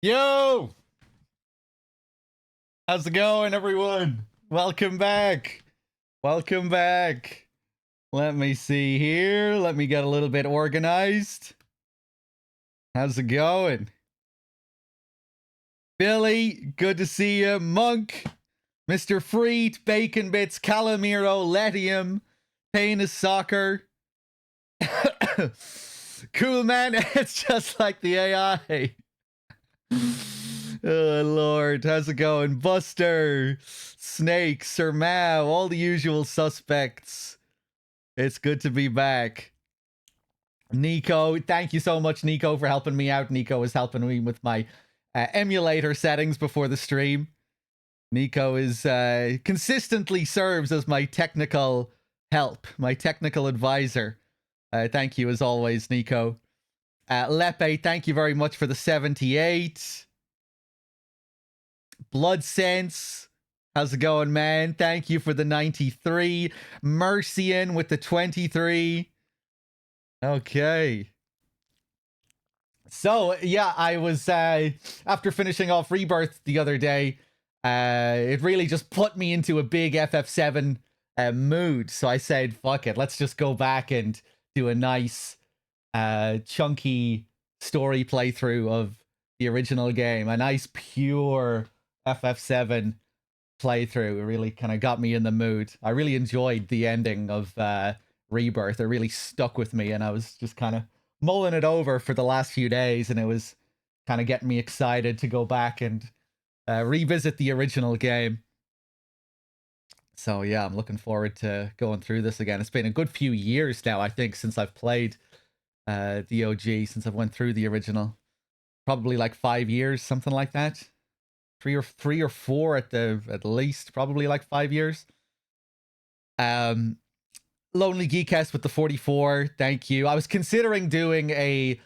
Yo! How's it going, everyone? Welcome back. Welcome back. Let me see here. Let me get a little bit organized. How's it going? Billy, good to see you. Monk, Mr. Freet, Bacon Bits, Calamiro, Letium, Pain is Soccer. Cool, man. It's just like the AI. Oh, Lord. How's it going? Buster, Snake, Sir Mao, all the usual suspects. It's good to be back. Nico, thank you so much, Nico, for helping me out. Nico was helping me with my emulator settings before the stream. Nico is consistently serves as my technical help, my technical advisor. Thank you, as always, Nico. Lepe, thank you very much for the 78. Blood Sense, how's it going, man? Thank you for the 93. Mercian with the 23. Okay. So, yeah, I was, after finishing off Rebirth the other day, it really just put me into a big FF7 mood. So I said, fuck it, let's just go back and do a nice, chunky story playthrough of the original game. A nice, pure FF7 playthrough. It really kind of got me in the mood. I really enjoyed the ending of Rebirth. It really stuck with me, and I was just kind of mulling it over for the last few days, and it was kind of getting me excited to go back and revisit the original game. So yeah, I'm looking forward to going through this again. It's been a good few years now, I think, since I've played the OG, since I've went through the original. Probably like 5 years, something like that. Three or four at least, probably like 5 years. Lonely Geekest with the 44, thank you. I was considering doing a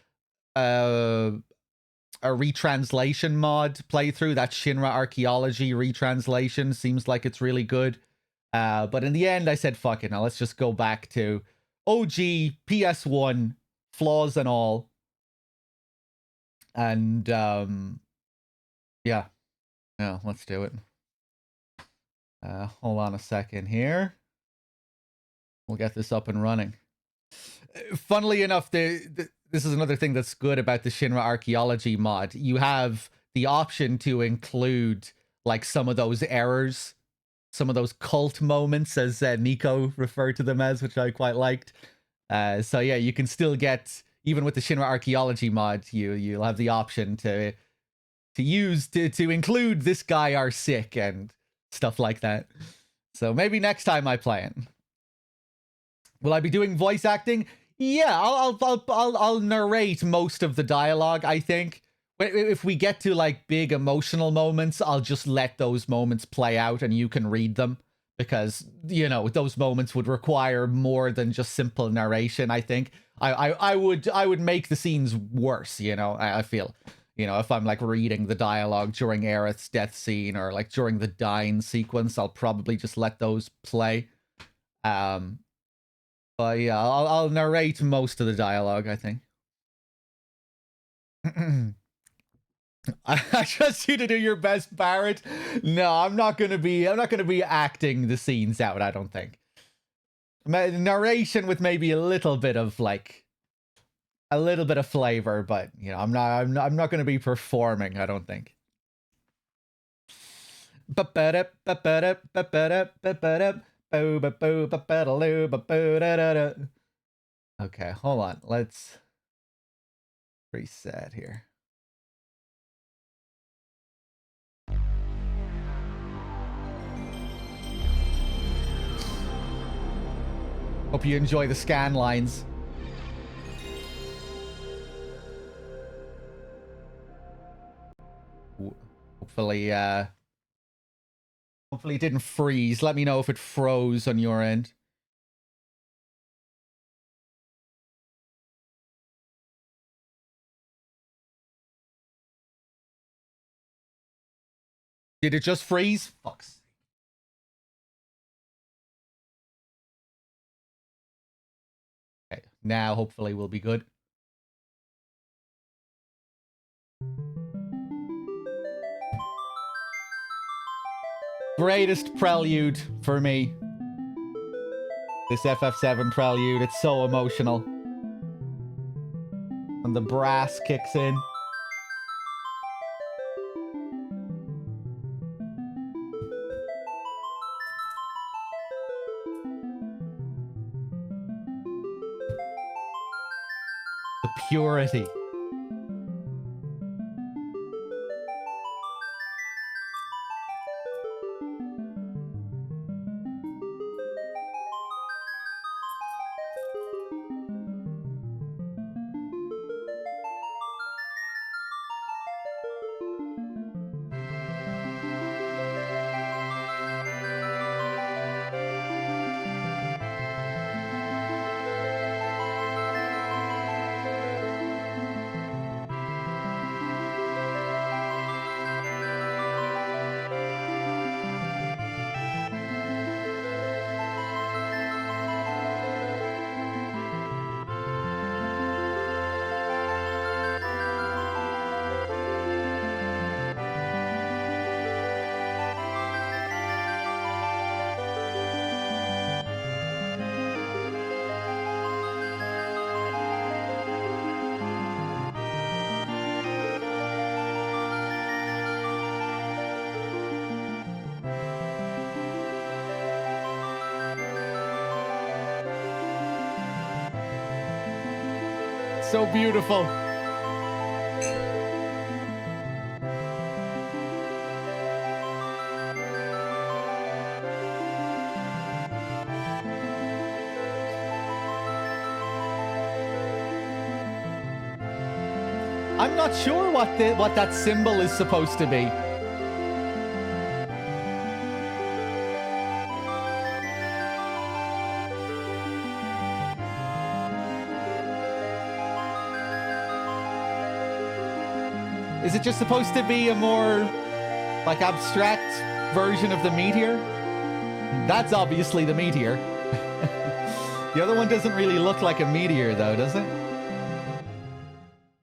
retranslation mod playthrough. That Shinra Archaeology retranslation seems like it's really good. But in the end, I said, fuck it, now let's just go back to OG PS1, flaws and all. And yeah, let's do it. Hold on a second here. We'll get this up and running. Funnily enough, this is another thing that's good about the Shinra Archaeology mod. You have the option to include like some of those errors, some of those cult moments, as Nico referred to them as, which I quite liked. So yeah, you can still get, even with the Shinra Archaeology mod, you'll have the option to use to include "this guy are sick" and stuff like that. So maybe next time I play it. Will I be doing voice acting? Yeah, I'll narrate most of the dialogue, I think. If we get to like big emotional moments, I'll just let those moments play out and you can read them, because, you know, those moments would require more than just simple narration, I think. I would make the scenes worse, you know, I feel. You know, if I'm like reading the dialogue during Aerith's death scene or like during the dying sequence, I'll probably just let those play. But yeah, I'll narrate most of the dialogue, I think. I trust you to do your best, Barrett. No, I'm not gonna be acting the scenes out, I don't think. Narration with maybe a little bit of flavor, but you know, I'm not gonna be performing, I don't think. Okay, hold on. Let's reset here. Hope you enjoy the scan lines. Hopefully, hopefully it didn't freeze. Let me know if it froze on your end. Did it just freeze? Fucks. Okay, now hopefully we'll be good. greatest prelude for me. This FF7 prelude, it's so emotional. And the brass kicks in. The purity. So beautiful. I'm not sure what that symbol is supposed to be. Is it just supposed to be a more, like, abstract version of the meteor? That's obviously the meteor. The other one doesn't really look like a meteor, though, does it?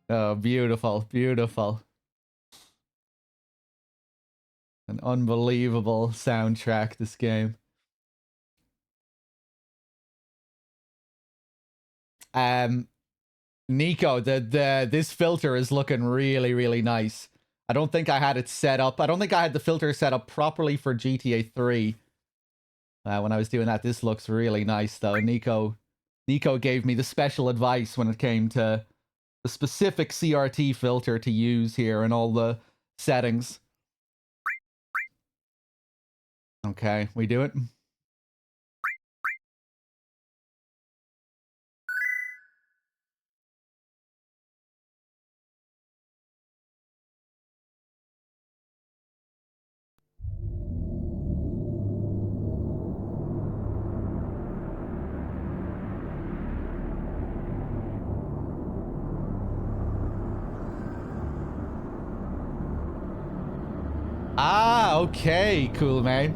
Oh, beautiful, beautiful. An unbelievable soundtrack, this game. Nico, this filter is looking really, really nice. I don't think I had it set up. I don't think I had the filter set up properly for GTA 3. When I was doing that, this looks really nice, though. Nico gave me the special advice when it came to the specific CRT filter to use here and all the settings. Okay, we do it. Ah, okay, cool, man.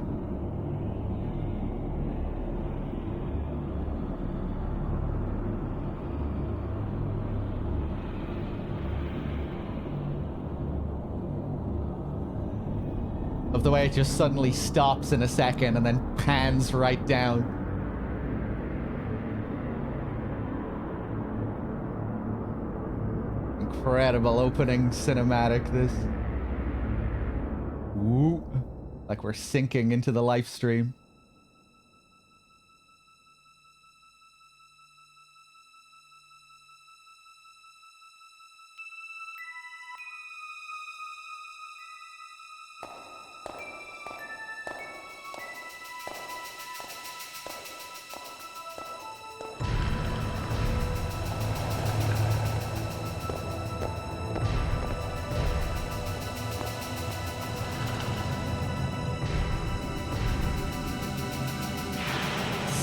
Of the way it just suddenly stops in a second and then pans right down. Incredible opening cinematic, this. Ooh, like we're sinking into the live stream.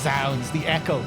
Sounds, the echo.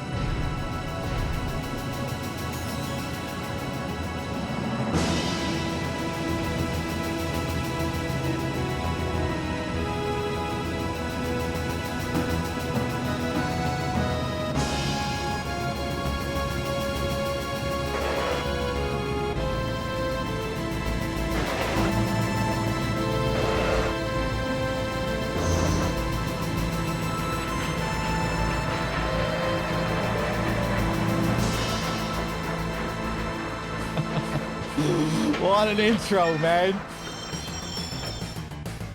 What an intro, man.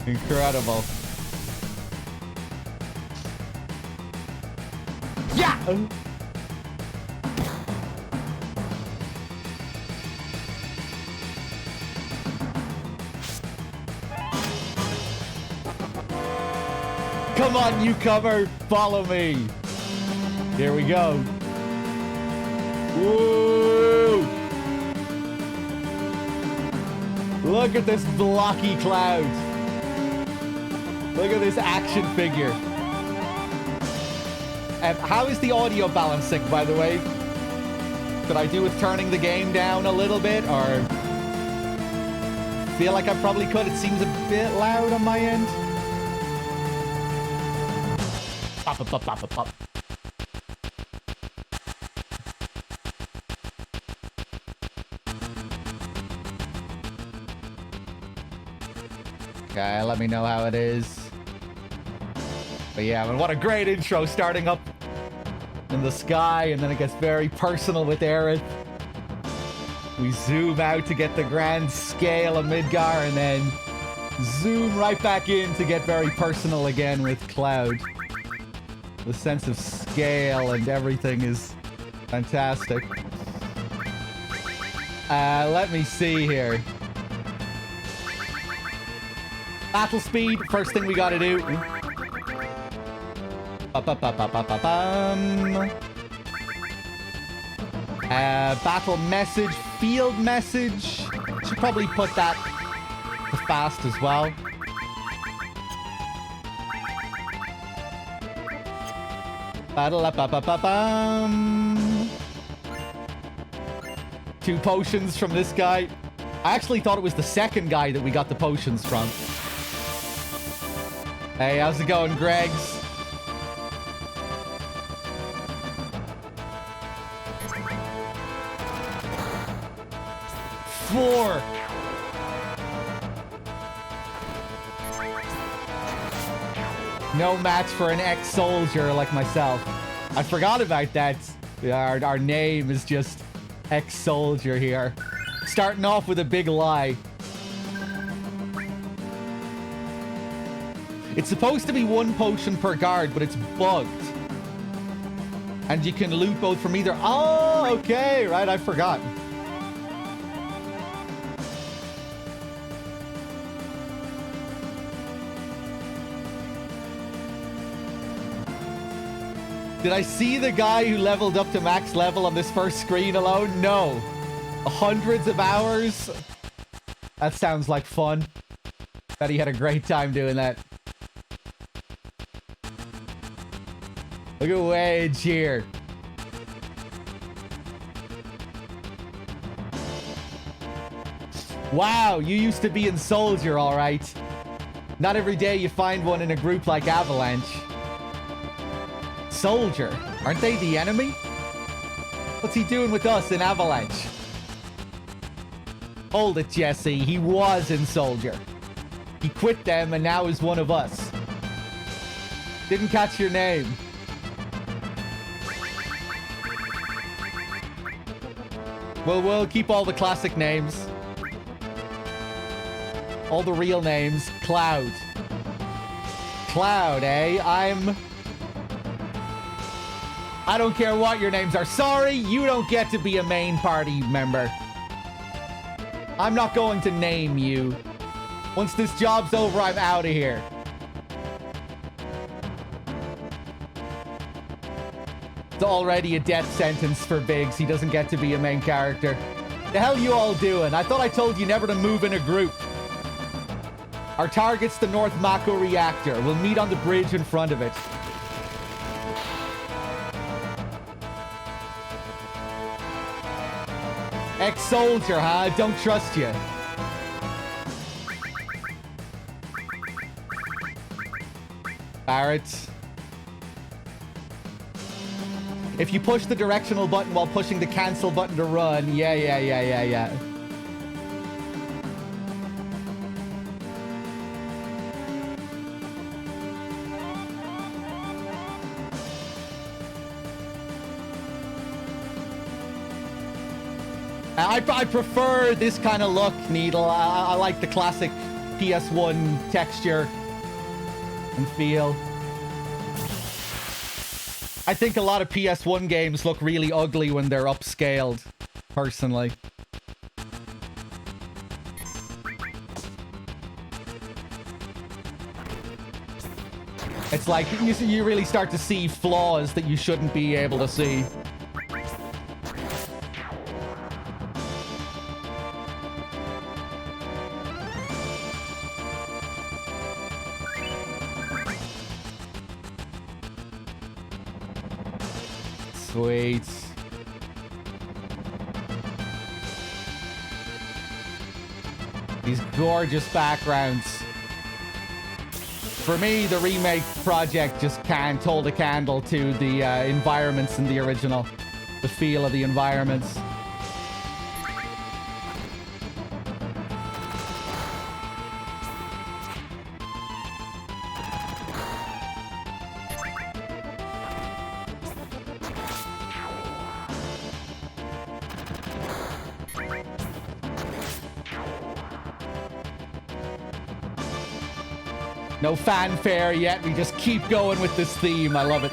Incredible. Yeah! Come on, newcomer. Follow me. Here we go. Woo! Look at this blocky cloud. Look at this action figure. How is the audio balancing, by the way? Could I do with turning the game down a little bit, or... Feel like I probably could. It seems a bit loud on my end. Pop, pop, pop, pop, pop. Okay, let me know how it is. But yeah, I mean, what a great intro, starting up in the sky, and then it gets very personal with Aerith. We zoom out to get the grand scale of Midgar, and then zoom right back in to get very personal again with Cloud. The sense of scale and everything is fantastic. Let me see here. Battle speed, first thing we gotta do. Battle message, field message. Should probably put that to fast as well. Two potions from this guy. I actually thought it was the second guy that we got the potions from. Hey, how's it going, Gregs? Four. No match for an ex-soldier like myself. I forgot about that. Our name is just ex-soldier here. Starting off with a big lie. It's supposed to be one potion per guard, but it's bugged. And you can loot both from either... Oh, okay. Right, I forgot. Did I see the guy who leveled up to max level on this first screen alone? No. Hundreds of hours? That sounds like fun. Bet he had a great time doing that. Look at Wedge here. Wow, you used to be in Soldier, all right. Not every day you find one in a group like Avalanche. Soldier, aren't they the enemy? What's he doing with us in Avalanche? Hold it, Jesse. He was in Soldier. He quit them and now is one of us. Didn't catch your name. Well, we'll keep all the classic names. All the real names. Cloud. Cloud, eh? I don't care what your names are. Sorry, you don't get to be a main party member. I'm not going to name you. Once this job's over, I'm out of here. It's already a death sentence for Biggs. He doesn't get to be a main character. The hell you all doing? I thought I told you never to move in a group. Our target's the North Mako reactor. We'll meet on the bridge in front of it. Ex-soldier, huh? Don't trust you. Barrett. If you push the directional button while pushing the cancel button to run, yeah. I prefer this kind of look, Needle. I like the classic PS1 texture and feel. I think a lot of PS1 games look really ugly when they're upscaled, personally. It's like you really start to see flaws that you shouldn't be able to see. Sweet. These gorgeous backgrounds. For me, the remake project just can't hold a candle to the environments in the original. The feel of the environments. No fanfare yet. We just keep going with this theme. I love it.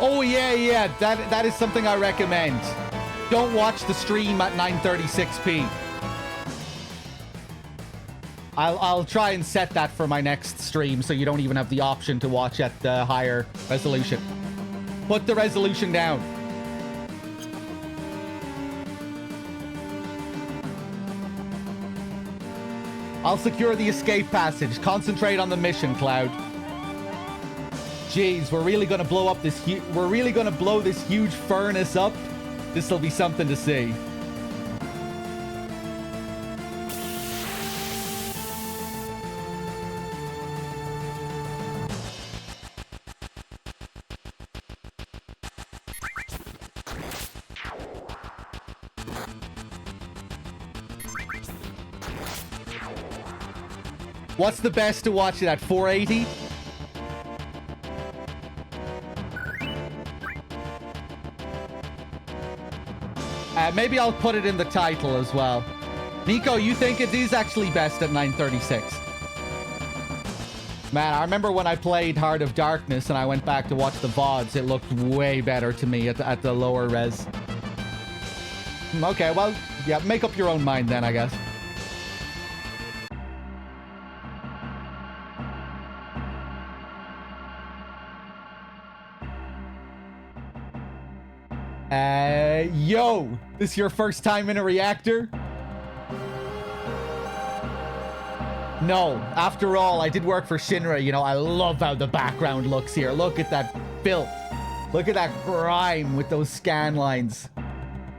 Oh, yeah. That is something I recommend. Don't watch the stream at 936p. I'll try and set that for my next stream so you don't even have the option to watch at the higher resolution. Put the resolution down. I'll secure the escape passage. Concentrate on the mission, Cloud. Jeez, we're really gonna blow up this we're really gonna blow this huge furnace up. This'll be something to see. What's the best to watch it at? 480? Maybe I'll put it in the title as well. Nico, you think it is actually best at 936? Man, I remember when I played Heart of Darkness and I went back to watch the VODs, it looked way better to me at the lower res. Okay, well, yeah, make up your own mind then, I guess. Yo, this your first time in a reactor? No, after all, I did work for Shinra. You know, I love how the background looks here. Look at that filth. Look at that grime with those scan lines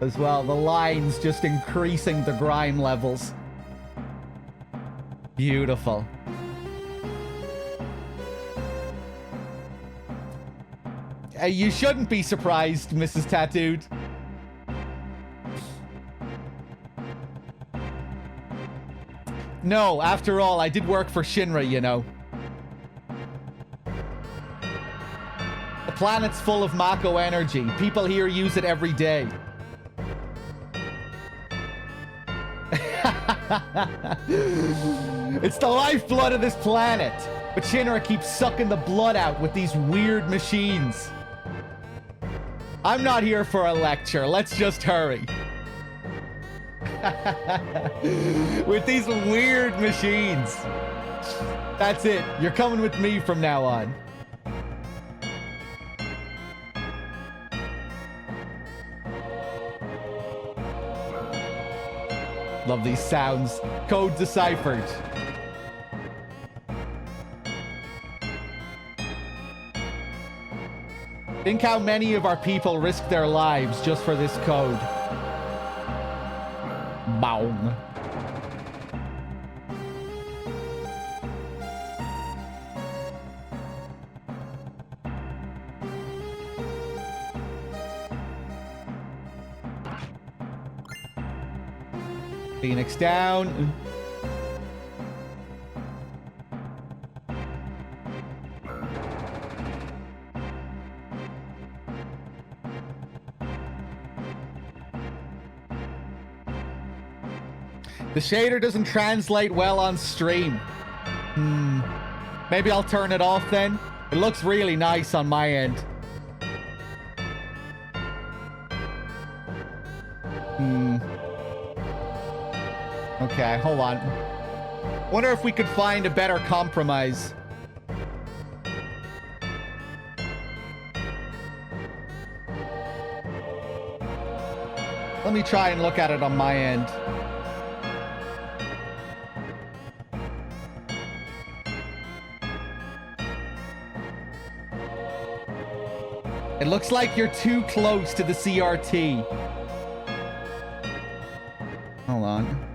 as well. The lines just increasing the grime levels. Beautiful. You shouldn't be surprised, Mrs. Tattooed. No, after all, I did work for Shinra, you know. The planet's full of Mako energy. People here use it every day. It's the lifeblood of this planet. But Shinra keeps sucking the blood out with these weird machines. I'm not here for a lecture. Let's just hurry. With these weird machines. That's it. You're coming with me from now on. Love these sounds. Code deciphered. Think how many of our people risk their lives just for this code. Boom. Phoenix down. The shader doesn't translate well on stream. Maybe I'll turn it off then. It looks really nice on my end. Okay, hold on. Wonder if we could find a better compromise. Let me try and look at it on my end. It looks like you're too close to the CRT. Hold on.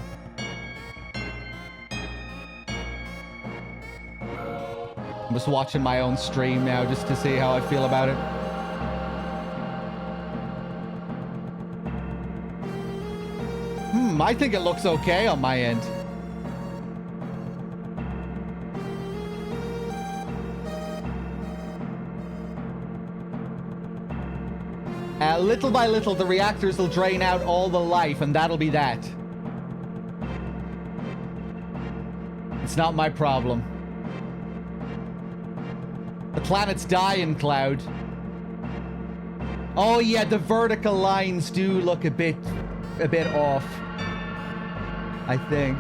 I'm just watching my own stream now just to see how I feel about it. I think it looks okay on my end. Little by little, the reactors will drain out all the life, and that'll be that. It's not my problem. The planet's dying, Cloud. Oh yeah, the vertical lines do look a bit off, I think.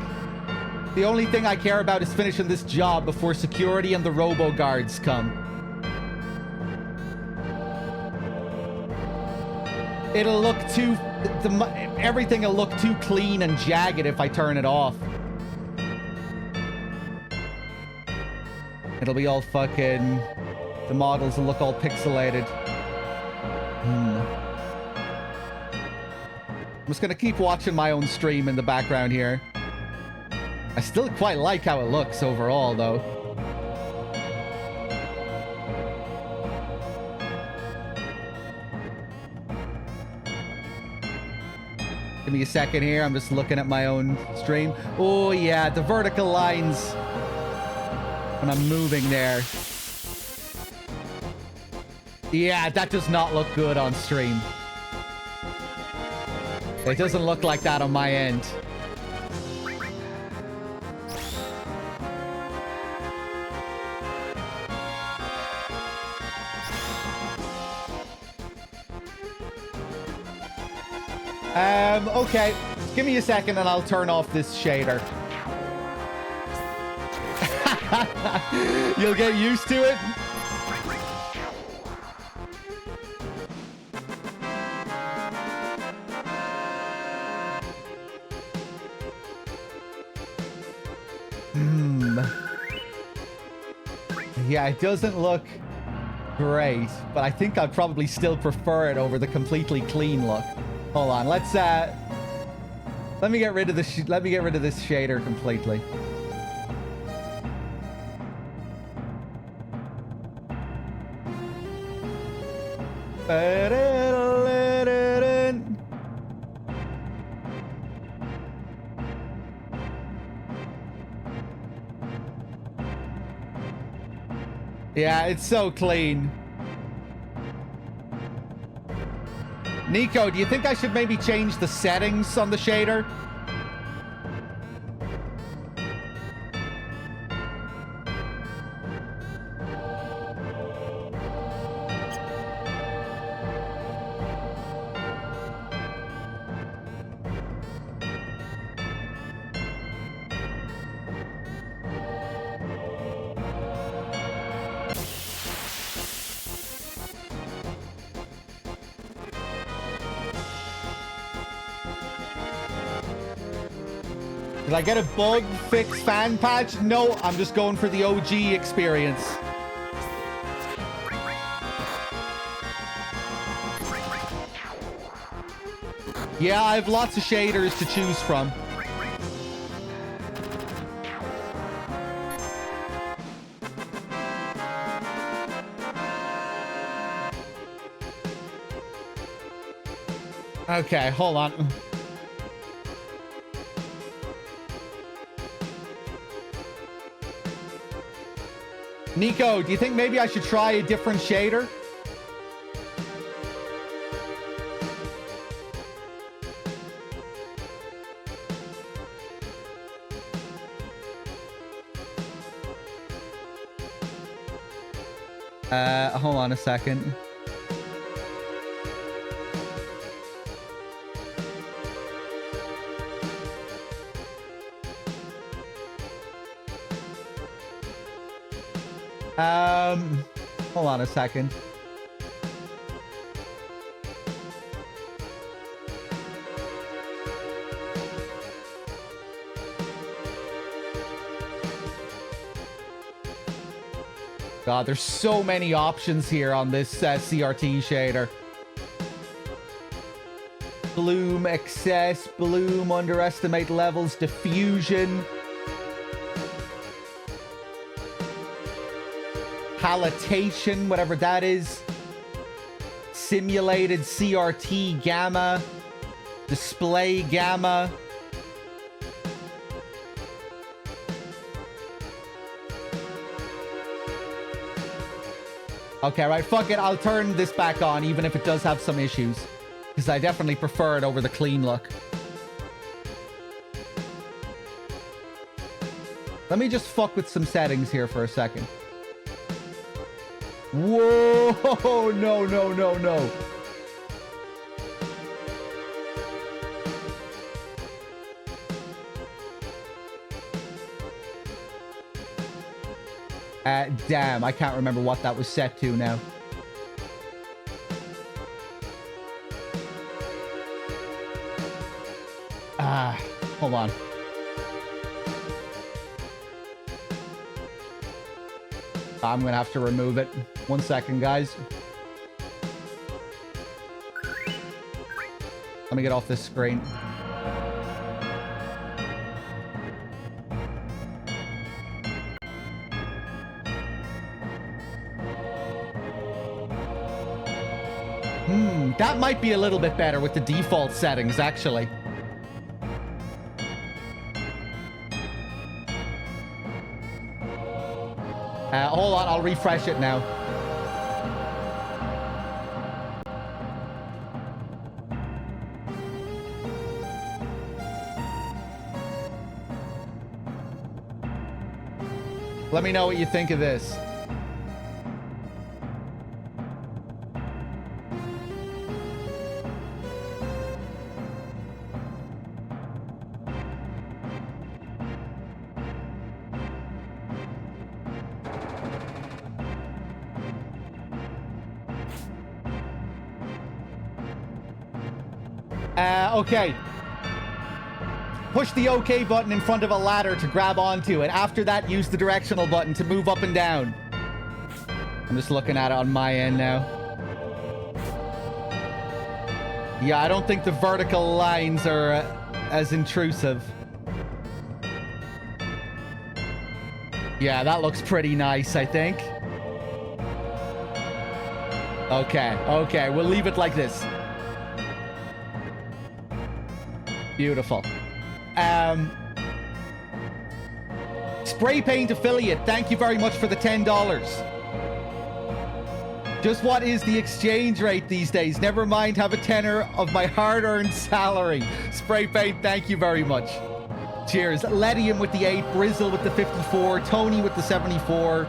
The only thing I care about is finishing this job before security and the robo-guards come. It'll look too... everything will look too clean and jagged if I turn it off. It'll be all fucking... The models will look all pixelated. I'm just gonna keep watching my own stream in the background here. I still quite like how it looks overall, though. Give me a second here. I'm just looking at my own stream. Oh, yeah, the vertical lines when I'm moving there. Yeah, that does not look good on stream. It doesn't look like that on my end. Okay. Give me a second and I'll turn off this shader. You'll get used to it. Yeah, it doesn't look great, but I think I'd probably still prefer it over the completely clean look. Hold on, let me get rid of this shader completely. Yeah, it's so clean. Nico, do you think I should maybe change the settings on the shader? Did I get a bug fix fan patch? No, I'm just going for the OG experience. Yeah, I have lots of shaders to choose from. Okay, hold on. Nico, do you think maybe I should try a different shader? Hold on a second. Hold on a second. God, there's so many options here on this CRT shader. Bloom, excess, bloom, underestimate levels, diffusion. Palatation, whatever that is. Simulated CRT gamma. Display gamma. Okay, right, fuck it. I'll turn this back on, even if it does have some issues. Because I definitely prefer it over the clean look. Let me just fuck with some settings here for a second. Whoa! No, no, no, no. Damn, I can't remember what that was set to now. Hold on. I'm gonna have to remove it. 1 second, guys. Let me get off this screen. That might be a little bit better with the default settings, actually. Hold on, I'll refresh it now. Let me know what you think of this. Okay. Push the OK button in front of a ladder to grab onto it. After that, use the directional button to move up and down. I'm just looking at it on my end now. Yeah, I don't think the vertical lines are as intrusive. Yeah, that looks pretty nice, I think. Okay, okay, we'll leave it like this. Beautiful. Spray Paint Affiliate, thank you very much for the $10. Just what is the exchange rate these days? Never mind, have a tenner of my hard-earned salary. Spray Paint, thank you very much. Cheers. Ledium with the 8, Brizzle with the 54, Tony with the 74.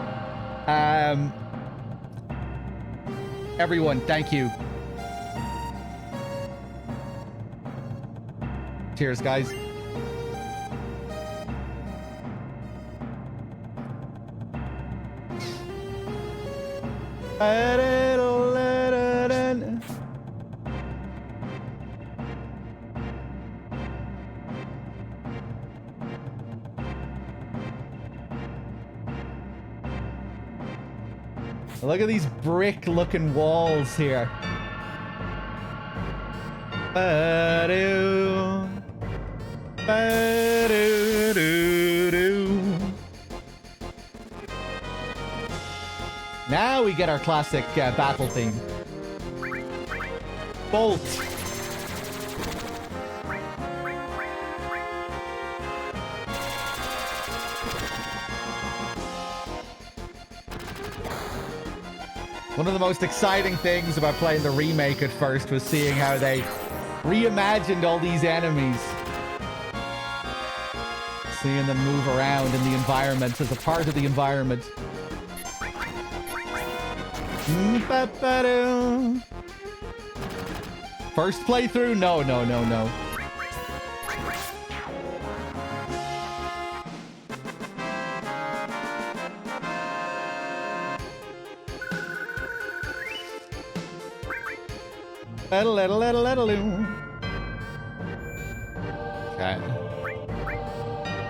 Everyone, thank you. Cheers, guys. Look at these brick-looking walls here. Now we get our classic battle theme. Bolt. One of the most exciting things about playing the remake at first was seeing how they reimagined all these enemies. Seeing them move around in the environment as a part of the environment. First playthrough? No. Okay.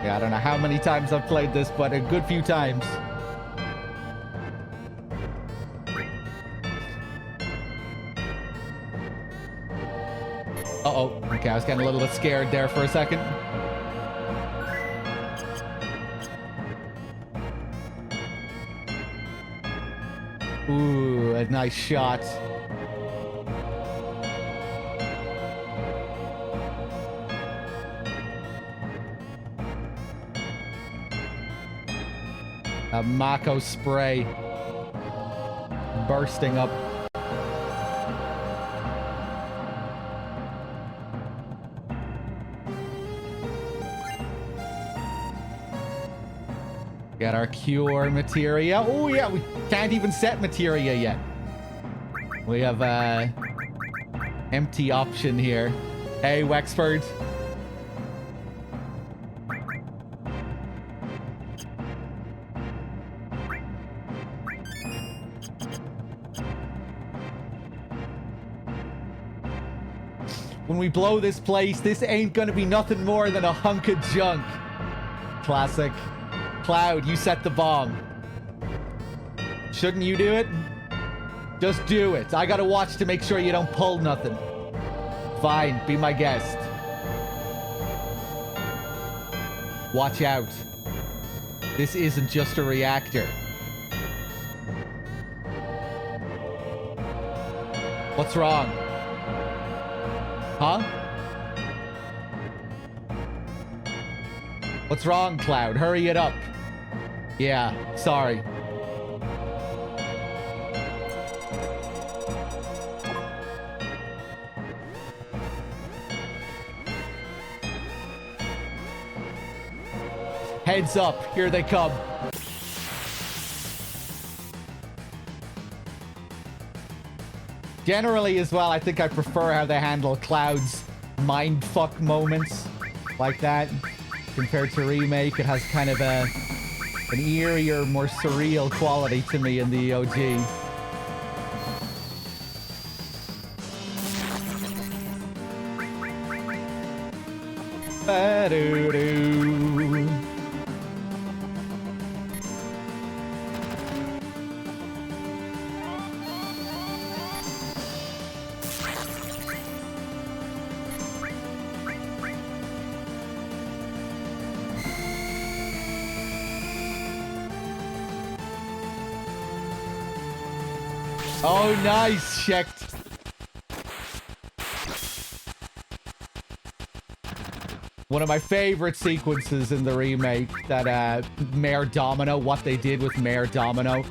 Yeah, I don't know how many times I've played this, but a good few times. Uh-oh. Okay, I was getting a little bit scared there for a second. Ooh, a nice shot. A Mako spray bursting up. Got our cure materia. Oh yeah, we can't even set materia yet. We have a empty option here. Hey, Wexford. When we blow this place, this ain't gonna be nothing more than a hunk of junk. Classic. Cloud, you set the bomb. Shouldn't you do it? Just do it. I gotta watch to make sure you don't pull nothing. Fine, be my guest. Watch out. This isn't just a reactor. What's wrong? Huh? What's wrong, Cloud? Hurry it up. Yeah, sorry. Heads up, here they come. Generally as well, I think I prefer how they handle Cloud's mindfuck moments like that. Compared to Remake, it has kind of an eerier, more surreal quality to me in the OG. Ba-doo-doo. Oh, nice, checked. One of my favorite sequences in the remake, that Mayor Domino, what they did with Mayor Domino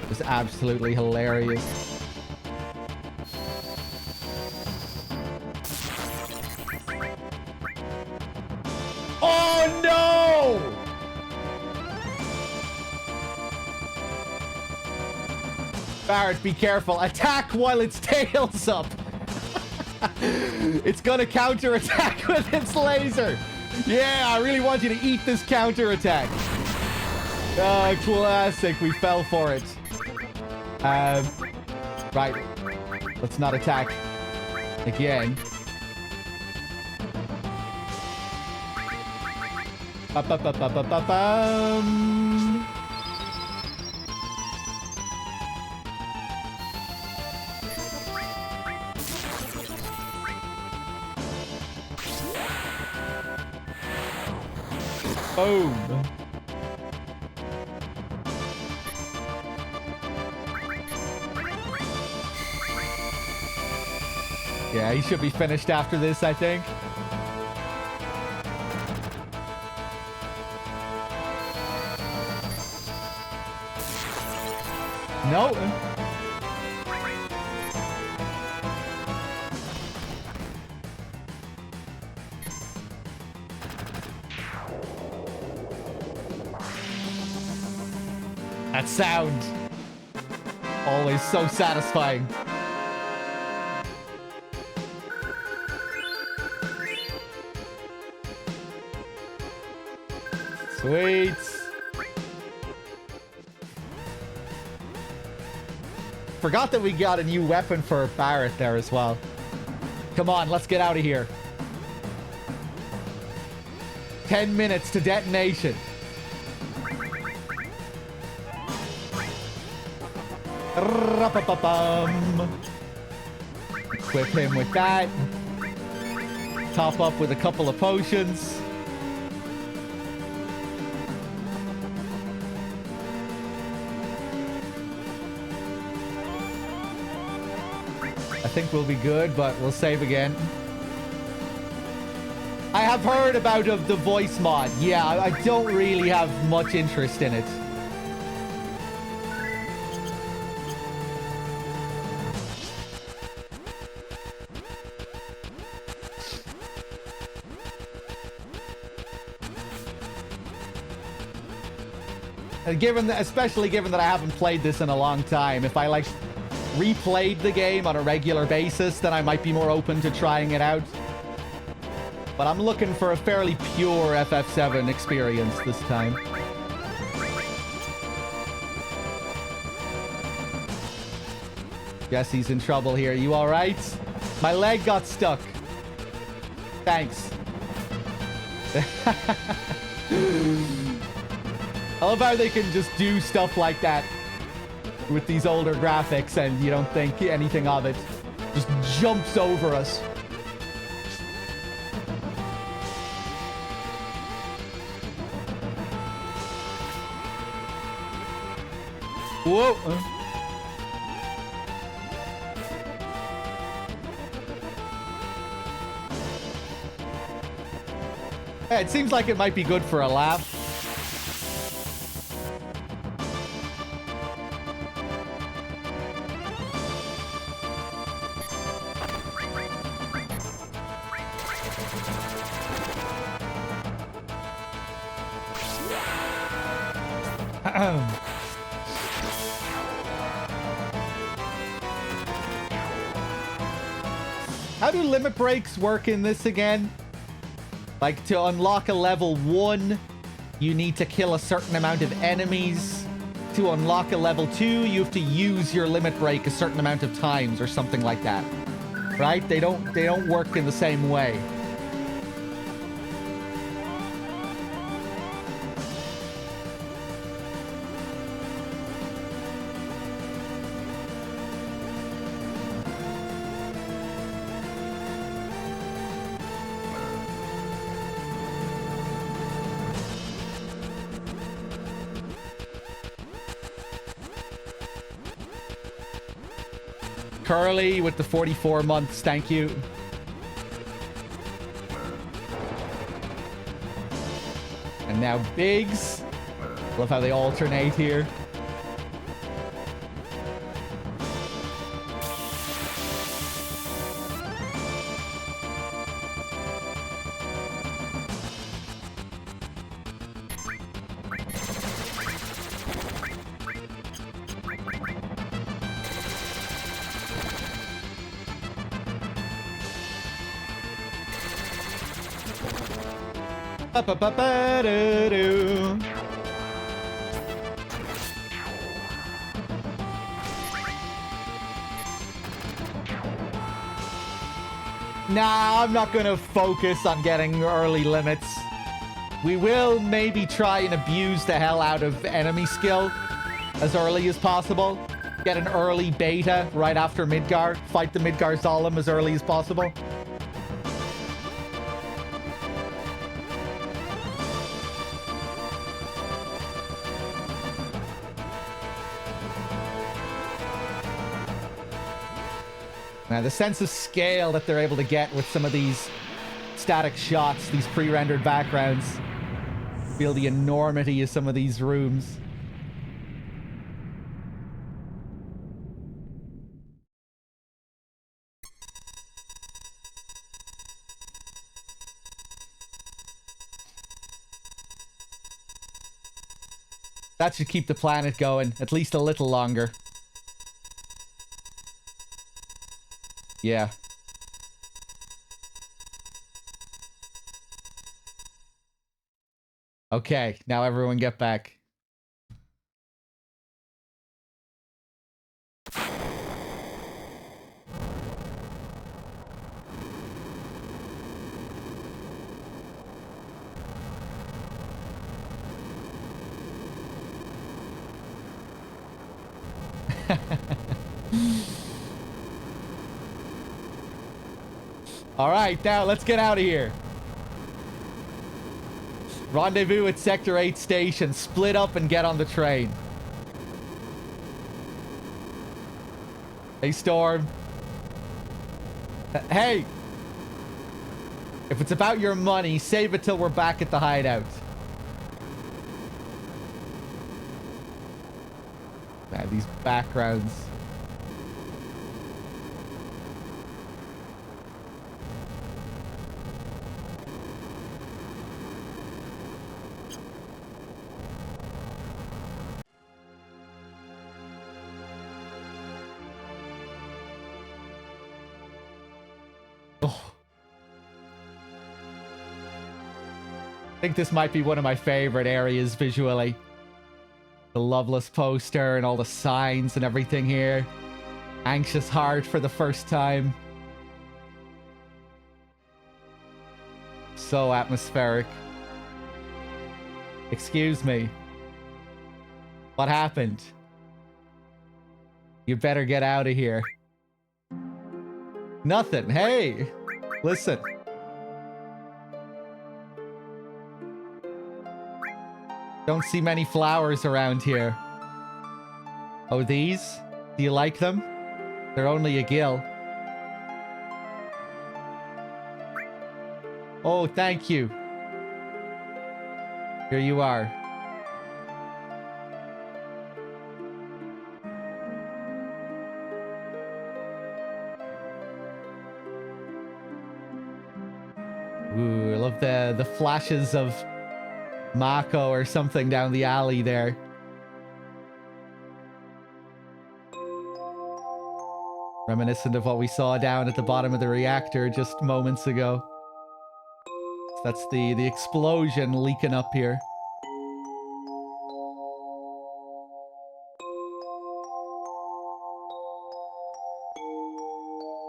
was absolutely hilarious. Oh no! Barrett, be careful. Attack while its tail's up. It's gonna counter-attack with its laser. Yeah, I really want you to eat this counter-attack. Classic. We fell for it. Right. Let's not attack again. Ba-ba-ba-ba-ba-bum. Boom. Yeah, he should be finished after this, I think. No. That sound. Always so satisfying. Sweet. Forgot that we got a new weapon for Barrett there as well. Come on, let's get out of here. 10 minutes to detonation. Equip him with that. Top up with a couple of potions. I think we'll be good, but we'll save again. I have heard about the voice mod. Yeah, I don't really have much interest in it. Especially given that I haven't played this in a long time, if I like replayed the game on a regular basis, then I might be more open to trying it out. But I'm looking for a fairly pure FF7 experience this time. Jesse's in trouble here. You all right? My leg got stuck. Thanks. I love how they can just do stuff like that with these older graphics and you don't think anything of it. Just jumps over us. Whoa. Yeah, it seems like it might be good for a laugh. How do limit breaks work in this again? Like, to unlock a level 1, you need to kill a certain amount of enemies. To unlock a level 2, you have to use your limit break a certain amount of times or something like that. Right? They don't work in the same way. Curly with the 44 months, thank you. And now Biggs. Love how they alternate here. Ba-ba-ba-da-doo. Nah, I'm not gonna focus on getting early limits. We will maybe try and abuse the hell out of enemy skill as early as possible. Get an early beta right after Midgar. Fight the Midgar Solemn as early as possible. Now, the sense of scale that they're able to get with some of these static shots, these pre-rendered backgrounds. Feel the enormity of some of these rooms. That should keep the planet going at least a little longer. Yeah. Okay, now everyone get back. All right, now let's get out of here. Rendezvous at Sector 8 station. Split up and get on the train. Hey, Storm. Hey! If it's about your money, save it till we're back at the hideout. Man, these backgrounds. Oh. I think this might be one of my favorite areas visually. The Loveless poster and all the signs and everything here. Anxious heart for the first time. So atmospheric. Excuse me. What happened? You better get out of here. Nothing. Hey, listen. Don't see many flowers around here. Oh, these? Do you like them? They're only a gill. Oh, thank you. Here you are. Ooh, I love the flashes of Mako or something down the alley there. Reminiscent of what we saw down at the bottom of the reactor just moments ago. That's the explosion leaking up here.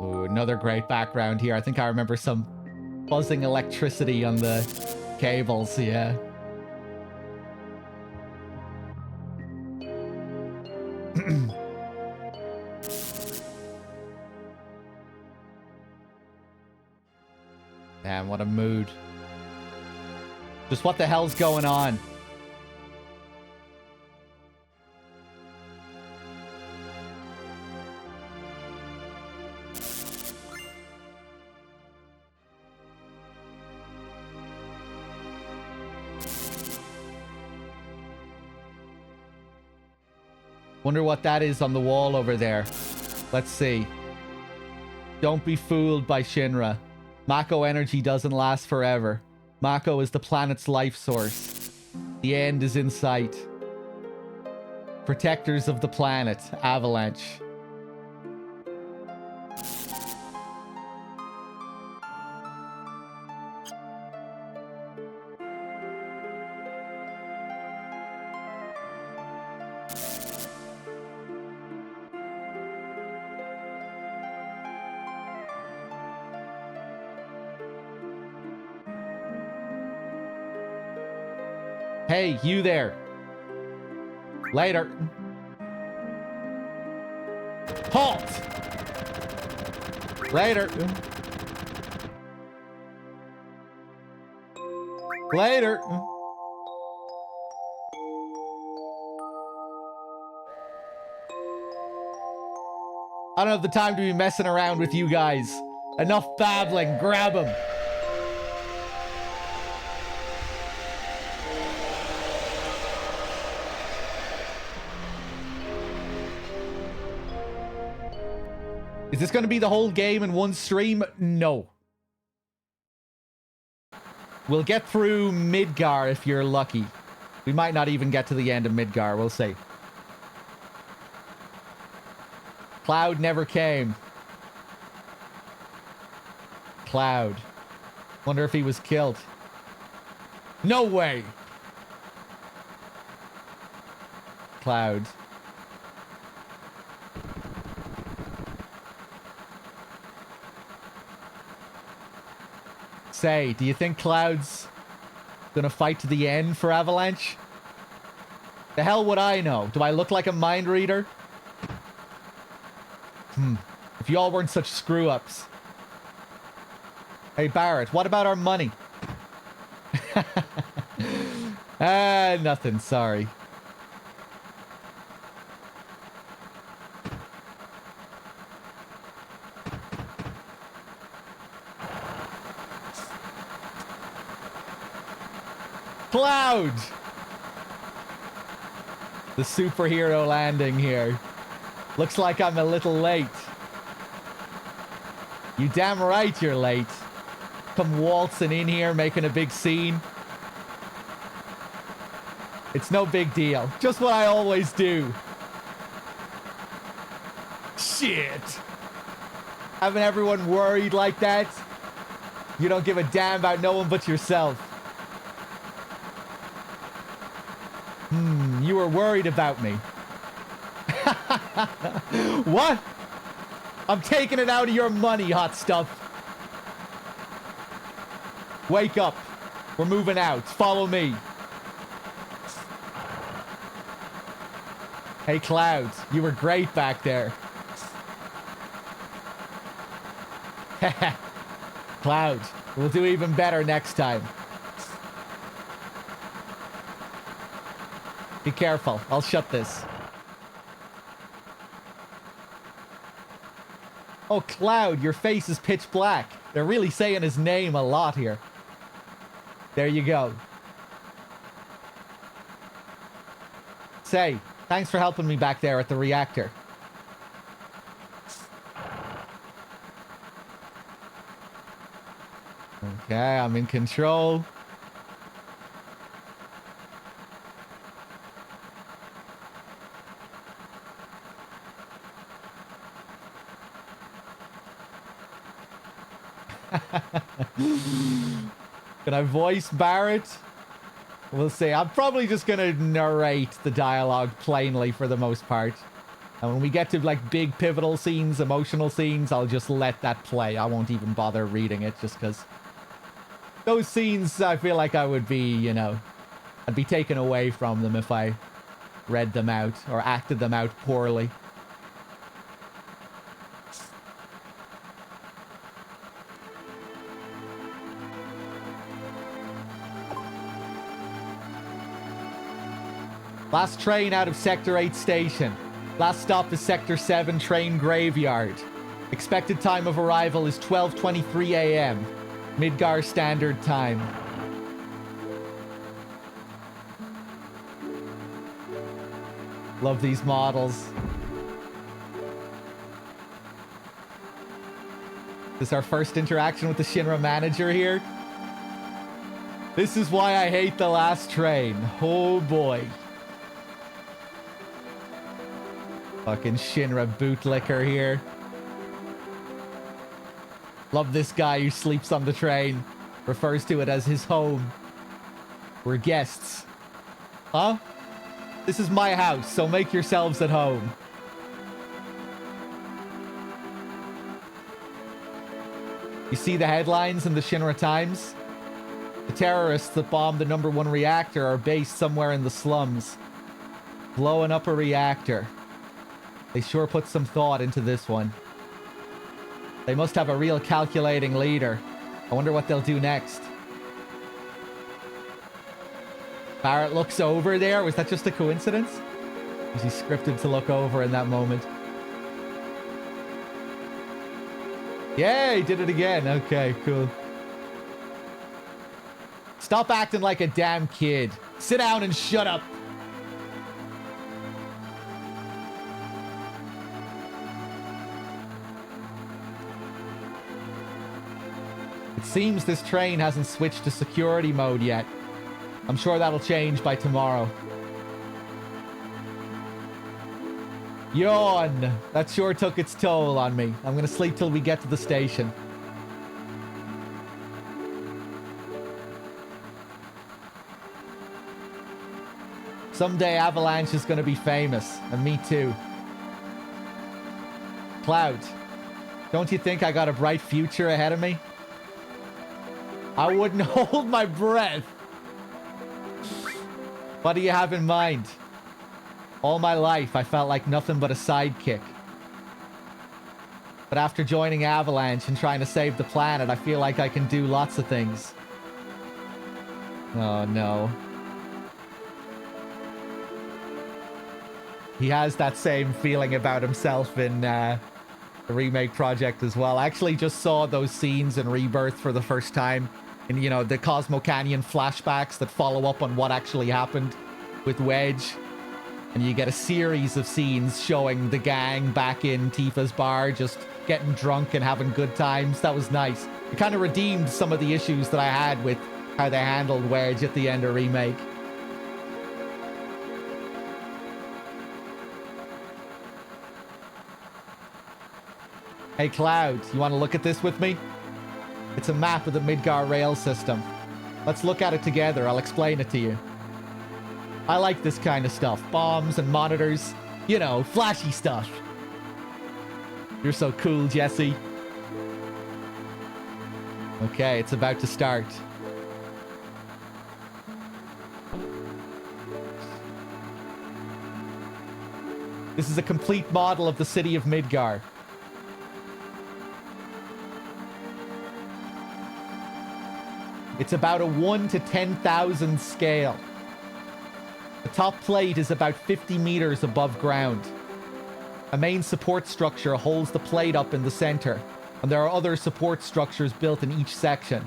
Ooh, another great background here. I think I remember some buzzing electricity on the cables, yeah. Damn, what a mood. Just what the hell's going on? Wonder what that is on the wall over there. Let's see. Don't be fooled by Shinra. Mako energy doesn't last forever. Mako is the planet's life source. The end is in sight. Protectors of the planet. Avalanche. Hey, you there. Later. Halt! Later. Later. I don't have the time to be messing around with you guys. Enough babbling. Grab him. Is this going to be the whole game in one stream? No. We'll get through Midgar if you're lucky. We might not even get to the end of Midgar. We'll see. Cloud never came. Cloud. Wonder if he was killed. No way! Cloud. Say, do you think Cloud's gonna fight to the end for Avalanche? The hell would I know? Do I look like a mind reader? If y'all weren't such screw-ups. Hey, Barrett, what about our money? Nothing, sorry. Cloud! The superhero landing here. Looks like I'm a little late. You damn right you're late. Come waltzing in here, making a big scene. It's no big deal. Just what I always do. Shit. Having everyone worried like that? You don't give a damn about no one but yourself. You were worried about me. What? I'm taking it out of your money, hot stuff. Wake up. We're moving out. Follow me. Hey, Cloud. You were great back there. Cloud. We'll do even better next time. Be careful. I'll shut this. Oh, Cloud, your face is pitch black. They're really saying his name a lot here. There you go. Say, thanks for helping me back there at the reactor. Okay, I'm in control. Can I voice Barrett? We'll see. I'm probably just gonna narrate the dialogue plainly for the most part. And when we get to like big pivotal scenes, emotional scenes, I'll just let that play. I won't even bother reading it just because those scenes, I feel like I would be, you know, I'd be taken away from them if I read them out or acted them out poorly. Last train out of Sector 8 station. Last stop is Sector 7 train graveyard. Expected time of arrival is 12:23 a.m. Midgar Standard Time. Love these models. This is our first interaction with the Shinra manager here. This is why I hate the last train. Oh boy. Fucking Shinra bootlicker here. Love this guy who sleeps on the train. Refers to it as his home. We're guests. Huh? This is my house, so make yourselves at home. You see the headlines in the Shinra Times? The terrorists that bombed the #1 reactor are based somewhere in the slums. Blowing up a reactor. They sure put some thought into this one. They must have a real calculating leader. I wonder what they'll do next. Barrett looks over there. Was that just a coincidence? Was he scripted to look over in that moment? Yeah, he did it again. Okay, cool. Stop acting like a damn kid. Sit down and shut up. It seems this train hasn't switched to security mode yet. I'm sure that'll change by tomorrow. Yawn. That sure took its toll on me. I'm gonna sleep till we get to the station. Someday Avalanche is going to be famous, and me too. Cloud, don't you think I got a bright future ahead of me? I wouldn't hold my breath. What do you have in mind? All my life, I felt like nothing but a sidekick. But after joining Avalanche and trying to save the planet, I feel like I can do lots of things. Oh, no. He has that same feeling about himself in the remake project as well. I actually just saw those scenes in Rebirth for the first time. And, you know, the Cosmo Canyon flashbacks that follow up on what actually happened with Wedge. And you get a series of scenes showing the gang back in Tifa's bar, just getting drunk and having good times. That was nice. It kind of redeemed some of the issues that I had with how they handled Wedge at the end of Remake. Hey Cloud, you want to look at this with me? It's a map of the Midgar rail system. Let's look at it together. I'll explain it to you. I like this kind of stuff. Bombs and monitors. You know, flashy stuff. You're so cool, Jesse. Okay, it's about to start. This is a complete model of the city of Midgar. It's about a 1 to 10,000 scale. The top plate is about 50 meters above ground. A main support structure holds the plate up in the center, and there are other support structures built in each section.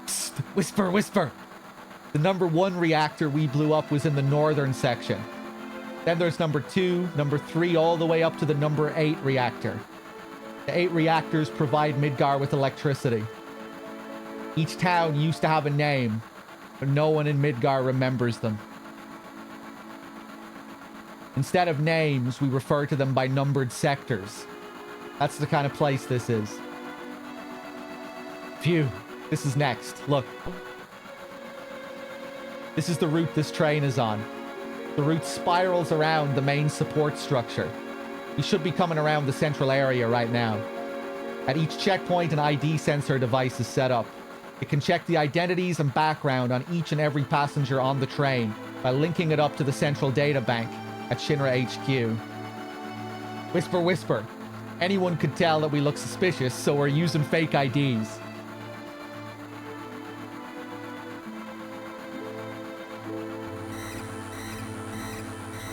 Psst, whisper, whisper. The number 1 reactor we blew up was in the northern section. Then there's number 2, number 3, all the way up to the number 8 reactor. The 8 reactors provide Midgar with electricity. Each town used to have a name, but no one in Midgar remembers them. Instead of names, we refer to them by numbered sectors. That's the kind of place this is. Phew, this is next. Look. This is the route this train is on. The route spirals around the main support structure. You should be coming around the central area right now. At each checkpoint, an ID sensor device is set up. It can check the identities and background on each and every passenger on the train by linking it up to the central data bank at Shinra HQ. Whisper, whisper. Anyone could tell that we look suspicious, so we're using fake IDs.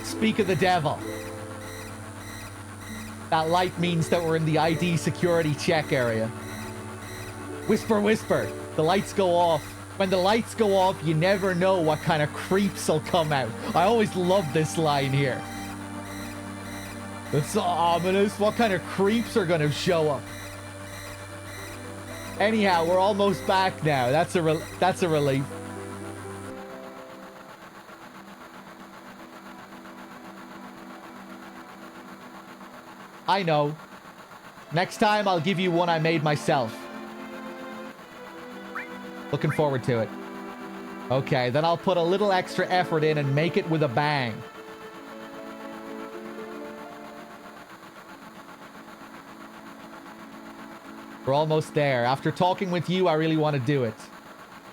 Speak of the devil. That light means that we're in the ID security check area. Whisper, whisper. The lights go off. When the lights go off, you never know what kind of creeps will come out. I always love this line here. It's so ominous. What kind of creeps are going to show up? Anyhow, we're almost back now. That's a relief. I know. Next time, I'll give you one I made myself. Looking forward to it. Okay, then I'll put a little extra effort in and make it with a bang. We're almost there. After talking with you, I really want to do it.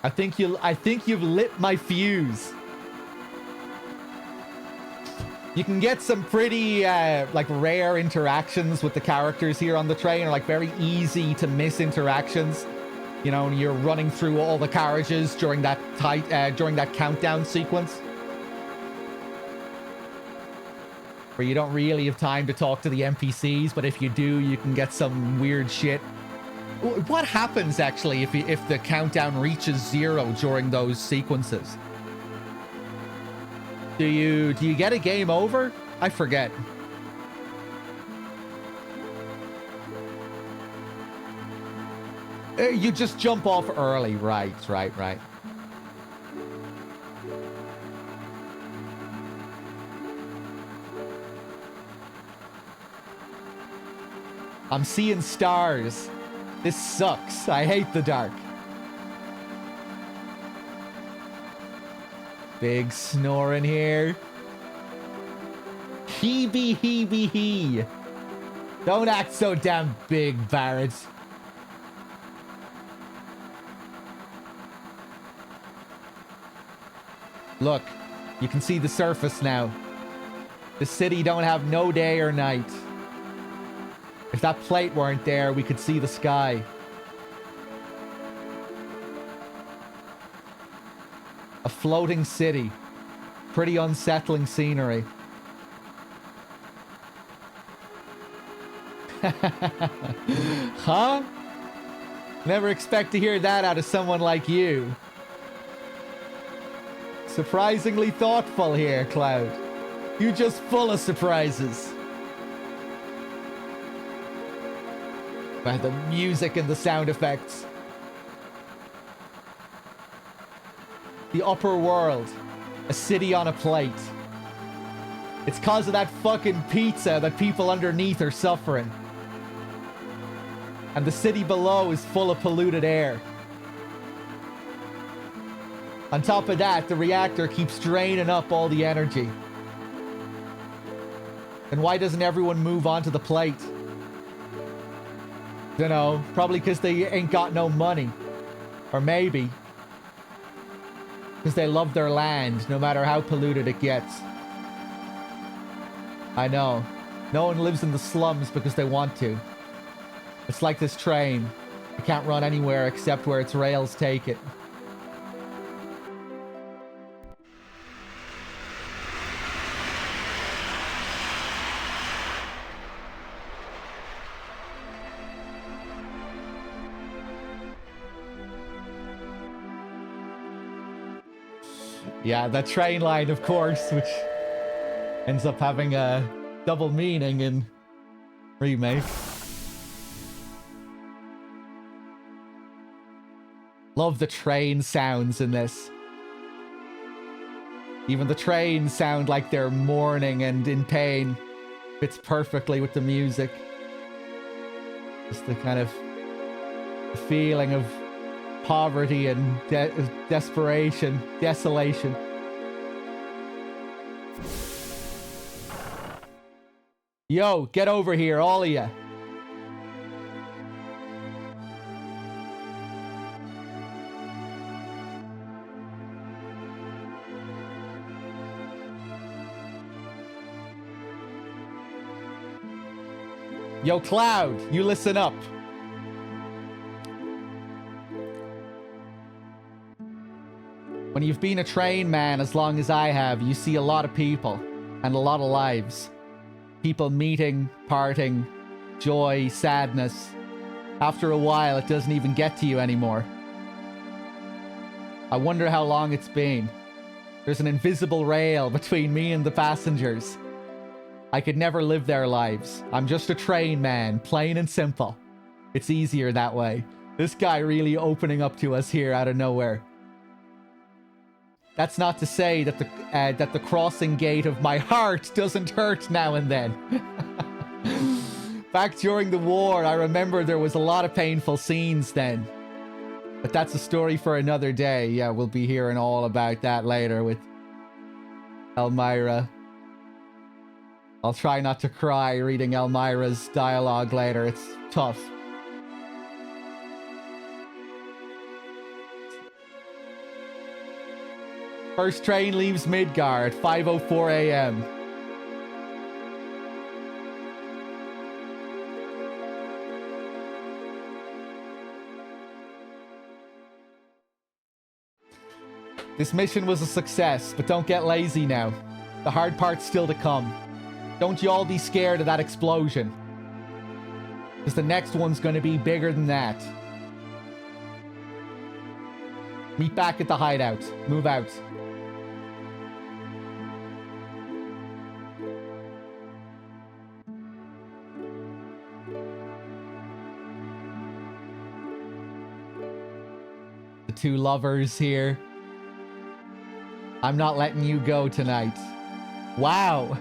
I think you've lit my fuse. You can get some pretty like rare interactions with the characters here on the train, or like very easy to miss interactions. You know, you're running through all the carriages during that countdown sequence, where you don't really have time to talk to the NPCs, but if you do, you can get some weird shit. What happens actually if the countdown reaches 0 during those sequences? Do you get a game over? I forget. You just jump off early. Right. I'm seeing stars. This sucks. I hate the dark. Big snoring here. Heebie heebie hee. Don't act so damn big, Barrett. Look, you can see the surface now. The city don't have no day or night. If that plate weren't there, we could see the sky. A floating city. Pretty unsettling scenery. Huh? Never expect to hear that out of someone like you. Surprisingly thoughtful here, Cloud. You're just full of surprises. By the music and the sound effects. The upper world. A city on a plate. It's cause of that fucking pizza that people underneath are suffering. And the city below is full of polluted air. On top of that, the reactor keeps draining up all the energy. Then why doesn't everyone move onto the plate? Dunno, probably because they ain't got no money. Or maybe because they love their land, no matter how polluted it gets. I know. No one lives in the slums because they want to. It's like this train. It can't run anywhere except where its rails take it. Yeah, the train line, of course, which ends up having a double meaning in remake. Love the train sounds in this. Even the trains sound like they're mourning and in pain. Fits perfectly with the music. Just the kind of feeling of poverty and desperation, desolation. Yo, get over here, all of ya. Yo, Cloud, you listen up. When you've been a train man as long as I have, you see a lot of people and a lot of lives. People meeting, parting, joy, sadness. After a while, it doesn't even get to you anymore. I wonder how long it's been. There's an invisible rail between me and the passengers. I could never live their lives. I'm just a train man, plain and simple. It's easier that way. This guy really opening up to us here out of nowhere. That's not to say that the crossing gate of my heart doesn't hurt now and then. Back during the war, I remember there was a lot of painful scenes then. But that's a story for another day. Yeah, we'll be hearing all about that later with Elmira. I'll try not to cry reading Elmira's dialogue later. It's tough. First train leaves Midgar at 5:04 a.m. This mission was a success, but don't get lazy now. The hard part's still to come. Don't you all be scared of that explosion. Because the next one's going to be bigger than that. Meet back at the hideout. Move out. The two lovers here. I'm not letting you go tonight. Wow.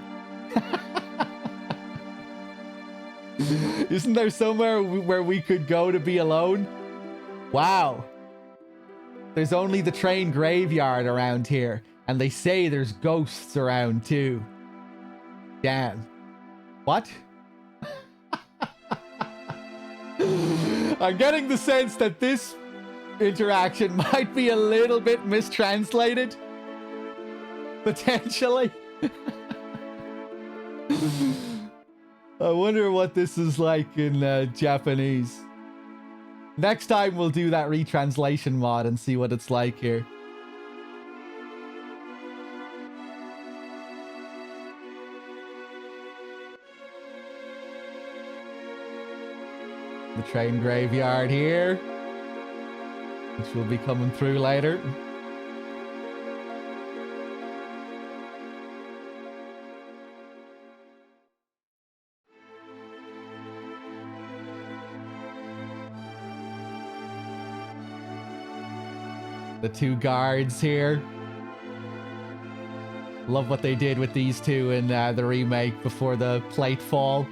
Isn't there somewhere where we could go to be alone? Wow. There's only the train graveyard around here. And they say there's ghosts around too. Damn. What? I'm getting the sense that this interaction might be a little bit mistranslated. Potentially. I wonder what this is like in Japanese. Next time we'll do that retranslation mod and see what it's like here. The train graveyard here, which will be coming through later. The two guards here. Love what they did with these two in the remake before the plate fall.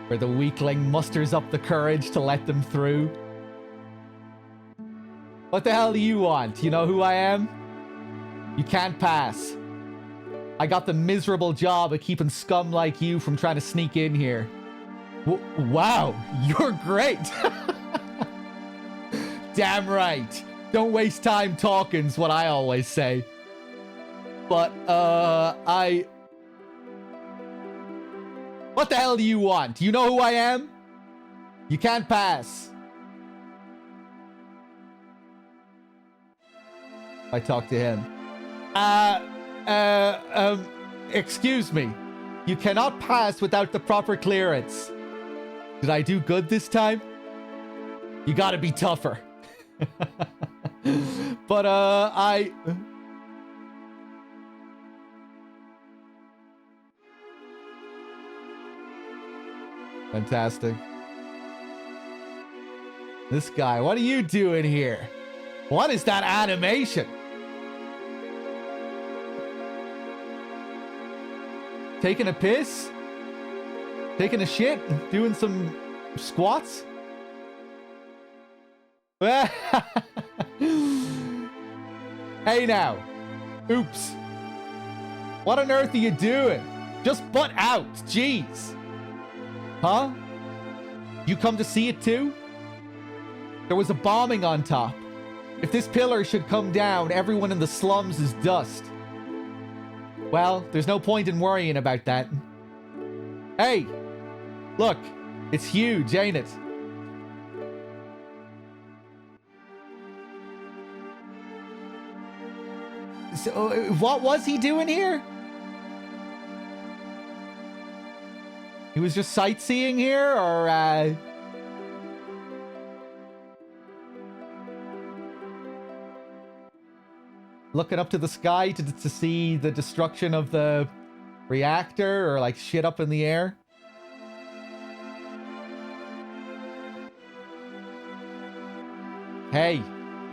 Where the weakling musters up the courage to let them through. What the hell do you want? You know who I am? You can't pass. I got the miserable job of keeping scum like you from trying to sneak in here. Wow, you're great. Damn right. Don't waste time talking's what I always say. But, what the hell do you want? You know who I am? You can't pass. I talk to him. Excuse me. You cannot pass without the proper clearance. Did I do good this time? You gotta be tougher. But, Fantastic. This guy, what are you doing here? What is that animation? Taking a piss? Taking a shit? Doing some squats? Hey now. Oops. What on earth are you doing? Just butt out. Jeez. Huh? You come to see it too? There was a bombing on top. If this pillar should come down, everyone in the slums is dust. Well, there's no point in worrying about that. Hey! Look, it's huge, ain't it? So, what was he doing here? He was just sightseeing here, or, looking up to the sky to see the destruction of the reactor, or, like, shit up in the air? Hey,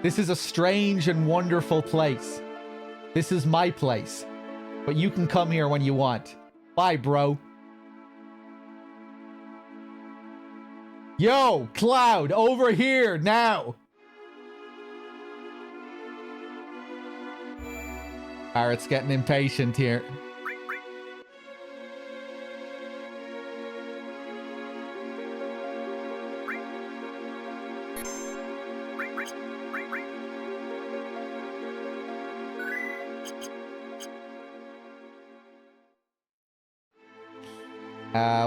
this is a strange and wonderful place. This is my place. But you can come here when you want. Bye, bro. Yo, Cloud, over here, now! Barrett's getting impatient here.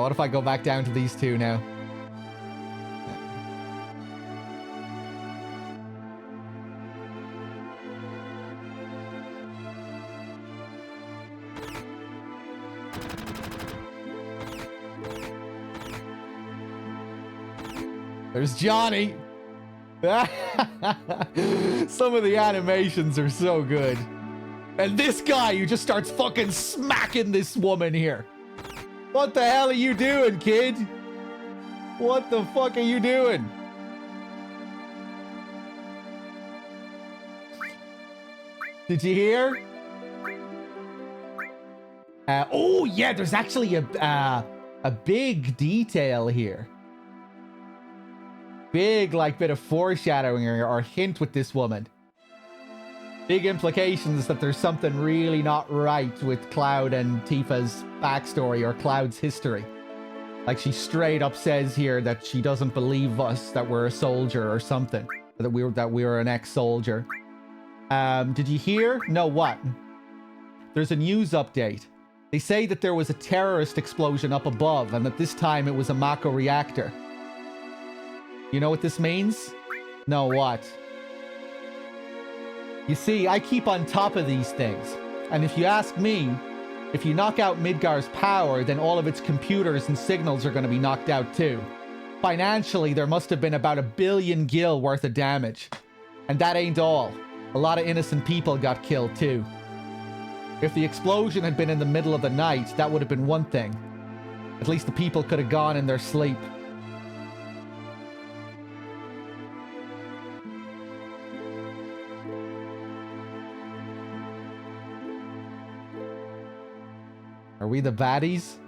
What if I go back down to these two now? There's Johnny. Some of the animations are so good. And this guy who just starts fucking smacking this woman here. What the hell are you doing, kid? What the fuck are you doing? Did you hear? Oh yeah, there's actually a big detail here. Big, like, bit of foreshadowing or hint with this woman. Big implications that there's something really not right with Cloud and Tifa's backstory or Cloud's history. Like, she straight up says here that she doesn't believe us, that we're a soldier or something. That we were an ex-soldier. Did you hear? No, what? There's a news update. They say that there was a terrorist explosion up above and that this time it was a Mako reactor. You know what this means? No, what? You see, I keep on top of these things. And if you ask me, if you knock out Midgar's power, then all of its computers and signals are going to be knocked out too. Financially, there must have been about 1 billion gil worth of damage. And that ain't all. A lot of innocent people got killed too. If the explosion had been in the middle of the night, that would have been one thing. At least the people could have gone in their sleep. Are we the baddies?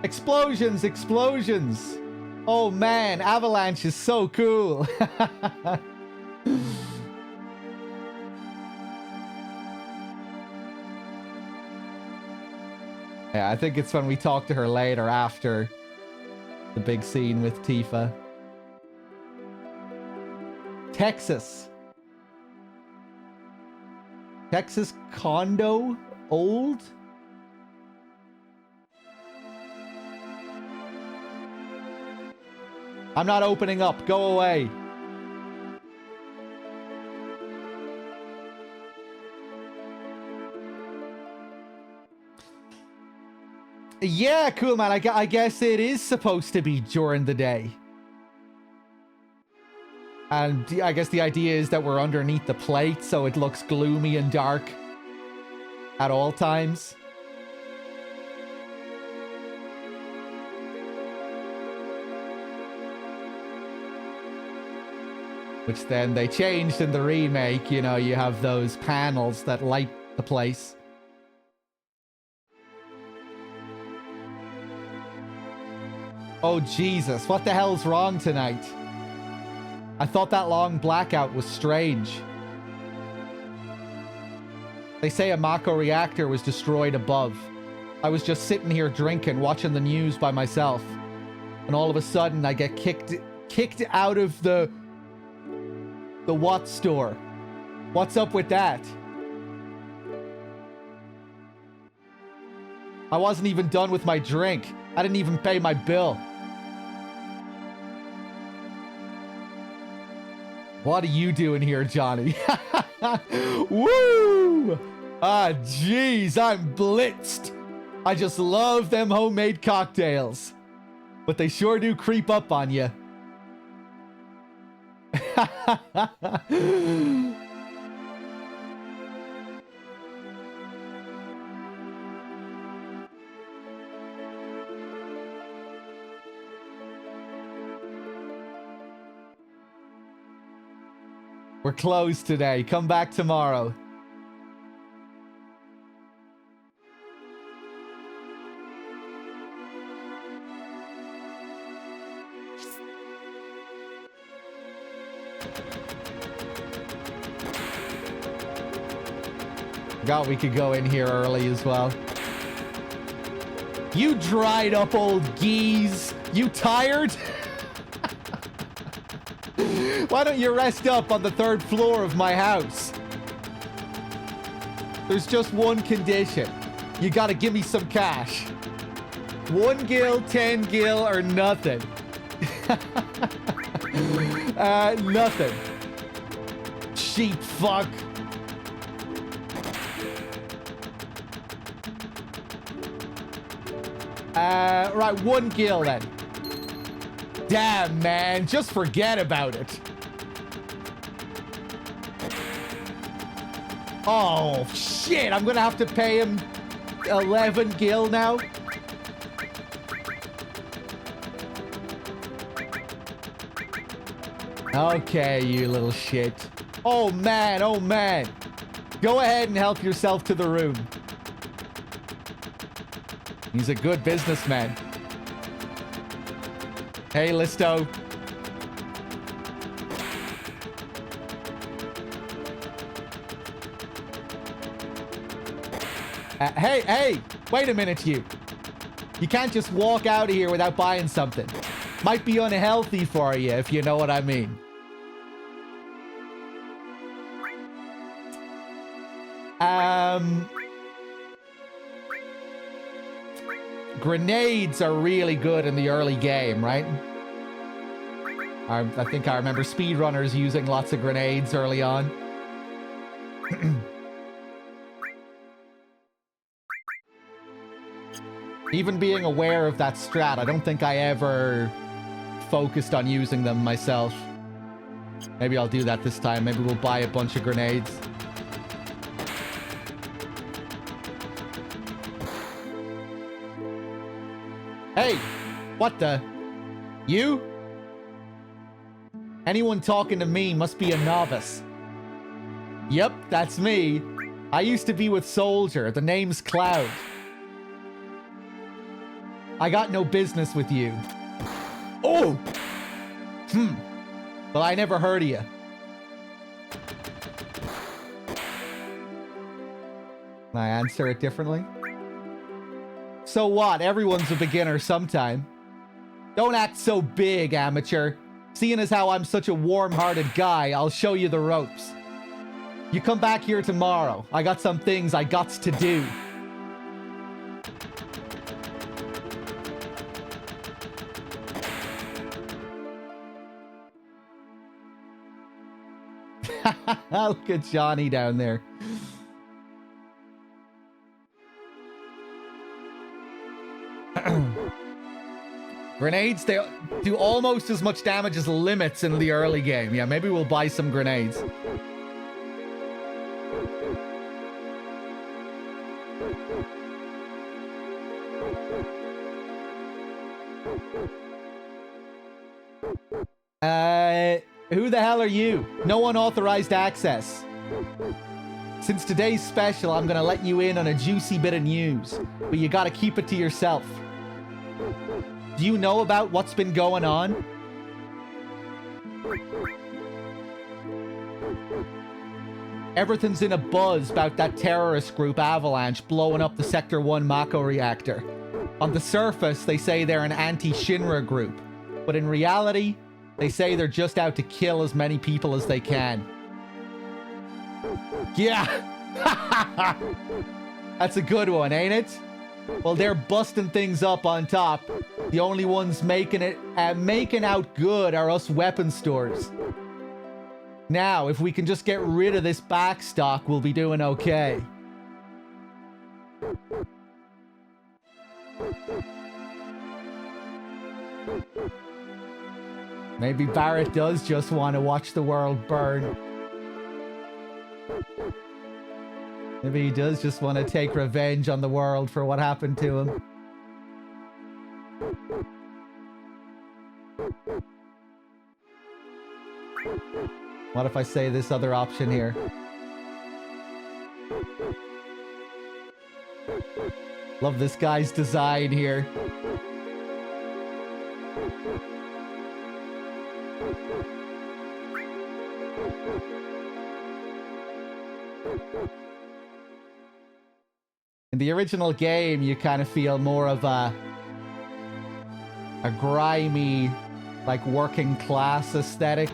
Explosions! Explosions! Oh man, Avalanche is so cool! Yeah, I think it's when we talk to her later after the big scene with Tifa. Texas. Texas condo? Old? I'm not opening up. Go away. Yeah, cool, man. I guess it is supposed to be during the day. And I guess the idea is that we're underneath the plate, so it looks gloomy and dark at all times. Which then they changed in the remake. You know, you have those panels that light the place. Oh, Jesus. What the hell's wrong tonight? I thought that long blackout was strange. They say a Mako reactor was destroyed above. I was just sitting here drinking, watching the news by myself. And all of a sudden, I get kicked out of the what store? What's up with that? I wasn't even done with my drink. I didn't even pay my bill. What are you doing here, Johnny? Woo! Ah, jeez, I'm blitzed. I just love them homemade cocktails. But they sure do creep up on you. We're closed today. Come back tomorrow. God, we could go in here early as well. You dried up old geese. You tired? Why don't you rest up on the 3rd floor of my house? There's just one condition. You gotta give me some cash. 1 gil, 10 gil, or nothing. Nothing. Cheap fuck. Right, 1 gil then. Damn, man, just forget about it. Oh, shit, I'm gonna have to pay him 11 gil now. Okay, you little shit. Oh, man, oh, man. Go ahead and help yourself to the room. He's a good businessman. Hey, Listo. Hey, wait a minute, you. You can't just walk out of here without buying something. Might be unhealthy for you, if you know what I mean. Grenades are really good in the early game, right? I think I remember speedrunners using lots of grenades early on. Even being aware of that strat, I don't think I ever focused on using them myself. Maybe I'll do that this time. Maybe we'll buy a bunch of grenades. Hey, what the? You? Anyone talking to me must be a novice. Yep, that's me. I used to be with Soldier. The name's Cloud. I got no business with you. Oh! Well, I never heard of you. Can I answer it differently? So what? Everyone's a beginner sometime. Don't act so big, amateur. Seeing as how I'm such a warm-hearted guy, I'll show you the ropes. You come back here tomorrow. I got some things I gots to do. Look at Johnny down there. Grenades, they do almost as much damage as limits in the early game. Yeah, maybe we'll buy some grenades. Who the hell are you? No unauthorized access. Since today's special, I'm gonna let you in on a juicy bit of news, but you gotta keep it to yourself. Do you know about what's been going on? Everything's in a buzz about that terrorist group Avalanche blowing up the Sector 1 Mako reactor. On the surface, they say they're an anti-Shinra group, but in reality, they say they're just out to kill as many people as they can. Yeah! That's a good one, ain't it? Well, they're busting things up on top. The only ones making out good are us weapon stores. Now, if we can just get rid of this backstock, we'll be doing okay. Maybe Barrett does just want to watch the world burn. Maybe he does just want to take revenge on the world for what happened to him. What if I say this other option here? Love this guy's design here. In the original game, you kind of feel more of a grimy, like working class aesthetic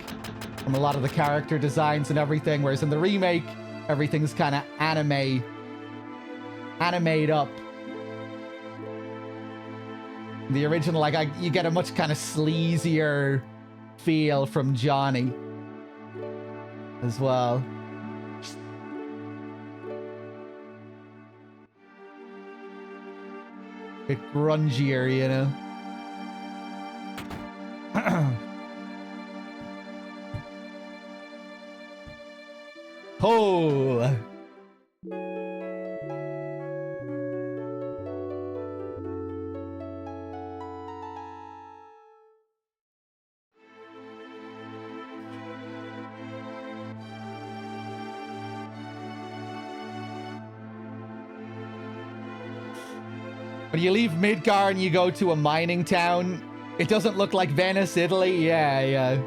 from a lot of the character designs and everything, whereas in the remake, everything's kind of animate up. In the original, like you get a much kind of sleazier feel from Johnny as well. Bit grungier, you know. Oh. When you leave Midgar and you go to a mining town, it doesn't look like Venice, Italy. Yeah, yeah.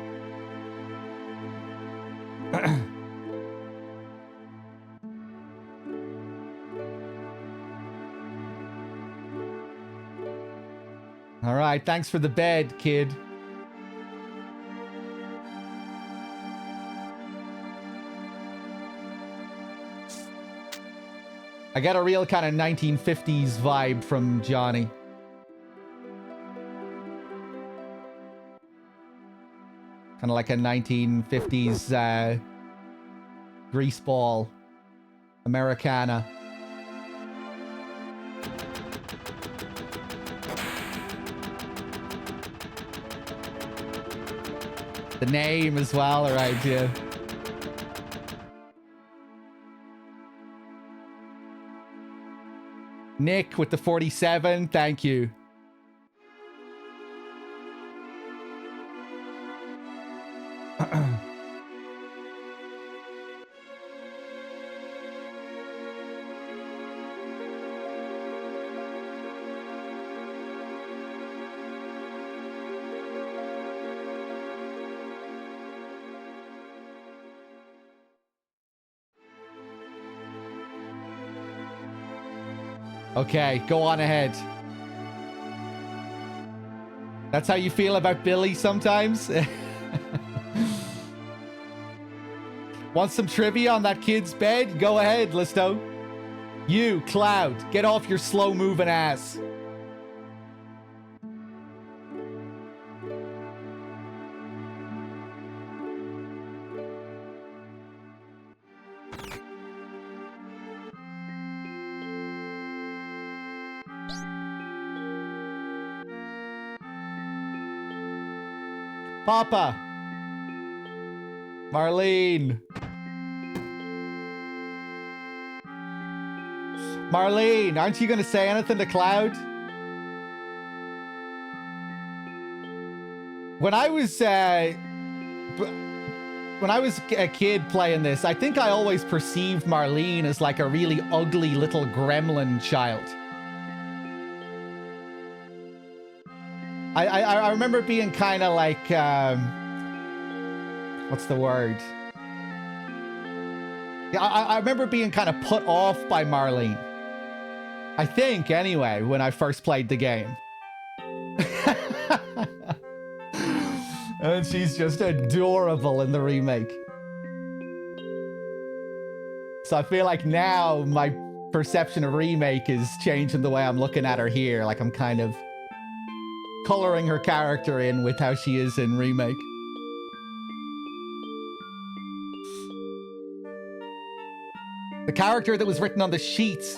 All right, thanks for the bed, kid. I get a real kind of 1950s vibe from Johnny. Kind of like a 1950s greaseball Americana. The name as well, all right, yeah. Nick with the 47, thank you. Okay, go on ahead. That's how you feel about Billy sometimes? Want some trivia on that kid's bed? Go ahead, Listo. You, Cloud, get off your slow-moving ass. Papa. Marlene. Marlene, aren't you going to say anything to Cloud? When I was a kid playing this, I think I always perceived Marlene as like a really ugly little gremlin child. I remember being kind of like, what's the word? Yeah, I remember being kind of put off by Marlene. I think, anyway, when I first played the game. And she's just adorable in the remake. So I feel like now my perception of remake is changing the way I'm looking at her here. Like I'm kind of coloring her character in with how she is in remake. The character that was written on the sheets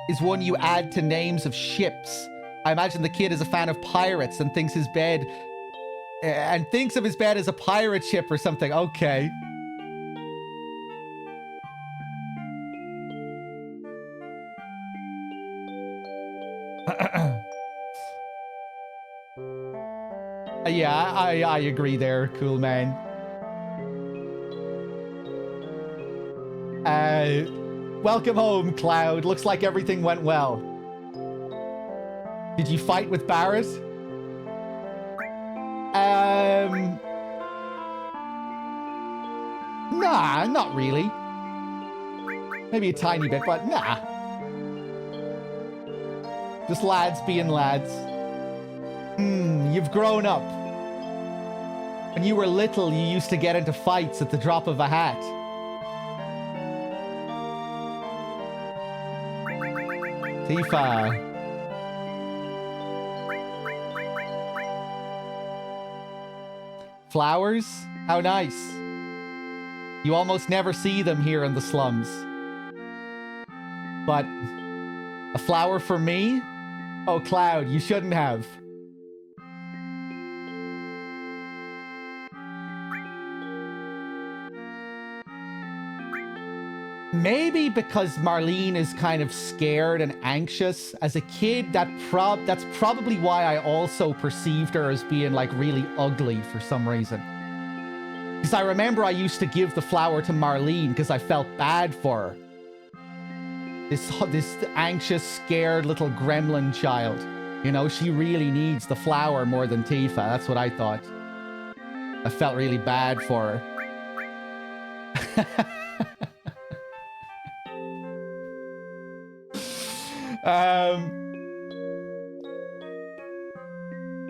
is one you add to names of ships. I imagine the kid is a fan of pirates and thinks his bed of his bed as a pirate ship or something. Okay. Yeah, I agree there, cool man. Welcome home, Cloud. Looks like everything went well. Did you fight with Barrett? Nah, not really. Maybe a tiny bit, but nah. Just lads being lads. You've grown up. When you were little, you used to get into fights at the drop of a hat. Tifa. Flowers? How nice. You almost never see them here in the slums. But a flower for me? Oh, Cloud, you shouldn't have. Maybe because Marlene is kind of scared and anxious as a kid, that's probably why I also perceived her as being like really ugly for some reason. Because I remember I used to give the flower to Marlene because I felt bad for her. This anxious, scared little gremlin child. You know, she really needs the flower more than Tifa. That's what I thought. I felt really bad for her.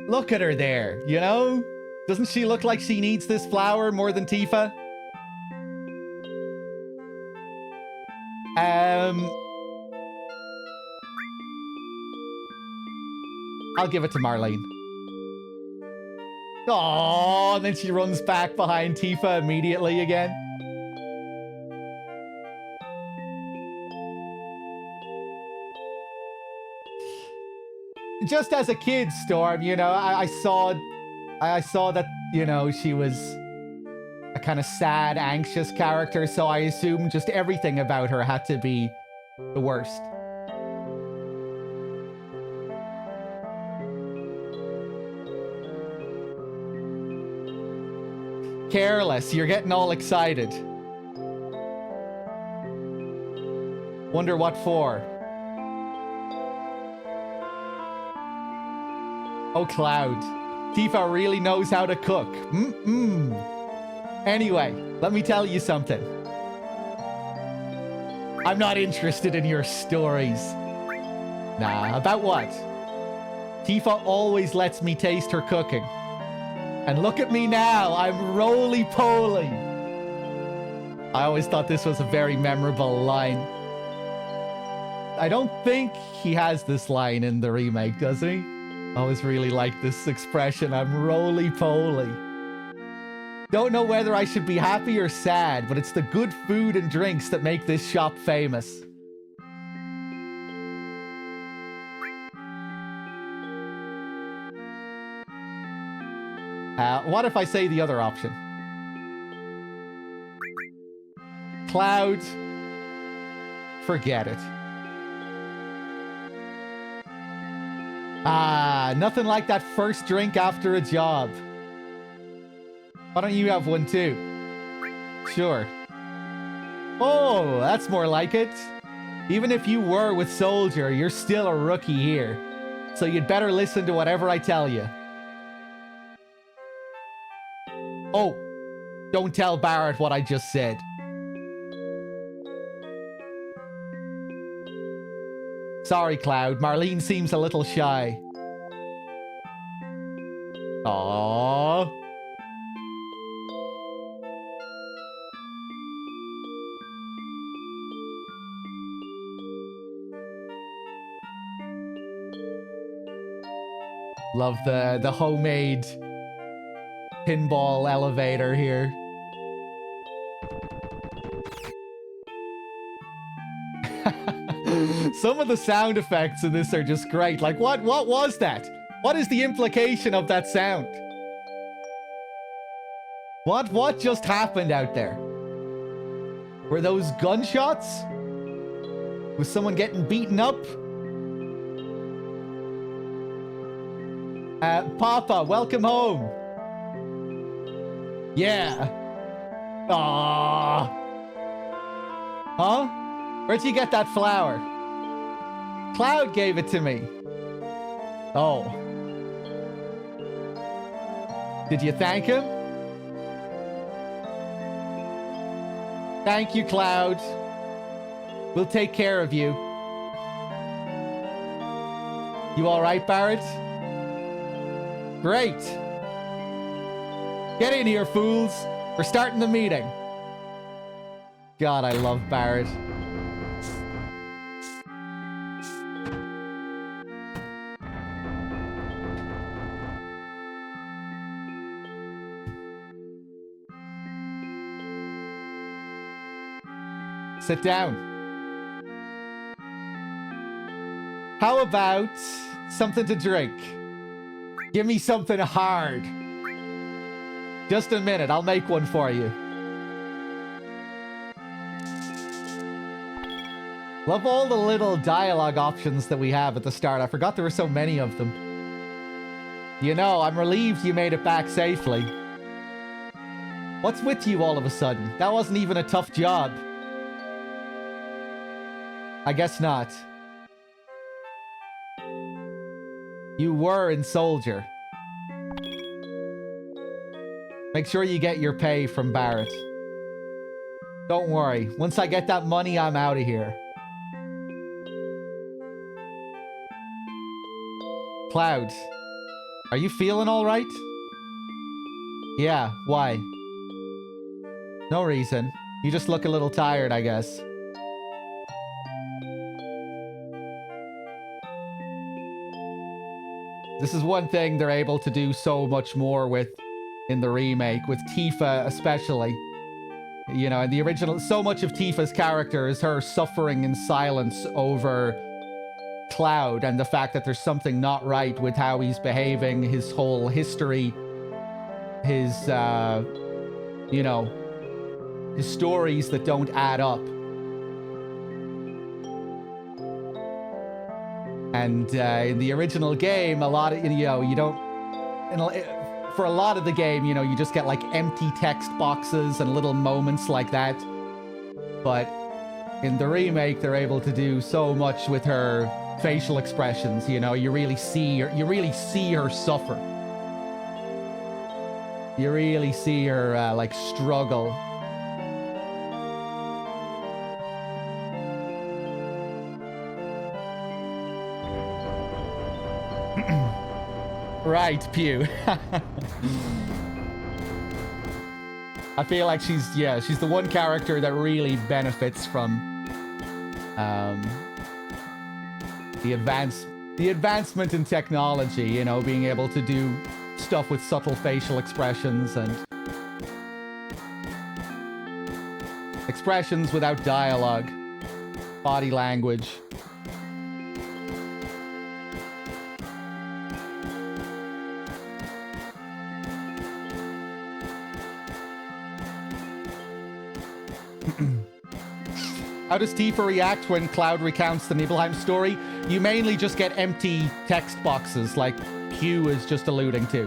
Look at her there, you know? Doesn't she look like she needs this flower more than Tifa? I'll give it to Marlene. Oh, and then she runs back behind Tifa immediately again. Just as a kid, Storm, you know, I saw that, you know, she was a kind of sad, anxious character, so I assumed just everything about her had to be the worst. Careless, you're getting all excited. Wonder what for? Oh, Cloud. Tifa really knows how to cook. Anyway, let me tell you something. I'm not interested in your stories. Nah, about what? Tifa always lets me taste her cooking. And look at me now, I'm roly-poly. I always thought this was a very memorable line. I don't think he has this line in the remake, does he? I always really like this expression, I'm roly-poly. Don't know whether I should be happy or sad, but it's the good food and drinks that make this shop famous. What if I say the other option? Cloud, forget it. Nothing like that first drink after a job. Why don't you have one too? Sure. Oh, that's more like it. Even if you were with Soldier, you're still a rookie here. So you'd better listen to whatever I tell you. Oh, don't tell Barrett what I just said. Sorry, Cloud. Marlene seems a little shy. Aww. Love the homemade pinball elevator here. Some of the sound effects in this are just great. Like, what was that? What is the implication of that sound? What just happened out there? Were those gunshots? Was someone getting beaten up? Papa, welcome home. Yeah. Aww. Huh? Where'd you get that flower? Cloud gave it to me. Oh. Did you thank him? Thank you, Cloud. We'll take care of you. You all right, Barrett? Great. Get in here, fools. We're starting the meeting. God, I love Barrett. Sit down. How about something to drink? Give me something hard. Just a minute, I'll make one for you. Love all the little dialogue options that we have at the start. I forgot there were so many of them. You know, I'm relieved you made it back safely. What's with you all of a sudden? That wasn't even a tough job. I guess not. You were in Soldier. Make sure you get your pay from Barrett. Don't worry. Once I get that money, I'm out of here. Cloud, Are you feeling all right? Yeah, why? No reason. You just look a little tired, I guess. This is one thing they're able to do so much more with in the remake, with Tifa especially. You know, in the original, so much of Tifa's character is her suffering in silence over Cloud and the fact that there's something not right with how he's behaving, his whole history, his, you know, his stories that don't add up. And in the original game, a lot of, you know, you don't, for a lot of the game, you know, you just get like empty text boxes and little moments like that. But in the remake, they're able to do so much with her facial expressions. You know, you really see her suffer. You really see her like struggle. Right, Pew. I feel like she's the one character that really benefits from the advancement in technology, you know, being able to do stuff with subtle facial expressions and expressions without dialogue, body language. How does Tifa react when Cloud recounts the Nibelheim story? You mainly just get empty text boxes, like Q is just alluding to. ...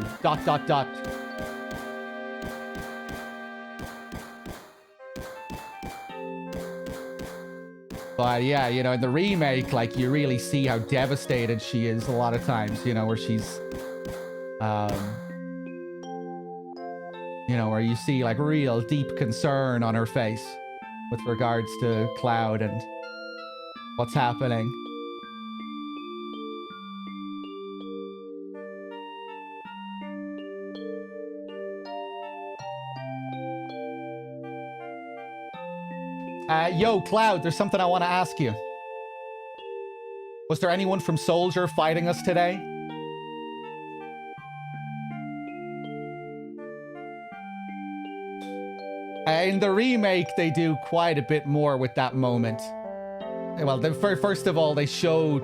But yeah, you know, in the remake, like, you really see how devastated she is a lot of times, you know, where she's, you know, where you see, like, real deep concern on her face with regards to Cloud and what's happening. Yo, Cloud, there's something I want to ask you. Was there anyone from Soldier fighting us today? In the remake, they do quite a bit more with that moment. Well, first of all, they show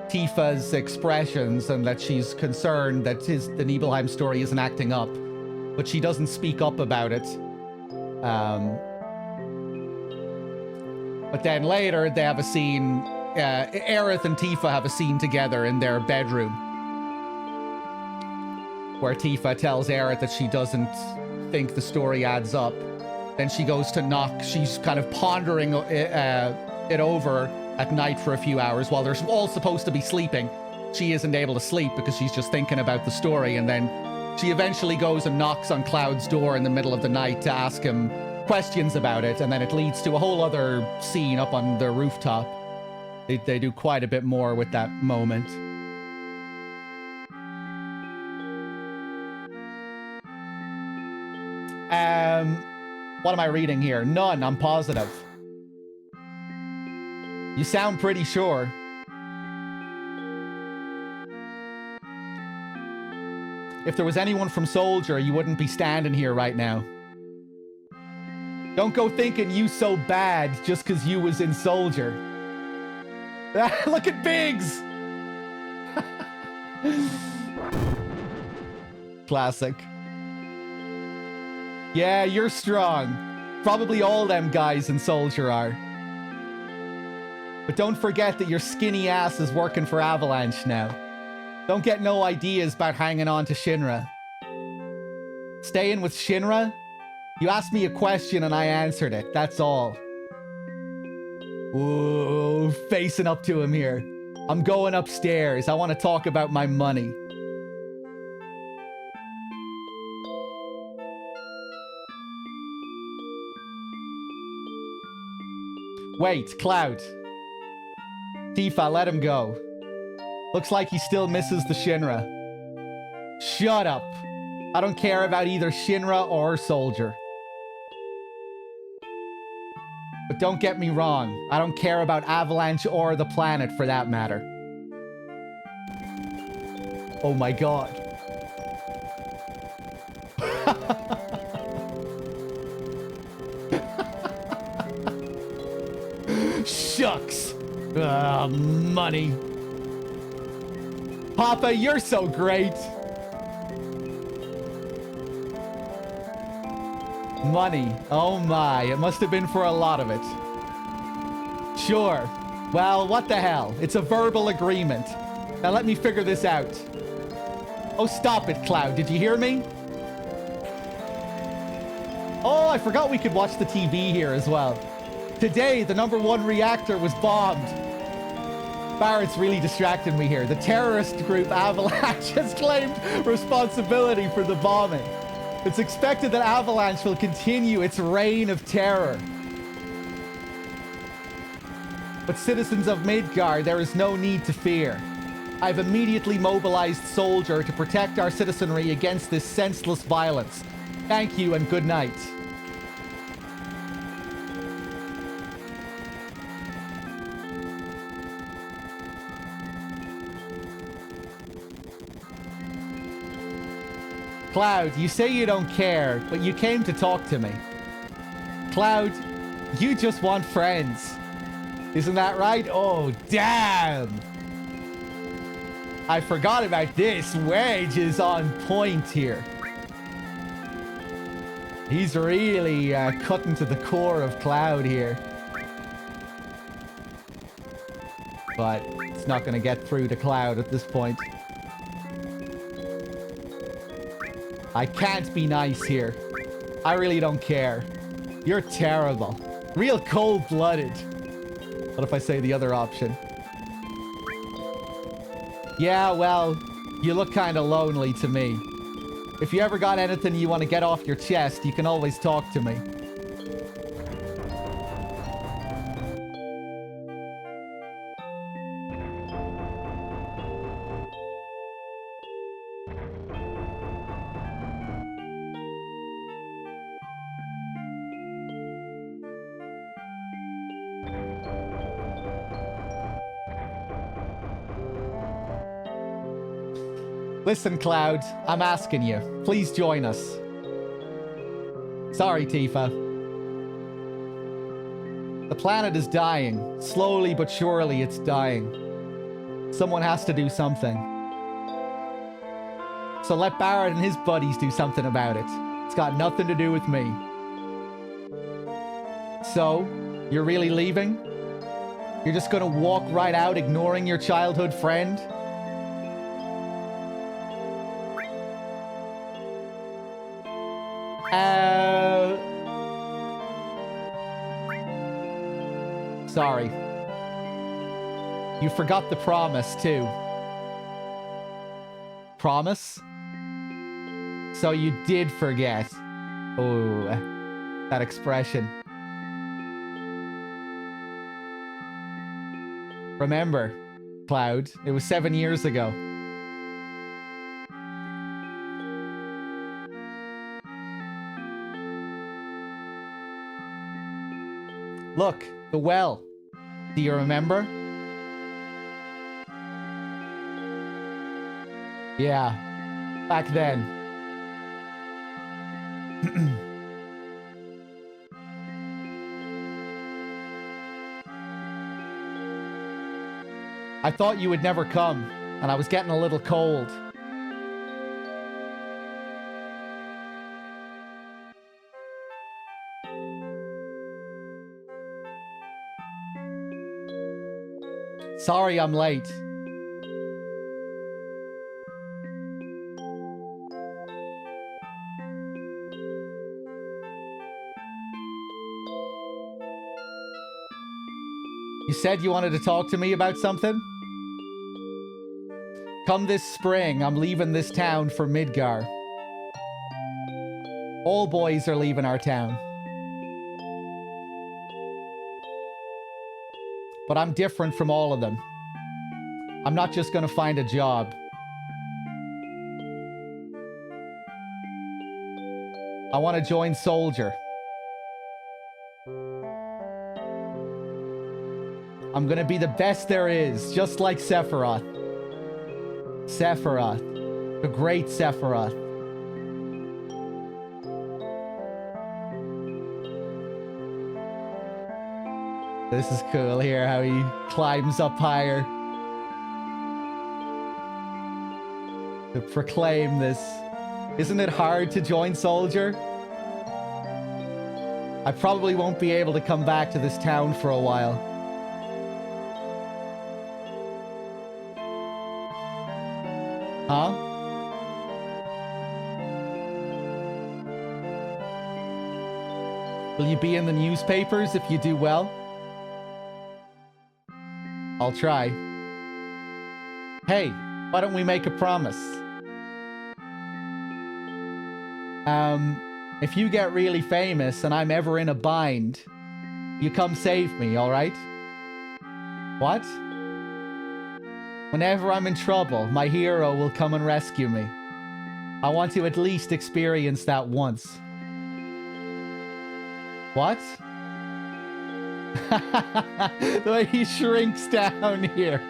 Tifa's expressions and that she's concerned that the Nibelheim story isn't acting up, but she doesn't speak up about it. But then later, they have a scene, Aerith and Tifa have a scene together in their bedroom, where Tifa tells Aerith that she doesn't think the story adds up. Then she goes to knock. She's kind of pondering it over at night for a few hours while they're all supposed to be sleeping. She isn't able to sleep because she's just thinking about the story. And then she eventually goes and knocks on Cloud's door in the middle of the night to ask him questions about it. And then it leads to a whole other scene up on the rooftop. They do quite a bit more with that moment. What am I reading here? None, I'm positive. You sound pretty sure. If there was anyone from Soldier, you wouldn't be standing here right now. Don't go thinking you so bad just because you was in Soldier. Look at Biggs! Classic. Yeah, you're strong. Probably all them guys in Soldier are. But don't forget that your skinny ass is working for Avalanche now. Don't get no ideas about hanging on to Shinra. Staying with Shinra? You asked me a question and I answered it. That's all. Ooh, facing up to him here. I'm going upstairs. I want to talk about my money. Wait, Cloud. Tifa, let him go. Looks like he still misses the Shinra. Shut up. I don't care about either Shinra or Soldier. But don't get me wrong, I don't care about Avalanche or the planet for that matter. Oh my god. Shucks. Money. Papa, you're so great. Money. Oh my, it must have been for a lot of it. Sure. Well, what the hell? It's a verbal agreement. Now let me figure this out. Oh, stop it, Cloud. Did you hear me? Oh, I forgot we could watch the TV here as well. Today, the #1 reactor was bombed. Barrett's really distracting me here. The terrorist group Avalanche has claimed responsibility for the bombing. It's expected that Avalanche will continue its reign of terror. But citizens of Midgard, there is no need to fear. I've immediately mobilized Soldier to protect our citizenry against this senseless violence. Thank you and good night. Cloud, you say you don't care, but you came to talk to me. Cloud, you just want friends. Isn't that right? Oh, damn! I forgot about this. Wedge is on point here. He's really cutting to the core of Cloud here. But it's not going to get through to Cloud at this point. I can't be nice here. I really don't care. You're terrible. Real cold-blooded. What if I say the other option? Yeah, well, you look kind of lonely to me. If you ever got anything you want to get off your chest, you can always talk to me. Listen, Cloud, I'm asking you. Please join us. Sorry, Tifa. The planet is dying. Slowly but surely, it's dying. Someone has to do something. So let Barrett and his buddies do something about it. It's got nothing to do with me. So, you're really leaving? You're just gonna walk right out ignoring your childhood friend? Sorry. You forgot the promise, too. Promise? So you did forget. Oh, that expression. Remember, Cloud, it was 7 years ago. Look, the well. Do you remember? Yeah, back then. I thought you would never come, and I was getting a little cold. Sorry I'm late. You said you wanted to talk to me about something? Come this spring, I'm leaving this town for Midgar. All boys are leaving our town. But I'm different from all of them. I'm not just gonna find a job. I want to join soldier. I'm gonna be the best there is, just like Sephiroth. Sephiroth. The great Sephiroth. This is cool here, how he climbs up higher to proclaim this. Isn't it hard to join soldier? I probably won't be able to come back to this town for a while. Huh? Will you be in the newspapers if you do well? I'll try. Hey, why don't we make a promise? If you get really famous and I'm ever in a bind, you come save me, alright? What? Whenever I'm in trouble, my hero will come and rescue me. I want to at least experience that once. What? The way he shrinks down here.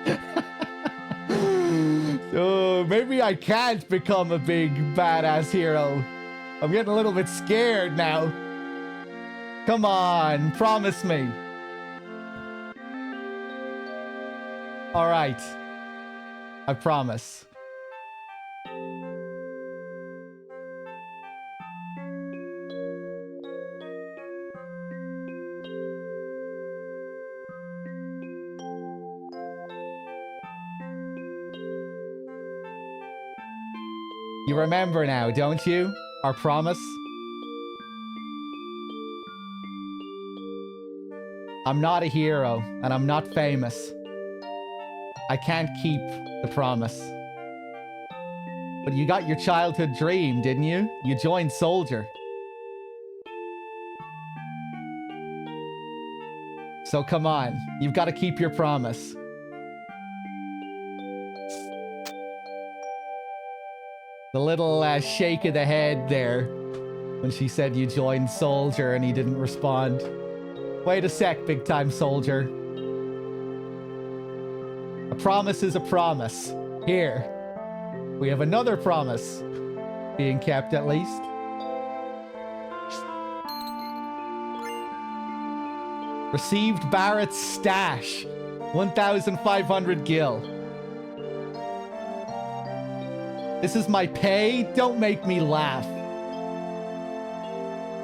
So maybe I can't become a big badass hero. I'm getting a little bit scared now. Come on, promise me. All right. I promise. You remember now, don't you? Our promise? I'm not a hero, and I'm not famous. I can't keep the promise. But you got your childhood dream, didn't you? You joined soldier. So come on, you've got to keep your promise. The little shake of the head there when she said you joined soldier and he didn't respond. Wait a sec, big time soldier. A promise is a promise. Here, we have another promise being kept at least. Received Barrett's stash, 1,500 gil. This is my pay? Don't make me laugh.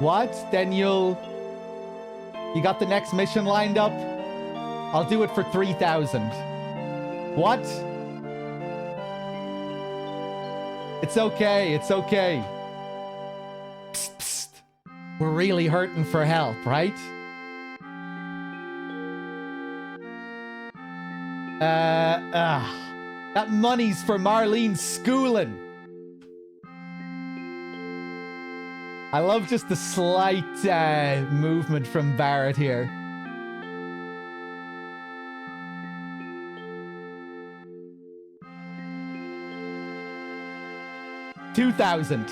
What? Then you got the next mission lined up? I'll do it for 3,000. What? It's okay, it's okay. Psst, psst. We're really hurting for help, right? That money's for Marlene's schooling. I love just the slight movement from Barrett here. $2,000.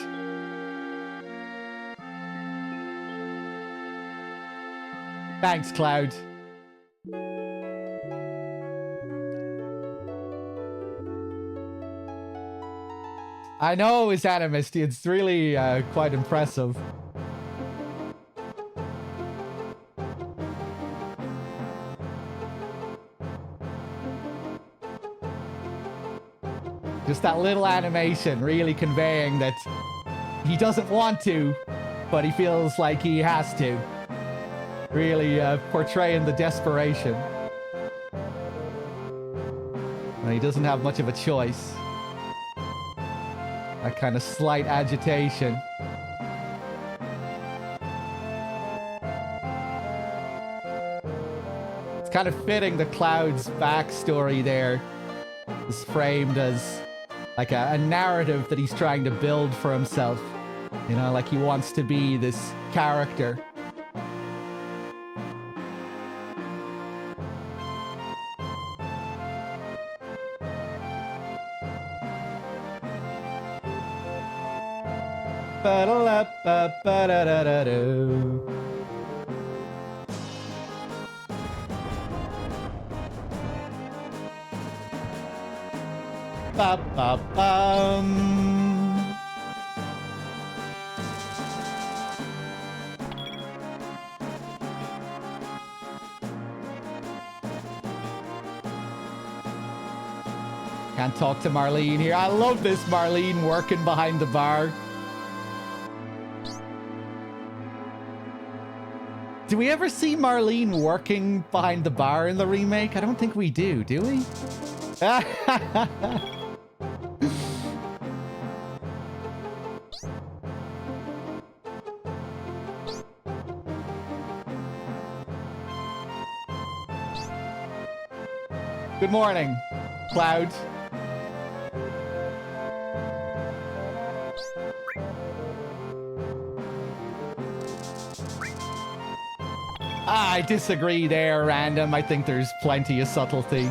Thanks, Cloud. I know his animist. It's really quite impressive. Just that little animation really conveying that he doesn't want to, but he feels like he has to. Really portraying the desperation. And he doesn't have much of a choice. That kind of slight agitation. It's kind of fitting the Cloud's backstory there is framed as like a narrative that he's trying to build for himself. You know, like he wants to be this character. Ba-da-da-ba-ba-da-da-da-do. Ba-ba-bum. Can't talk to Marlene here. I love this Marlene working behind the bar. Do we ever see Marlene working behind the bar in the remake? I don't think we do we? Good morning, Cloud. I disagree there, Random. I think there's plenty of subtlety.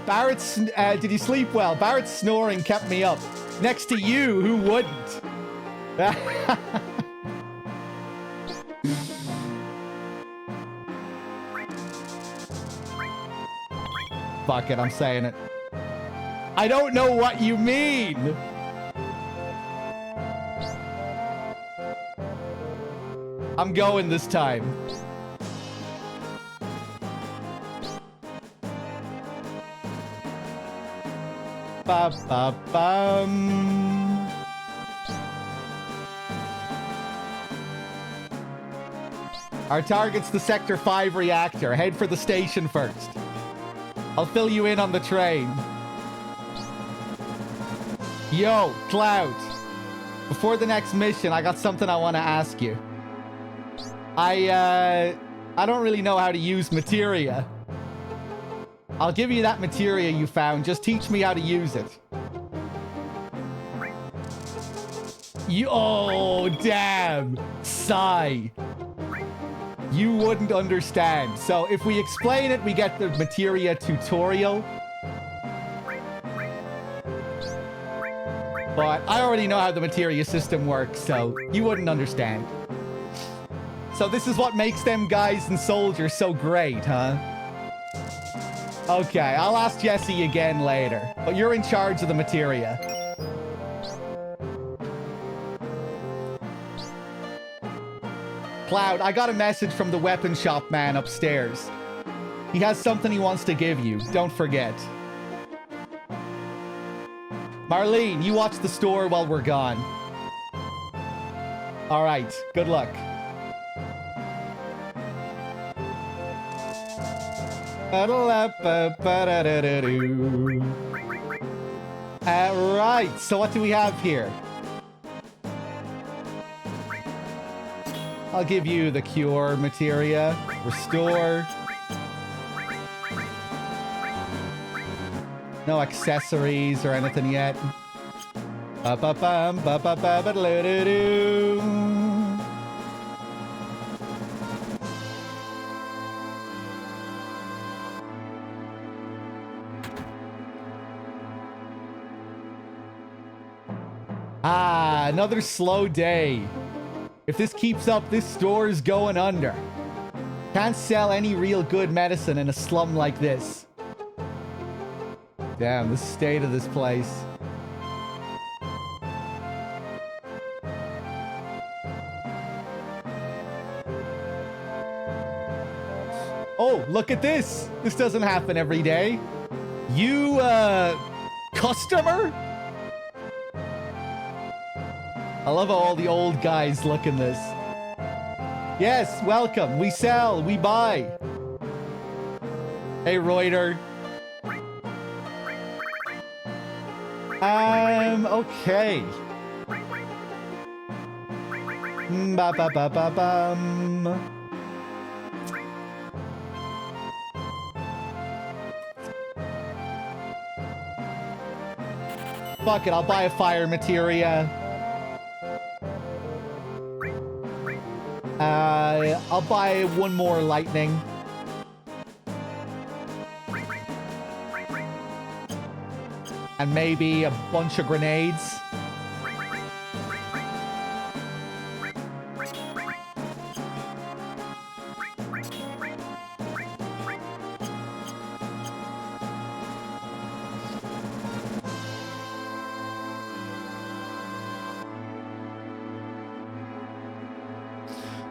Barrett's, did you sleep well? Barrett's snoring kept me up. Next to you, who wouldn't? Fuck it, I'm saying it. I don't know what you mean. I'm going this time. Ba-ba-bum. Our target's the Sector 5 reactor. Head for the station first. I'll fill you in on the train. Yo, Cloud. Before the next mission, I got something I want to ask you. I don't really know how to use materia. I'll give you that materia you found. Just teach me how to use it. Oh, damn. Sigh. You wouldn't understand. So if we explain it, we get the materia tutorial. But I already know how the materia system works, so you wouldn't understand. So this is what makes them guys and soldiers so great, huh? Okay, I'll ask Jesse again later. But you're in charge of the materia. Cloud, I got a message from the weapon shop man upstairs. He has something he wants to give you. Don't forget. Marlene, you watch the store while we're gone. All right, good luck. Alright, so what do we have here? I'll give you the cure materia. Restore. No accessories or anything yet. Ba-ba-bum, ba-ba-ba-ba-da-da-doo. Ah, another slow day. If this keeps up, this store is going under. Can't sell any real good medicine in a slum like this. Damn, the state of this place. Oh, look at this. This doesn't happen every day. You, customer? I love how all the old guys look in this. Yes, welcome. We sell, we buy. Hey, Reuter. Okay. Ba-ba-ba-ba-bum. Fuck it, I'll buy a fire materia. I'll buy one more lightning. And maybe a bunch of grenades.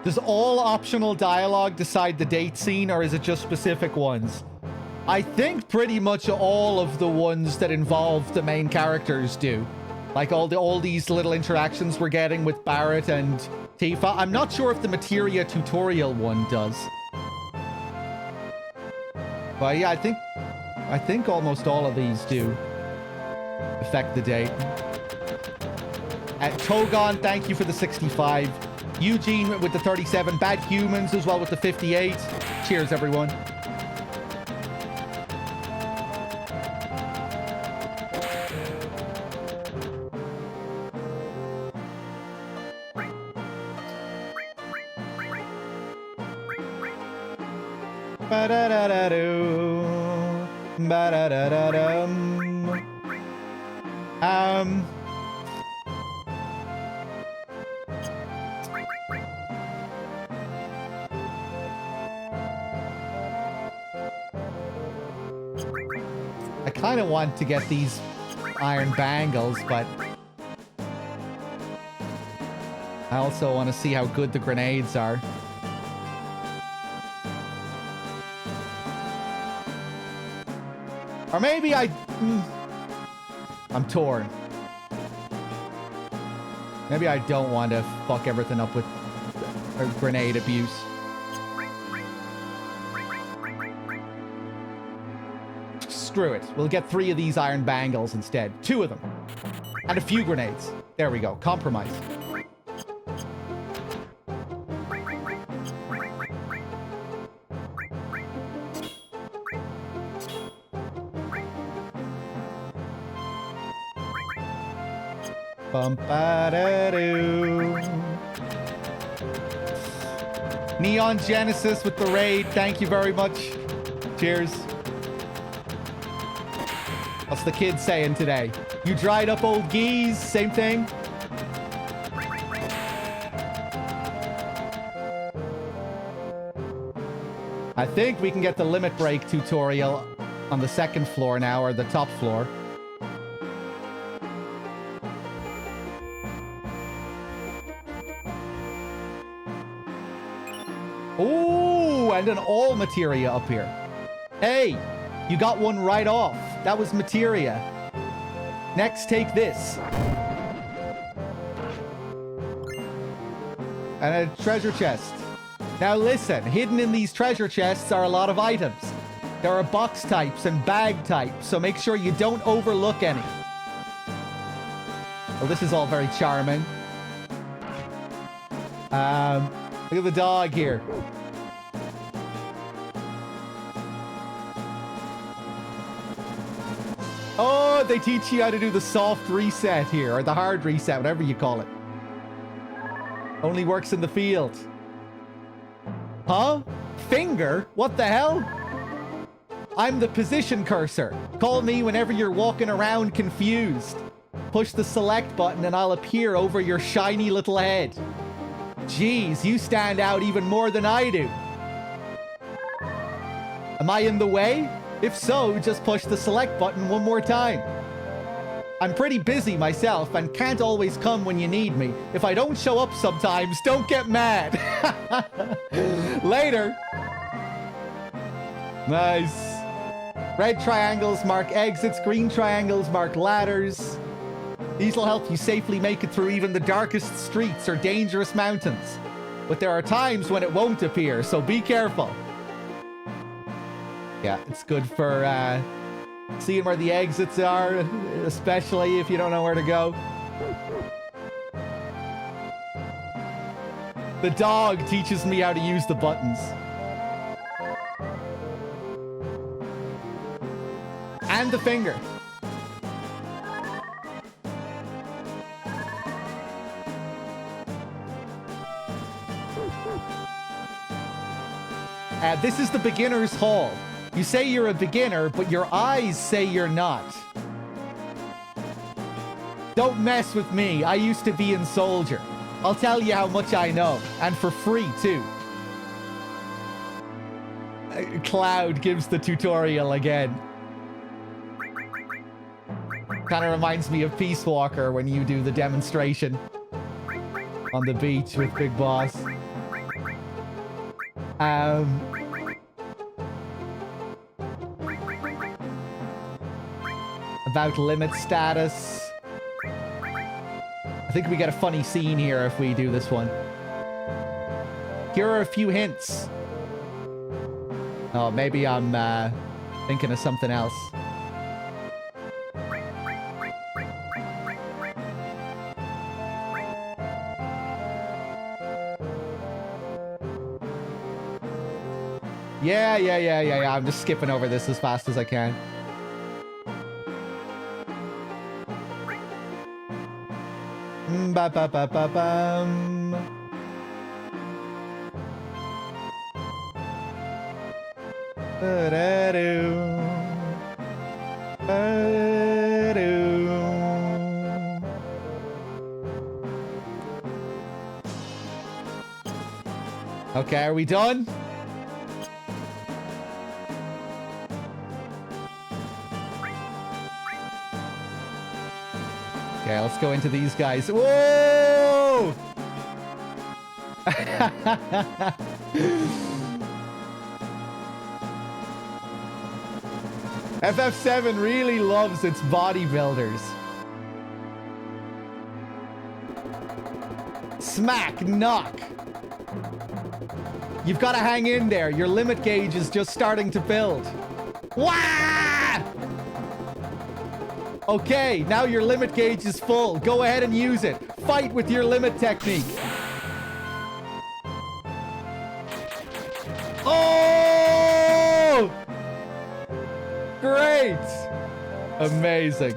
Does all optional dialogue decide the date scene, or is it just specific ones? I think pretty much all of the ones that involve the main characters do. Like all these little interactions we're getting with Barrett and Tifa. I'm not sure if the materia tutorial one does. But yeah, I think almost all of these do affect the date. Togon, thank you for the 65. Eugene with the 37. Bad Humans as well with the 58. Cheers, everyone. Ba-da-da-da-doo. Ba-da-da-da-dum. I kind of want to get these iron bangles, but I also want to see how good the grenades are. Or maybe I'm torn. Maybe I don't want to fuck everything up with grenade abuse. Screw it. We'll get 3 of these iron bangles instead. 2 of them. And a few grenades. There we go. Compromise. Bum-ba-da-doo. Neon Genesis with the raid. Thank you very much. Cheers. What's the kid saying today? You dried up old geese? Same thing? I think we can get the limit break tutorial on the 2nd floor now, or the top floor. Ooh, and an all materia up here. Hey, you got one right off. That was materia. Next, take this. And a treasure chest. Now listen, hidden in these treasure chests are a lot of items. There are box types and bag types, so make sure you don't overlook any. Well, this is all very charming. Look at the dog here. Oh, they teach you how to do the soft reset here, or the hard reset, whatever you call it. Only works in the field. Huh? Finger? What the hell? I'm the position cursor. Call me whenever you're walking around confused. Push the select button and I'll appear over your shiny little head. Jeez, you stand out even more than I do. Am I in the way? If so, just push the select button one more time. I'm pretty busy myself and can't always come when you need me. If I don't show up sometimes, don't get mad. Later. Nice. Red triangles mark exits, green triangles mark ladders. These will help you safely make it through even the darkest streets or dangerous mountains. But there are times when it won't appear, so be careful. Yeah, it's good for seeing where the exits are, especially if you don't know where to go. The dog teaches me how to use the buttons. And the finger. This is the beginner's hall. You say you're a beginner, but your eyes say you're not. Don't mess with me. I used to be in Soldier. I'll tell you how much I know. And for free, too. Cloud gives the tutorial again. Kind of reminds me of Peace Walker when you do the demonstration on the beach with Big Boss. About limit status. I think we get a funny scene here if we do this one. Here are a few hints. Oh, maybe I'm thinking of something else. Yeah. I'm just skipping over this as fast as I can. Ba-ba-ba-ba-bum. Ba-da-doo. Ba-doo. Okay, are we done? Okay, let's go into these guys. Whoa! FF7 really loves its bodybuilders. Smack, knock. You've got to hang in there. Your limit gauge is just starting to build. Wah! Okay, now your limit gauge is full. Go ahead and use it. Fight with your limit technique. Oh! Great! Amazing.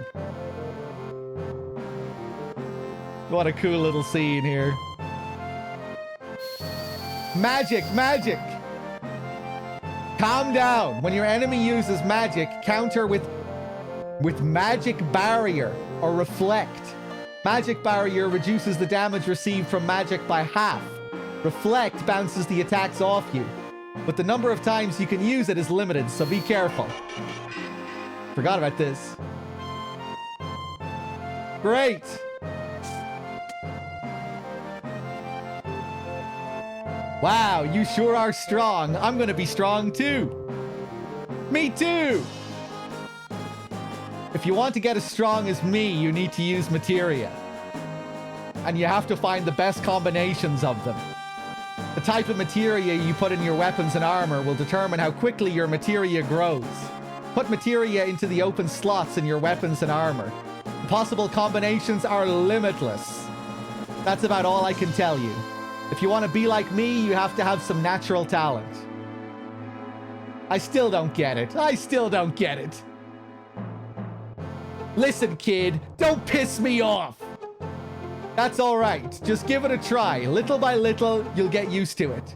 What a cool little scene here. Magic, magic! Calm down. When your enemy uses magic, counter with magic barrier or reflect. Magic barrier reduces the damage received from magic by half. Reflect bounces the attacks off you. But the number of times you can use it is limited, so be careful. Forgot about this. Great! Wow, you sure are strong. I'm gonna be strong too. Me too! If you want to get as strong as me, you need to use materia. And you have to find the best combinations of them. The type of materia you put in your weapons and armor will determine how quickly your materia grows. Put materia into the open slots in your weapons and armor. The possible combinations are limitless. That's about all I can tell you. If you want to be like me, you have to have some natural talent. I still don't get it. I still don't get it. Listen, kid, don't piss me off. That's all right. Just give it a try. Little by little, you'll get used to it.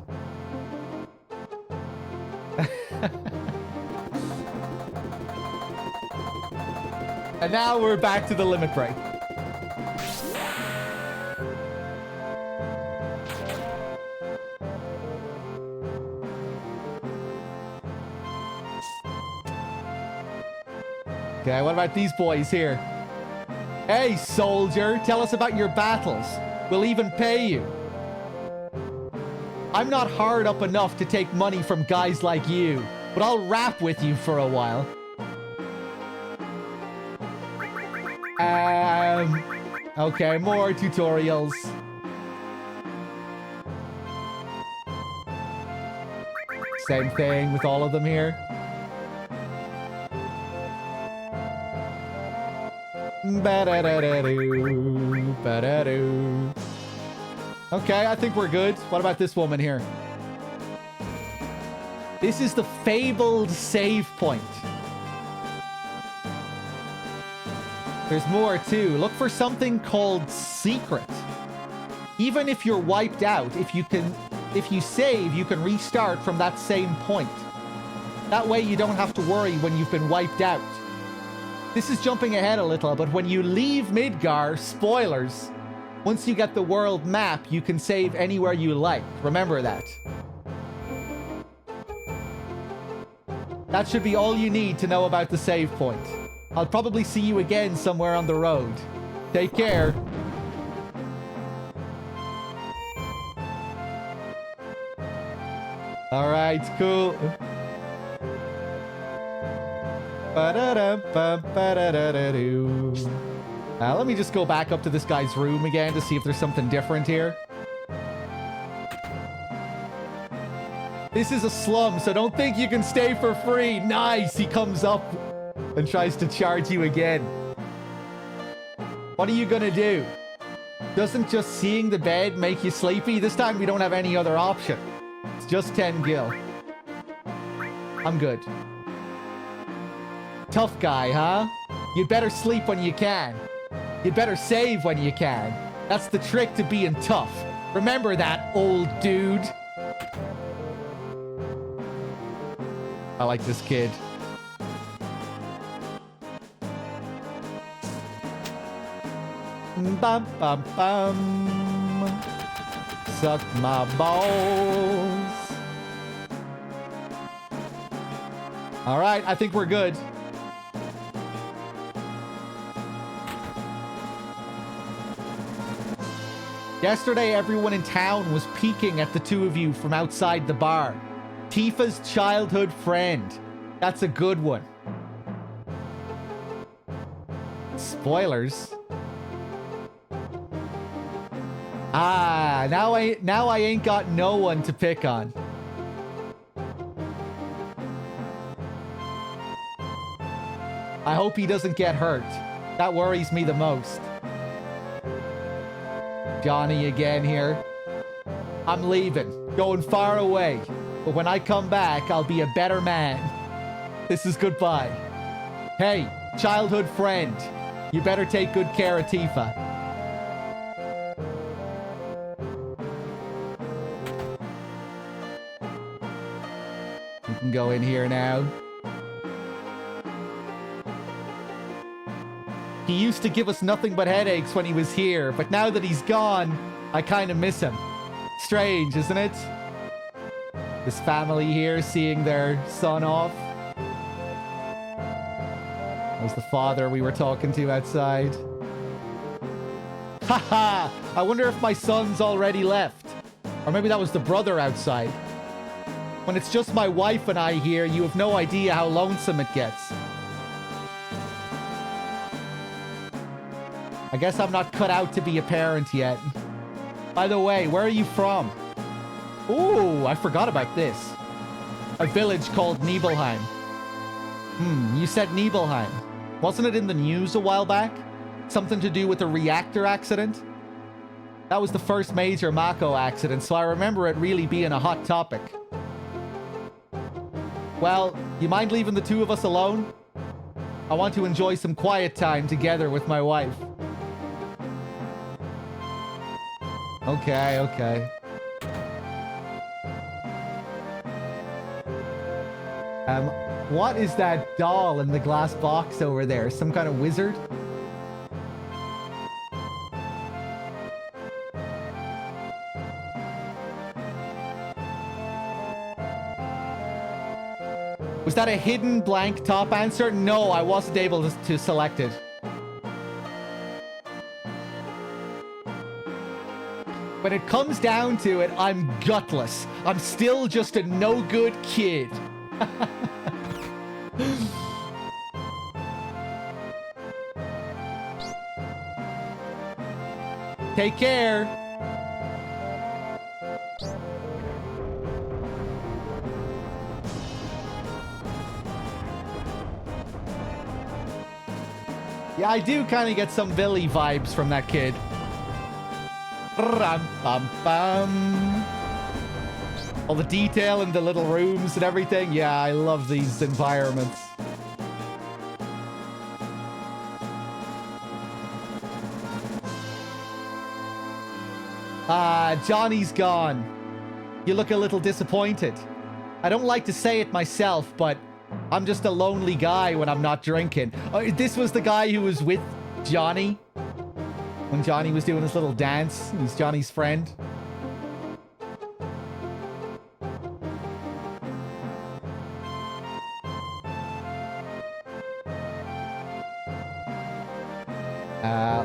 And now we're back to the limit break. Okay, what about these boys here? Hey, soldier, tell us about your battles. We'll even pay you. I'm not hard up enough to take money from guys like you, but I'll rap with you for a while. Okay, more tutorials. Same thing with all of them here. Ba-da-da-da-doo, ba-da-doo. Okay, I think we're good. What about this woman here? This is the fabled save point. There's more too. Look for something called secret. Even if you're wiped out, if you save, you can restart from that same point. That way you don't have to worry when you've been wiped out. This is jumping ahead a little, but when you leave Midgar, spoilers, once you get the world map, you can save anywhere you like. Remember that. That should be all you need to know about the save point. I'll probably see you again somewhere on the road. Take care. All right, cool. Let me just go back up to this guy's room again to see if there's something different here. This is a slum, so don't think you can stay for free. Nice! He comes up and tries to charge you again. What are you gonna do? Doesn't just seeing the bed make you sleepy? This time we don't have any other option. It's just 10 gil. I'm good. Tough guy, huh? You'd better sleep when you can. You'd better save when you can. That's the trick to being tough. Remember that, old dude. I like this kid. Bum, bum, bum. Suck my balls. All right, I think we're good. Yesterday, everyone in town was peeking at the two of you from outside the bar. Tifa's childhood friend. That's a good one. Spoilers. Ah, now I ain't got no one to pick on. I hope he doesn't get hurt. That worries me the most. Johnny again here. I'm leaving, going far away. But when I come back, I'll be a better man. This is goodbye. Hey, childhood friend. You better take good care of Tifa. You can go in here now. He used to give us nothing but headaches when he was here, but now that he's gone, I kind of miss him. Strange, isn't it? This family here seeing their son off. That was the father we were talking to outside. Haha! I wonder if my son's already left. Or maybe that was the brother outside. When it's just my wife and I here, you have no idea how lonesome it gets. I guess I'm not cut out to be a parent yet. By the way, where are you from? Ooh, I forgot about this. A village called Nibelheim. You said Nibelheim. Wasn't it in the news a while back? Something to do with a reactor accident? That was the first major Mako accident, so I remember it really being a hot topic. Well, you mind leaving the two of us alone? I want to enjoy some quiet time together with my wife. Okay, okay. What is that doll in the glass box over there? Some kind of wizard? Was that a hidden blank top answer? No, I wasn't able to select it. When it comes down to it, I'm gutless. I'm still just a no-good kid. Take care. Yeah, I do kind of get some Billy vibes from that kid. Ram, bam, bam. All the detail in the little rooms and everything. Yeah, I love these environments. Ah, Johnny's gone. You look a little disappointed. I don't like to say it myself, but I'm just a lonely guy when I'm not drinking. This was the guy who was with Johnny when Johnny was doing his little dance. He's Johnny's friend.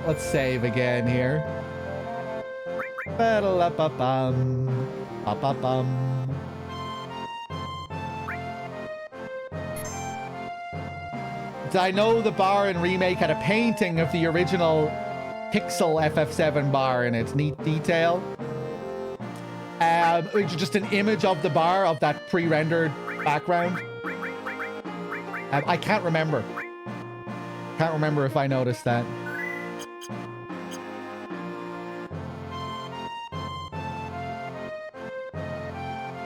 Let's save again here. Ba-da-la-ba-bum. Ba-ba-bum. I know the bar in Remake had a painting of the original Pixel FF7 bar in its neat detail. Just an image of the bar, of that pre-rendered background. I can't remember. Can't remember if I noticed that.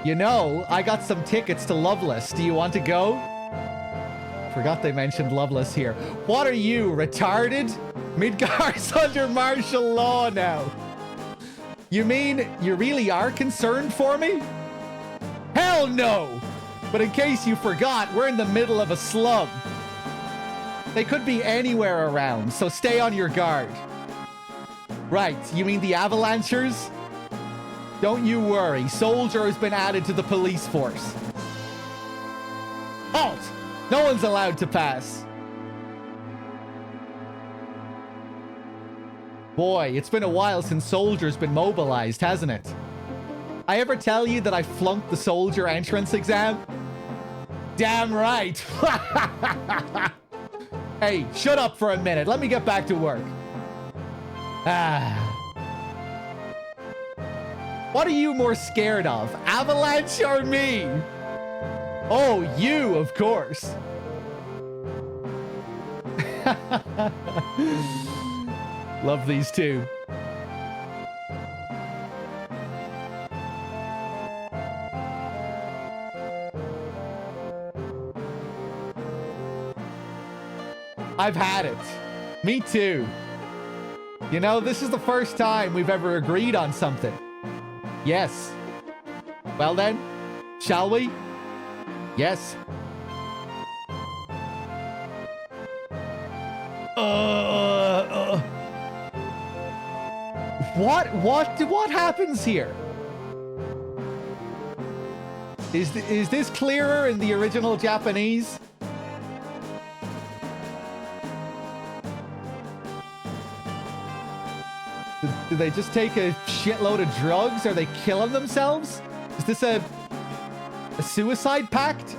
You know, I got some tickets to Loveless. Do you want to go? Forgot they mentioned Loveless here. What are you, retarded? Midgar's under martial law now. You mean you really are concerned for me? Hell no! But in case you forgot, we're in the middle of a slum. They could be anywhere around, so stay on your guard. Right, you mean the Avalanchers? Don't you worry, Soldier has been added to the police force. Halt! No one's allowed to pass. Boy, it's been a while since Soldier's been mobilized, hasn't it? I ever tell you that I flunked the Soldier entrance exam? Damn right. Hey, shut up for a minute. Let me get back to work. What are you more scared of, Avalanche or me? Oh, you, of course. Love these two. I've had it. Me too. You know, this is the first time we've ever agreed on something. Yes. Well then, shall we? Yes. What happens here? Is this clearer in the original Japanese? Did they just take a shitload of drugs? Are they killing themselves? Is this a suicide pact?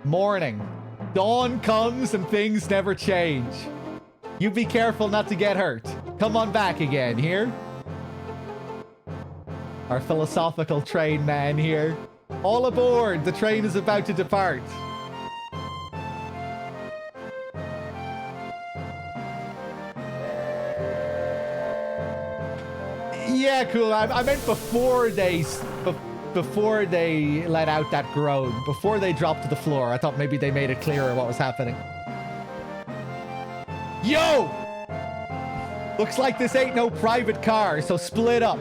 Morning. Dawn comes and things never change. You be careful not to get hurt. Come on back again, here? Our philosophical train man here. All aboard! The train is about to depart. Yeah, cool. I meant before they let out that groan, before they dropped to the floor. I thought maybe they made it clearer what was happening. Yo! Looks like this ain't no private car, so split up.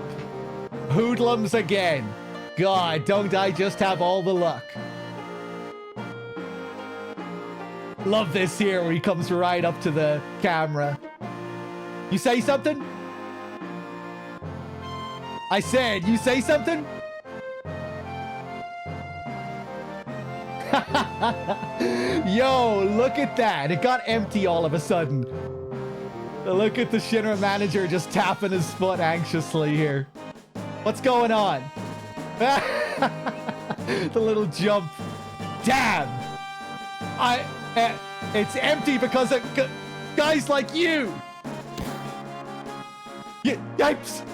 Hoodlums again. God, don't I just have all the luck. Love this here where he comes right up to the camera. You say something? I said, you say something? Yo, look at that. It got empty all of a sudden. Look at the Shinra manager just tapping his foot anxiously here. What's going on? The little jump. Damn. It's empty because of guys like you. Yipes.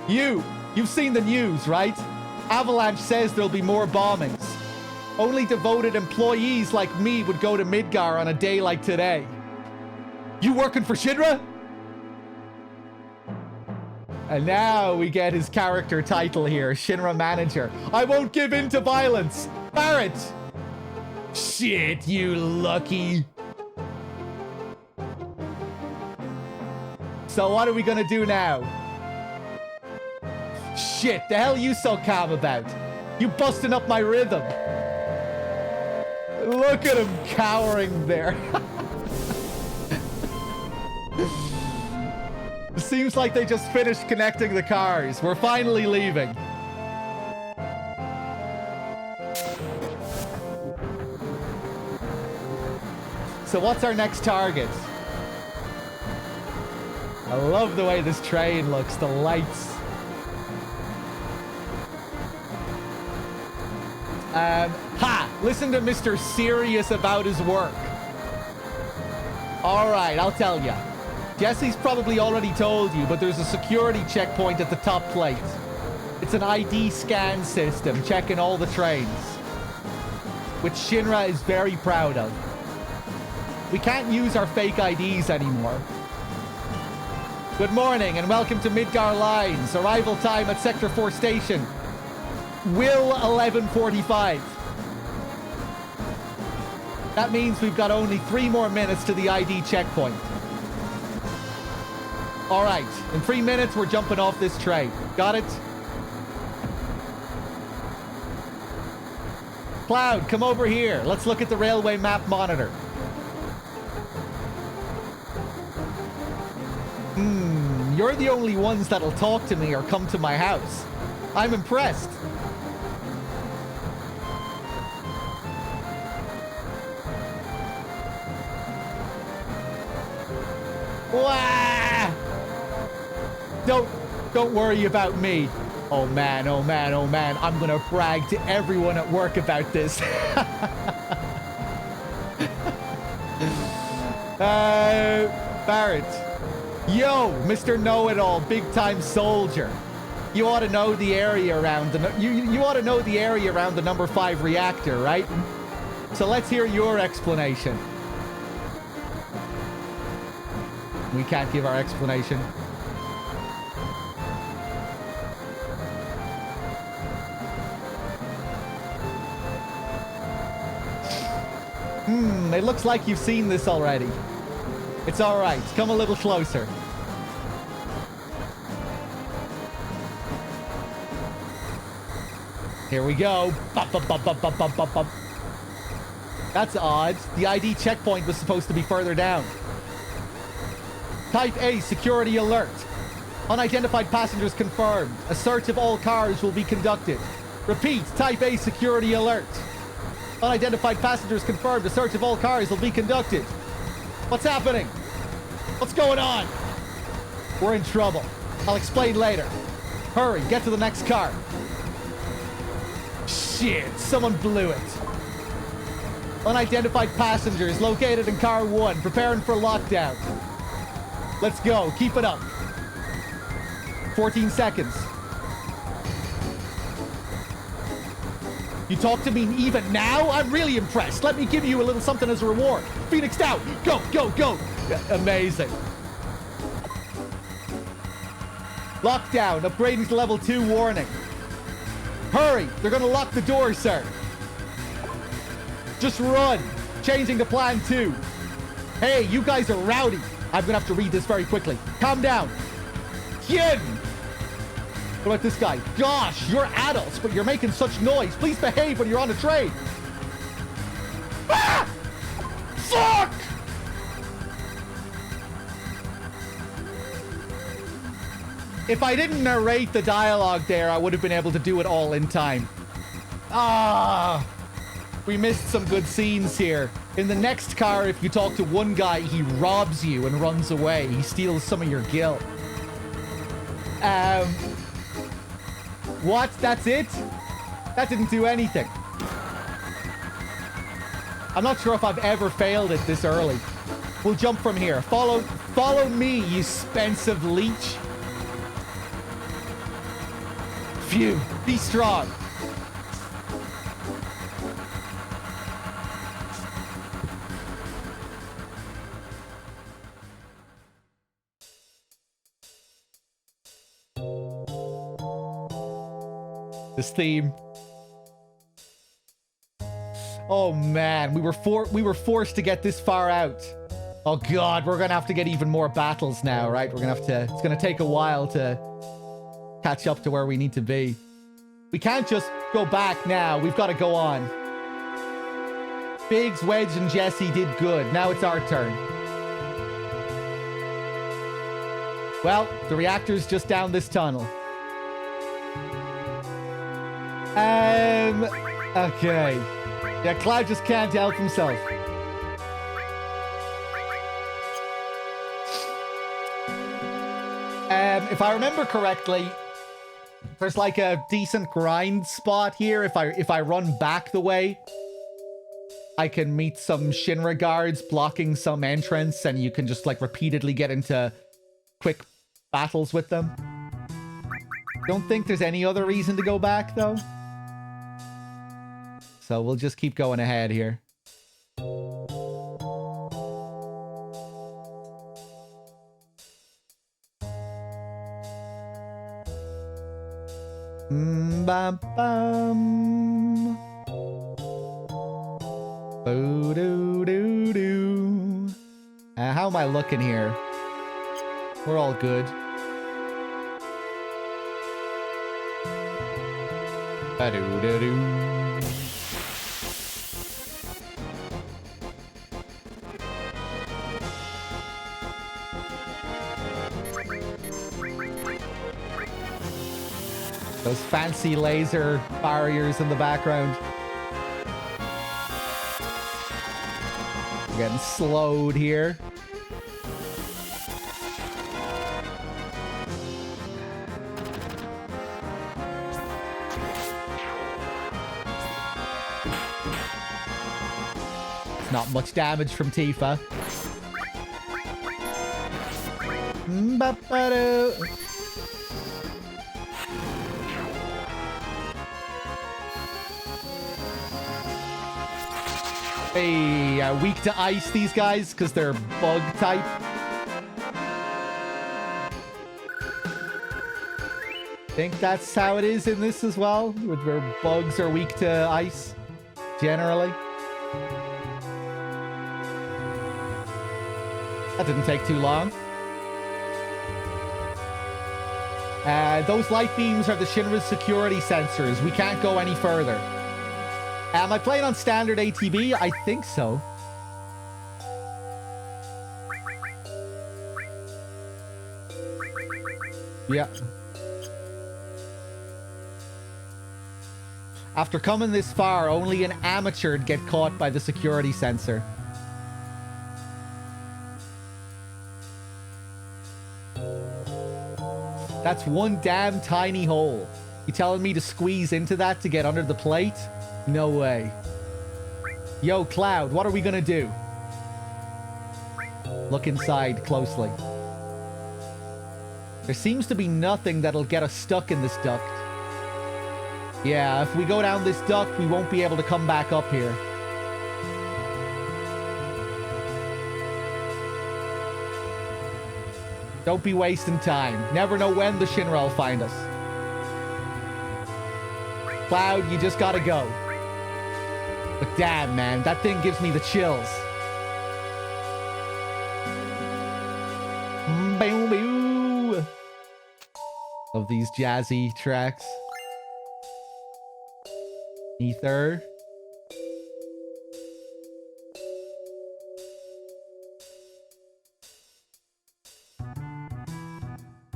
You've seen the news, right? Avalanche says there'll be more bombings. Only devoted employees like me would go to Midgar on a day like today. You working for Shinra? And now we get his character title here, Shinra Manager. I won't give in to violence. Barrett! Shit, you lucky. So what are we gonna do now? Shit, the hell you so calm about? You busting up my rhythm. Look at him cowering there. It seems like they just finished connecting the cars. We're finally leaving. So what's our next target? I love the way this train looks, the lights. Listen to Mr. Serious about his work. All right, I'll tell you. Jesse's probably already told you, but there's a security checkpoint at the top plate. It's an ID scan system checking all the trains, which Shinra is very proud of. We can't use our fake IDs anymore. Good morning and welcome to Midgar Lines. Arrival time at Sector 4 Station. Will 11:45. That means we've got only 3 more minutes to the ID checkpoint. All right, in 3 minutes, we're jumping off this train. Got it? Cloud, come over here. Let's look at the railway map monitor. You're the only ones that'll talk to me or come to my house. I'm impressed. Wah! Don't worry about me. Oh man, oh man, oh man. I'm gonna brag to everyone at work about this. Barrett. Yo, Mr. Know-It-All, big-time soldier. You ought to know the area around the you ought to know the area around the number 5 reactor, right? So let's hear your explanation. We can't give our explanation. It looks like you've seen this already. It's all right. Come a little closer. Here we go. Bop, bop, bop, bop, bop, bop, bop, bop. That's odd. The ID checkpoint was supposed to be further down. Type A, security alert. Unidentified passengers confirmed. A search of all cars will be conducted. Repeat, Type A, security alert. Unidentified passengers confirmed. A search of all cars will be conducted. What's happening? What's going on? We're in trouble. I'll explain later. Hurry, get to the next car. Shit, someone blew it. Unidentified passengers located in car 1, preparing for lockdown. Let's go, keep it up. 14 seconds. You talk to me even now? I'm really impressed. Let me give you a little something as a reward. Phoenix down. Go, go, go. Amazing. Lockdown. Upgrading to level 2 warning. Hurry. They're going to lock the door, sir. Just run. Changing to plan 2. Hey, you guys are rowdy. I'm going to have to read this very quickly. Calm down. Yin. What about this guy? Gosh, you're adults, but you're making such noise. Please behave when you're on a train. Ah! Fuck! If I didn't narrate the dialogue there, I would have been able to do it all in time. Ah! We missed some good scenes here. In the next car, if you talk to one guy, he robs you and runs away. He steals some of your gil. What? That's it? That didn't do anything. I'm not sure if I've ever failed it this early. We'll jump from here. Follow me, you expensive leech. Phew. Be strong. This theme. Oh man, we were forced to get this far out. Oh god, we're gonna have to get even more battles now, right? We're gonna have to. It's gonna take a while to catch up to where we need to be. We can't just go back now. We've got to go on. Biggs, Wedge, and Jesse did good. Now it's our turn. Well, the reactor's just down this tunnel. Okay. Yeah, Cloud just can't help himself. If I remember correctly, there's like a decent grind spot here. If I run back the way, I can meet some Shinra guards blocking some entrance, and you can just like repeatedly get into quick battles with them. Don't think there's any other reason to go back though. So we'll just keep going ahead here. Bam bam. Boo doo doo doo. How am I looking here? We're all good. Ba doo doo doo. Those fancy laser barriers in the background. We're getting slowed here. Not much damage from Tifa. Hey, weak to ice, these guys, because they're bug type. Think that's how it is in this as well, where bugs are weak to ice, generally. That didn't take too long. Those light beams are the Shinra's security sensors. We can't go any further. Am I playing on standard ATB? I think so. Yeah. After coming this far, only an amateur'd get caught by the security sensor. That's one damn tiny hole. You telling me to squeeze into that to get under the plate? No way. Yo, Cloud, what are we gonna do? Look inside closely. There seems to be nothing that'll get us stuck in this duct. Yeah, if we go down this duct, we won't be able to come back up here. Don't be wasting time. Never know when the Shinra will find us. Cloud, you just gotta go. But damn, man, that thing gives me the chills. Boom, boom. Of these jazzy tracks. Ether.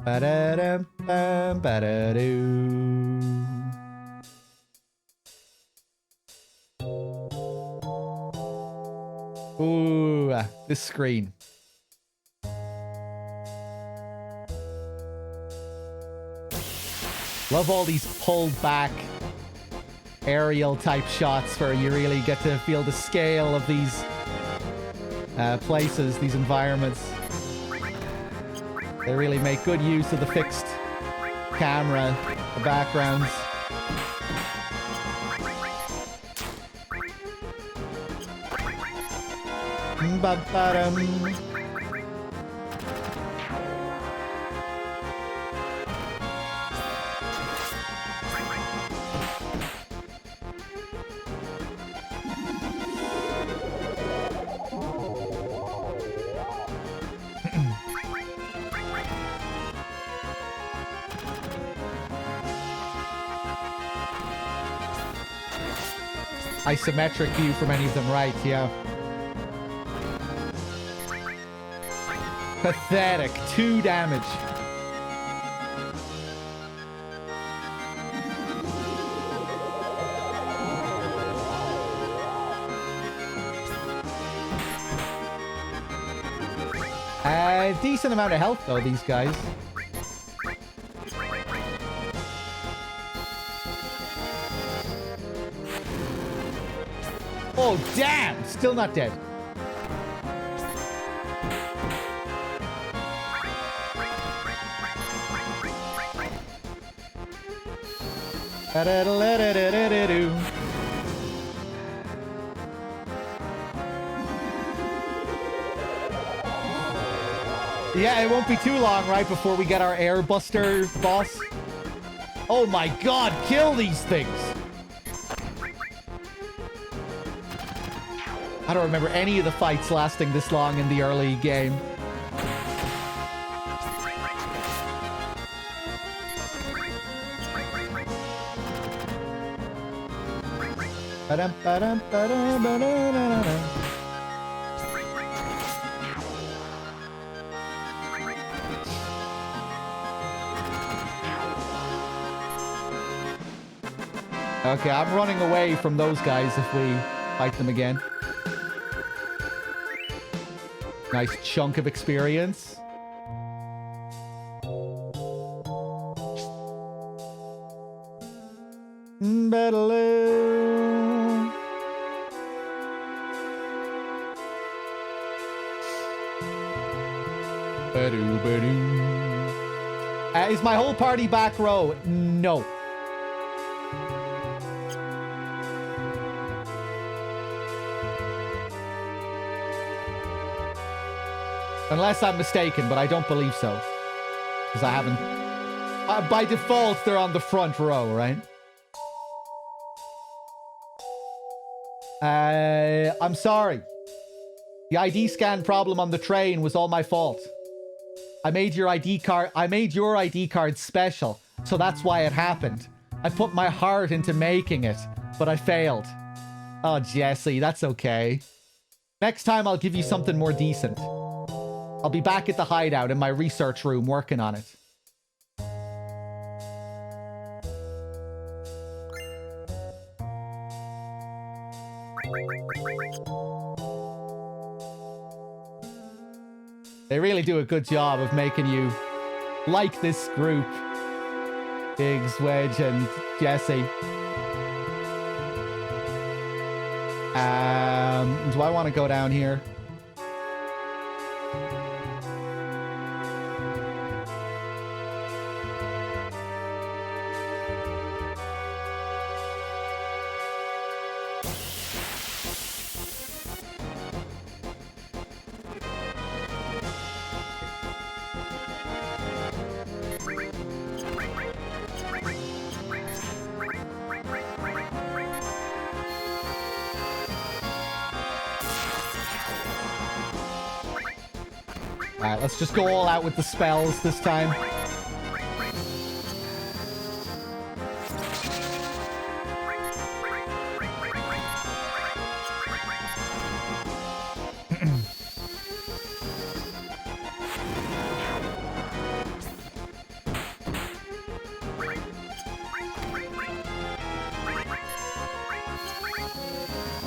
Ba-da-dum, bum, ba-da-doo. Ooh, this screen. Love all these pulled back aerial type shots where you really get to feel the scale of these places, these environments. They really make good use of the fixed camera, the backgrounds. Ba-ba-dum. isometric view from any of them, right? Yeah. Pathetic. 2 damage. Decent amount of health, though, these guys. Oh, damn! Still not dead. Yeah, it won't be too long, right, before we get our Airbuster boss. Oh my god, kill these things! I don't remember any of the fights lasting this long in the early game. Okay, I'm running away from those guys if we fight them again. Nice chunk of experience. Is my whole party back row? No. Unless I'm mistaken, but I don't believe so. Because I haven't... by default, they're on the front row, right? I'm sorry. The ID scan problem on the train was all my fault. I made your ID card special, so that's why it happened. I put my heart into making it, but I failed. Oh, Jesse, that's okay. Next time I'll give you something more decent. I'll be back at the hideout in my research room working on it. They really do a good job of making you like this group. Biggs, Wedge, and Jesse. Do I want to go down here? Alright, let's just go all out with the spells this time.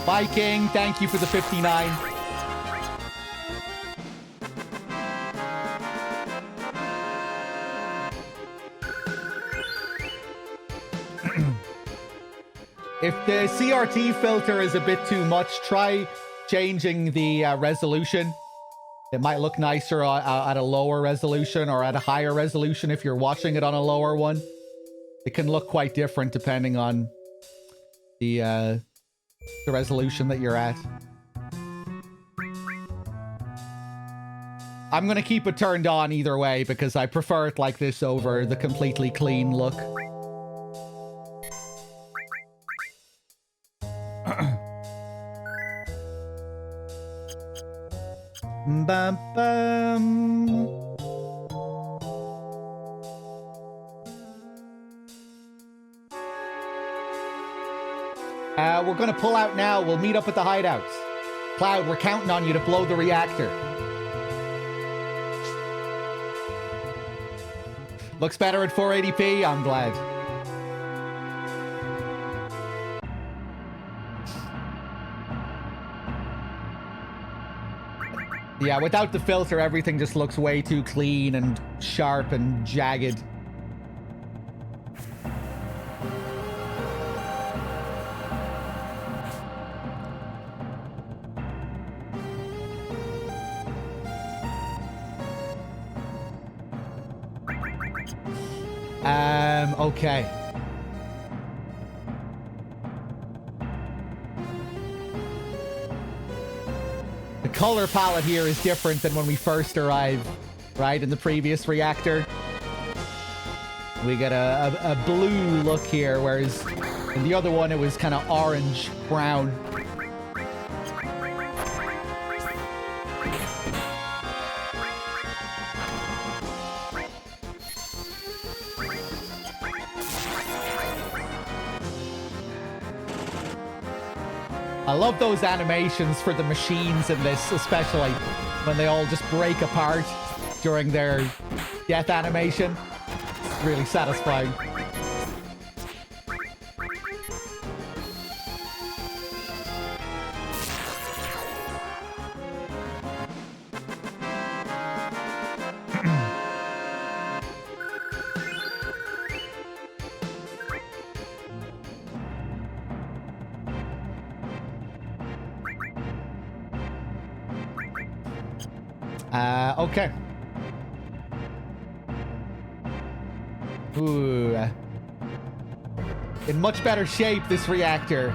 Viking, thank you for the 59. If the CRT filter is a bit too much, try changing the resolution. It might look nicer at a lower resolution or at a higher resolution if you're watching it on a lower one. It can look quite different depending on the resolution that you're at. I'm gonna keep it turned on either way because I prefer it like this over the completely clean look. Bum, bum. We're gonna pull out now. We'll meet up at the hideouts. Cloud, we're counting on you to blow the reactor. Looks better at 480p. I'm glad. Yeah, without the filter, everything just looks way too clean and sharp and jagged. Okay. The color palette here is different than when we first arrived, right? In the previous reactor. We get a blue look here, whereas in the other one it was kind of orange, brown. I love those animations for the machines in this, especially when they all just break apart during their death animation. It's really satisfying. Okay. Ooh. In much better shape, this reactor.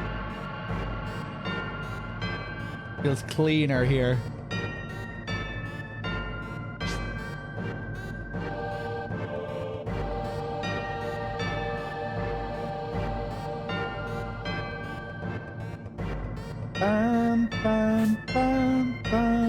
Feels cleaner here. Bum, bum, bum, bum.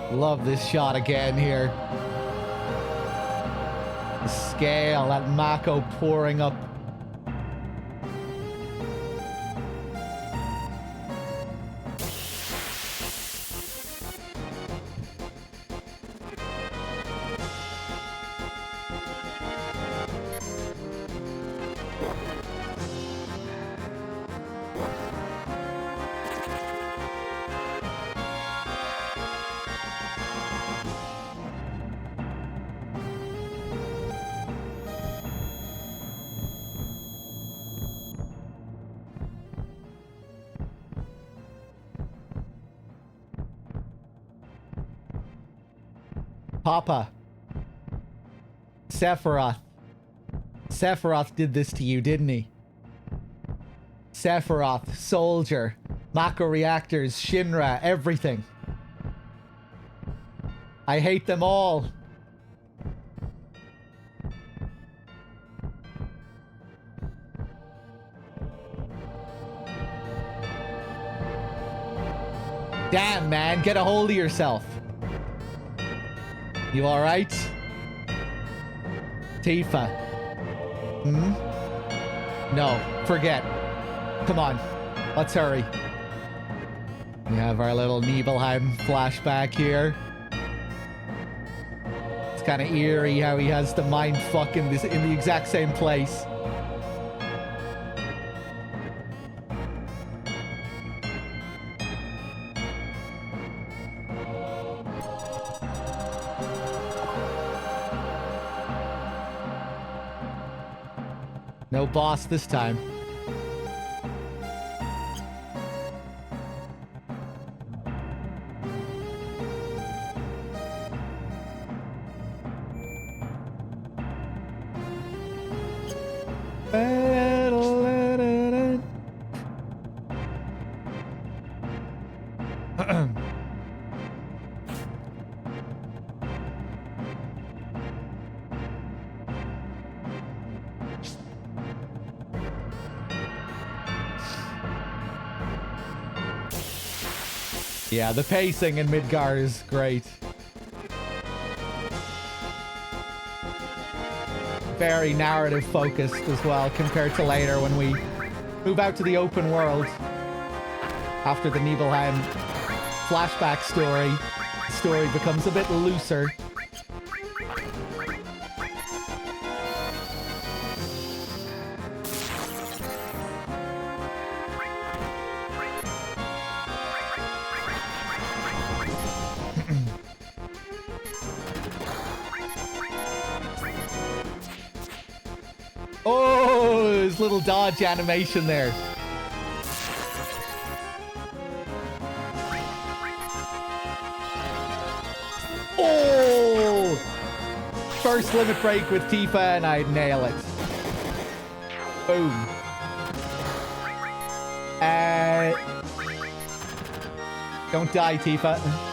Love this shot again here. The scale, that Mako pouring up. Papa. Sephiroth. Sephiroth did this to you, didn't he? Sephiroth, Soldier, Mako reactors, Shinra, everything. I hate them all. Damn, man, get a hold of yourself. You alright? Tifa. Hmm? No, forget. Come on, let's hurry. We have our little Nibelheim flashback here. It's kind of eerie how he has the mind fuck in the exact same place. No boss this time. Yeah, the pacing in Midgar is great. Very narrative focused as well, compared to later when we move out to the open world. After the Nibelheim flashback story, the story becomes a bit looser. Oh, his little dodge animation there. Oh! First limit break with Tifa and I nail it. Boom. Don't die, Tifa.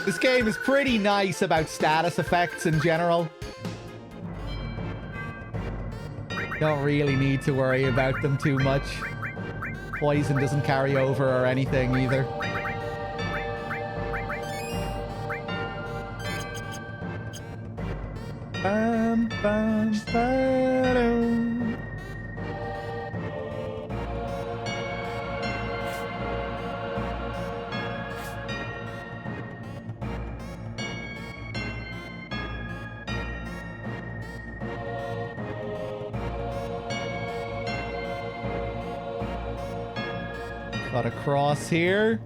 This game is pretty nice about status effects in general. Don't really need to worry about them too much. Poison doesn't carry over or anything either. Bum, bum, ba-dum. Got a cross here.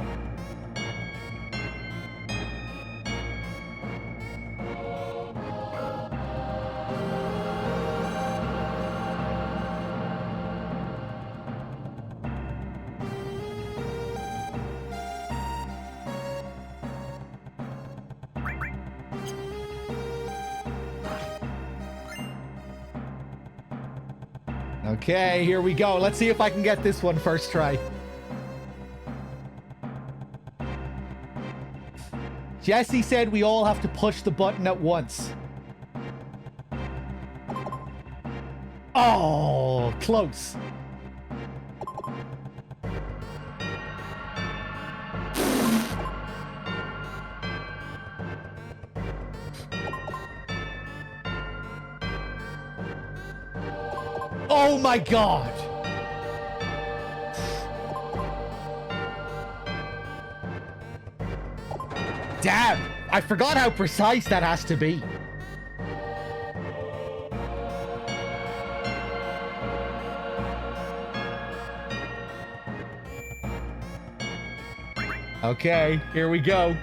Okay, here we go. Let's see if I can get this one first try. Jesse said we all have to push the button at once. Oh, close. Oh my God. Damn, I forgot how precise that has to be. Okay, here we go.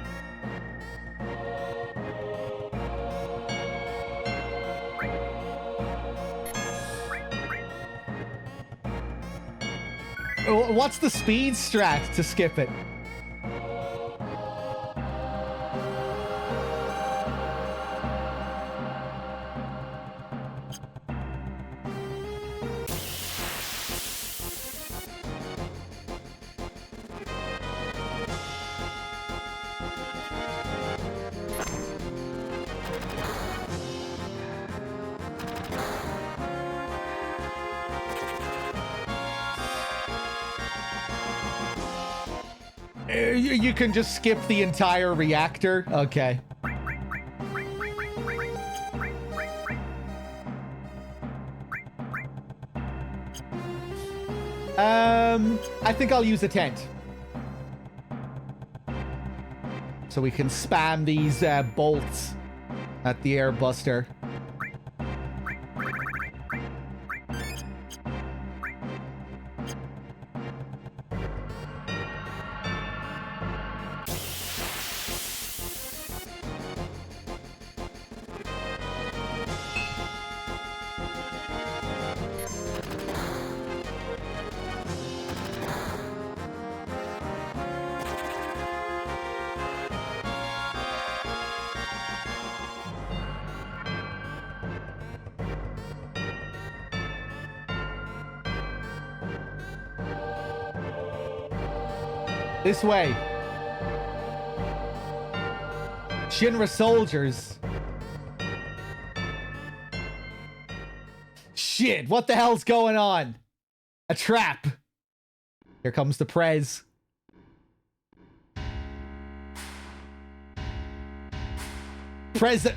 What's the speed strat to skip it? You can just skip the entire reactor? Okay. I think I'll use a tent. So we can spam these bolts at the air buster. This way. Shinra soldiers. Shit, what the hell's going on? A trap. Here comes the Prez. President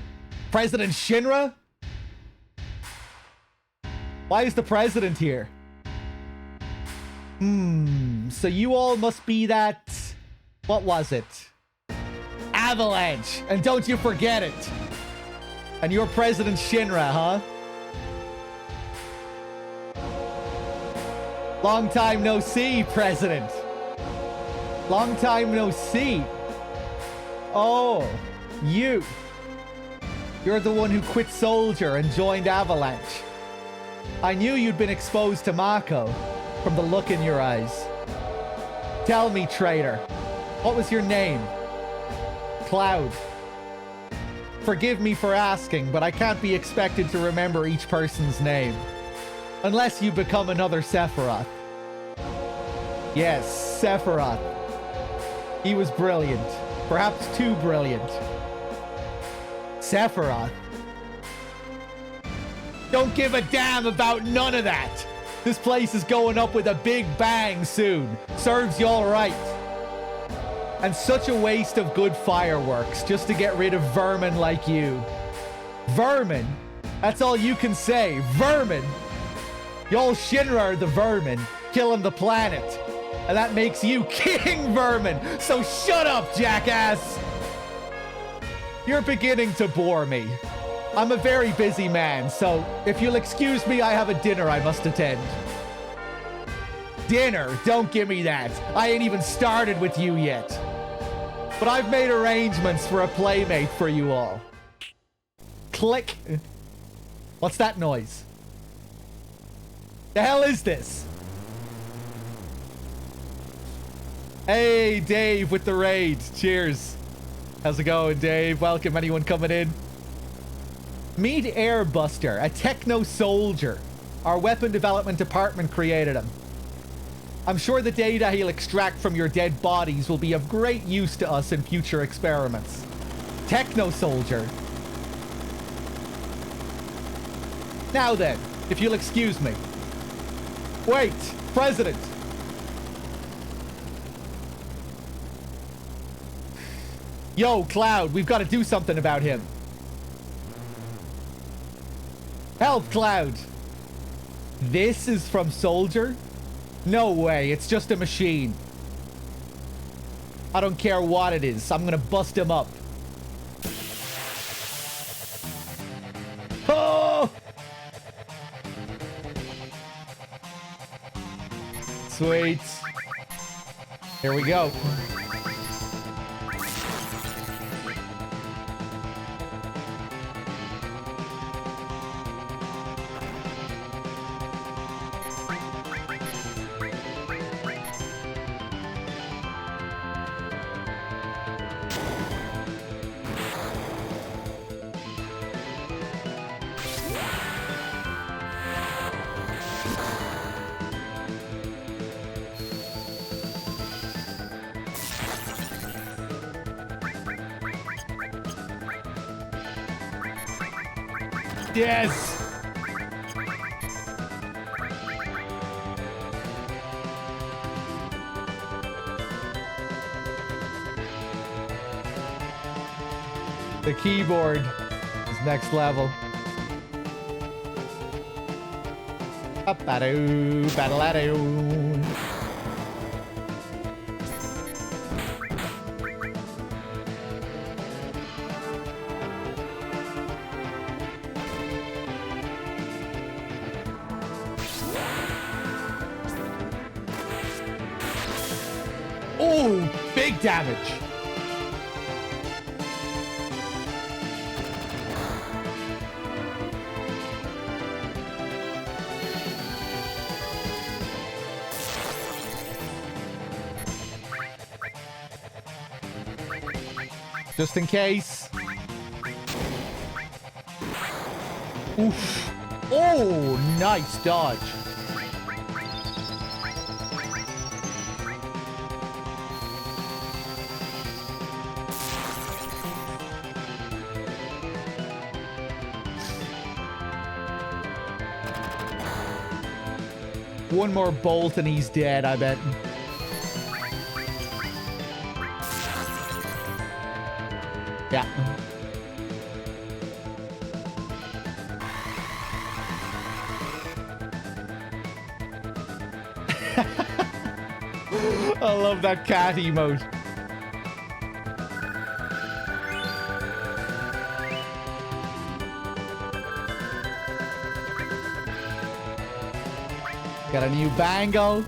Shinra? Why is the president here? So you all must be that... What was it? Avalanche! And don't you forget it! And you're President Shinra, huh? Long time no see, President. Long time no see. Oh, you. You're the one who quit Soldier and joined Avalanche. I knew you'd been exposed to Mako from the look in your eyes. Tell me, traitor, what was your name? Cloud. Forgive me for asking, but I can't be expected to remember each person's name. Unless you become another Sephiroth. Yes, Sephiroth. He was brilliant. Perhaps too brilliant. Sephiroth. Don't give a damn about none of that. This place is going up with a big bang soon. Serves you all right. And such a waste of good fireworks just to get rid of vermin like you. Vermin? That's all you can say. Vermin? Y'all Shinra are the vermin, killing the planet. And that makes you King Vermin. So shut up, jackass. You're beginning to bore me. I'm a very busy man, so if you'll excuse me, I have a dinner I must attend. Dinner? Don't give me that. I ain't even started with you yet. But I've made arrangements for a playmate for you all. Click. What's that noise? The hell is this? Hey, Dave with the raid. Cheers. How's it going, Dave? Welcome, anyone coming in? Meet Airbuster, a techno soldier. Our weapon development department created him. I'm sure the data he'll extract from your dead bodies will be of great use to us in future experiments. Techno soldier. Now then, if you'll excuse me. Wait, President. Yo, Cloud, we've got to do something about him. Help, Cloud. This is from Soldier? No way, it's just a machine. I don't care what it is. I'm gonna bust him up. Oh! Sweet. Here we go. Yes! The keyboard is next level. Up-a-doo, battle-a-doo. Oh, big damage. Just in case. Oof. Oh, nice dodge. One more bolt and he's dead, I bet. Yeah. I love that cat emote. Got a new bangle.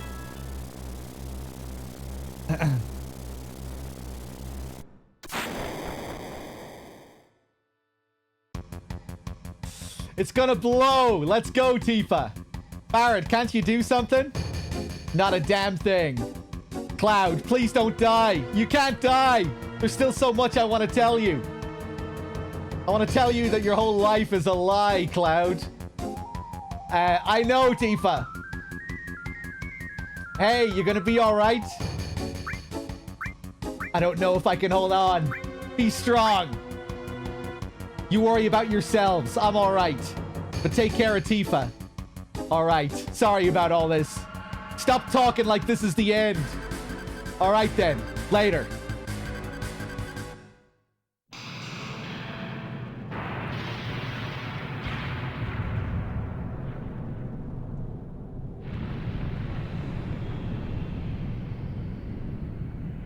It's gonna blow. Let's go, Tifa. Barrett, can't you do something? Not a damn thing. Cloud, please don't die. You can't die. There's still so much I want to tell you. I want to tell you that your whole life is a lie, Cloud. I know, Tifa. Hey, you gonna be alright? I don't know if I can hold on. Be strong. You worry about yourselves. I'm alright. But take care of Tifa. Alright. Sorry about all this. Stop talking like this is the end. Alright then. Later.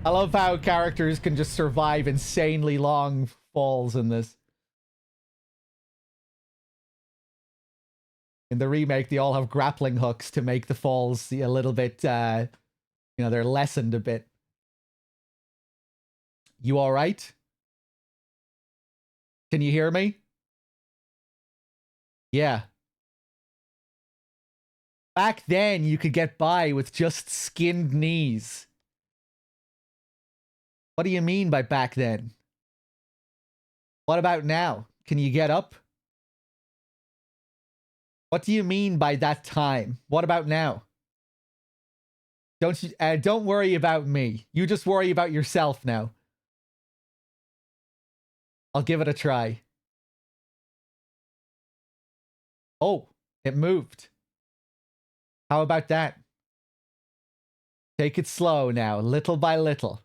I love how characters can just survive insanely long falls in this. In the remake, they all have grappling hooks to make the falls a little bit, you know, they're lessened a bit. You all right? Can you hear me? Yeah. Back then, you could get by with just skinned knees. What do you mean by back then? What about now? Can you get up? What do you mean by that time? What about now? Don't worry about me. You just worry about yourself now. I'll give it a try. Oh, it moved. How about that? Take it slow now, little by little.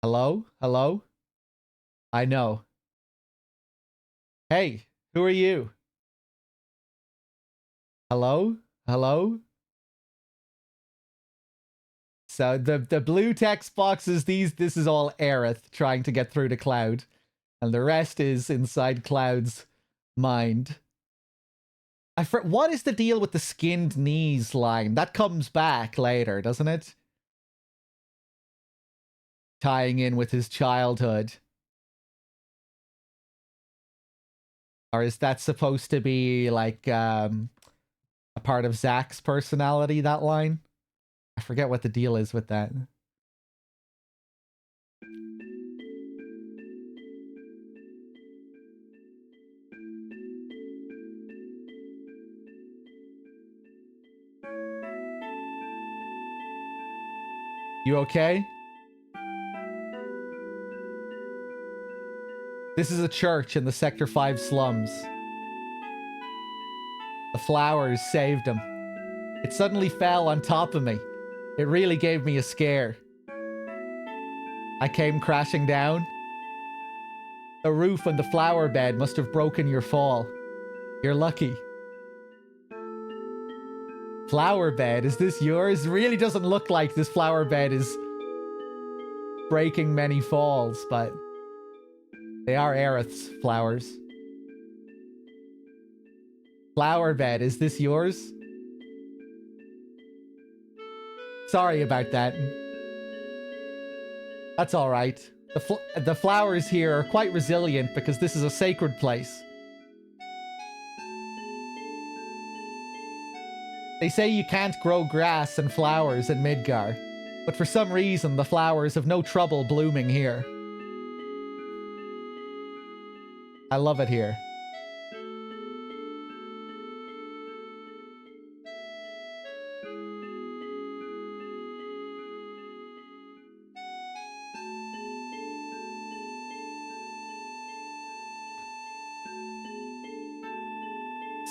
Hello? Hello? I know. Hey, who are you? Hello? Hello? So the blue text boxes, this is all Aerith trying to get through to Cloud. And the rest is inside Cloud's mind. What is the deal with the skinned knees line? That comes back later, doesn't it? Tying in with his childhood. Or is that supposed to be like a part of Zack's personality, that line? I forget what the deal is with that. You okay? This is a church in the Sector 5 slums. The flowers saved him. It suddenly fell on top of me. It really gave me a scare. I came crashing down. The roof and the flower bed must have broken your fall. You're lucky. Flower bed, is this yours? Really doesn't look like this flower bed is breaking many falls, but they are Aerith's flowers. Flower bed, is this yours? Sorry about that. That's all right. The flowers here are quite resilient because this is a sacred place. They say you can't grow grass and flowers in Midgar, but for some reason the flowers have no trouble blooming here. I love it here.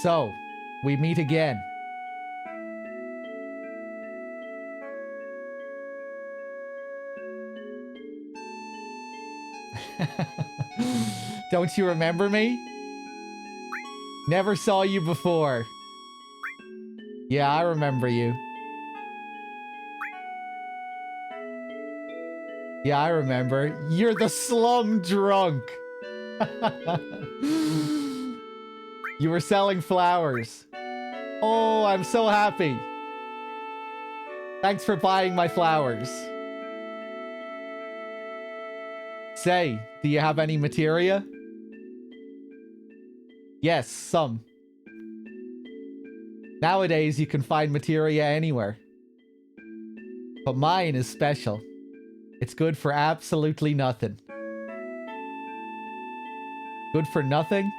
So, we meet again. Don't you remember me? Never saw you before. Yeah, I remember you. Yeah, I remember. You're the slum drunk. You were selling flowers. Oh, I'm so happy. Thanks for buying my flowers. Say, do you have any materia? Yes, some. Nowadays, you can find materia anywhere. But mine is special. It's good for absolutely nothing. Good for nothing?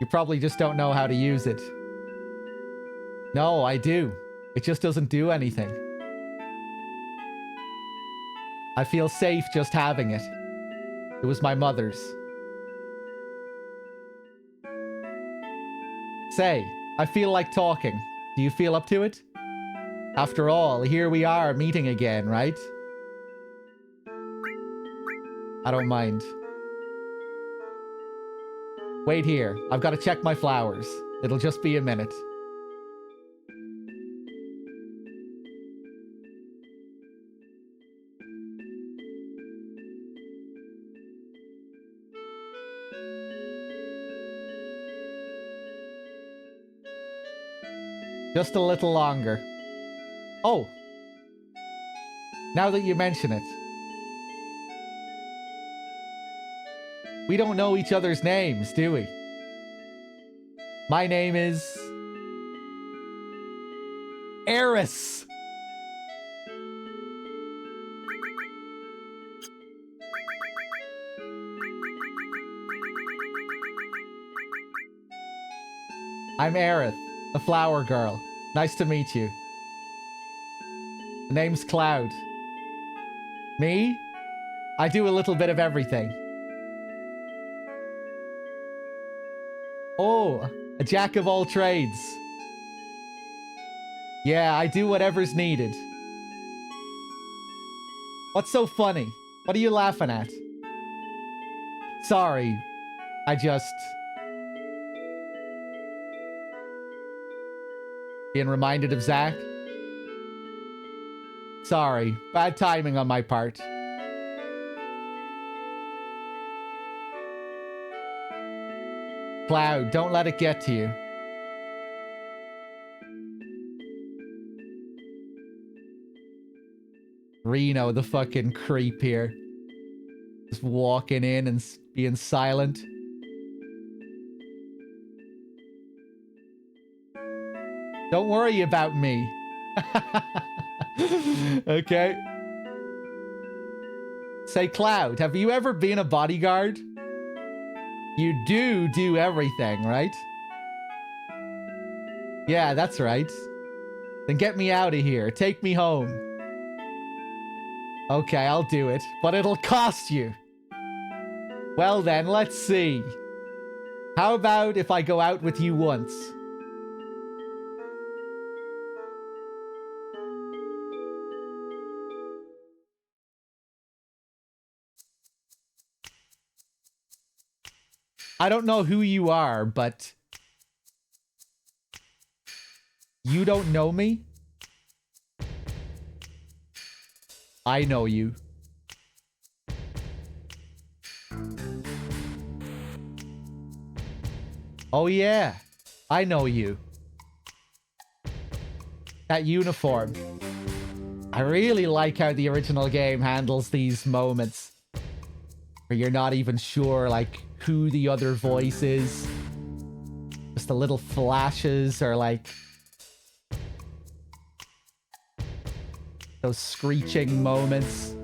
You probably just don't know how to use it. No, I do. It just doesn't do anything. I feel safe just having it. It was my mother's. Say, I feel like talking. Do you feel up to it? After all, here we are meeting again, right? I don't mind. Wait here. I've got to check my flowers. It'll just be a minute. Just a little longer. Oh! Now that you mention it. We don't know each other's names, do we? My name is... Eris! I'm Aerith, a flower girl. Nice to meet you. The name's Cloud. Me? I do a little bit of everything. Oh, a jack of all trades. Yeah, I do whatever's needed. What's so funny? What are you laughing at? Sorry, I just... Being reminded of Zach? Sorry, bad timing on my part. Cloud, don't let it get to you. Reno, the fucking creep here. Just walking in and being silent. Don't worry about me. Okay. Say, Cloud, have you ever been a bodyguard? You do everything, right? Yeah, that's right. Then get me out of here. Take me home. Okay, I'll do it. But it'll cost you. Well then, let's see. How about if I go out with you once? I don't know who you are, but... You don't know me? I know you. Oh yeah, I know you. That uniform. I really like how the original game handles these moments. Where you're not even sure, like, who the other voice is. Just the little flashes or like... those screeching moments.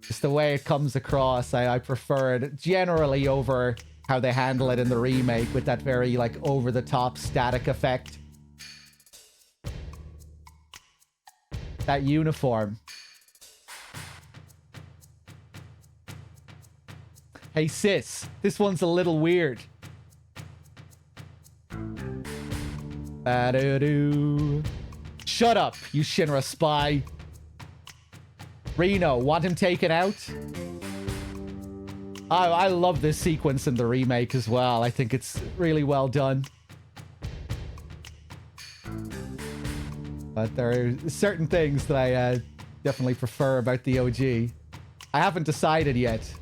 Just the way it comes across, I prefer it generally over how they handle it in the remake with that very, like, over-the-top static effect. That uniform. Hey sis, this one's a little weird. Ba-do-do. Shut up, you Shinra spy. Reno, want him taken out? I love this sequence in the remake as well. I think it's really well done. But there are certain things that I definitely prefer about the OG. I haven't decided yet.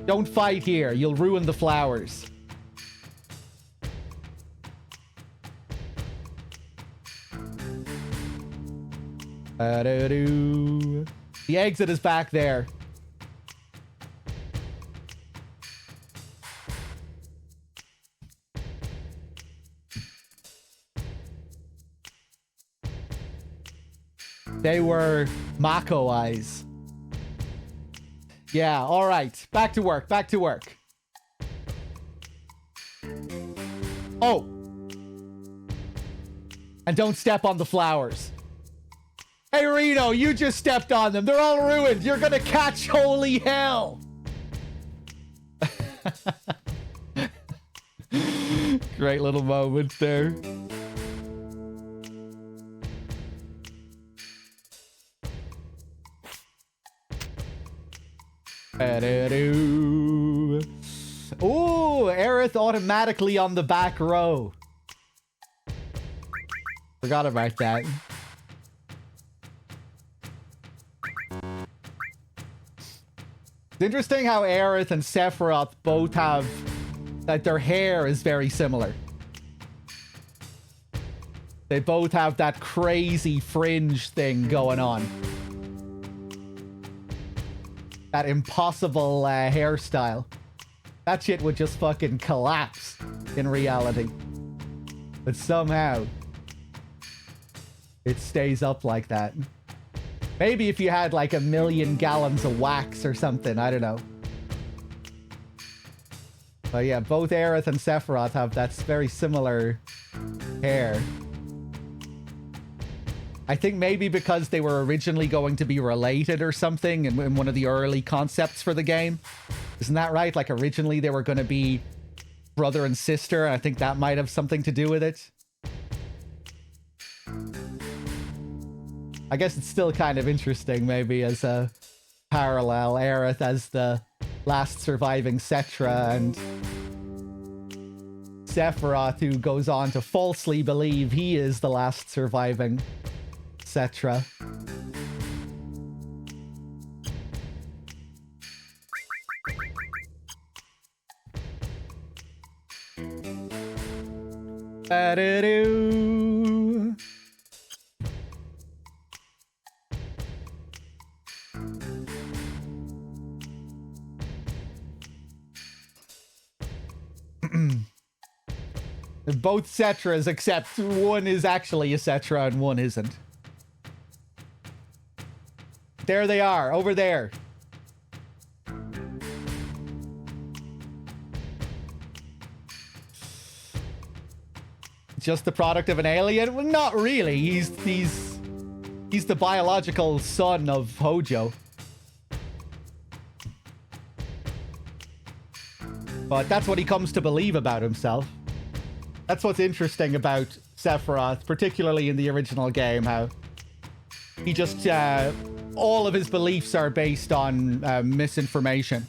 Don't fight here. You'll ruin the flowers. The exit is back there. They were Mako eyes. Yeah, all right. Back to work. Back to work. Oh. And don't step on the flowers. Hey, Reno, you just stepped on them. They're all ruined. You're gonna catch holy hell. Great little moment there. Ooh, Aerith automatically on the back row. Forgot about that. It's interesting how Aerith and Sephiroth both have that their hair is very similar. They both have that crazy fringe thing going on. That impossible hairstyle. That shit would just fucking collapse in reality. But somehow, it stays up like that. Maybe if you had like 1,000,000 gallons of wax or something, I don't know. But yeah, both Aerith and Sephiroth have that very similar hair. I think maybe because they were originally going to be related or something in one of the early concepts for the game. Isn't that right? Like originally they were going to be brother and sister. I think that might have something to do with it. I guess it's still kind of interesting maybe as a parallel. Aerith as the last surviving Cetra and Sephiroth who goes on to falsely believe he is the last surviving Cetra. Ba-da-doo. Both Cetras, except one is actually a Cetra and one isn't. There they are, over there. Just the product of an alien? Well, not really. He's the biological son of Hojo. But that's what he comes to believe about himself. That's what's interesting about Sephiroth, particularly in the original game, how he just, all of his beliefs are based on misinformation.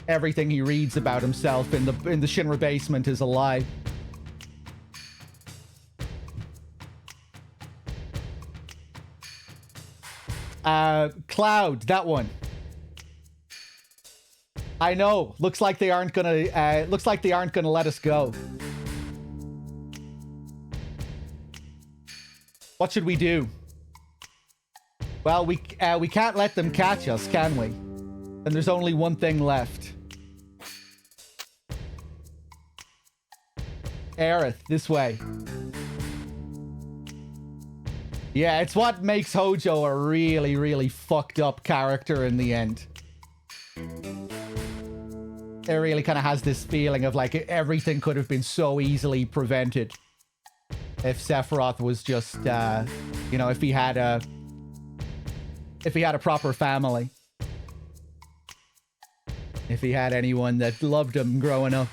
Everything he reads about himself in the Shinra basement is a lie. Cloud, that one. I know. Looks like they aren't gonna let us go. What should we do? Well, we can't let them catch us, can we? And there's only one thing left. Aerith, this way. Yeah, it's what makes Hojo a really, really fucked up character in the end. It really kind of has this feeling of like everything could have been so easily prevented if Sephiroth was just, you know, if he had a proper family. If he had anyone that loved him growing up.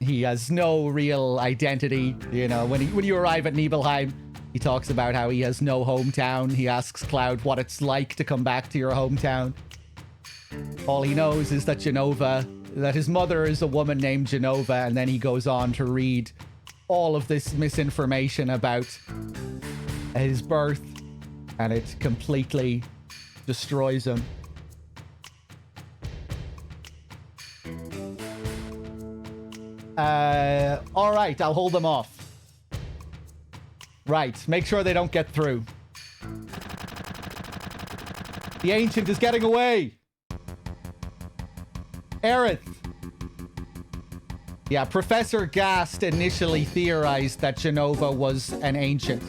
He has no real identity. You know, when you arrive at Nibelheim, he talks about how he has no hometown. He asks Cloud what it's like to come back to your hometown. All he knows is that that his mother is a woman named Genova, and then he goes on to read all of this misinformation about his birth, and it completely destroys him. All right, I'll hold them off. Right, make sure they don't get through. The Ancient is getting away. Aerith. Yeah, Professor Gast initially theorized that Genova was an Ancient.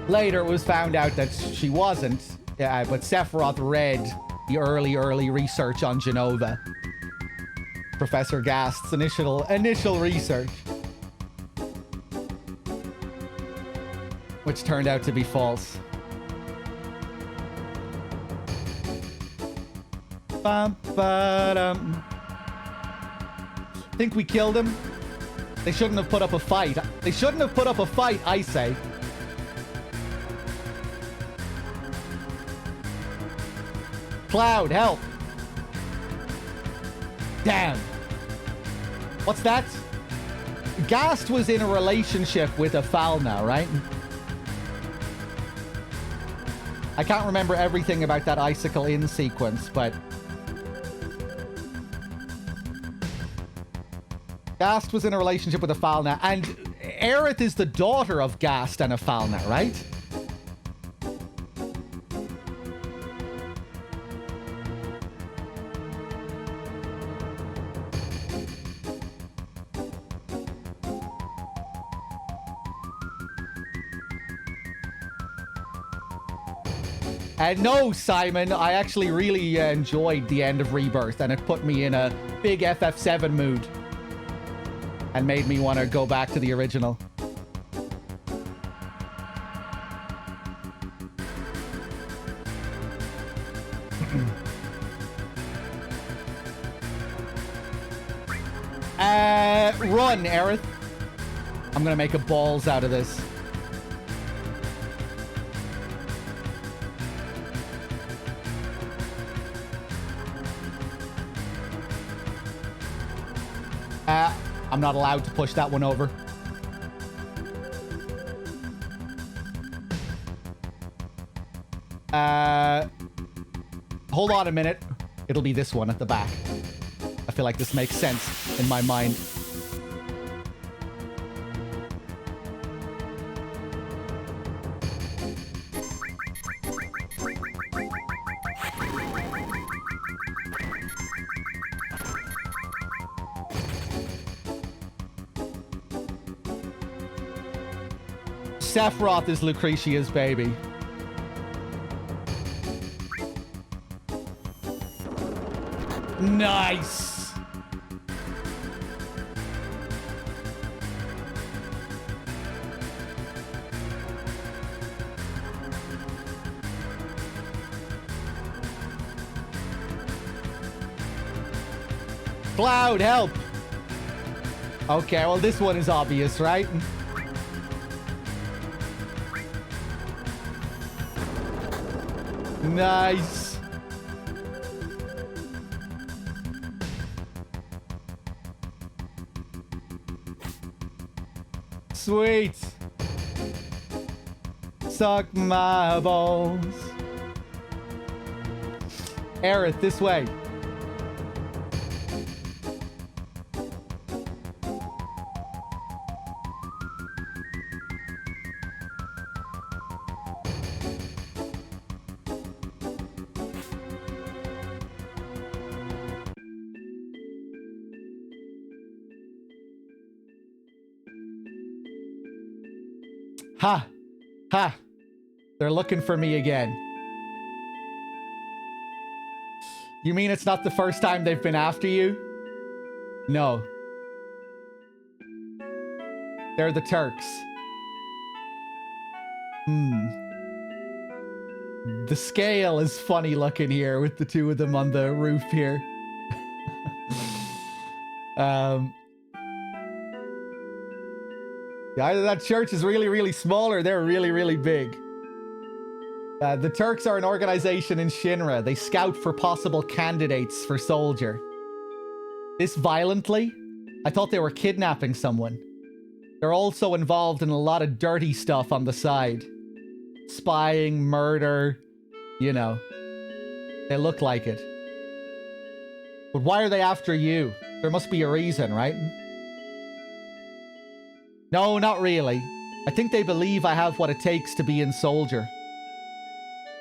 Later, it was found out that she wasn't, but Sephiroth read the early research on Genova. Professor Gast's initial research, which turned out to be false. Bum, ba-dum. Think we killed him? They shouldn't have put up a fight. They shouldn't have put up a fight, I say. Cloud, help! Damn. What's that? Gast was in a relationship with Afalna, right? I can't remember everything about that Icicle Inn sequence, but... Gast was in a relationship with Afalna, and Aerith is the daughter of Gast and Afalna, right? No, Simon, I actually really enjoyed the end of Rebirth, and it put me in a big FF7 mood and made me want to go back to the original. Run, Aerith. I'm gonna make a balls out of this. I'm not allowed to push that one over. Hold on a minute. It'll be this one at the back. I feel like this makes sense in my mind. Sephiroth is Lucretia's baby. Nice. Cloud, help. Okay, well, this one is obvious, right? Nice. Sweet. Suck my balls. Aerith, this way. Ha! Ha! They're looking for me again. You mean it's not the first time they've been after you? No. They're the Turks. The scale is funny looking here with the two of them on the roof here. Yeah, either that church is really, really small or they're really, really big. The Turks are an organization in Shinra. They scout for possible candidates for soldier. This violently? I thought they were kidnapping someone. They're also involved in a lot of dirty stuff on the side. Spying, murder, you know. They look like it. But why are they after you? There must be a reason, right? No, not really. I think they believe I have what it takes to be in soldier.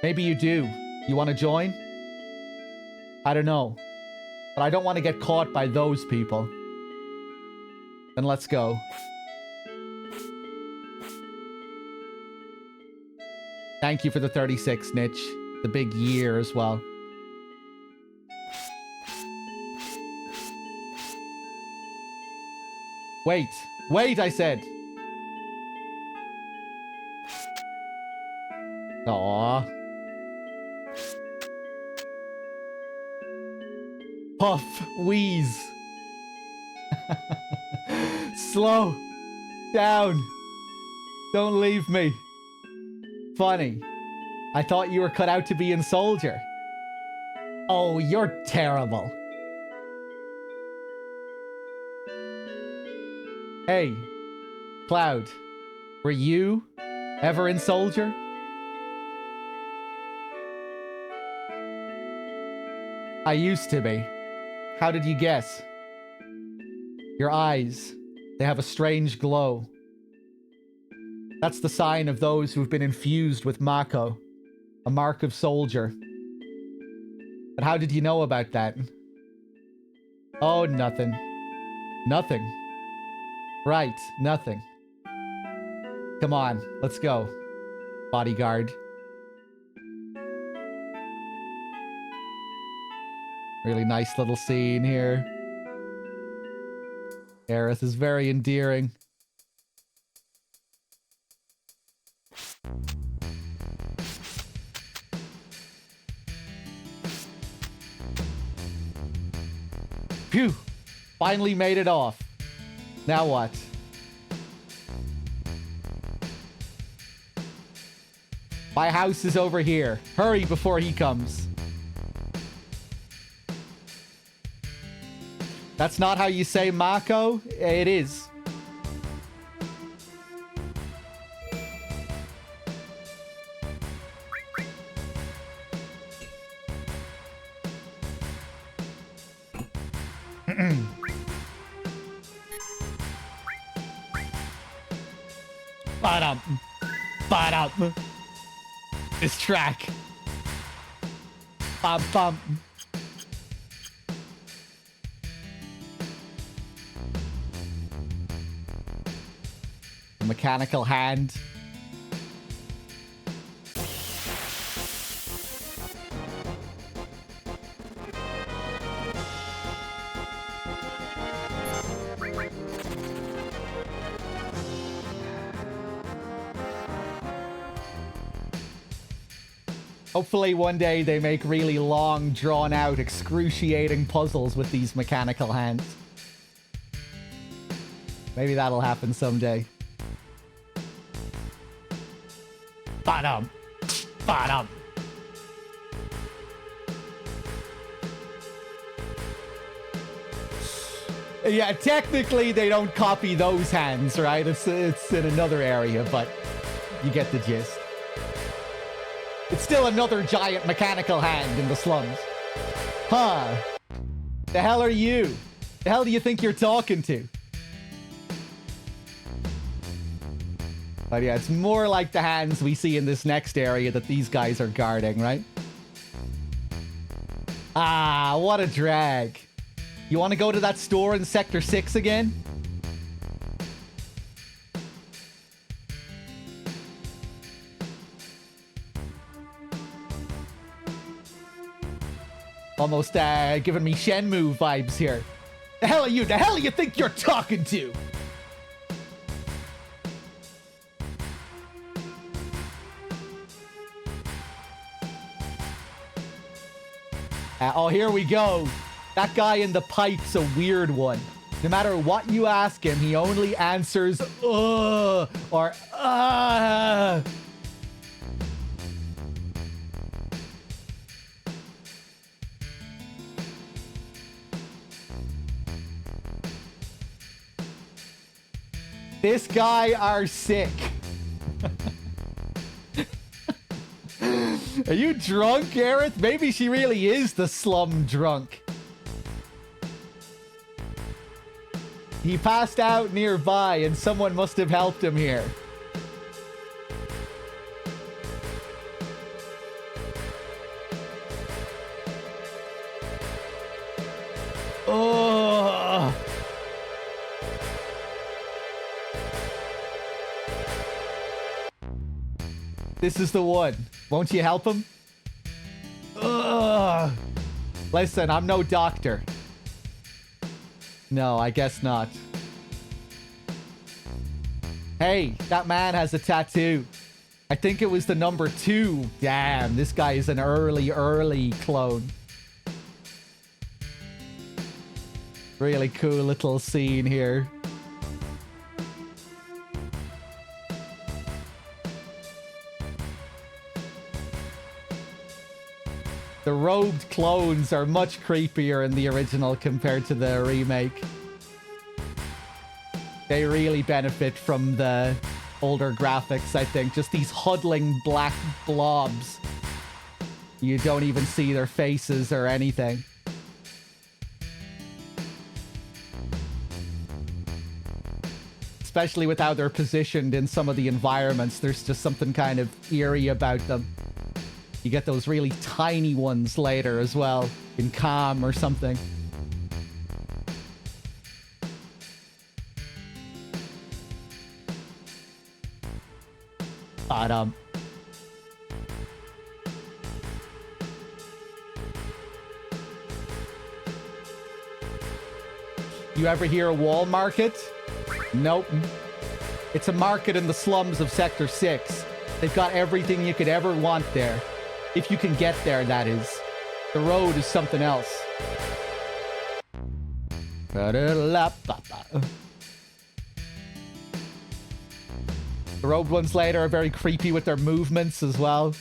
Maybe you do. You want to join? I don't know. But I don't want to get caught by those people. Then let's go. Thank you for the 36, Nitch. The big year as well. Wait. Wait, I said. Aww. Puff. Wheeze. Slow down. Don't leave me. Funny. I thought you were cut out to be in soldier. Oh, you're terrible. Hey, Cloud. Were you ever in soldier? I used to be. How did you guess? Your eyes. They have a strange glow. That's the sign of those who've been infused with Mako. A mark of soldier. But how did you know about that? Oh, nothing. Nothing. Right, nothing. Come on, let's go. Bodyguard. Really nice little scene here. Aerith is very endearing. Phew! Finally made it off. Now what? My house is over here. Hurry before he comes. That's not how you say Mako? It is. Ba-dum. This track. Bum. The mechanical hand. Hopefully one day they make really long, drawn-out, excruciating puzzles with these mechanical hands. Maybe that'll happen someday. Bottom. Yeah, technically they don't copy those hands, right? It's in another area, but you get the gist. It's still another giant mechanical hand in the slums. Huh. The hell are you? The hell do you think you're talking to? But yeah, it's more like the hands we see in this next area that these guys are guarding, right? Ah, what a drag. You want to go to that store in Sector 6 again? Almost giving me Shenmue vibes here. The hell are you? The hell do you think you're talking to? Oh, here we go. That guy in the pipe's a weird one. No matter what you ask him, he only answers, ugh, or, This guy are sick. Are you drunk, Aerith? Maybe she really is the slum drunk. He passed out nearby and someone must have helped him here. Oh. This is the one. Won't you help him? Ugh. Listen, I'm no doctor. No, I guess not. Hey, that man has a tattoo. I think it was the number 2. Damn, this guy is an early clone. Really cool little scene here. The robed clones are much creepier in the original compared to the remake. They really benefit from the older graphics, I think. Just these huddling black blobs. You don't even see their faces or anything. Especially with how they're positioned in some of the environments. There's just something kind of eerie about them. You get those really tiny ones later as well, in Calm or something. But, you ever hear a wall market? Nope. It's a market in the slums of Sector 6. They've got everything you could ever want there. If you can get there, that is. The road is something else. The robed ones later are very creepy with their movements as well.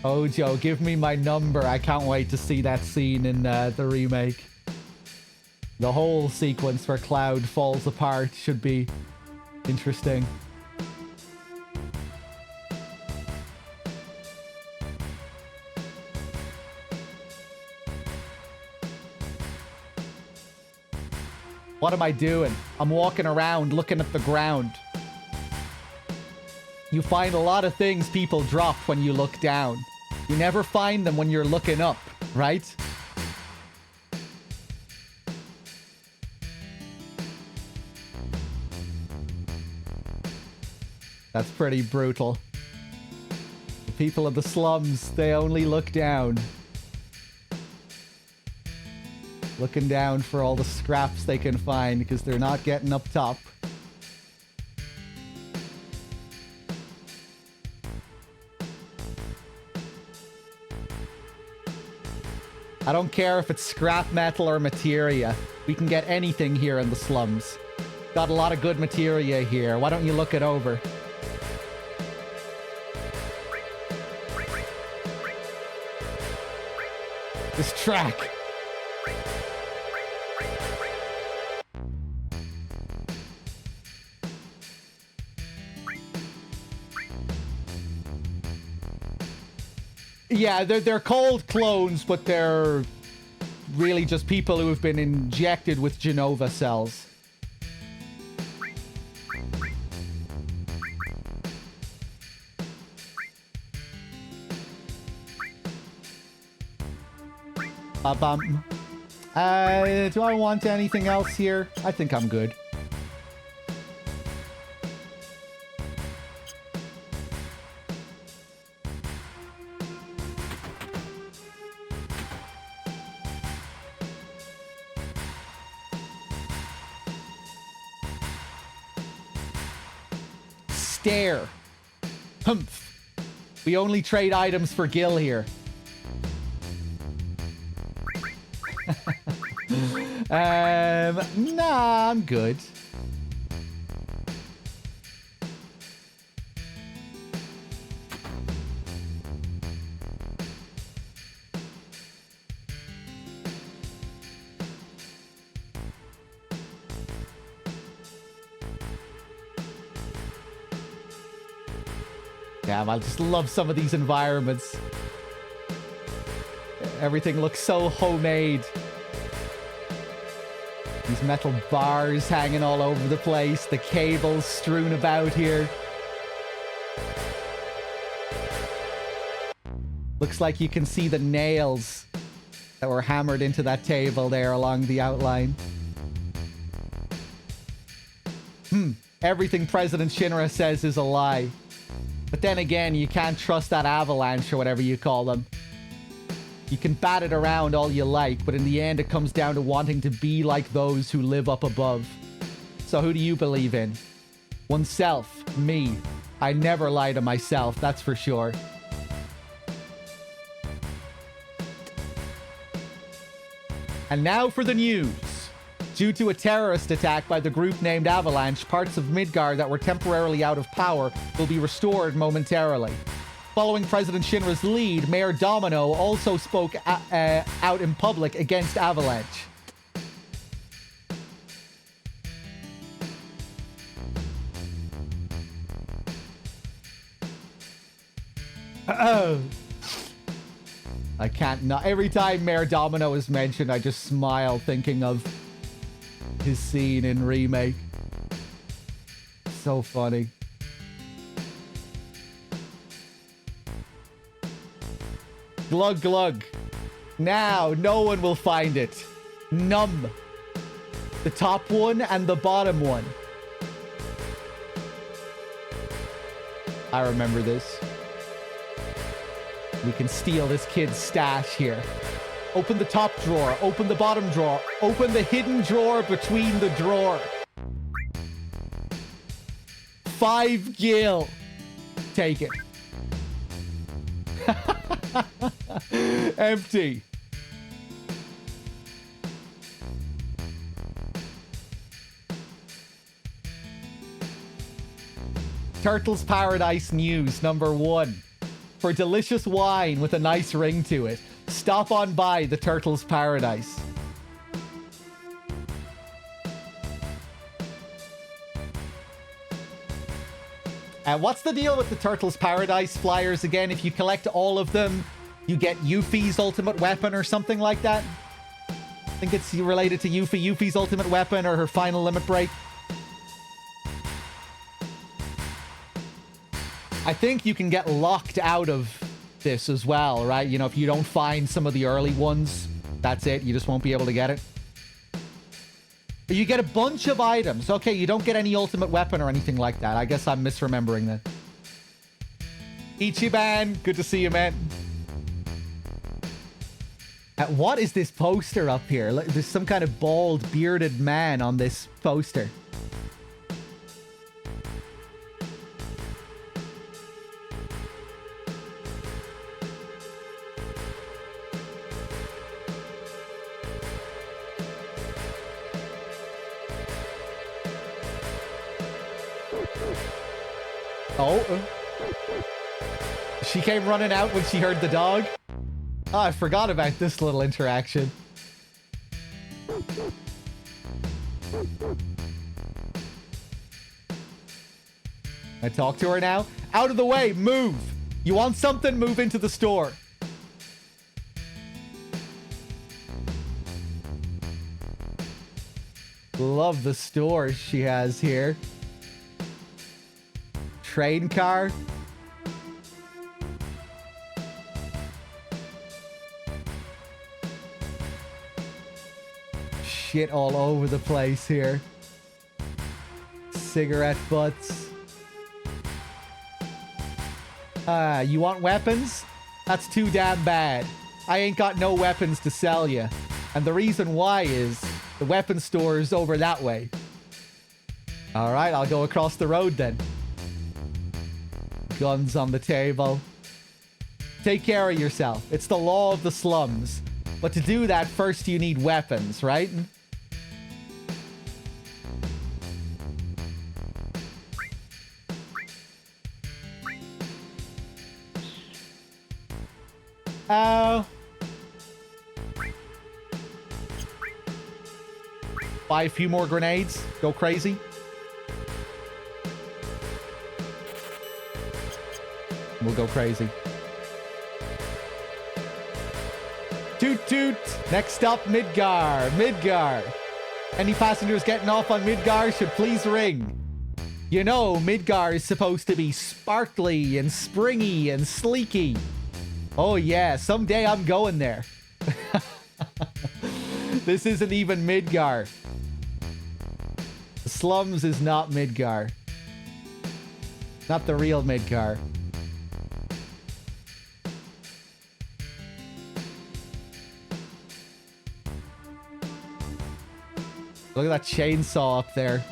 Ojo, give me my number. I can't wait to see that scene in the remake. The whole sequence where Cloud falls apart should be interesting. What am I doing? I'm walking around looking at the ground. You find a lot of things people drop when you look down. You never find them when you're looking up, right? That's pretty brutal. The people of the slums, they only look down. Looking down for all the scraps they can find because they're not getting up top. I don't care if it's scrap metal or materia. We can get anything here in the slums. Got a lot of good materia here. Why don't you look it over? This track. Yeah, they're called clones, but they're really just people who have been injected with Genova cells. Do I want anything else here? I think I'm good. Stare. Humph. We only trade items for Gil here. Nah, I'm good. Damn, I just love some of these environments. Everything looks so homemade. These metal bars hanging all over the place. The cables strewn about here. Looks like you can see the nails that were hammered into that table there along the outline. Everything President Shinra says is a lie. But then again, you can't trust that avalanche or whatever you call them. You can bat it around all you like, but in the end it comes down to wanting to be like those who live up above. So who do you believe in? Oneself. Me. I never lie to myself, that's for sure. And now for the news. Due to a terrorist attack by the group named Avalanche, parts of Midgar that were temporarily out of power will be restored momentarily. Following President Shinra's lead, Mayor Domino also spoke out in public against Avalanche. I can't not. Every time Mayor Domino is mentioned, I just smile thinking of his scene in Remake. So funny. Glug glug. Now, no one will find it. Numb. The top one and the bottom one. I remember this. We can steal this kid's stash here. Open the top drawer. Open the bottom drawer. Open the hidden drawer between the drawer. 5 gil. Take it. Empty. Turtles Paradise News, number 1. For delicious wine with a nice ring to it, stop on by the Turtles Paradise. What's the deal with the Turtles Paradise flyers again? If you collect all of them, you get Yuffie's ultimate weapon or something like that? I think it's related to Yuffie. Yuffie's ultimate weapon or her final limit break. I think you can get locked out of this as well, right? You know, if you don't find some of the early ones, that's it. You just won't be able to get it. You get a bunch of items. Okay, you don't get any ultimate weapon or anything like that. I guess I'm misremembering that. Ichiban, good to see you, man. What is this poster up here? There's some kind of bald, bearded man on this poster. Oh. She came running out when she heard the dog. Oh, I forgot about this little interaction. I talk to her now. Out of the way, move. You want something? Move into the store. Love the stores she has here. Train car. Shit all over the place here. Cigarette butts. You want weapons? That's too damn bad. I ain't got no weapons to sell you. And the reason why is the weapon store is over that way. Alright, I'll go across the road then. Guns on the table. Take care of yourself. It's the law of the slums. But to do that, first you need weapons, right? Buy a few more grenades. Go crazy. We'll go crazy. Toot toot. Next stop, Midgar. Midgar. Any passengers getting off on Midgar should please ring. You know, Midgar is supposed to be sparkly and springy and sleeky. Oh yeah, someday I'm going there. This isn't even Midgar. The slums is not Midgar. Not the real Midgar. Look at that chainsaw up there.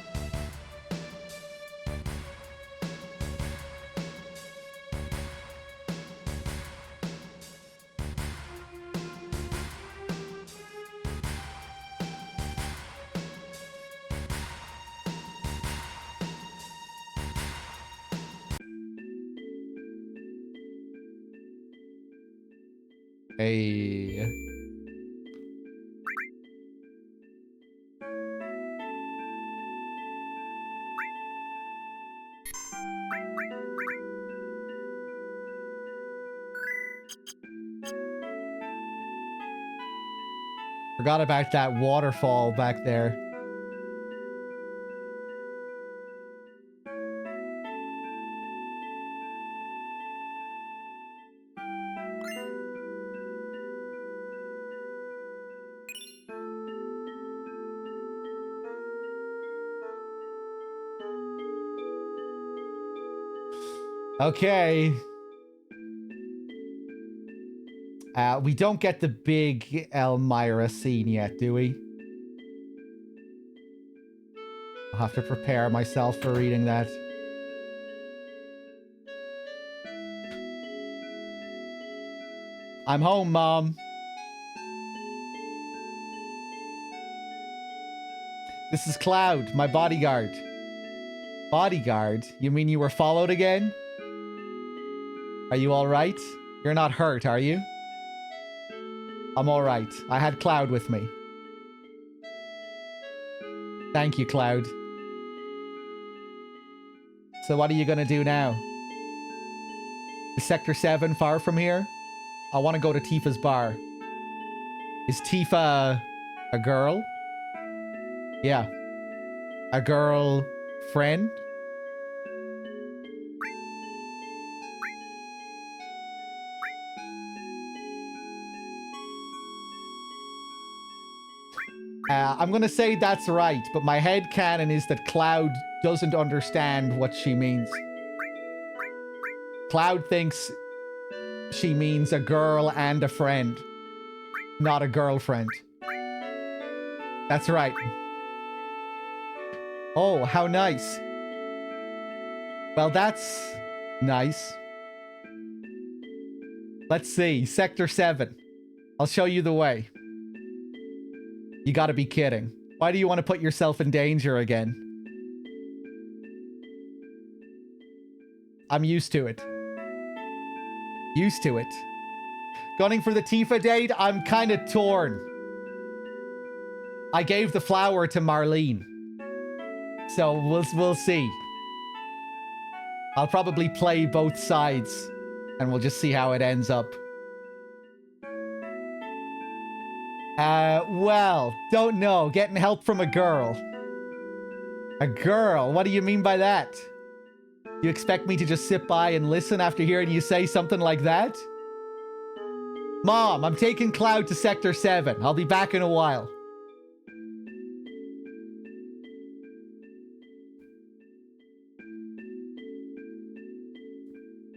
Hey. Forgot about that waterfall back there. Okay. We don't get the big Elmira scene yet, do we? I'll have to prepare myself for reading that. I'm home, Mom. This is Cloud, my bodyguard. Bodyguard? You mean you were followed again? Are you alright? You're not hurt, are you? I'm alright. I had Cloud with me. Thank you, Cloud. So what are you gonna do now? Is Sector 7 far from here? I want to go to Tifa's bar. Is Tifa a girl? Yeah. A girl friend? I'm gonna say that's right, but my headcanon is that Cloud doesn't understand what she means. Cloud thinks she means a girl and a friend, not a girlfriend. That's right. Oh, how nice. Well, that's nice. Let's see. Sector 7. I'll show you the way. You gotta be kidding. Why do you want to put yourself in danger again? I'm used to it. Used to it. Gunning for the Tifa date? I'm kind of torn. I gave the flower to Marlene. So we'll see. I'll probably play both sides. And we'll just see how it ends up. Well, don't know. Getting help from a girl. A girl? What do you mean by that? You expect me to just sit by and listen after hearing you say something like that? Mom, I'm taking Cloud to Sector 7. I'll be back in a while.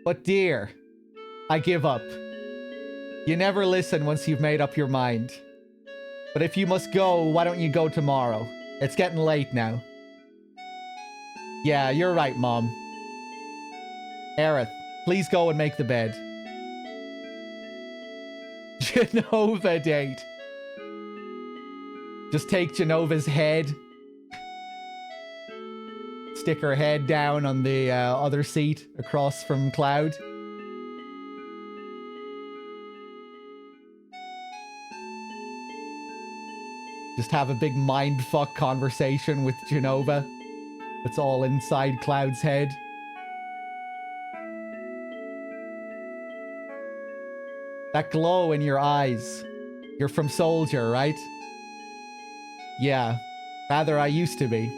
But dear, I give up. You never listen once you've made up your mind. But if you must go, why don't you go tomorrow? It's getting late now. Yeah, you're right, Mom. Aerith, please go and make the bed. Genova date. Just take Genova's head. Stick her head down on the other seat across from Cloud. Just have a big mindfuck conversation with Genova. It's all inside Cloud's head. That glow in your eyes. You're from Soldier, right? Yeah. Rather, I used to be.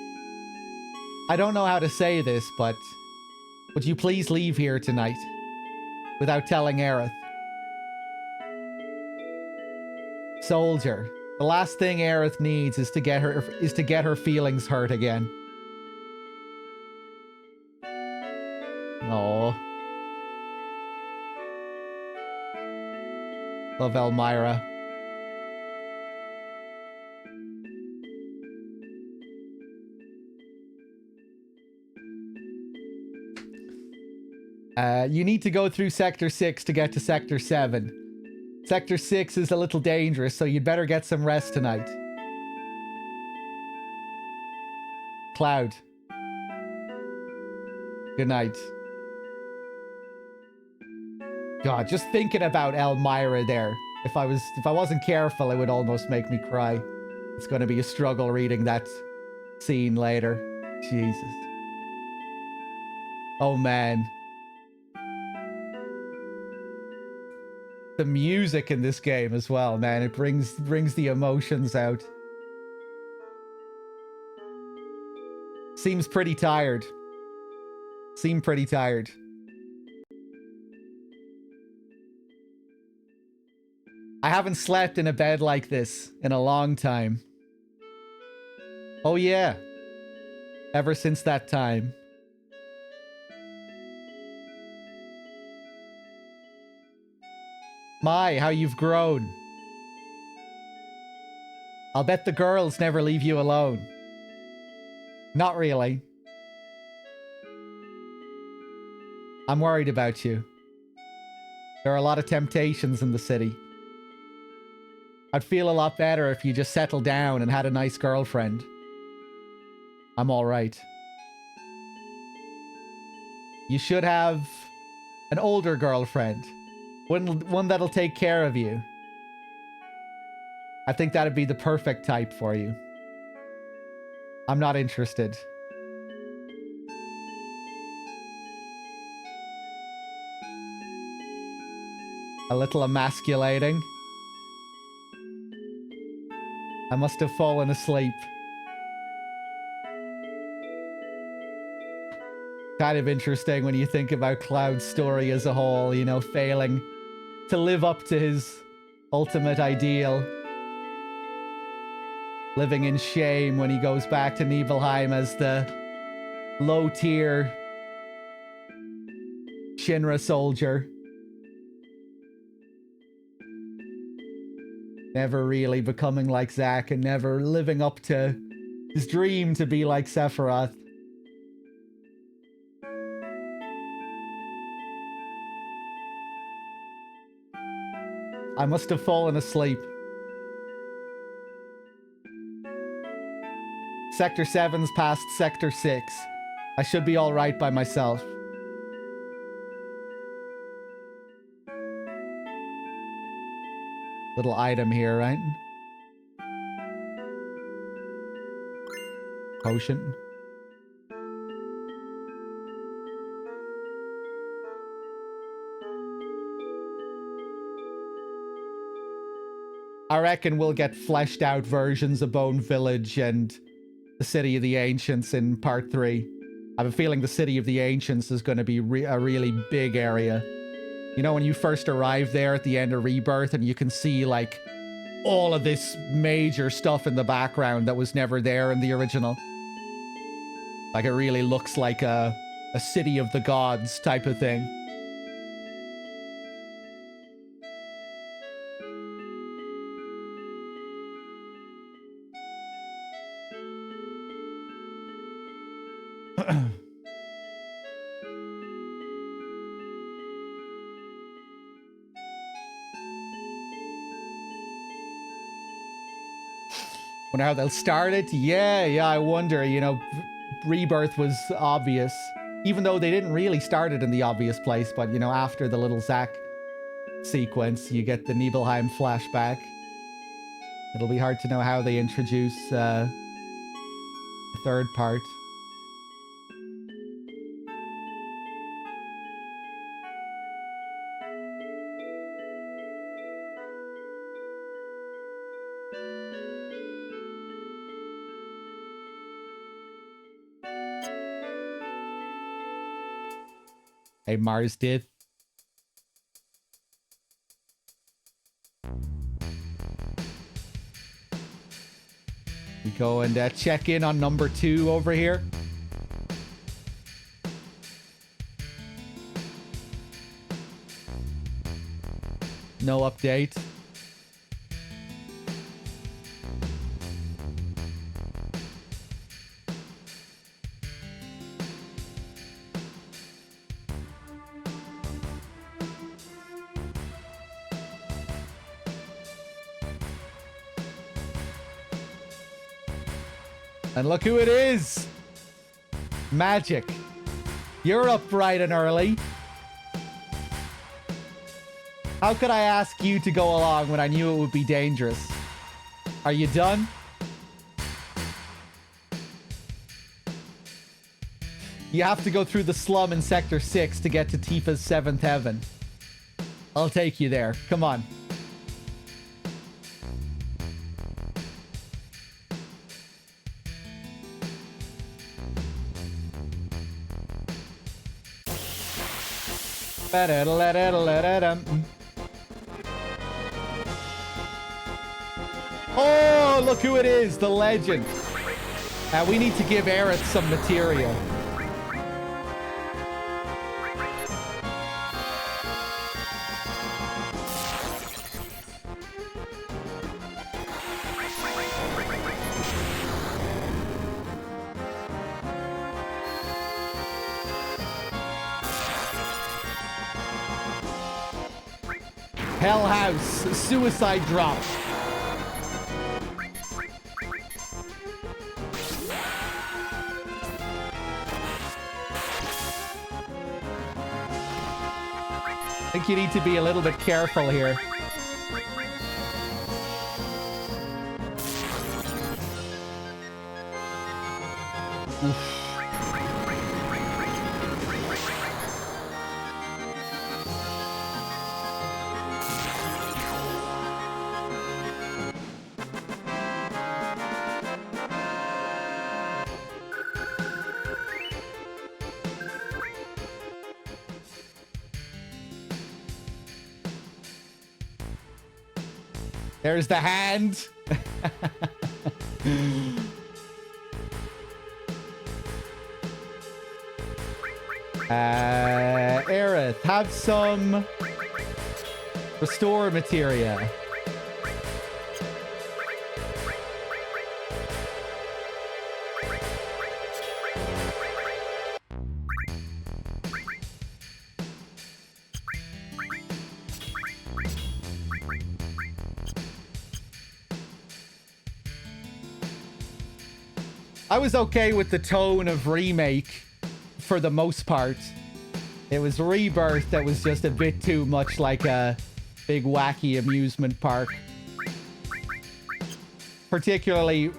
I don't know how to say this, but would you please leave here tonight without telling Aerith? Soldier. The last thing Aerith needs is to get her feelings hurt again. Oh. Love Elmira. You need to go through Sector 6 to get to Sector 7. Sector 6 is a little dangerous, so you'd better get some rest tonight. Cloud. Good night. God, just thinking about Elmira there. If I wasn't careful, it would almost make me cry. It's going to be a struggle reading that scene later. Jesus. Oh man. The music in this game as well, man. It brings the emotions out. Seems pretty tired. Seem pretty tired. I haven't slept in a bed like this in a long time. Oh yeah. Ever since that time. My, how you've grown. I'll bet the girls never leave you alone. Not really. I'm worried about you. There are a lot of temptations in the city. I'd feel a lot better if you just settled down and had a nice girlfriend. I'm alright. You should have an older girlfriend. One that'll take care of you. I think that'd be the perfect type for you. I'm not interested. A little emasculating. I must have fallen asleep. Kind of interesting when you think about Cloud's story as a whole, you know, failing to live up to his ultimate ideal. Living in shame when he goes back to Nibelheim as the low-tier Shinra soldier. Never really becoming like Zack and never living up to his dream to be like Sephiroth. I must have fallen asleep. Sector 7's past Sector 6. I should be alright by myself. Little item here, right? Potion. I reckon we'll get fleshed out versions of Bone Village and the City of the Ancients in Part 3. I have a feeling the City of the Ancients is going to be a really big area. You know, when you first arrive there at the end of Rebirth and you can see, like, all of this major stuff in the background that was never there in the original. Like, it really looks like a City of the Gods type of thing. Wonder how they'll start it. Yeah, I wonder. You know, Rebirth was obvious. Even though they didn't really start it in the obvious place. But, you know, after the little Zack sequence, you get the Nibelheim flashback. It'll be hard to know how they introduce the third part. Hey, Mars did. We go and check in on number 2 over here. No update. And look who it is! Magic. You're up bright and early. How could I ask you to go along when I knew it would be dangerous? Are you done? You have to go through the slum in Sector 6 to get to Tifa's 7th heaven. I'll take you there. Come on. Oh, look who it is, the legend. We need to give Aerith some material. Hell House, suicide drop. I think you need to be a little bit careful here. Oof. There's the hand. Aerith, have some restore materia. I was okay with the tone of Remake for the most part. It was Rebirth that was just a bit too much like a big wacky amusement park. Particularly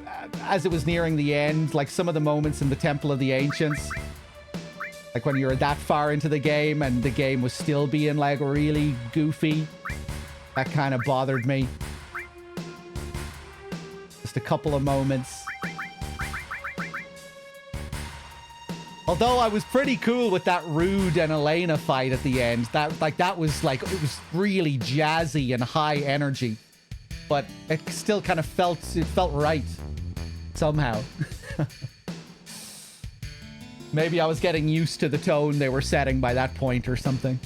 as it was nearing the end, like some of the moments in the Temple of the Ancients. Like when you were that far into the game and the game was still being like really goofy. That kind of bothered me. Just a couple of moments. Although I was pretty cool with that Rude and Elena fight at the end. That was like, it was really jazzy and high energy. But it still kind of felt right. Somehow. Maybe I was getting used to the tone they were setting by that point or something.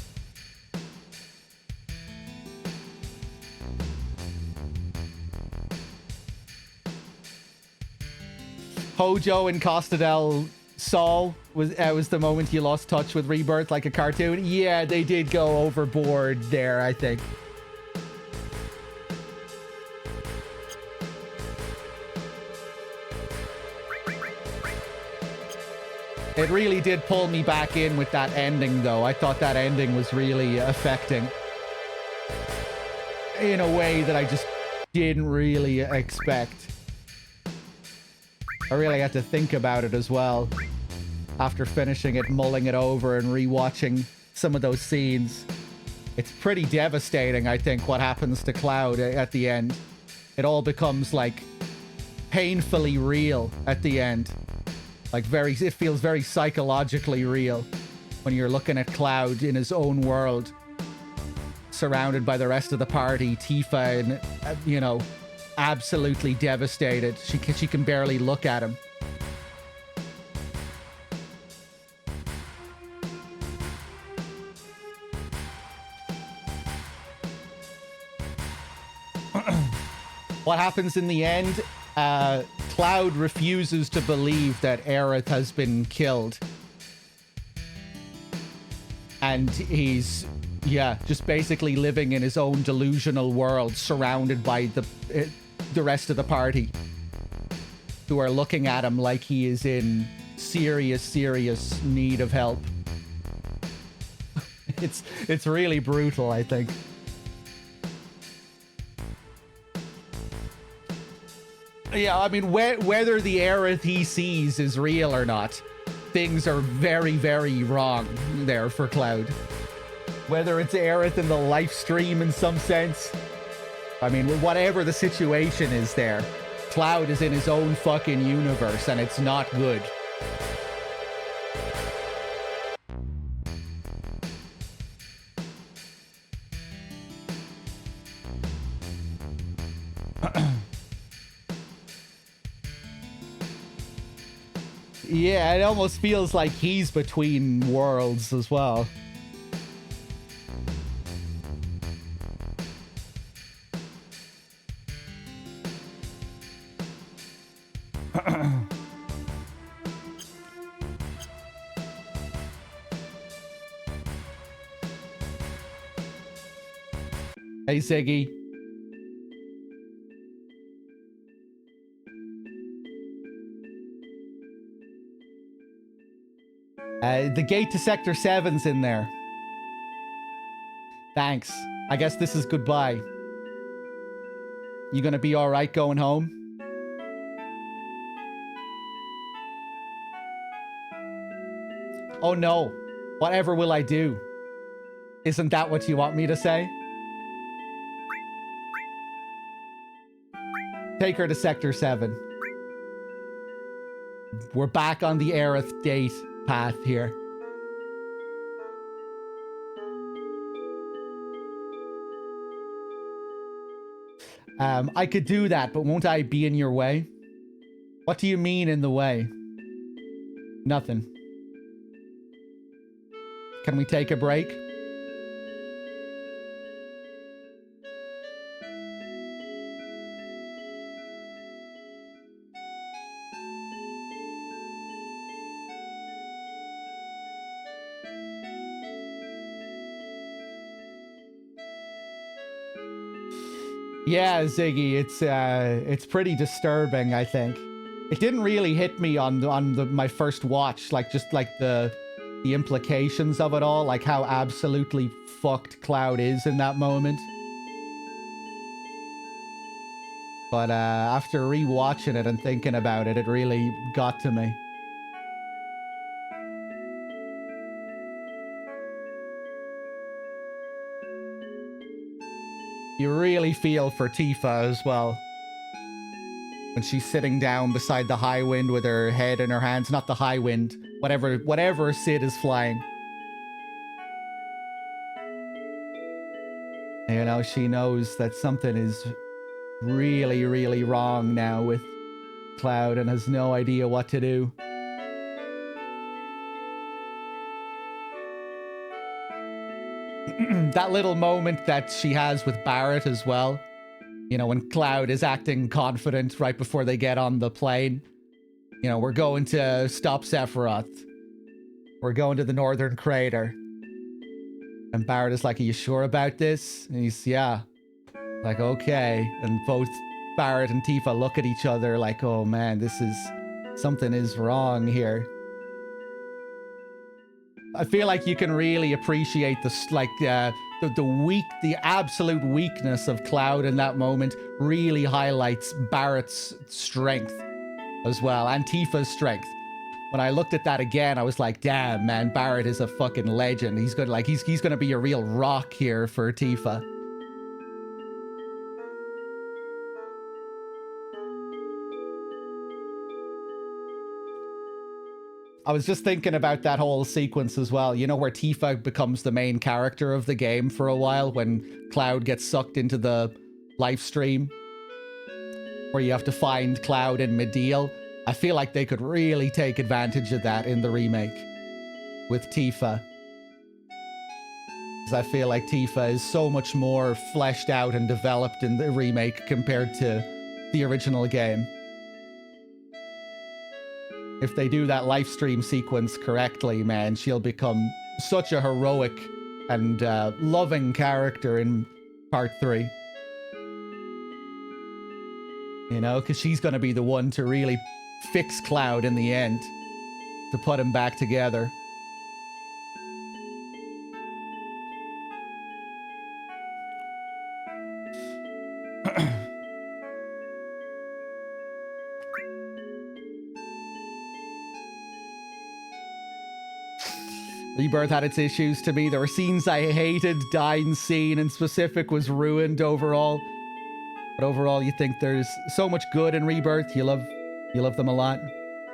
Hojo and Costa del Sol was the moment you lost touch with Rebirth like a cartoon. Yeah, they did go overboard there, I think. It really did pull me back in with that ending, though. I thought that ending was really affecting in a way that I just didn't really expect. I really had to think about it as well after finishing it, mulling it over and rewatching some of those scenes. It's pretty devastating, I think, what happens to Cloud at the end. It all becomes like painfully real at the end. Like it feels very psychologically real when you're looking at Cloud in his own world, surrounded by the rest of the party. Tifa, and you know, absolutely devastated. She can barely look at him. What happens in the end? Cloud refuses to believe that Aerith has been killed. And he's, yeah, just basically living in his own delusional world, surrounded by the rest of the party, who are looking at him like he is in serious need of help. It's really brutal, I think. Yeah, I mean, whether the Aerith he sees is real or not, things are very wrong there for Cloud. Whether it's Aerith in the live stream in some sense, I mean, whatever the situation is there, Cloud is in his own fucking universe, and it's not good. Yeah, it almost feels like he's between worlds as well. Hey, Ziggy. The gate to Sector 7's in there. Thanks. I guess this is goodbye. You gonna be alright going home? Oh no. Whatever will I do? Isn't that what you want me to say? Take her to Sector 7. We're back on the Aerith date path here. I could do that, but won't I be in your way? What do you mean in the way? Nothing. Can we take a break? Yeah, Ziggy, it's pretty disturbing, I think. It didn't really hit me on my first watch, like just like the implications of it all, like how absolutely fucked Cloud is in that moment. But after rewatching it and thinking about it, it really got to me. You really feel for Tifa as well. When she's sitting down beside the high wind with her head in her hands. Not the high wind. Whatever Sid is flying. You know, she knows that something is really wrong now with Cloud and has no idea what to do. That little moment that she has with Barrett as well. You know, when Cloud is acting confident right before they get on the plane. You know, we're going to stop Sephiroth. We're going to the Northern Crater. And Barrett is like, are you sure about this? And he's, yeah. Like, okay. And both Barrett and Tifa look at each other like, oh man, something is wrong here. I feel like you can really appreciate the absolute weakness of Cloud in that moment really highlights Barrett's strength as well, and Tifa's strength. When I looked at that again, I was like, damn, man, Barrett is a fucking legend. He's good, like he's gonna be a real rock here for Tifa. I was just thinking about that whole sequence as well, you know, where Tifa becomes the main character of the game for a while when Cloud gets sucked into the live stream, where you have to find Cloud in Mideel. I feel like they could really take advantage of that in the remake with Tifa. Because I feel like Tifa is so much more fleshed out and developed in the remake compared to the original game. If they do that live stream sequence correctly, man, she'll become such a heroic and loving character in part 3. You know, because she's going to be the one to really fix Cloud in the end, to put him back together. Rebirth had its issues to me. There were scenes I hated. Dying scene in specific was ruined overall. But overall, you think there's so much good in Rebirth. You love them a lot.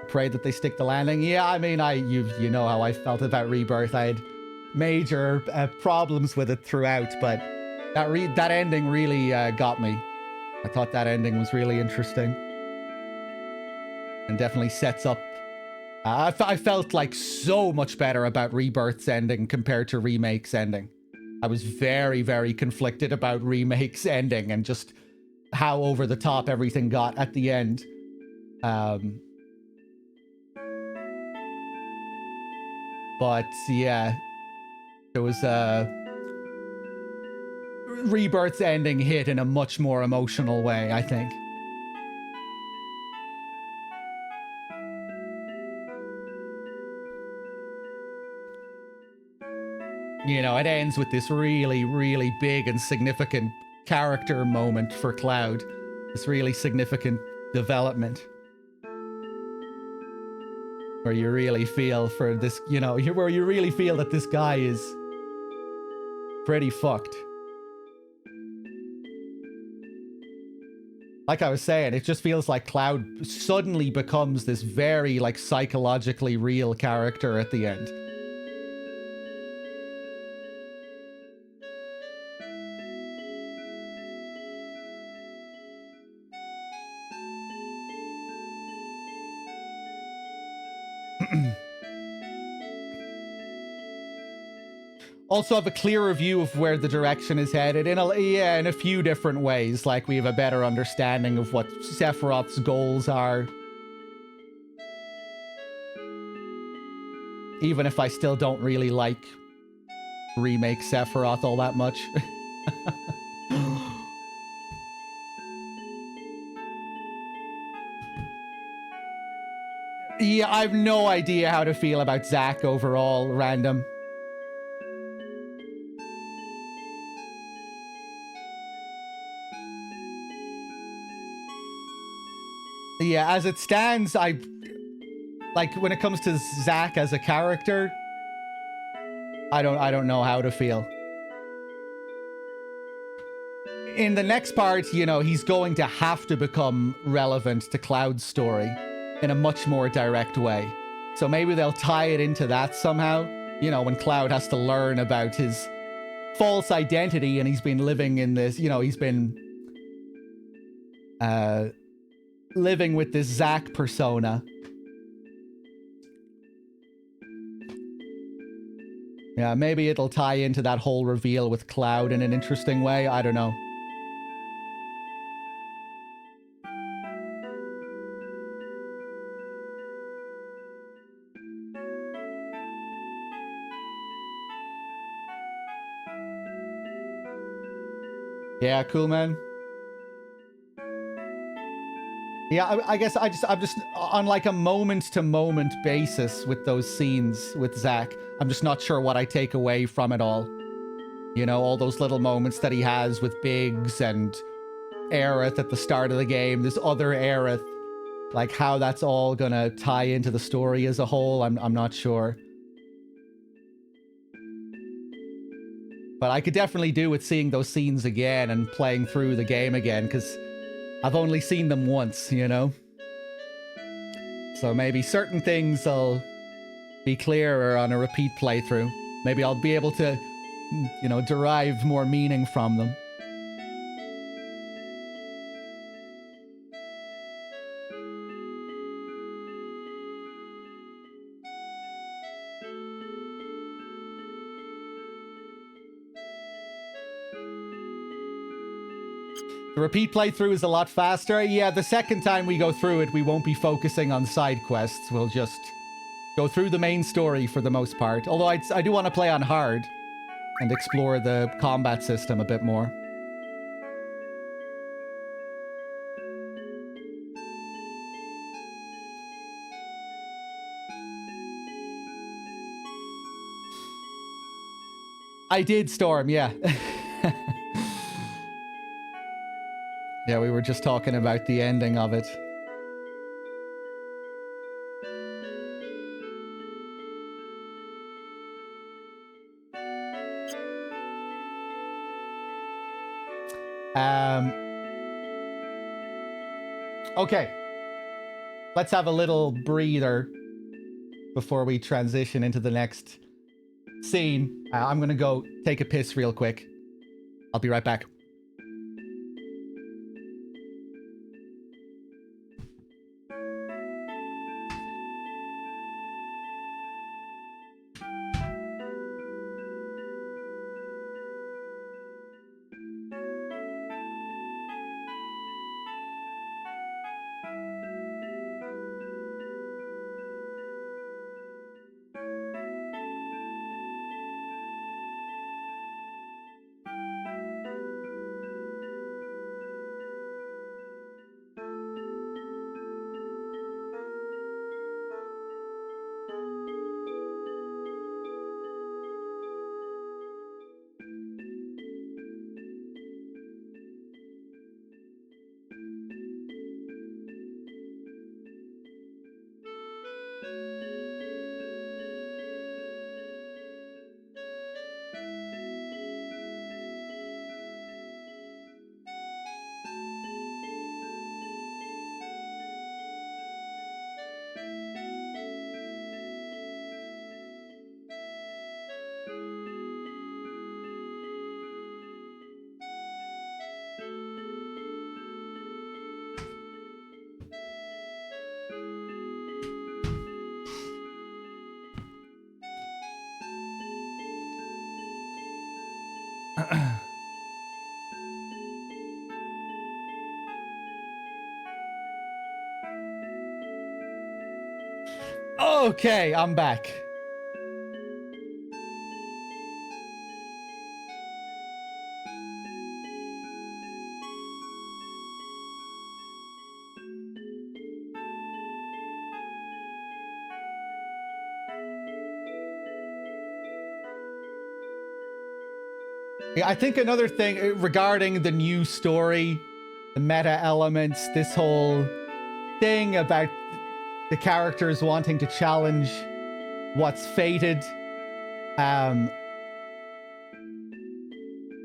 Pray that they stick the landing. Yeah, I mean, you know how I felt about Rebirth. I had major problems with it throughout, but that ending really got me. I thought that ending was really interesting and definitely sets up. I felt like so much better about Rebirth's ending compared to Remake's ending. I was very, very conflicted about Remake's ending and just how over the top everything got at the end. But yeah, there was Rebirth's ending hit in a much more emotional way, I think. You know, it ends with this really, really big and significant character moment for Cloud. This really significant development. Where you really feel for this, you know, where you really feel that this guy is pretty fucked. Like I was saying, it just feels like Cloud suddenly becomes this very, like, psychologically real character at the end. Also have a clearer view of where the direction is headed in a few different ways. Like, we have a better understanding of what Sephiroth's goals are. Even if I still don't really like remake Sephiroth all that much. Yeah, I have no idea how to feel about Zack overall, random. Yeah, as it stands, like, when it comes to Zack as a character, I don't know how to feel. In the next part, you know, he's going to have to become relevant to Cloud's story in a much more direct way. So maybe they'll tie it into that somehow. You know, when Cloud has to learn about his false identity and he's been living in this, you know, he's been living with this Zack persona. Yeah, maybe it'll tie into that whole reveal with Cloud in an interesting way. I don't know. Yeah, cool, man. Yeah, I guess I'm just on like a moment-to-moment basis with those scenes with Zack. I'm just not sure what I take away from it all. You know, all those little moments that he has with Biggs and Aerith at the start of the game, this other Aerith, like how that's all gonna tie into the story as a whole, I'm not sure. But I could definitely do with seeing those scenes again and playing through the game again, because I've only seen them once, you know? So maybe certain things will be clearer on a repeat playthrough. Maybe I'll be able to, you know, derive more meaning from them. The repeat playthrough is a lot faster. Yeah, the second time we go through it, we won't be focusing on side quests. We'll just go through the main story for the most part. Although I do want to play on hard and explore the combat system a bit more. I did, Storm, yeah. Yeah, we were just talking about the ending of it. Okay. Let's have a little breather before we transition into the next scene. I'm gonna go take a piss real quick. I'll be right back. Okay, I'm back. I think another thing regarding the new story, the meta elements, this whole thing about the characters wanting to challenge what's fated.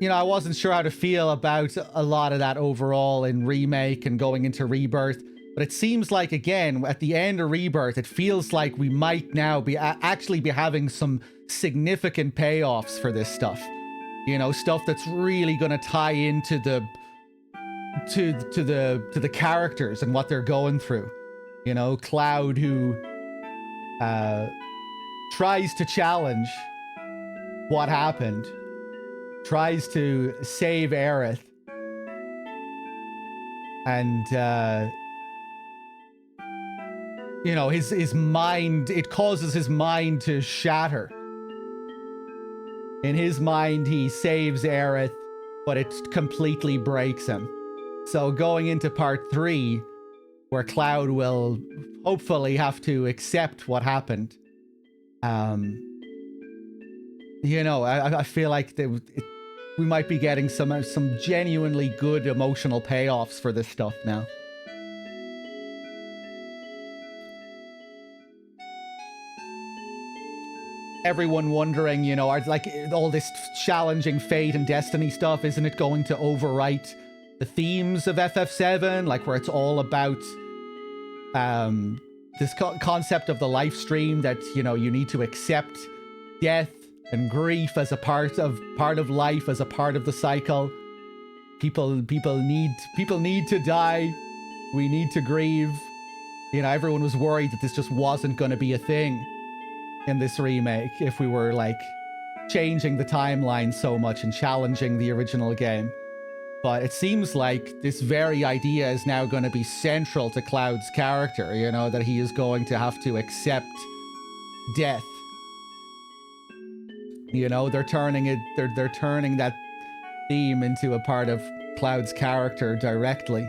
You know, I wasn't sure how to feel about a lot of that overall in Remake and going into Rebirth. But it seems like, again, at the end of Rebirth, it feels like we might now be actually be having some significant payoffs for this stuff. You know, stuff that's really going to tie into the to the characters and what they're going through. You know, Cloud, who tries to challenge what happened, tries to save Aerith, and you know, his mind, it causes his mind to shatter. In his mind, he saves Aerith, but it completely breaks him. So going into part 3, where Cloud will hopefully have to accept what happened. You know, I feel like we might be getting some genuinely good emotional payoffs for this stuff now. Everyone wondering, you know, like all this challenging fate and destiny stuff, isn't it going to overwrite the themes of FF7? Like where it's all about this concept of the life stream that, you know, you need to accept death and grief as a part of life, as a part of the cycle. People need to die. We need to grieve. You know, everyone was worried that this just wasn't going to be a thing in this remake if we were like changing the timeline so much and challenging the original game. But it seems like this very idea is now going to be central to Cloud's character, you know, that he is going to have to accept death. You know, they're turning that theme into a part of Cloud's character directly.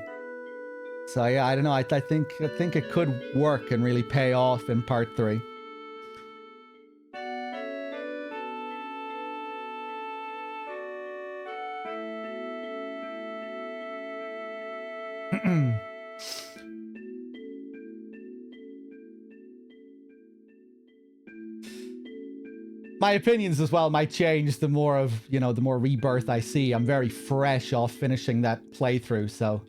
So yeah, I don't know. I think it could work and really pay off in part 3. My opinions as well might change the more of, you know, the more Rebirth I see. I'm very fresh off finishing that playthrough, so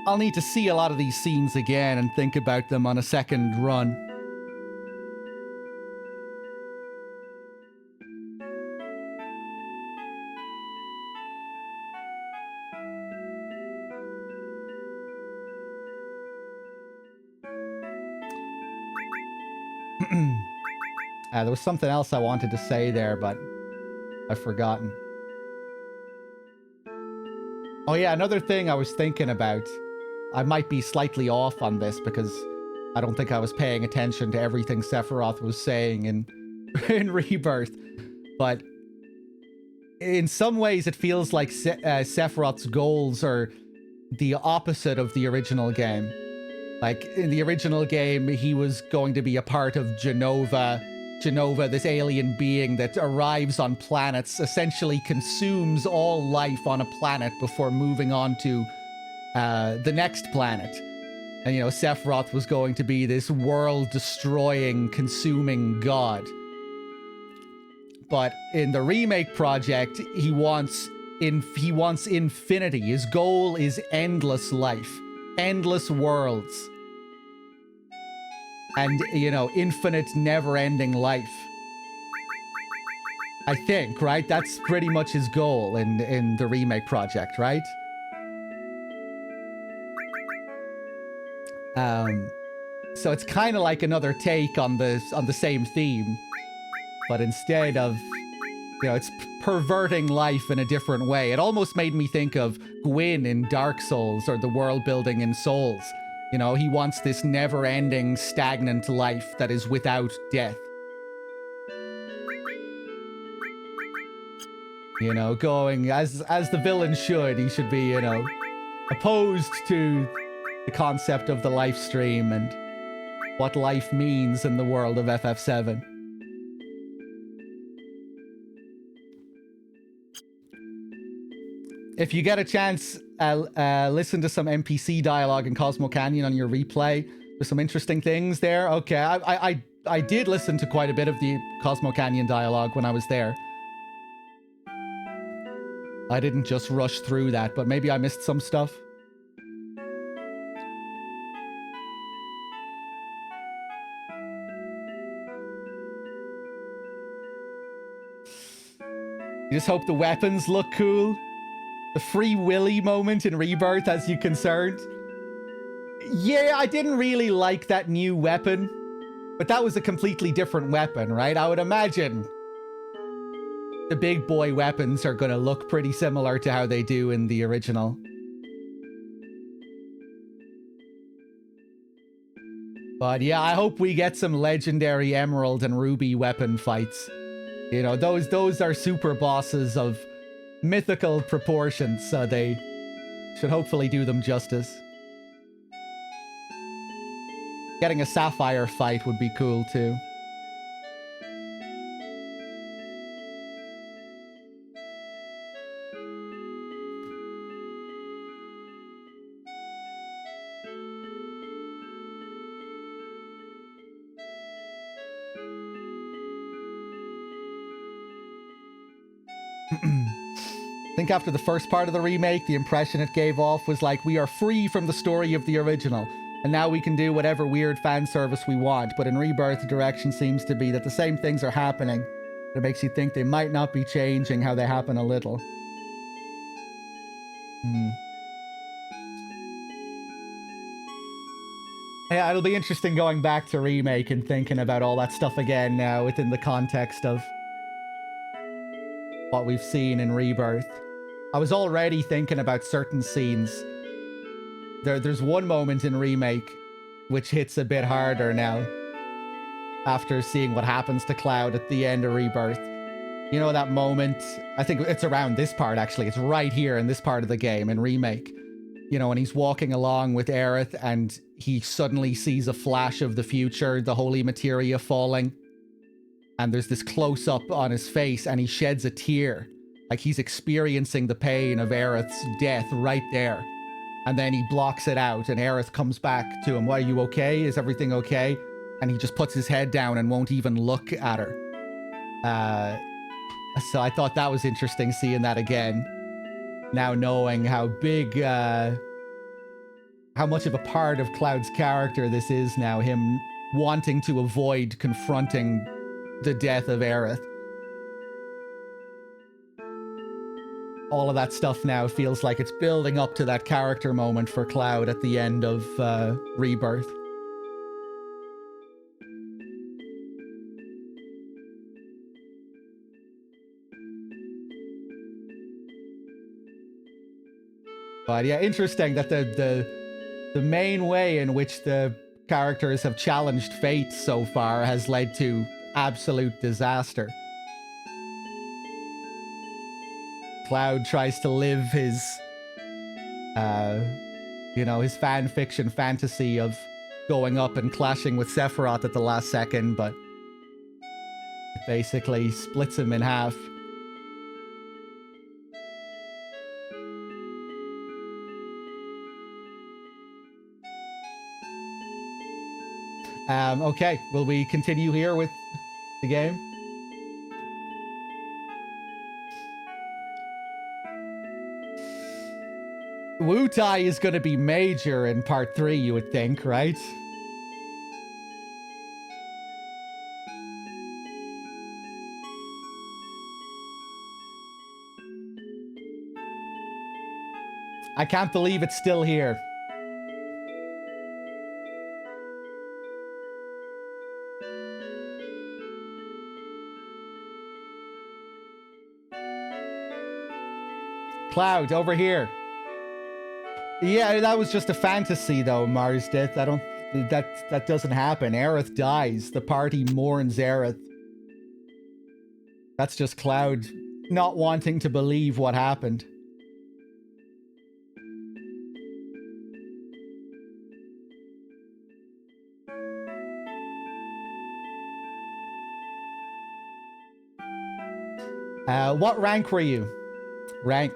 I'll need to see a lot of these scenes again and think about them on a second run. There was something else I wanted to say there, but I've forgotten. Oh yeah, another thing I was thinking about. I might be slightly off on this because I don't think I was paying attention to everything Sephiroth was saying in Rebirth. But in some ways it feels like Sephiroth's goals are the opposite of the original game. Like, in the original game, he was going to be a part of Genova. Genova, this alien being that arrives on planets, essentially consumes all life on a planet before moving on to the next planet. And, you know, Sephiroth was going to be this world-destroying, consuming god. But in the remake project, he wants infinity. His goal is endless life, endless worlds. And, you know, infinite, never-ending life. I think, right? That's pretty much his goal in the remake project, right? So it's kind of like another take on the same theme, but instead of, you know, it's perverting life in a different way. It almost made me think of Gwyn in Dark Souls, or the world building in Souls. You know, he wants this never-ending, stagnant life that is without death. You know, going as the villain should. He should be, you know, opposed to the concept of the life stream and what life means in the world of FF7. If you get a chance, listen to some NPC dialogue in Cosmo Canyon on your replay. There's some interesting things there. Okay, I did listen to quite a bit of the Cosmo Canyon dialogue when I was there. I didn't just rush through that, but maybe I missed some stuff. You just hope the weapons look cool. The Free Willy moment in Rebirth has you concerned. Yeah, I didn't really like that new weapon, but that was a completely different weapon, right? I would imagine the big boy weapons are going to look pretty similar to how they do in the original. But yeah, I hope we get some legendary Emerald and Ruby weapon fights. You know, those are super bosses of mythical proportions, so they Should hopefully do them justice. Getting a Sapphire fight would be cool too. I think after the first part of the remake, the impression it gave off was like, we are free from the story of the original, and now we can do whatever weird fan service we want. But in Rebirth, the direction seems to be that the same things are happening. It makes you think they might not be changing how they happen a little. Yeah, it'll be interesting going back to Remake and thinking about all that stuff again now within the context of what we've seen in Rebirth. I was already thinking about certain scenes. There's one moment in Remake which hits a bit harder now after seeing what happens to Cloud at the end of Rebirth. You know that moment? I think it's around this part, actually. It's right here in this part of the game in Remake. You know, when he's walking along with Aerith and he suddenly sees a flash of the future, the holy materia falling. And there's this close-up on his face and he sheds a tear. Like he's experiencing the pain of Aerith's death right there. And then he blocks it out and Aerith comes back to him. Why, are you okay? Is everything okay? And he just puts his head down and won't even look at her. So I thought that was interesting seeing that again. Now knowing how big, how much of a part of Cloud's character this is now. Him wanting to avoid confronting the death of Aerith. All of that stuff now feels like it's building up to that character moment for Cloud at the end of Rebirth. But yeah, interesting that the main way in which the characters have challenged fate so far has led to absolute disaster. Cloud tries to live his, you know, his fan fiction fantasy of going up and clashing with Sephiroth at the last second, but it basically splits him in half. Okay, will we continue here with the game? Wu-Tai is going to be major in part 3, you would think, right? I can't believe it's still here. Cloud, over here. Yeah, that was just a fantasy, though, Marsdith. I don't... That doesn't happen. Aerith dies. The party mourns Aerith. That's just Cloud not wanting to believe what happened. What rank were you? Rank.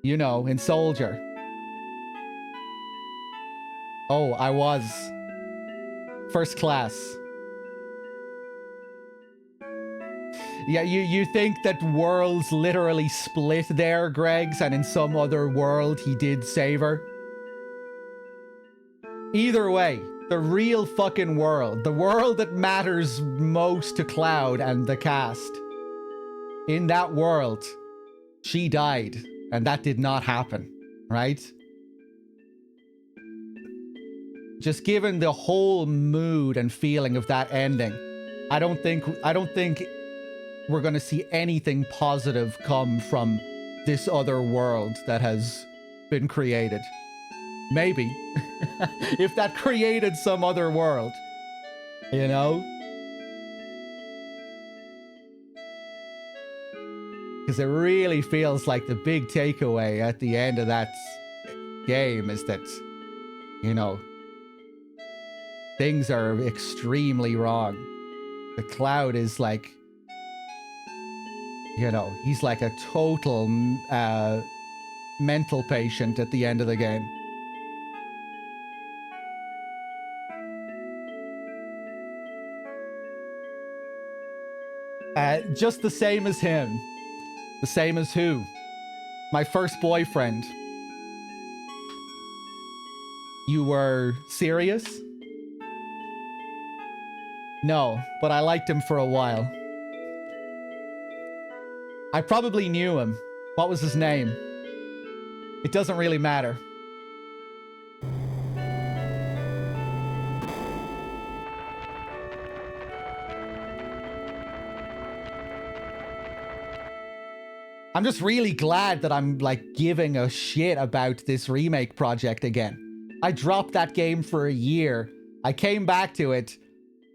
You know, in Soldier. Oh, I was. First class. Yeah, you think that worlds literally split there, Greggs, and in some other world he did save her? Either way, the real fucking world, the world that matters most to Cloud and the cast, in that world, she died, and that did not happen, right? Just given the whole mood and feeling of that ending, I don't think we're going to see anything positive come from this other world that has been created. Maybe. If that created some other world. You know? Because it really feels like the big takeaway at the end of that game is that, you know, things are extremely wrong. The Cloud is like, you know, he's like a total mental patient at the end of the game. Just the same as him. The same as who? My first boyfriend. You were serious? No, but I liked him for a while. I probably knew him. What was his name? It doesn't really matter. I'm just really glad that I'm like giving a shit about this remake project again. I dropped that game for a year. I came back to it.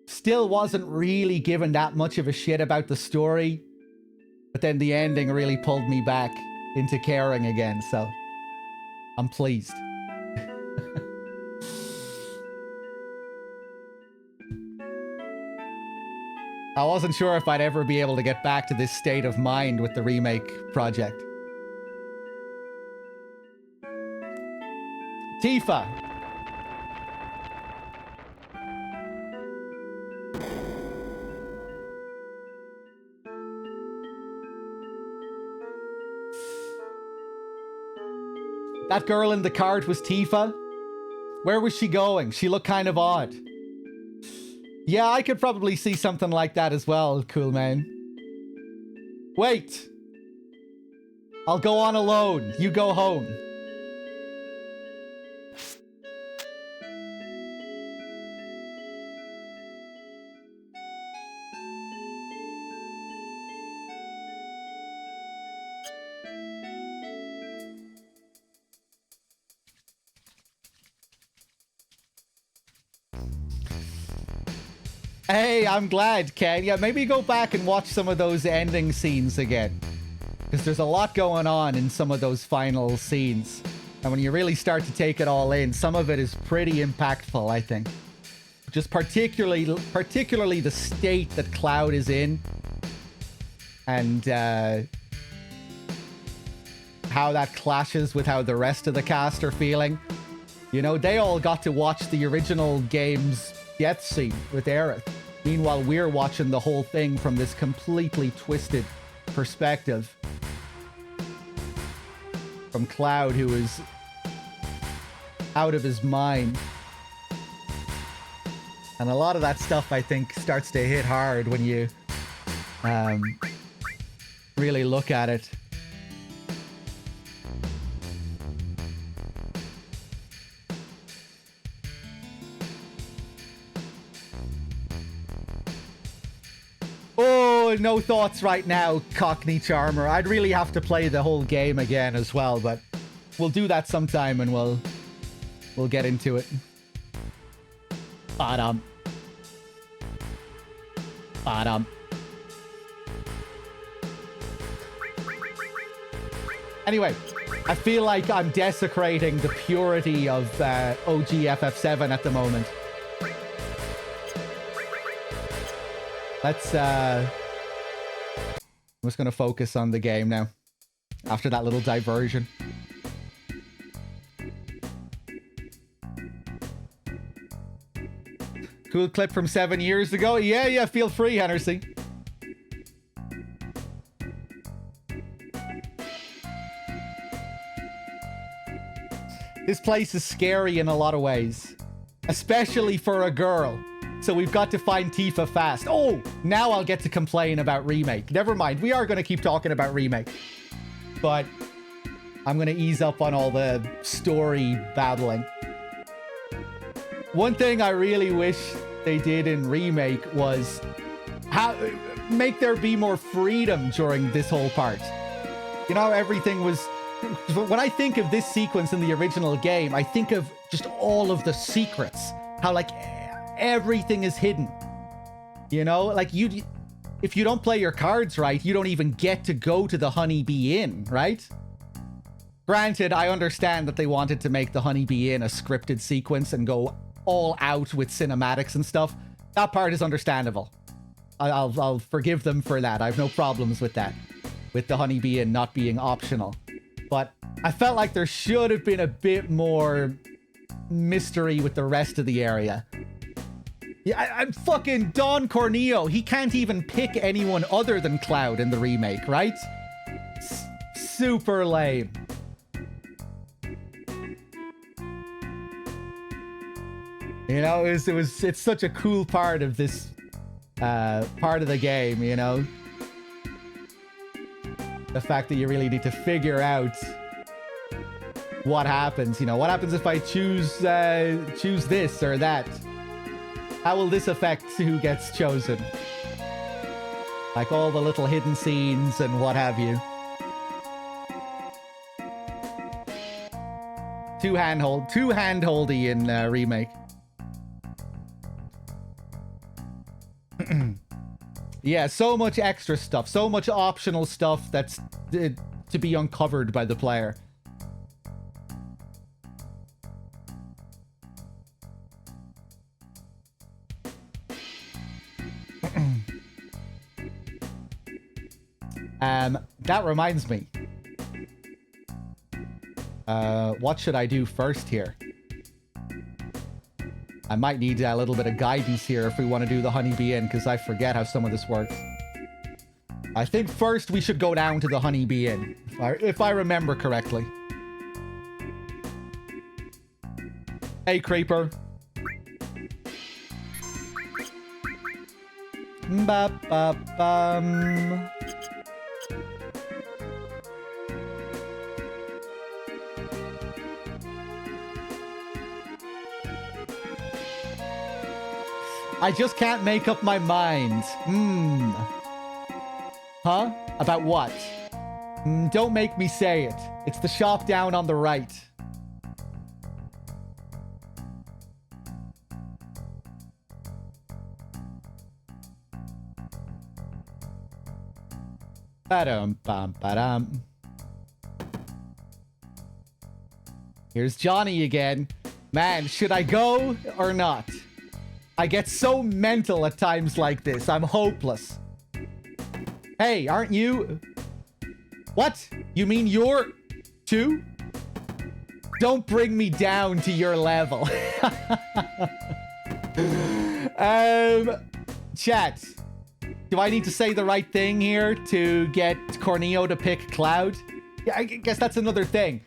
Still wasn't really giving that much of a shit about the story. But then the ending really pulled me back into caring again, so I'm pleased. I wasn't sure if I'd ever be able to get back to this state of mind with the remake project. Tifa. That girl in the cart was Tifa? Where was she going? She looked kind of odd. Yeah, I could probably see something like that as well, cool man. Wait. I'll go on alone. You go home. Hey, I'm glad, Ken. Yeah, maybe go back and watch some of those ending scenes again. Because there's a lot going on in some of those final scenes. And when you really start to take it all in, some of it is pretty impactful, I think. Just particularly the state that Cloud is in. And how that clashes with how the rest of the cast are feeling. You know, they all got to watch the original game's death scene with Aerith. Meanwhile, we're watching the whole thing from this completely twisted perspective. From Cloud, who is out of his mind. And a lot of that stuff, I think, starts to hit hard when you really look at it. Oh, no thoughts right now, Cockney Charmer. I'd really have to play the whole game again as well, but we'll do that sometime and we'll get into it. Adam. Anyway, I feel like I'm desecrating the purity of OG FF7 at the moment. Let's, I'm just going to focus on the game now. After that little diversion. Cool clip from 7 years ago. Yeah, feel free, Henderson. This place is scary in a lot of ways. Especially for a girl. So we've got to find Tifa fast. Oh, now I'll get to complain about Remake. Never mind. We are going to keep talking about Remake. But I'm going to ease up on all the story babbling. One thing I really wish they did in Remake was make there be more freedom during this whole part. You know, everything was... When I think of this sequence in the original game, I think of just all of the secrets. How, like... everything is hidden, you know, like if you don't play your cards right, you don't even get to go to the Honeybee Inn, right? Granted, I understand that they wanted to make the Honeybee Inn a scripted sequence and go all out with cinematics and stuff. That part is understandable. I'll forgive them for that. I have no problems with that. With the Honeybee Inn not being optional. But I felt like there should have been a bit more mystery with the rest of the area. Yeah, I'm fucking Don Corneo. He can't even pick anyone other than Cloud in the remake, right? Super lame. You know, it's such a cool part of this part of the game, you know? The fact that you really need to figure out what happens, you know? What happens if I choose this or that? How will this affect who gets chosen? Like all the little hidden scenes and what have you. Too handholdy in remake. Yeah, so much extra stuff, so much optional stuff that's to be uncovered by the player. That reminds me. What should I do first here? I might need a little bit of guidance here if we want to do the Honeybee Inn, because I forget how some of this works. I think first we should go down to the Honeybee Inn, if I remember correctly. Hey, Creeper. Ba-ba-bum. I just can't make up my mind. Huh? About what? Don't make me say it. It's the shop down on the right. Ba-dum-bum-ba-dum. Here's Johnny again. Man, should I go or not? I get so mental at times like this. I'm hopeless. Hey, aren't you... What? You mean you're... too? Don't bring me down to your level. Chat. Do I need to say the right thing here to get Corneo to pick Cloud? Yeah, I guess that's another thing.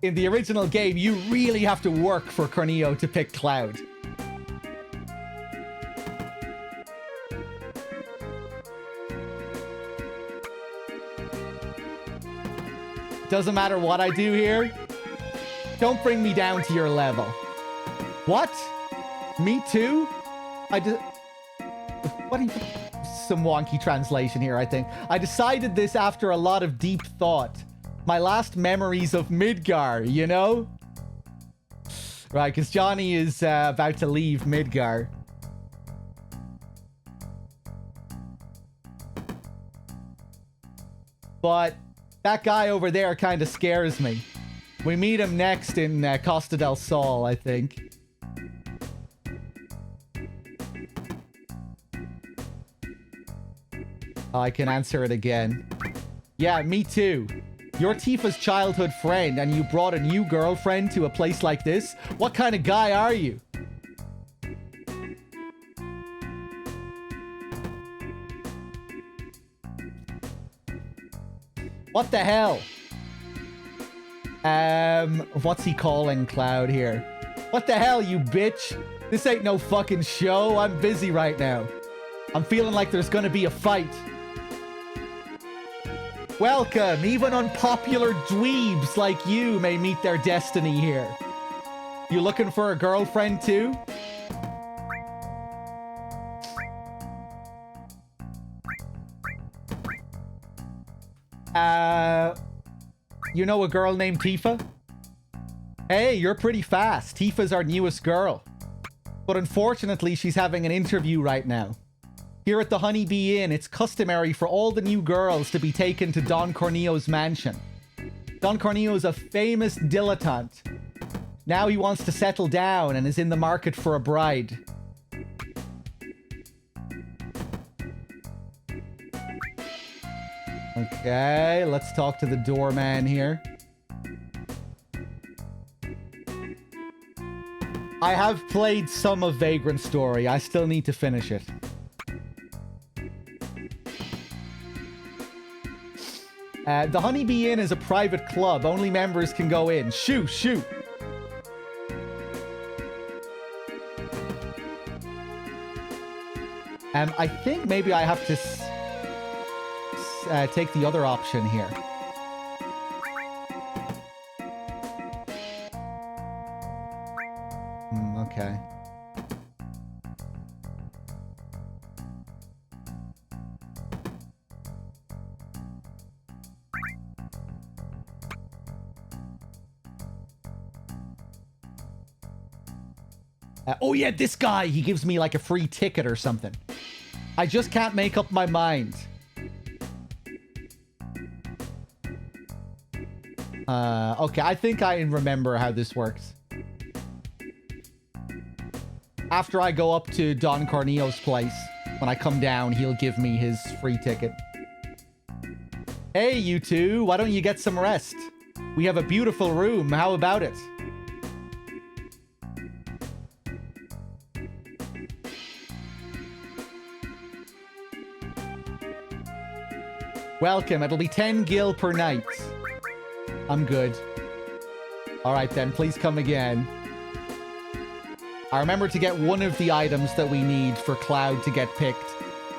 In the original game, you really have to work for Corneo to pick Cloud. Doesn't matter what I do here. Don't bring me down to your level. What? Me too? What? Some wonky translation here, I think. I decided this after a lot of deep thought. My last memories of Midgar, you know? Right, because Johnny is about to leave Midgar. But that guy over there kind of scares me. We meet him next in Costa del Sol, I think. I can answer it again. Yeah, me too. You're Tifa's childhood friend, and you brought a new girlfriend to a place like this? What kind of guy are you? What the hell? What's he calling Cloud here? What the hell, you bitch? This ain't no fucking show. I'm busy right now. I'm feeling like there's gonna be a fight. Welcome. Even unpopular dweebs like you may meet their destiny here. You looking for a girlfriend too? You know a girl named Tifa? Hey, you're pretty fast. Tifa's our newest girl. But unfortunately, she's having an interview right now. Here at the Honeybee Inn, it's customary for all the new girls to be taken to Don Corneo's mansion. Don Corneo is a famous dilettante. Now he wants to settle down and is in the market for a bride. Okay, let's talk to the doorman here. I have played some of Vagrant Story. I still need to finish it. The Honeybee Inn is a private club. Only members can go in. Shoot, shoot. I think maybe I have to take the other option here. Okay. Oh yeah, this guy, he gives me like a free ticket or something. I just can't make up my mind. Okay, I think I remember how this works. After I go up to Don Corneo's place, when I come down, he'll give me his free ticket. Hey, you two, why don't you get some rest? We have a beautiful room. How about it? Welcome. It'll be 10 gil per night. I'm good. Alright then, please come again. I remember to get one of the items that we need for Cloud to get picked.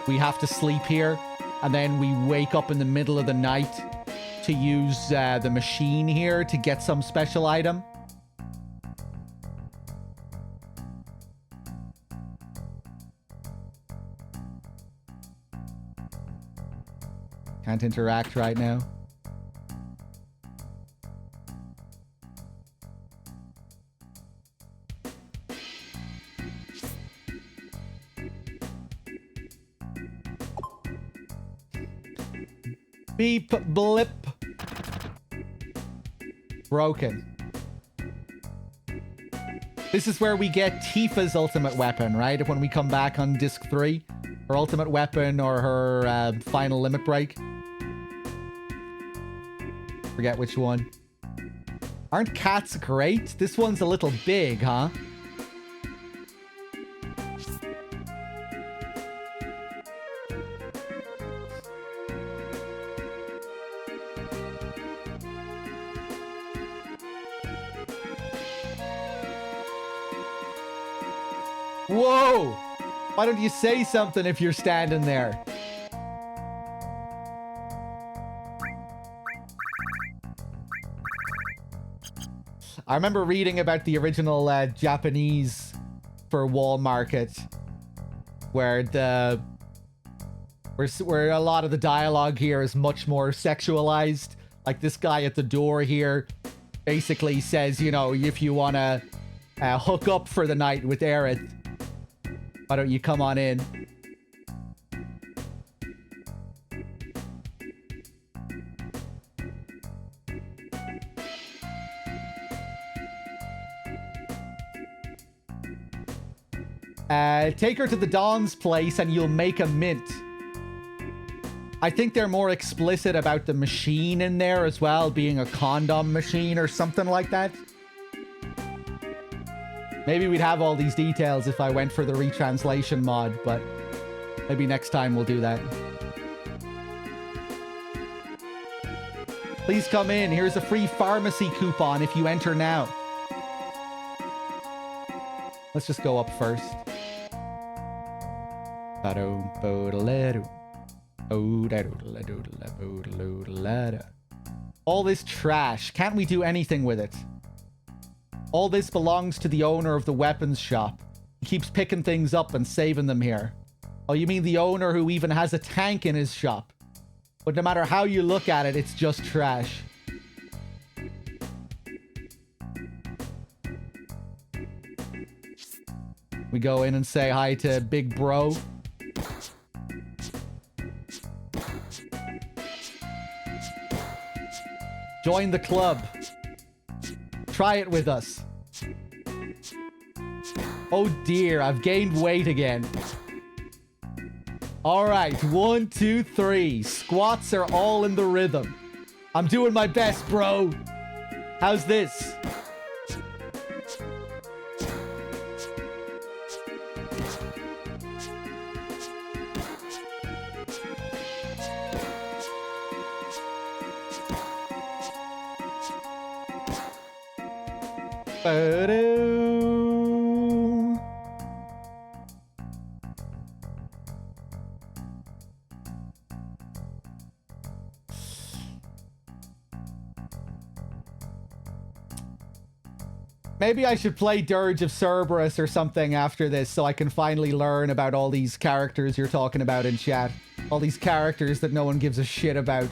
We have to sleep here, and then we wake up in the middle of the night to use the machine here to get some special item. Can't interact right now. Beep, blip. Broken. This is where we get Tifa's ultimate weapon, right? When we come back on disc 3. Her ultimate weapon or her final limit break. Forget which one. Aren't cats great? This one's a little big, huh? Whoa! Why don't you say something if you're standing there? I remember reading about the original Japanese for Wall Market, where where a lot of the dialogue here is much more sexualized. Like this guy at the door here basically says, you know, if you want to hook up for the night with Aerith, why don't you come on in? Take her to the Dawn's place and you'll make a mint. I think they're more explicit about the machine in there as well, being a condom machine or something like that. Maybe we'd have all these details if I went for the retranslation mod, but maybe next time we'll do that. Please come in. Here's a free pharmacy coupon if you enter now. Let's just go up first. All this trash. Can't we do anything with it? All this belongs to the owner of the weapons shop. He keeps picking things up and saving them here. Oh, you mean the owner who even has a tank in his shop? But no matter how you look at it, it's just trash. We go in and say hi to Big Bro. Join the club. Try it with us. Oh dear, I've gained weight again. Alright, 1, 2, 3. Squats are all in the rhythm. I'm doing my best, bro. How's this? Maybe I should play Dirge of Cerberus or something after this so I can finally learn about all these characters you're talking about in chat. All these characters that no one gives a shit about.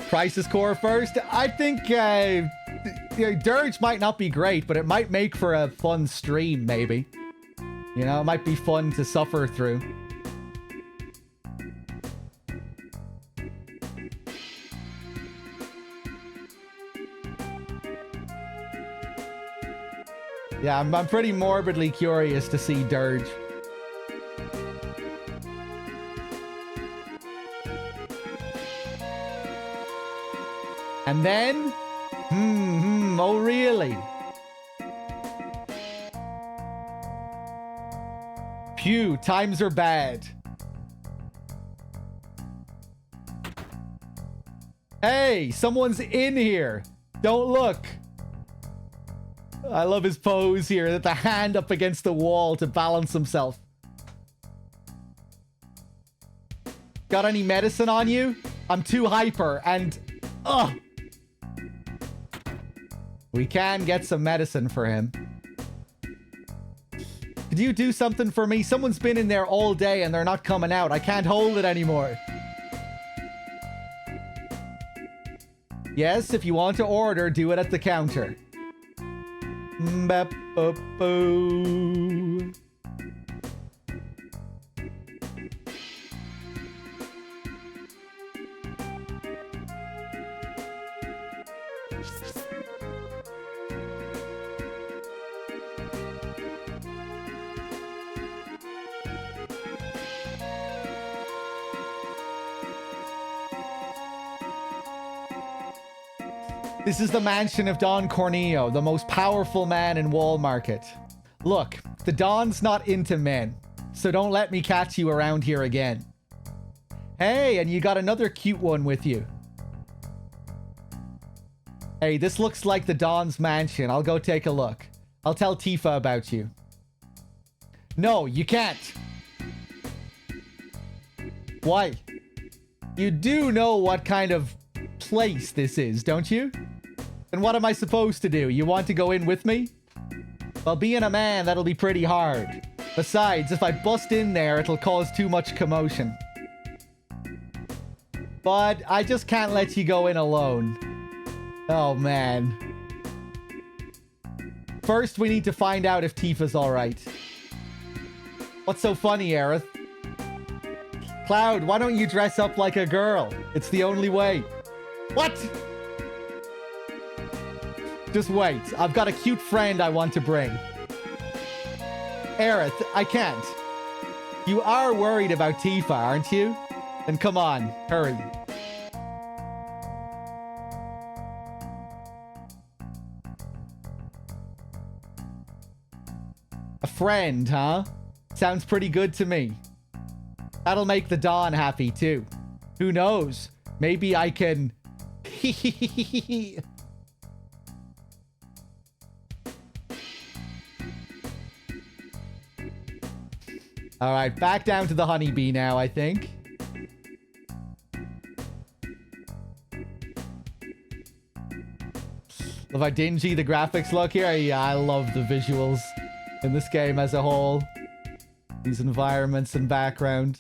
Crisis Core first. I think Dirge might not be great, but it might make for a fun stream, maybe. You know, it might be fun to suffer through. Yeah, I'm pretty morbidly curious to see Dirge. And then, oh really? Phew, times are bad. Hey, someone's in here. Don't look. I love his pose here, with the hand up against the wall to balance himself. Got any medicine on you? I'm too hyper and... Ugh! We can get some medicine for him. Could you do something for me? Someone's been in there all day and they're not coming out. I can't hold it anymore. Yes, if you want to order, do it at the counter. Ba-ba-boo. This is the mansion of Don Corneo, the most powerful man in Wall Market. Look, the Don's not into men, so don't let me catch you around here again. Hey, and you got another cute one with you. Hey, this looks like the Don's mansion. I'll go take a look. I'll tell Tifa about you. No, you can't. Why? You do know what kind of place this is, don't you? And what am I supposed to do? You want to go in with me? Well, being a man, that'll be pretty hard. Besides, if I bust in there, it'll cause too much commotion. But I just can't let you go in alone. Oh, man. First, we need to find out if Tifa's alright. What's so funny, Aerith? Cloud, why don't you dress up like a girl? It's the only way. What? Just wait. I've got a cute friend I want to bring. Aerith, I can't. You are worried about Tifa, aren't you? Then come on, hurry. A friend, huh? Sounds pretty good to me. That'll make the Dawn happy, too. Who knows? Maybe I can... Alright, back down to the honeybee now, I think. Love how dingy the graphics look here. Yeah, I love the visuals in this game as a whole. These environments and backgrounds.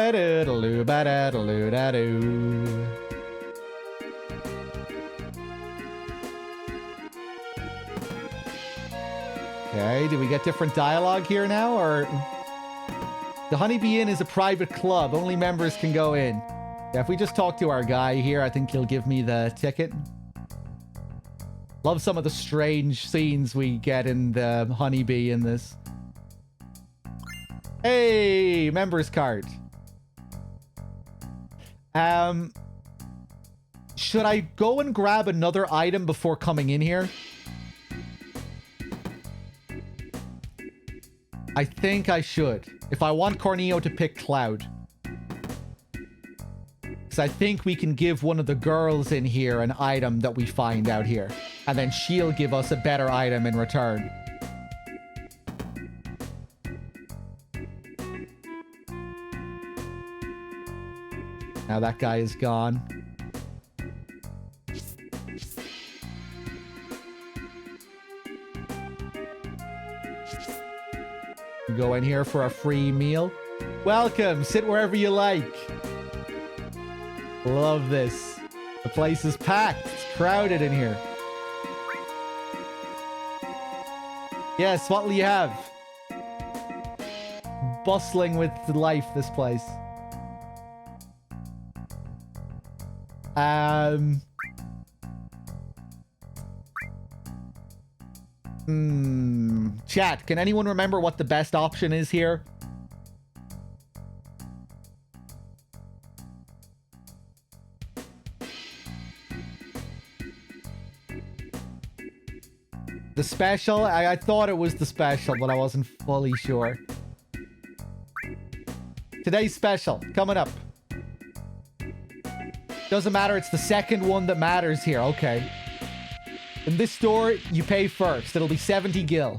Ba-doodle-doo, ba-daddle-doo-da-doo. Okay, do we get different dialogue here now, or... The Honeybee Inn is a private club. Only members can go in. Yeah, if we just talk to our guy here, I think he'll give me the ticket. Love some of the strange scenes we get in the Honeybee in this. Hey, members card. Should I go and grab another item before coming in here? I think I should. If I want Corneo to pick Cloud. Because I think we can give one of the girls in here an item that we find out here. And then she'll give us a better item in return. Now that guy is gone. We go in here for a free meal. Welcome. Sit wherever you like. Love this. The place is packed. It's crowded in here. Yes, what will you have? Bustling with life, this place. Chat, can anyone remember what the best option is here? The special? I thought it was the special, but I wasn't fully sure. Today's special, coming up. Doesn't matter, it's the second one that matters here. Okay. In this store, you pay first. It'll be 70 gil.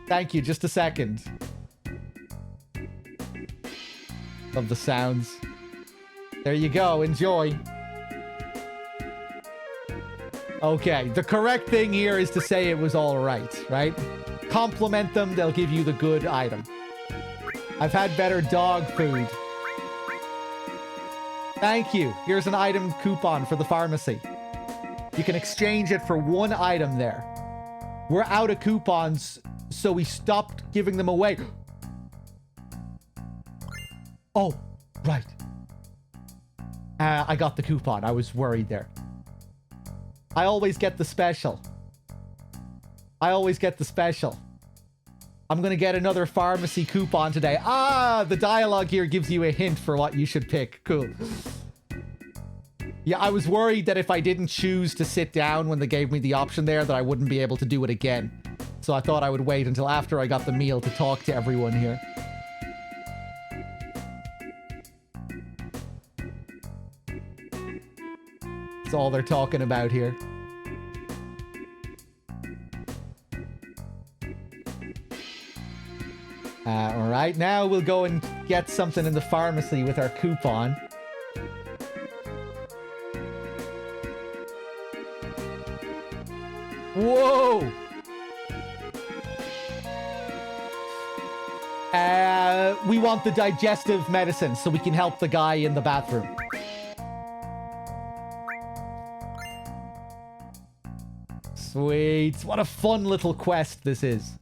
Thank you, just a second. Love the sounds. There you go, enjoy. Okay, the correct thing here is to say it was alright, right? Compliment them, they'll give you the good item. I've had better dog food. Thank you. Here's an item coupon for the pharmacy. You can exchange it for one item there. We're out of coupons, so we stopped giving them away. Oh, right. I got the coupon. I was worried there. I always get the special. I always get the special. I'm going to get another pharmacy coupon today. Ah, the dialogue here gives you a hint for what you should pick. Cool. Yeah, I was worried that if I didn't choose to sit down when they gave me the option there, that I wouldn't be able to do it again. So I thought I would wait until after I got the meal to talk to everyone here. That's all they're talking about here. Alright, now we'll go and get something in the pharmacy with our coupon. Whoa! We want the digestive medicine so we can help the guy in the bathroom. Sweet. What a fun little quest this is.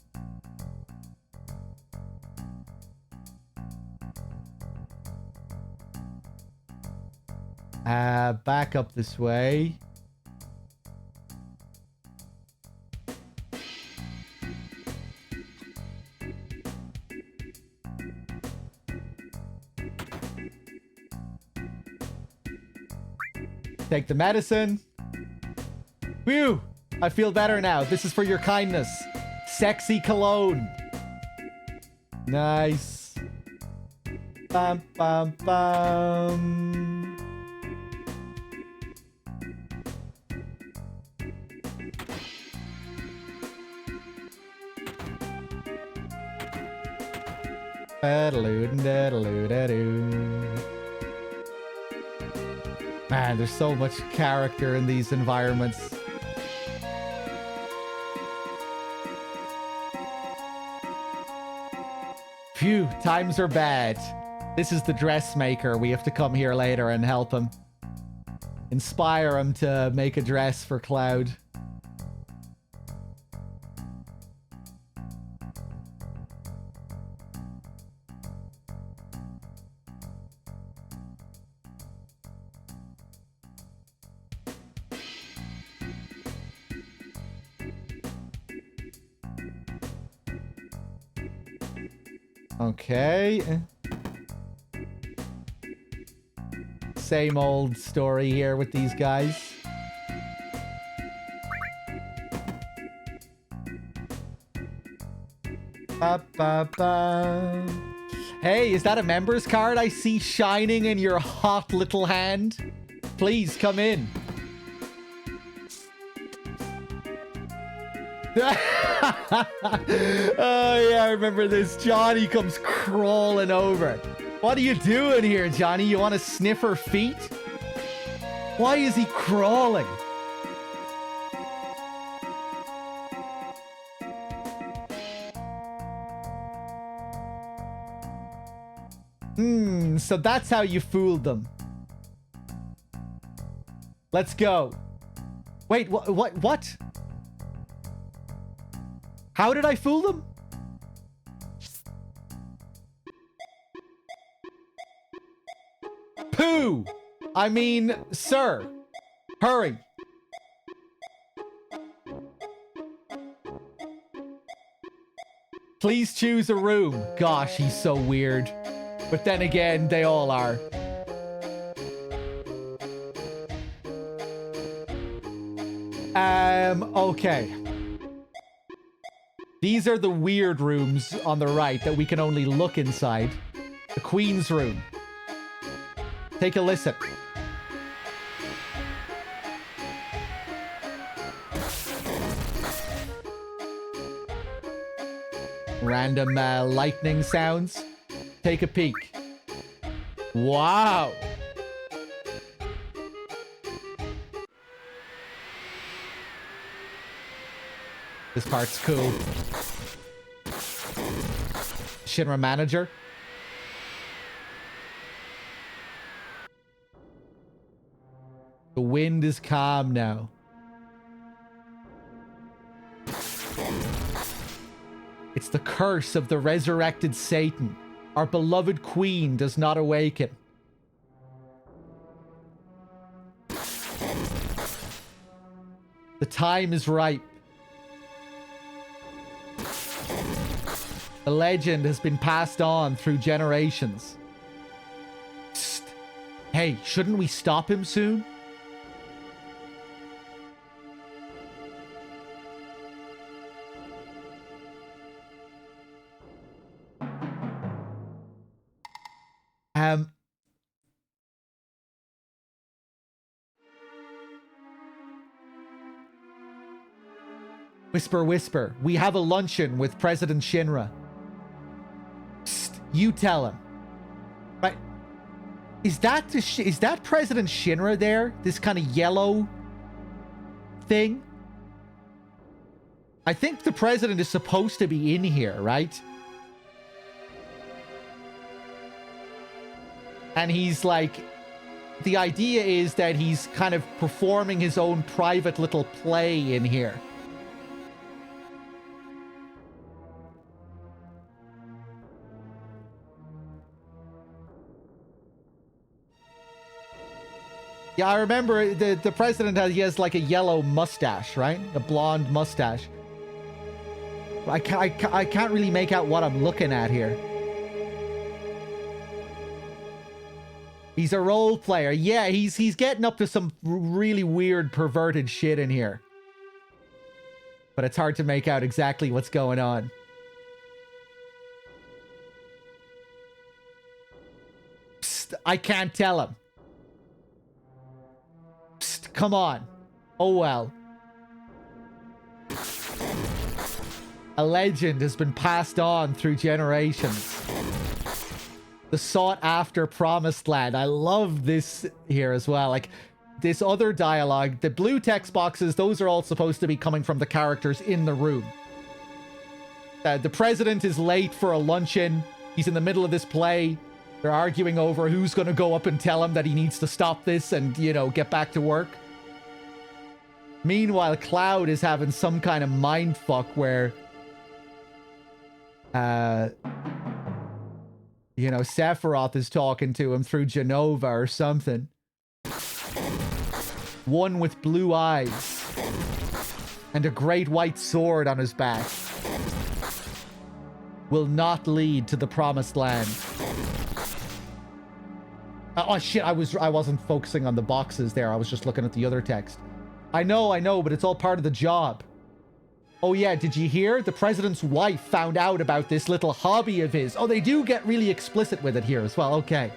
Back up this way. Take the medicine. Whew! I feel better now. This is for your kindness. Sexy cologne. Nice. Bum, bum, bum. Man, there's so much character in these environments. Phew, times are bad. This is the dressmaker. We have to come here later and help him. Inspire him to make a dress for Cloud. Okay. Same old story here with these guys. Ba, ba, ba. Hey, is that a member's card I see shining in your hot little hand? Please come in. Oh yeah, I remember this. Johnny comes crawling over. What are you doing here, Johnny? You want to sniff her feet? Why is he crawling? So that's how you fooled them. Let's go. Wait, what? How did I fool them? Pooh! I mean, sir. Hurry. Please choose a room. Gosh, he's so weird. But then again, they all are. Okay. These are the weird rooms on the right that we can only look inside. The Queen's room. Take a listen. Random lightning sounds. Take a peek. Wow. This part's cool. Shinra manager. The wind is calm now. It's the curse of the resurrected Satan. Our beloved queen does not awaken. The time is ripe. The legend has been passed on through generations. Psst. Hey, shouldn't we stop him soon? Whisper, whisper. We have a luncheon with President Shinra. Psst, you tell him. Right. Is that President Shinra there? This kind of yellow thing? I think the president is supposed to be in here, right? And he's like, the idea is that he's kind of performing his own private little play in here. Yeah, I remember the president has like a yellow mustache, right? A blonde mustache. I can't really make out what I'm looking at here. He's a role player. Yeah, he's getting up to some really weird, perverted shit in here. But it's hard to make out exactly what's going on. Psst, I can't tell him. Psst, come on. Oh well. A legend has been passed on through generations. The sought-after promised land. I love this here as well. Like, this other dialogue. The blue text boxes, those are all supposed to be coming from the characters in the room. The president is late for a luncheon. He's in the middle of this play. They're arguing over who's going to go up and tell him that he needs to stop this and, you know, get back to work. Meanwhile, Cloud is having some kind of mind fuck where, you know, Sephiroth is talking to him through Genova or something. One with blue eyes and a great white sword on his back will not lead to the promised land. Oh shit, I wasn't focusing on the boxes there. I was just looking at the other text. I know, but it's all part of the job. Oh yeah, did you hear? The president's wife found out about this little hobby of his. Oh, they do get really explicit with it here as well. Okay.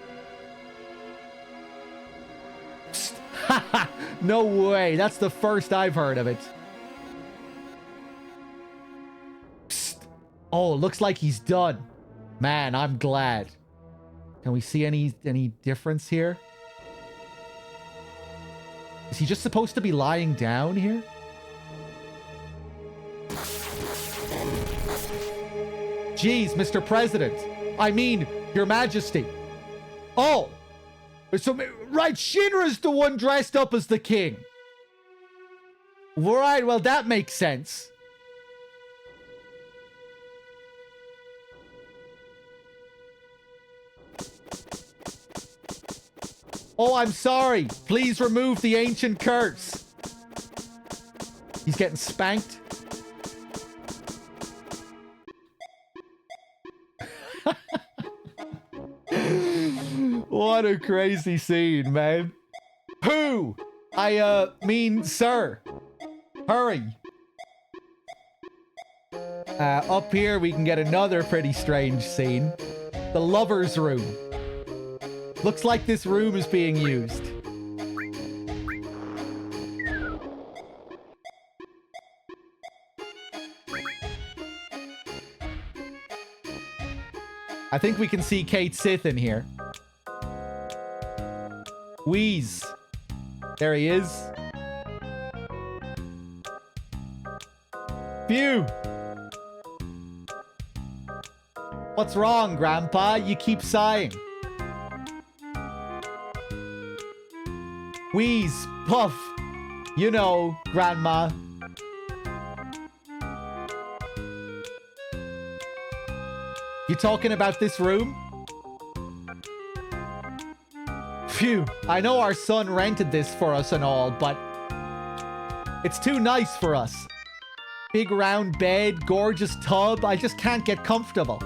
Haha, no way. That's the first I've heard of it. Psst. Oh, looks like he's done. Man, I'm glad. Can we see any difference here? Is he just supposed to be lying down here? Jeez, Mr. President. I mean, Your Majesty. Oh. So, right, Shinra's the one dressed up as the king. Right, well, that makes sense. Oh, I'm sorry. Please remove the ancient curse. He's getting spanked. What a crazy scene, man. Who? I mean, sir. Hurry. Up here, we can get another pretty strange scene. The lover's room. Looks like this room is being used. I think we can see Kate Sith in here. Wheeze. There he is. Phew. What's wrong, Grandpa? You keep sighing. Wheeze. Puff. You know, Grandma. You talking about this room? Phew, I know our son rented this for us and all, but it's too nice for us. Big round bed, gorgeous tub, I just can't get comfortable.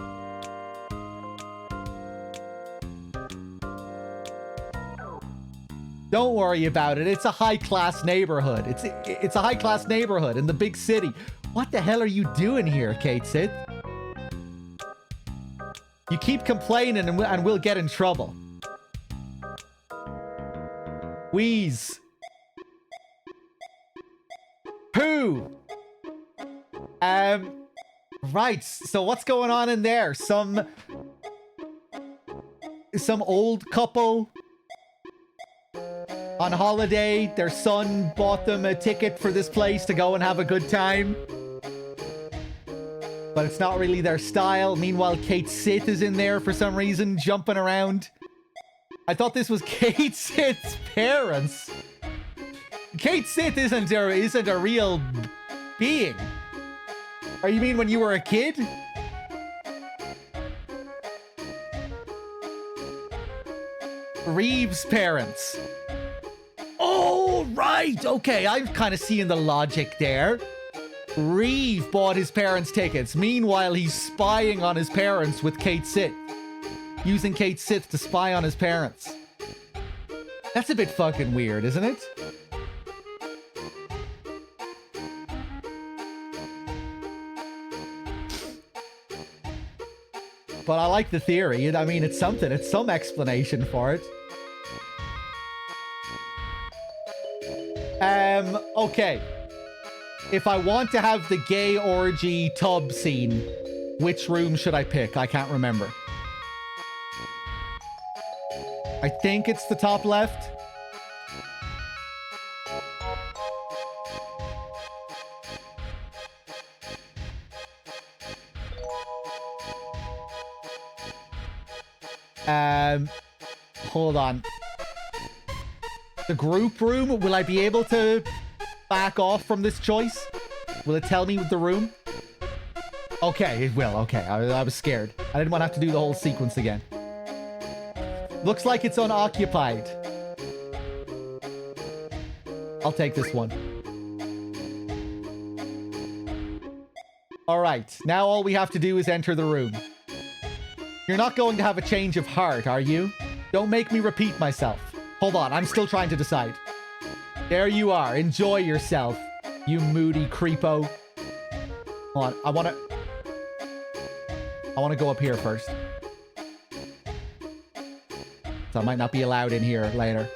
Don't worry about it, it's a high-class neighborhood. It's a high-class neighborhood in the big city. What the hell are you doing here, Kate Sith? You keep complaining and we'll get in trouble. Wheeze. Who? Right. So what's going on in there? Some old couple on holiday. Their son bought them a ticket for this place to go and have a good time. But it's not really their style. Meanwhile, Kate Sith is in there for some reason, jumping around. I thought this was Kate Sith's parents. Kate Sith isn't a real being. Or you mean when you were a kid? Reeve's parents. Oh, right. Okay, I'm kind of seeing the logic there. Reeve bought his parents tickets. Meanwhile, he's spying on his parents with Kate Sith. Using Kate Sith to spy on his parents. That's a bit fucking weird, isn't it? But I like the theory. I mean, it's something. It's some explanation for it. Okay. If I want to have the gay orgy tub scene, which room should I pick? I can't remember. I think it's the top left. Hold on. The group room? Will I be able to back off from this choice? Will it tell me with the room? Okay, it will. Okay, I was scared. I didn't want to have to do the whole sequence again. Looks like it's unoccupied. I'll take this one. All right, now all we have to do is enter the room. You're not going to have a change of heart, are you? Don't make me repeat myself. Hold on, I'm still trying to decide. There you are. Enjoy yourself, you moody creepo. Hold on, I want to go up here first. So I might not be allowed in here later.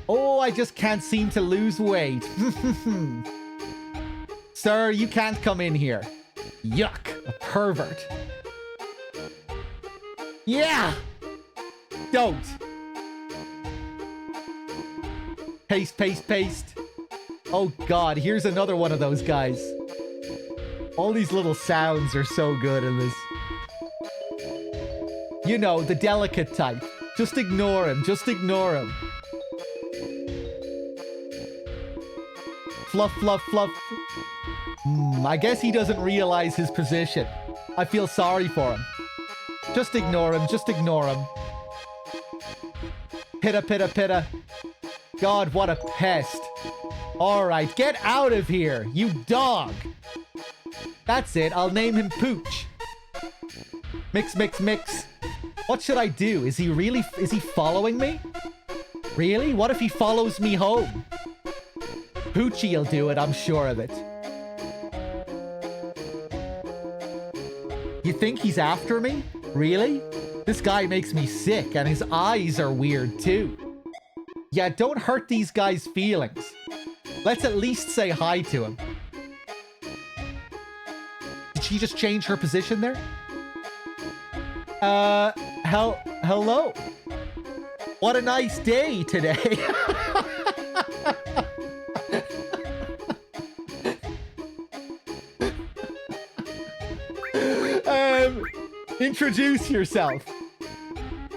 Oh, I just can't seem to lose weight. Sir, you can't come in here. Yuck, a pervert. Yeah! Don't. Paste, paste, paste. Oh god, here's another one of those guys. All these little sounds are so good in this. You know, the delicate type. Just ignore him, just ignore him. Fluff, fluff, fluff. I guess he doesn't realize his position. I feel sorry for him. Just ignore him, just ignore him. Pitta, pitta, pitta. God, what a pest. Alright, get out of here, you dog. That's it, I'll name him Pooch. Mix, mix, mix. What should I do? Is he following me? Really? What if he follows me home? Poochie'll do it, I'm sure of it. You think he's after me? Really? This guy makes me sick, and his eyes are weird too. Yeah, don't hurt these guys' feelings. Let's at least say hi to him. Did she just change her position there? Hello? What a nice day today. Introduce yourself.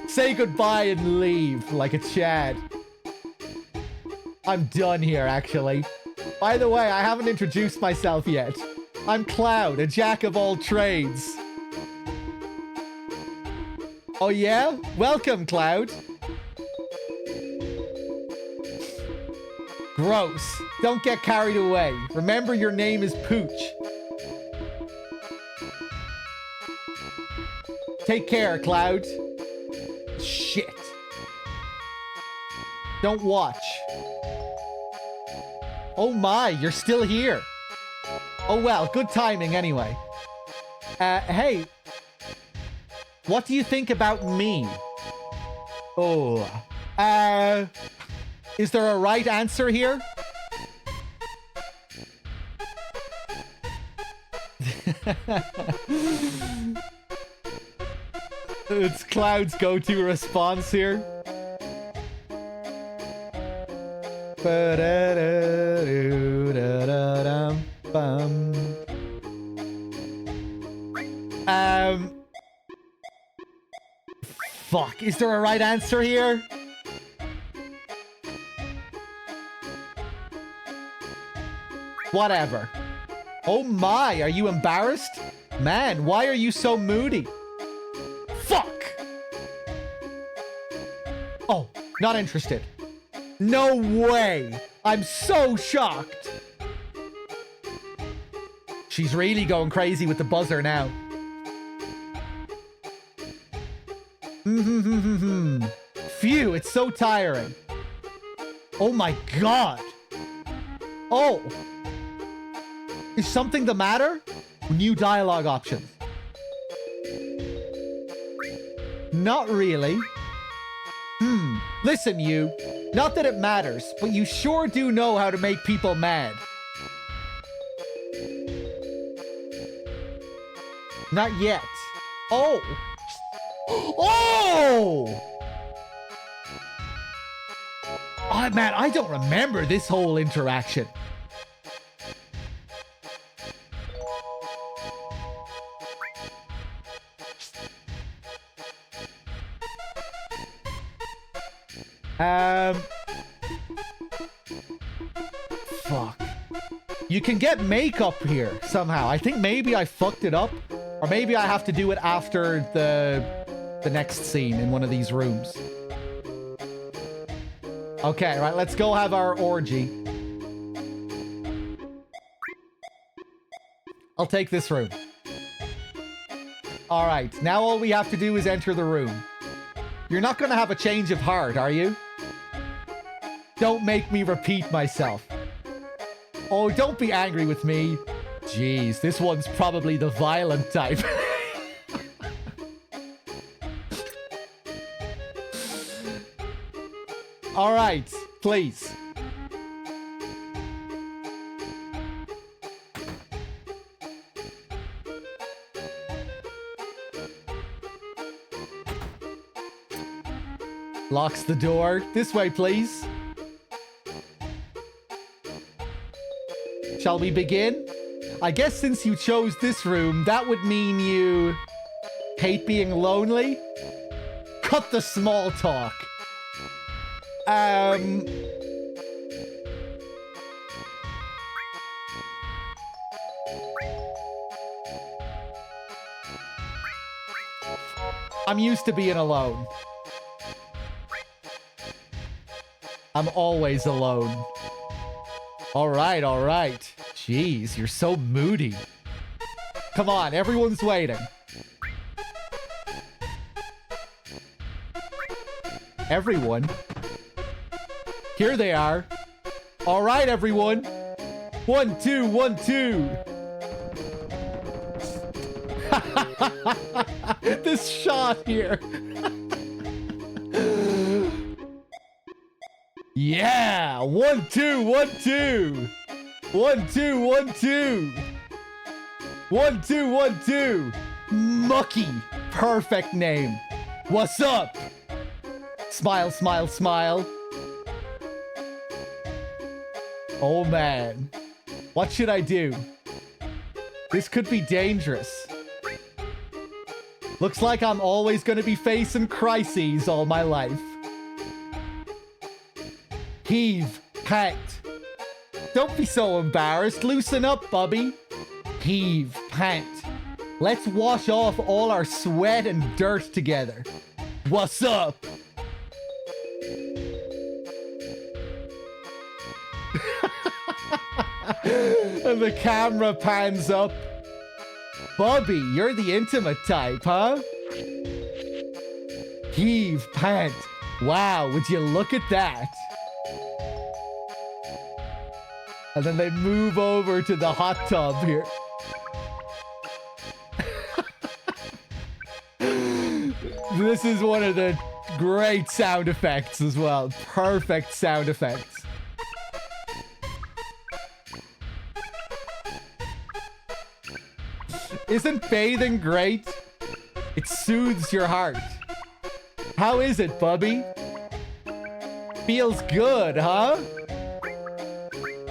Say goodbye and leave like a Chad. I'm done here, actually. By the way, I haven't introduced myself yet. I'm Cloud, a jack of all trades. Oh yeah? Welcome, Cloud. Gross. Don't get carried away. Remember, your name is Pooch. Take care, Cloud. Shit. Don't watch. Oh my, you're still here. Oh well, good timing anyway. Hey. What do you think about me? Oh. Is there a right answer here? It's Cloud's go-to response here. Fuck, is there a right answer here? Whatever. Oh my, are you embarrassed? Man, why are you so moody? Fuck! Oh, not interested. No way! I'm so shocked! She's really going crazy with the buzzer now. Phew, it's so tiring. Oh my god! Oh! Is something the matter? New dialogue options. Not really. Listen, you. Not that it matters, but you sure do know how to make people mad. Not yet. Oh! Oh! Oh, man, I don't remember this whole interaction. Fuck. You can get makeup here somehow. I think maybe I fucked it up. Or maybe I have to do it after the next scene in one of these rooms. Okay, right, let's go have our orgy. I'll take this room. All right, now all we have to do is enter the room. You're not going to have a change of heart, are you? Don't make me repeat myself. Oh, don't be angry with me. Jeez, this one's probably the violent type. All right, please. Locks the door. This way, please. Shall we begin? I guess since you chose this room, that would mean you hate being lonely? Cut the small talk. I'm used to being alone. I'm always alone. All right, all right. Jeez, you're so moody. Come on, everyone's waiting. Everyone? Here they are. All right, everyone. 1, 2, 1, 2. This shot here. Yeah, 1, 2, 1, 2. 1, 2, 1, 2. 1, 2, 1, 2. Mucky. Perfect name. What's up? Smile, smile, smile. Oh man. What should I do? This could be dangerous. Looks like I'm always going to be facing crises all my life. Heave, pant. Don't be so embarrassed. Loosen up, Bubby. Heave, pant. Let's wash off all our sweat and dirt together. What's up? And the camera pans up. Bubby, you're the intimate type, huh? Heave, pant. Wow, would you look at that? And then they move over to the hot tub here. This is one of the great sound effects as well. Perfect sound effects. Isn't bathing great? It soothes your heart. How is it, Bubby? Feels good, huh?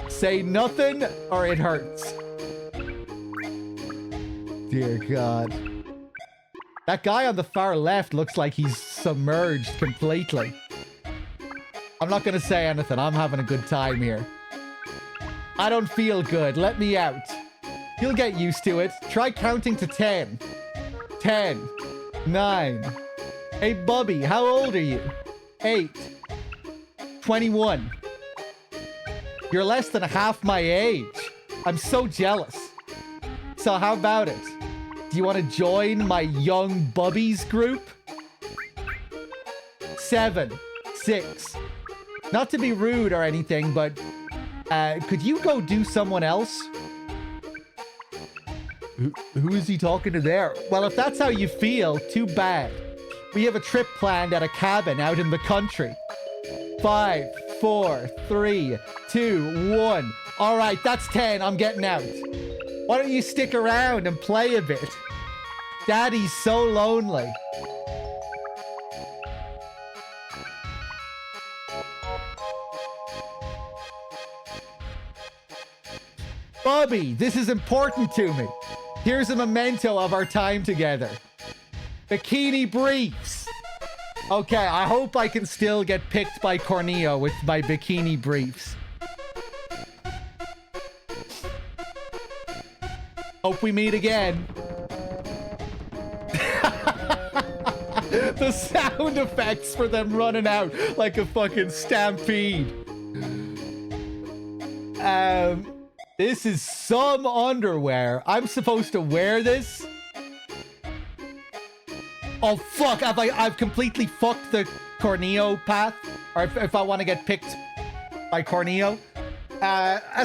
Say nothing or it hurts. Dear God. That guy on the far left looks like he's submerged completely. I'm not gonna say anything. I'm having a good time here. I don't feel good. Let me out. You'll get used to it. Try counting to 10. 10. 9. Hey, Bubby, how old are you? 8. 21. You're less than half my age. I'm so jealous. So how about it? Do you want to join my young bubbies group? 7. 6. Not to be rude or anything, but could you go do someone else? Who is he talking to there? Well, if that's how you feel, too bad. We have a trip planned at a cabin out in the country. 5, 4, 3, 2, 1. All right, that's 10. I'm getting out. Why don't you stick around and play a bit? Daddy's so lonely. Bubby, this is important to me. Here's a memento of our time together. Bikini briefs. Okay, I hope I can still get picked by Corneo with my bikini briefs. Hope we meet again. The sound effects for them running out like a fucking stampede. This is some underwear. I'm supposed to wear this? Oh, fuck. I've completely fucked the Corneo path? Or if I want to get picked by Corneo?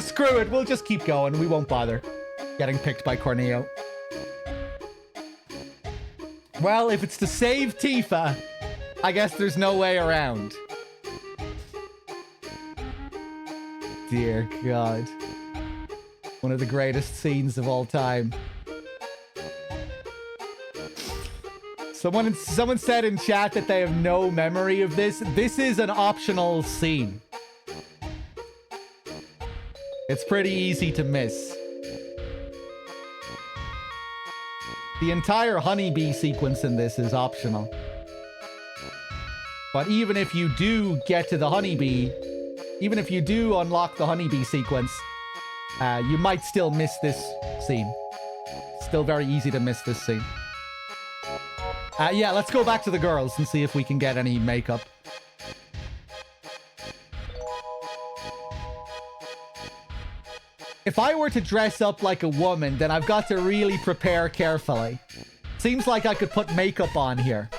Screw it. We'll just keep going. We won't bother getting picked by Corneo. Well, if it's to save Tifa, I guess there's no way around. Dear God. One of the greatest scenes of all time. Someone said in chat that they have no memory of this. This is an optional scene. It's pretty easy to miss. The entire honeybee sequence in this is optional. But even if you do get to the honeybee, even if you do unlock the honeybee sequence, you might still miss this scene. Still very easy to miss this scene. Yeah, let's go back to the girls and see if we can get any makeup. If I were to dress up like a woman, then I've got to really prepare carefully. Seems like I could put makeup on here.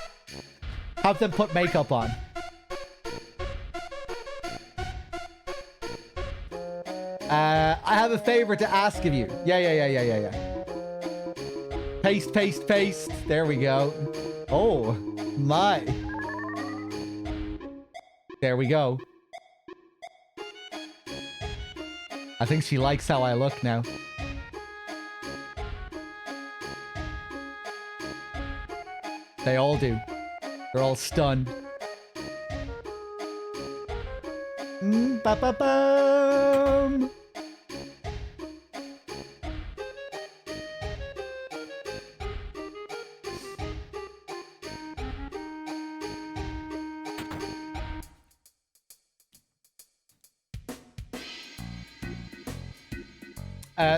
Have them put makeup on. I have a favor to ask of you. Yeah. Paste, paste, paste. There we go. Oh, my. There we go. I think she likes how I look now. They all do. They're all stunned. Ba-ba-bum.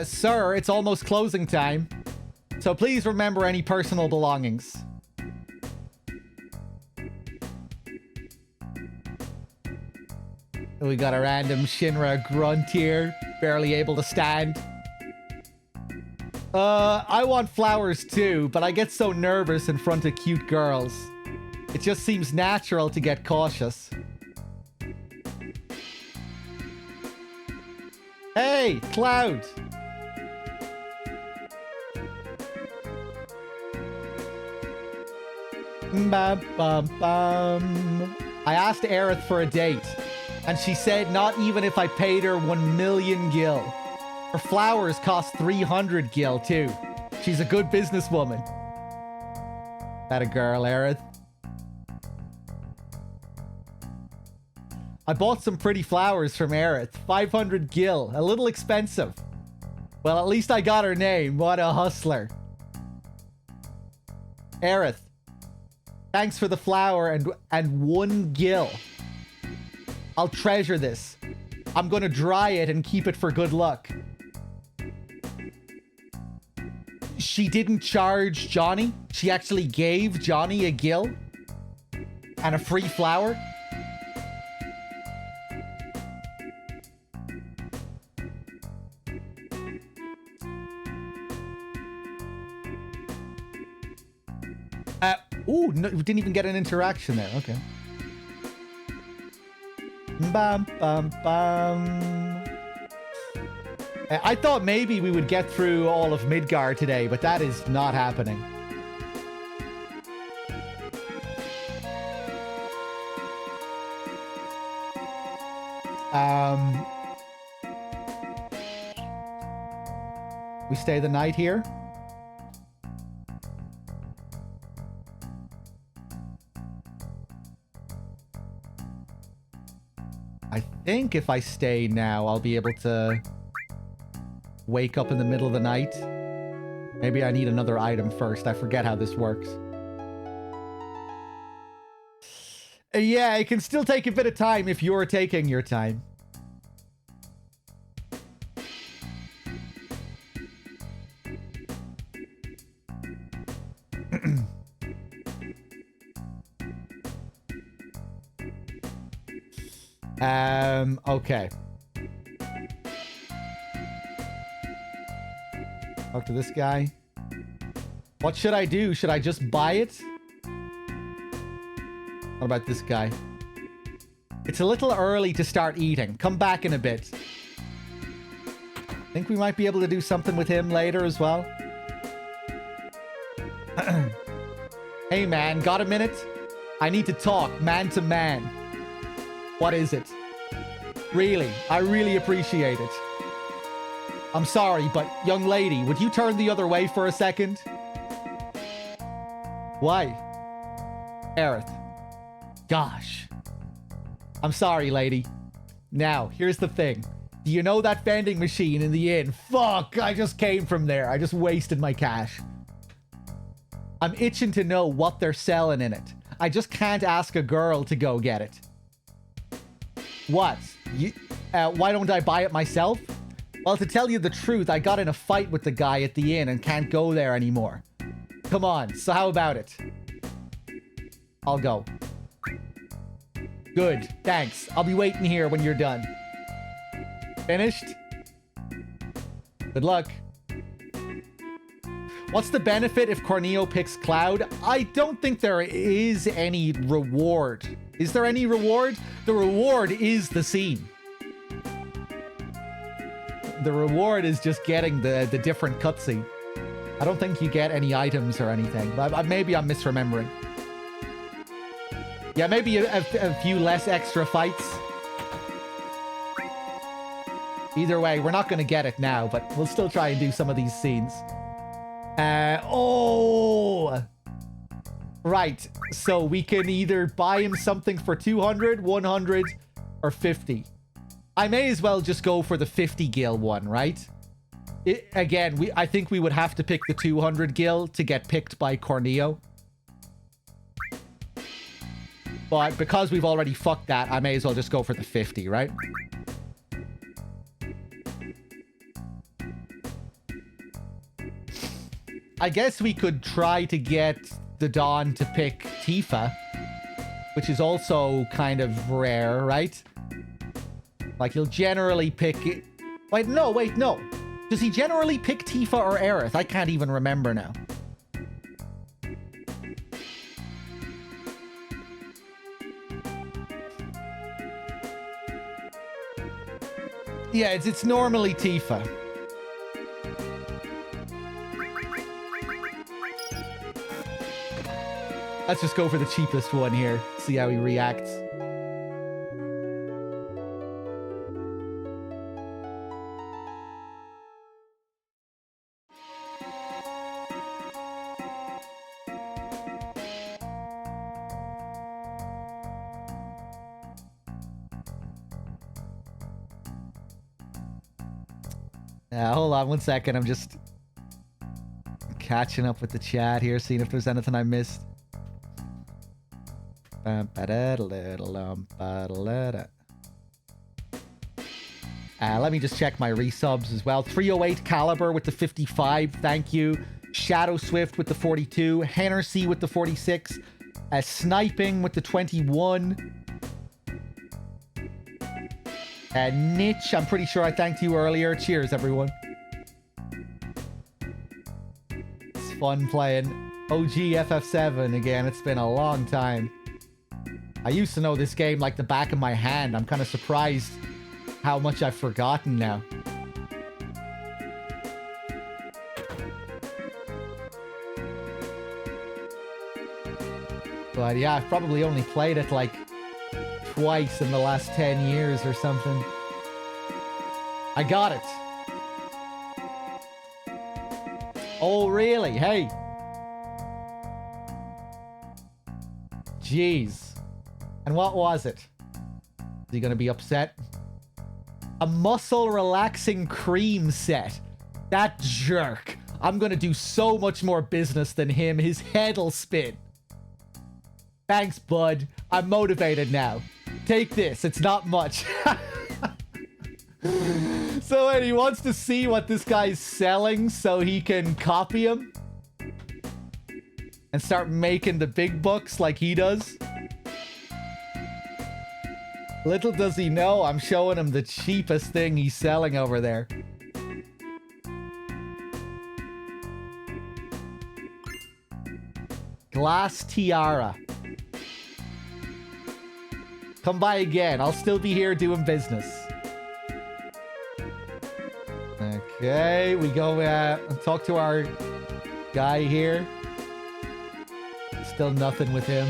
Sir, it's almost closing time, so please remember any personal belongings. We got a random Shinra grunt here, barely able to stand. I want flowers too, but I get so nervous in front of cute girls. It just seems natural to get cautious. Hey, Cloud! Bum, bum, bum. I asked Aerith for a date, and she said not even if I paid her 1 million gil. Her flowers cost 300 gil too. She's a good businesswoman. That a girl, Aerith? I bought some pretty flowers from Aerith. 500 gil. A little expensive. Well, at least I got her name. What a hustler. Aerith. Thanks for the flower and 1 gil. I'll treasure this. I'm gonna dry it and keep it for good luck. She didn't charge Johnny. She actually gave Johnny a gil and a free flower. Ooh, no, we didn't even get an interaction there. Okay. Bum, bum, bum. I thought maybe we would get through all of Midgar today, but that is not happening. We stay the night here. I think if I stay now, I'll be able to wake up in the middle of the night. Maybe I need another item first. I forget how this works. Yeah, it can still take a bit of time if you're taking your time. Okay. Talk to this guy. What should I do? Should I just buy it? What about this guy? It's a little early to start eating. Come back in a bit. Think we might be able to do something with him later as well. Hey man, got a minute? I need to talk man to man. What is it? Really, I really appreciate it. I'm sorry, but young lady, would you turn the other way for a second? Why? Aerith. Gosh. I'm sorry, lady. Now, here's the thing. Do you know that vending machine in the inn? Fuck, I just came from there. I just wasted my cash. I'm itching to know what they're selling in it. I just can't ask a girl to go get it. What? Why don't I buy it myself? Well, to tell you the truth, I got in a fight with the guy at the inn and can't go there anymore. Come on, so how about it? I'll go. Good, thanks. I'll be waiting here when you're done. Finished? Good luck. What's the benefit if Corneo picks Cloud? I don't think there is any reward. Is there any reward? The reward is the scene. The reward is just getting the different cutscene. I don't think you get any items or anything. But maybe I'm misremembering. Yeah, maybe a few less extra fights. Either way, we're not going to get it now, but we'll still try and do some of these scenes. Oh! Right, so we can either buy him something for 200, 100, or 50. I may as well just go for the 50 gil one, right? I think we would have to pick the 200 gil to get picked by Corneo. But because we've already fucked that, I may as well just go for the 50, right? I guess we could try to get the Dawn to pick Tifa, which is also kind of rare, right? Like, he'll generally pick... Wait, no. Does he generally pick Tifa or Aerith? I can't even remember now. Yeah, it's normally Tifa. Let's just go for the cheapest one here. See how he reacts. Hold on one second. I'm just catching up with the chat here, seeing if there's anything I missed. Let me just check my resubs as well. 308 Caliber with the 55, thank you. Shadow Swift with the 42. Hennersey with the 46. Sniping with the 21. Niche, I'm pretty sure I thanked you earlier. Cheers, everyone. It's fun playing OG FF7 again. It's been a long time. I used to know this game like the back of my hand. I'm kind of surprised how much I've forgotten now. But yeah, I've probably only played it like twice in the last 10 years or something. I got it. Oh, really? Hey. Jeez. And what was it? Is he gonna be upset? A muscle relaxing cream set. That jerk. I'm gonna do so much more business than him. His head'll spin. Thanks, bud. I'm motivated now. Take this. It's not much. So wait, he wants to see what this guy's selling so he can copy him and start making the big bucks like he does. Little does he know, I'm showing him the cheapest thing he's selling over there. Glass tiara. Come by again. I'll still be here doing business. Okay, we go and talk to our guy here. Still nothing with him.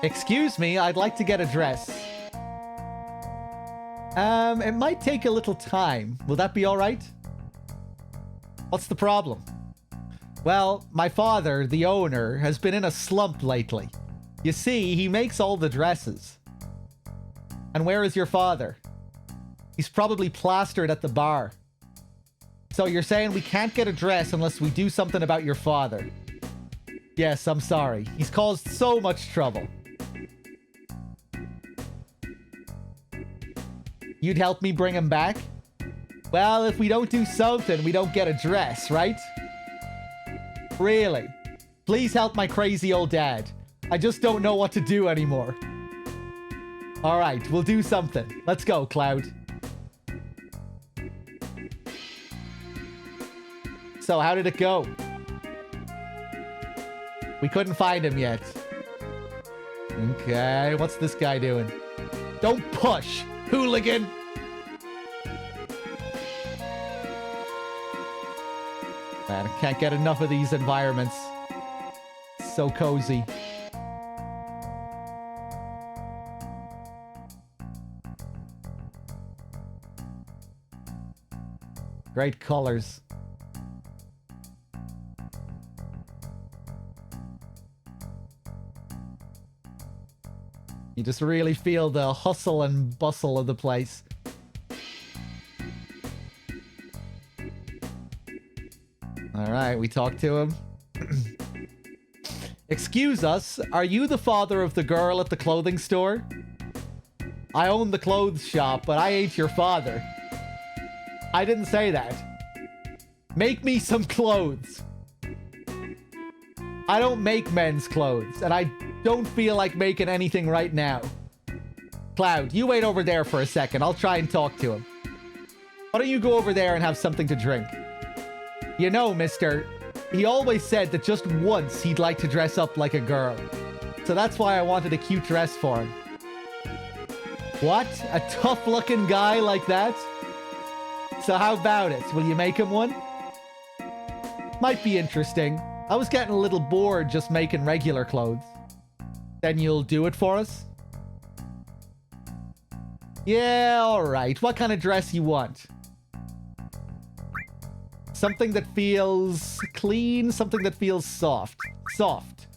Excuse me, I'd like to get a dress. It might take a little time. Will that be all right? What's the problem? Well, my father, the owner, has been in a slump lately. You see, he makes all the dresses. And where is your father? He's probably plastered at the bar. So you're saying we can't get a dress unless we do something about your father? Yes, I'm sorry. He's caused so much trouble. You'd help me bring him back? Well, if we don't do something, we don't get a dress, right? Really? Please help my crazy old dad. I just don't know what to do anymore. All right, we'll do something. Let's go, Cloud. So, how did it go? We couldn't find him yet. Okay, what's this guy doing? Don't push, hooligan! Man, I can't get enough of these environments. So cozy. Great colors. You just really feel the hustle and bustle of the place. All right, we talked to him. Excuse us, are you the father of the girl at the clothing store? I own the clothes shop, but I ain't your father. I didn't say that. Make me some clothes. I don't make men's clothes, and I don't feel like making anything right now. Cloud, you wait over there for a second. I'll try and talk to him. Why don't you go over there and have something to drink? You know, mister, he always said that just once he'd like to dress up like a girl. So that's why I wanted a cute dress for him. What? A tough-looking guy like that? So how about it? Will you make him one? Might be interesting. I was getting a little bored just making regular clothes. Then you'll do it for us? Yeah, alright. What kind of dress you want? Something that feels clean, something that feels soft. Soft.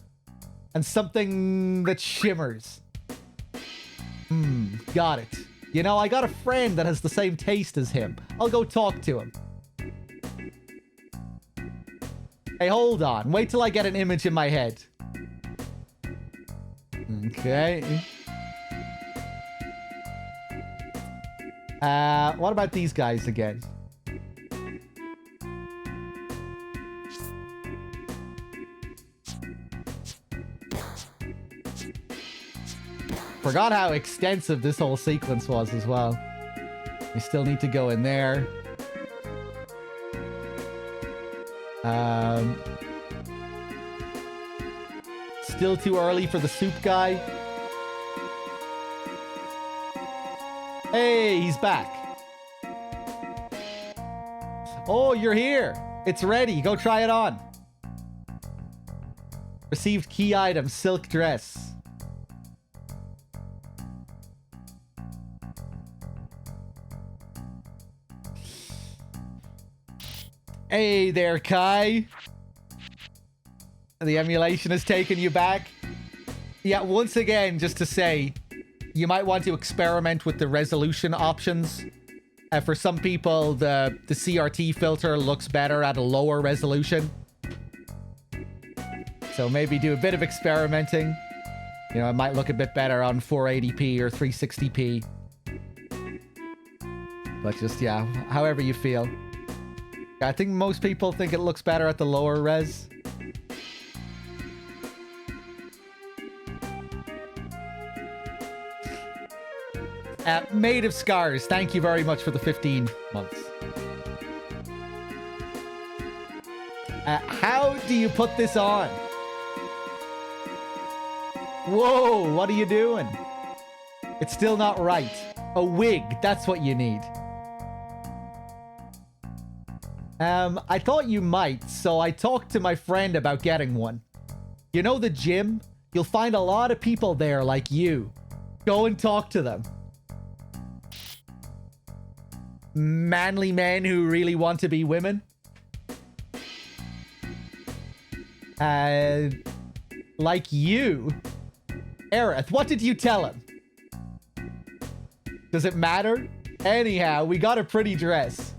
And something that shimmers. Got it. You know, I got a friend that has the same taste as him. I'll go talk to him. Hey, hold on. Wait till I get an image in my head. Okay. What about these guys again? Forgot how extensive this whole sequence was as well. We still need to go in there. Still too early for the soup guy. Hey, he's back. Oh, you're here. It's ready. Go try it on. Received key item, silk dress. Hey there, Kai. The emulation has taken you back. Yeah, once again, just to say, you might want to experiment with the resolution options. For some people, the CRT filter looks better at a lower resolution. So maybe do a bit of experimenting. You know, it might look a bit better on 480p or 360p. But just, yeah, however you feel. I think most people think it looks better at the lower res. Made of Scars, thank you very much for the 15 months. How do you put this on? Whoa, what are you doing? It's still not right. A wig, that's what you need. I thought you might, so I talked to my friend about getting one. You know the gym? You'll find a lot of people there like you. Go and talk to them. Manly men who really want to be women. Like you. Aerith, what did you tell him? Does it matter? Anyhow, we got a pretty dress.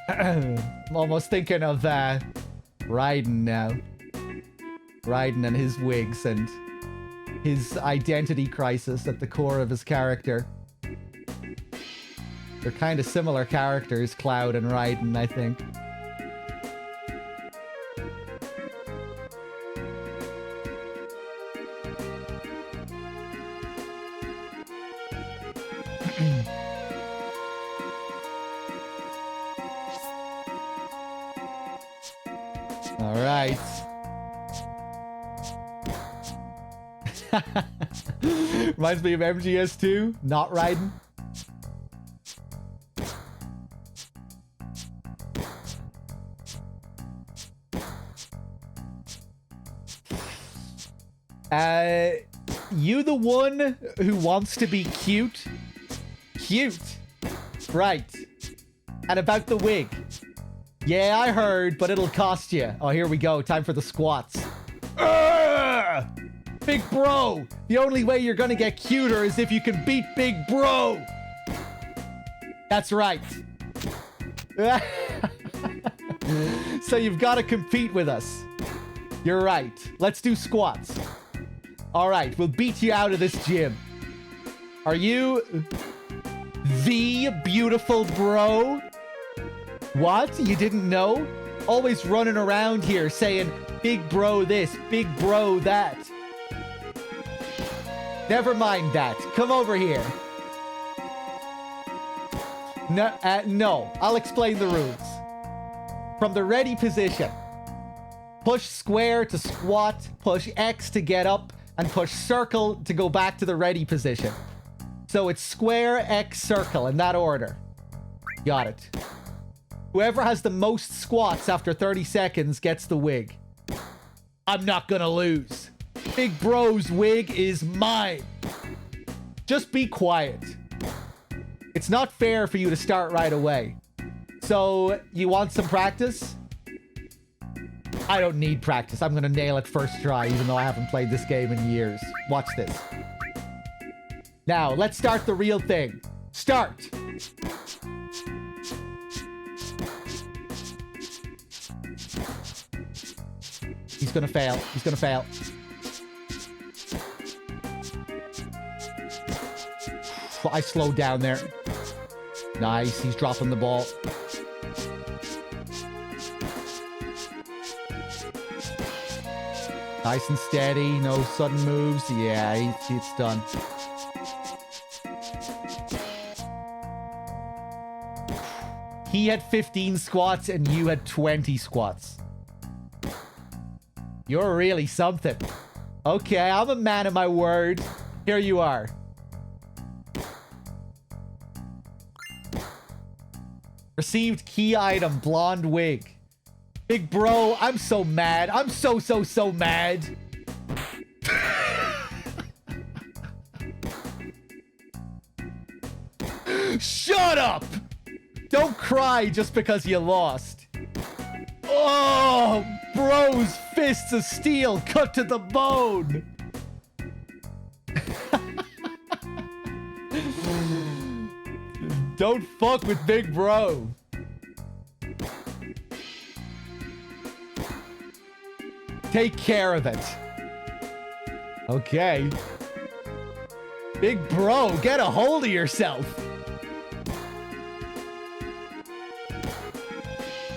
I'm almost thinking of Raiden now. Raiden and his wigs and his identity crisis at the core of his character. They're kind of similar characters, Cloud and Raiden, I think. All right. Reminds me of MGS2, not Raiden. You the one who wants to be cute? Cute. Right. And about the wig. Yeah, I heard, but it'll cost you. Oh, here we go. Time for the squats. Big bro! The only way you're gonna get cuter is if you can beat Big Bro! That's right. So you've got to compete with us. You're right. Let's do squats. Alright, we'll beat you out of this gym. Are you the beautiful bro? What? You didn't know? Always running around here saying, big bro this, big bro that. Never mind that. Come over here. No, no. I'll explain the rules. From the ready position, push square to squat, push X to get up, and push circle to go back to the ready position. So it's square, X, circle in that order. Got it. Whoever has the most squats after 30 seconds gets the wig. I'm not gonna lose. Big Bro's wig is mine. Just be quiet. It's not fair for you to start right away. So, you want some practice? I don't need practice. I'm gonna nail it first try, even though I haven't played this game in years. Watch this. Now, let's start the real thing. Start! He's gonna fail. He's gonna fail. I slowed down there. Nice. He's dropping the ball. Nice and steady. No sudden moves. Yeah, it's done. He had 15 squats and you had 20 squats. You're really something. Okay, I'm a man of my word. Here you are. Received key item, blonde wig. Big bro, I'm so mad. I'm so mad. Shut up! Don't cry just because you lost. Oh, bro's fists of steel cut to the bone. Don't fuck with Big Bro. Take care of it. Okay. Big bro, get a hold of yourself.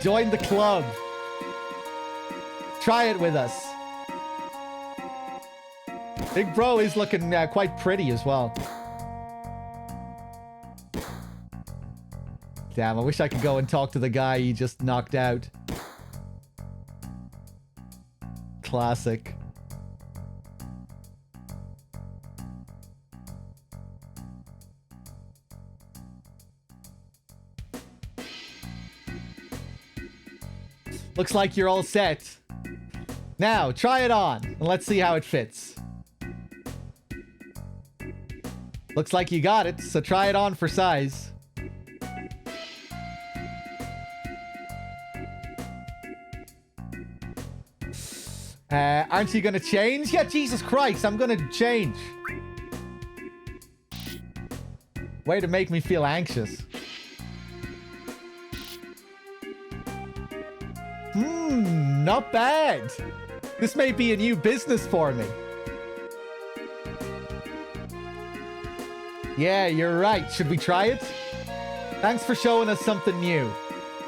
Join the club. Try it with us. Big bro is looking quite pretty as well. Damn, I wish I could go and talk to the guy he just knocked out. Classic. Looks like you're all set. Now, try it on, and let's see how it fits. Looks like you got it, so try it on for size. Aren't you gonna change? Yeah, Jesus Christ, I'm gonna change. Way to make me feel anxious. Not bad. This may be a new business for me. Yeah, you're right. Should we try it? Thanks for showing us something new.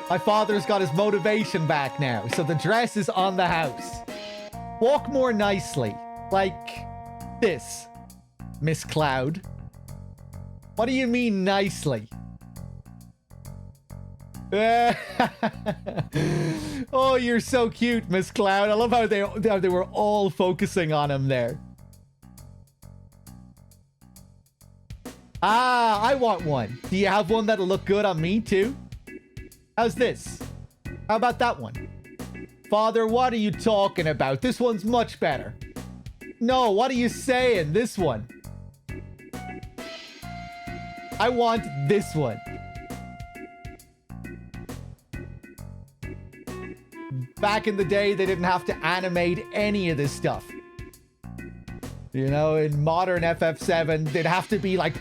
My father's got his motivation back now, so the dress is on the house. Walk more nicely. Like this, Miss Cloud. What do you mean nicely? Oh, you're so cute, Miss Cloud. I love how they were all focusing on him there. Ah, I want one. Do you have one that'll look good on me too? How's this? How about that one? Father, what are you talking about? This one's much better. No, what are you saying? This one. I want this one. Back in the day, they didn't have to animate any of this stuff. You know, in modern FF7, they'd have to be like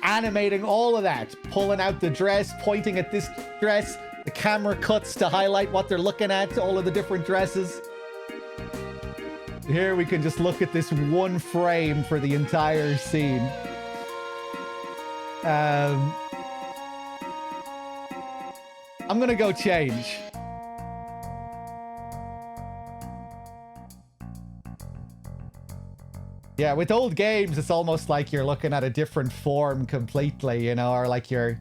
animating all of that. Pulling out the dress, pointing at this dress. The camera cuts to highlight what they're looking at, all of the different dresses. Here we can just look at this one frame for the entire scene. I'm gonna go change. Yeah, with old games, it's almost like you're looking at a different form completely, you know, or like you're...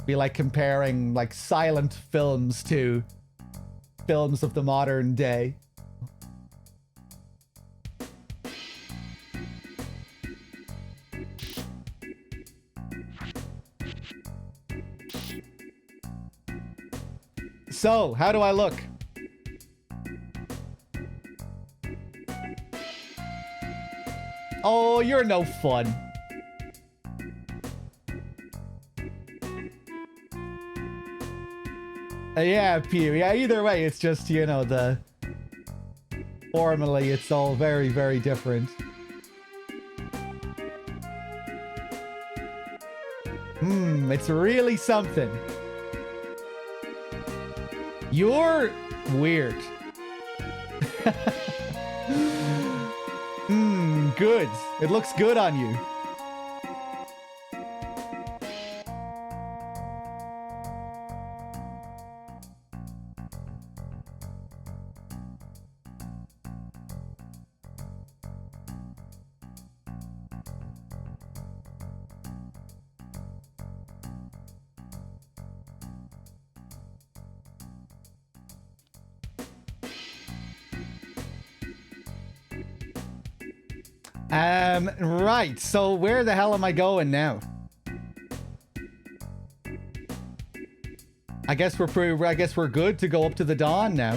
be like comparing like silent films to films of the modern day. So, how do I look? Oh, you're no fun. Yeah, Pew. Yeah, either way, it's just, you know, the... formally, it's all very, very different. It's really something. You're weird. Good. It looks good on you. Right, so where the hell am I going now? I guess we're good to go up to the dawn now.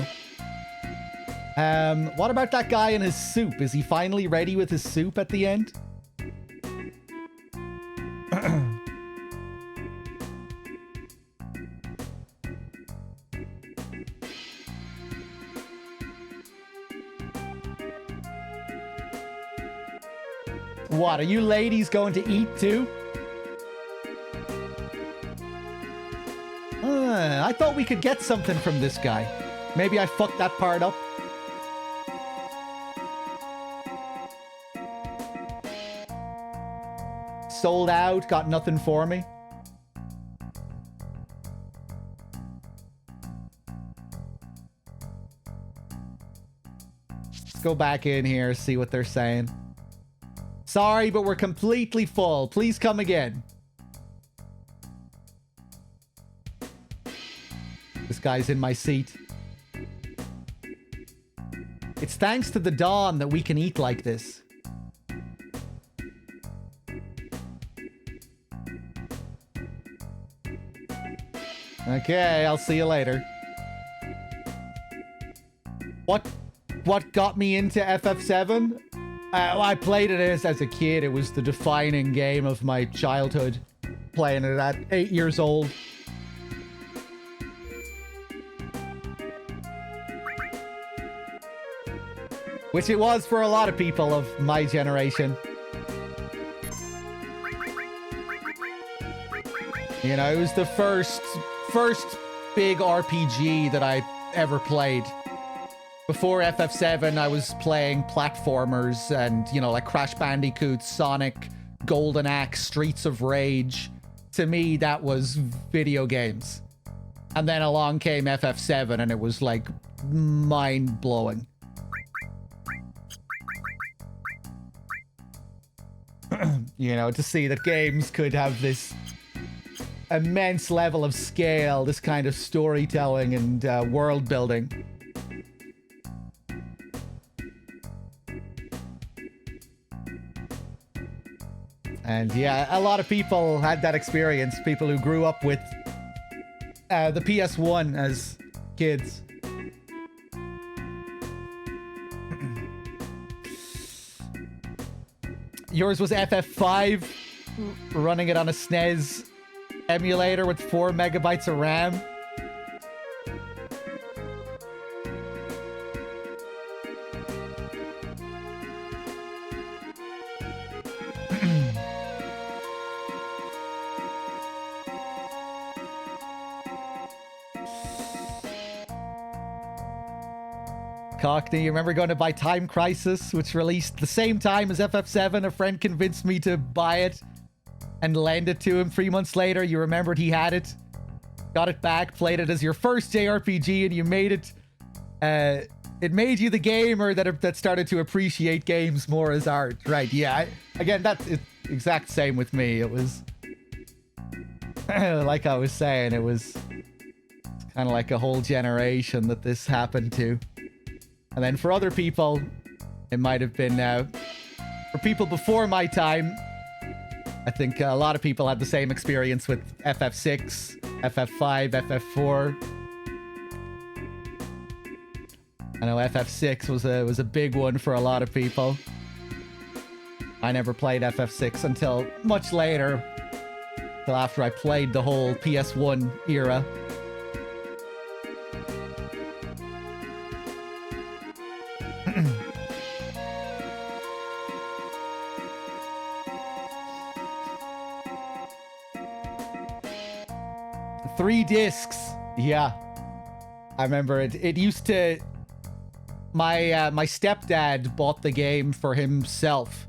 What about that guy in his soup? Is he finally ready with his soup at the end? What, are you ladies going to eat too? I thought we could get something from this guy. Maybe I fucked that part up. sold out, got nothing for me. Let's go back in here, see what they're saying. Sorry, but we're completely full. Please come again. This guy's in my seat. It's thanks to the Dawn that we can eat like this. Okay, I'll see you later. What got me into FF7? I played it as a kid. It was the defining game of my childhood. Playing it at 8 years old. Which it was for a lot of people of my generation. You know, it was the first big RPG that I ever played. Before FF7, I was playing platformers and, you know, like Crash Bandicoot, Sonic, Golden Axe, Streets of Rage. To me, that was video games. And then along came FF7 and it was like mind-blowing. You know, to see that games could have this immense level of scale, this kind of storytelling and world building. And yeah, a lot of people had that experience. People who grew up with the PS1 as kids. Yours was FF5, running it on a SNES emulator with 4 megabytes of RAM. Cockney, you remember going to buy Time Crisis, which released the same time as FF7? A friend convinced me to buy it and lend it to him 3 months later. You remembered he had it, got it back, played it as your first JRPG, and you made it. It made you the gamer that started to appreciate games more as art. Right, yeah. Again, that's the exact same with me. It was, like I was saying, it was kind of like a whole generation that this happened to. And then for other people, it might have been, for people before my time, I think a lot of people had the same experience with FF6, FF5, FF4. I know FF6 was a big one for a lot of people. I never played FF6 until much later, until after I played the whole PS1 era. Three discs. Yeah. I remember it. It used to... My stepdad bought the game for himself.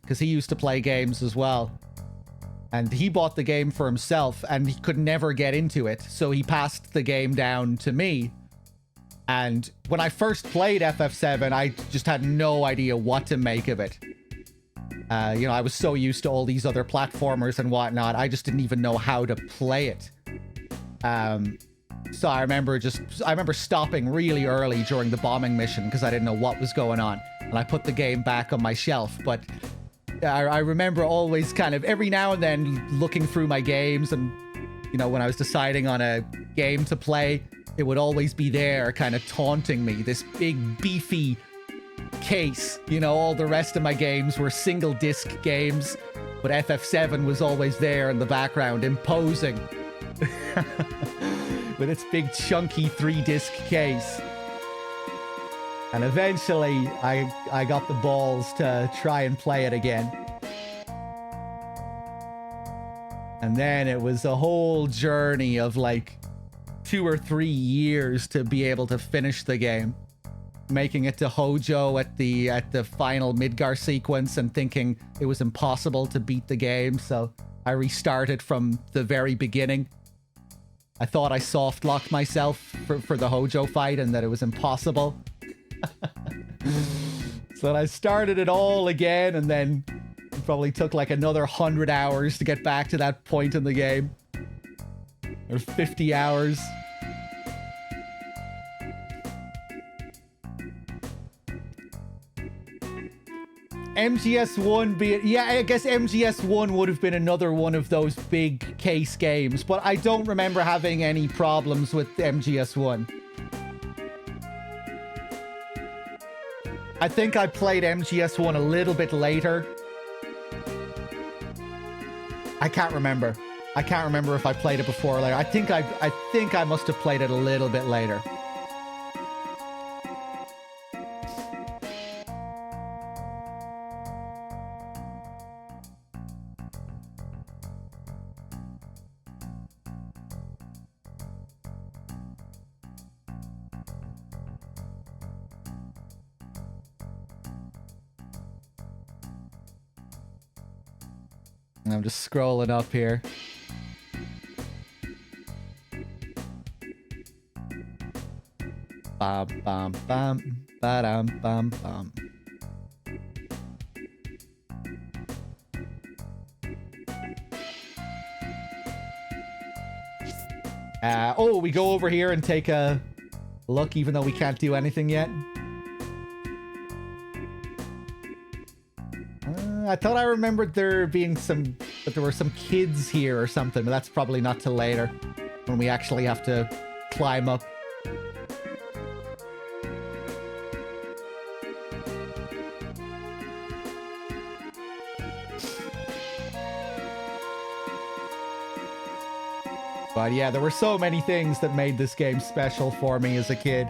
Because he used to play games as well. And he bought the game for himself and he could never get into it. So he passed the game down to me. And when I first played FF7, I just had no idea what to make of it. You know, I was so used to all these other platformers and whatnot. I just didn't even know how to play it. So I remember stopping really early during the bombing mission because I didn't know what was going on. And I put the game back on my shelf. But I remember always kind of every now and then looking through my games and, you know, when I was deciding on a game to play, it would always be there kind of taunting me. This big beefy case. You know, all the rest of my games were single disc games, but FF7 was always there in the background, imposing. With its big chunky 3-disc case. And eventually I got the balls to try and play it again. And then it was a whole journey of like 2 or 3 years to be able to finish the game. making it to Hojo at the final Midgar sequence and thinking it was impossible to beat the game, so I restarted from the very beginning. I thought I soft locked myself for the Hojo fight and that it was impossible. So I started it all again, and then it probably took like another 100 hours to get back to that point in the game. Or 50 hours. MGS1 yeah, I guess MGS1 would have been another one of those big case games, but I don't remember having any problems with MGS1. I think I played MGS1 a little bit later. I can't remember. I can't remember if I played it before or later. I think I must have played it a little bit later. I'm just scrolling up here. Bam, bam, bam, ba-dam, bam, bam. Oh, we go over here and take a look, even though we can't do anything yet. I thought I remembered there being that there were some kids here or something, but that's probably not till later, when we actually have to climb up. But yeah, there were so many things that made this game special for me as a kid.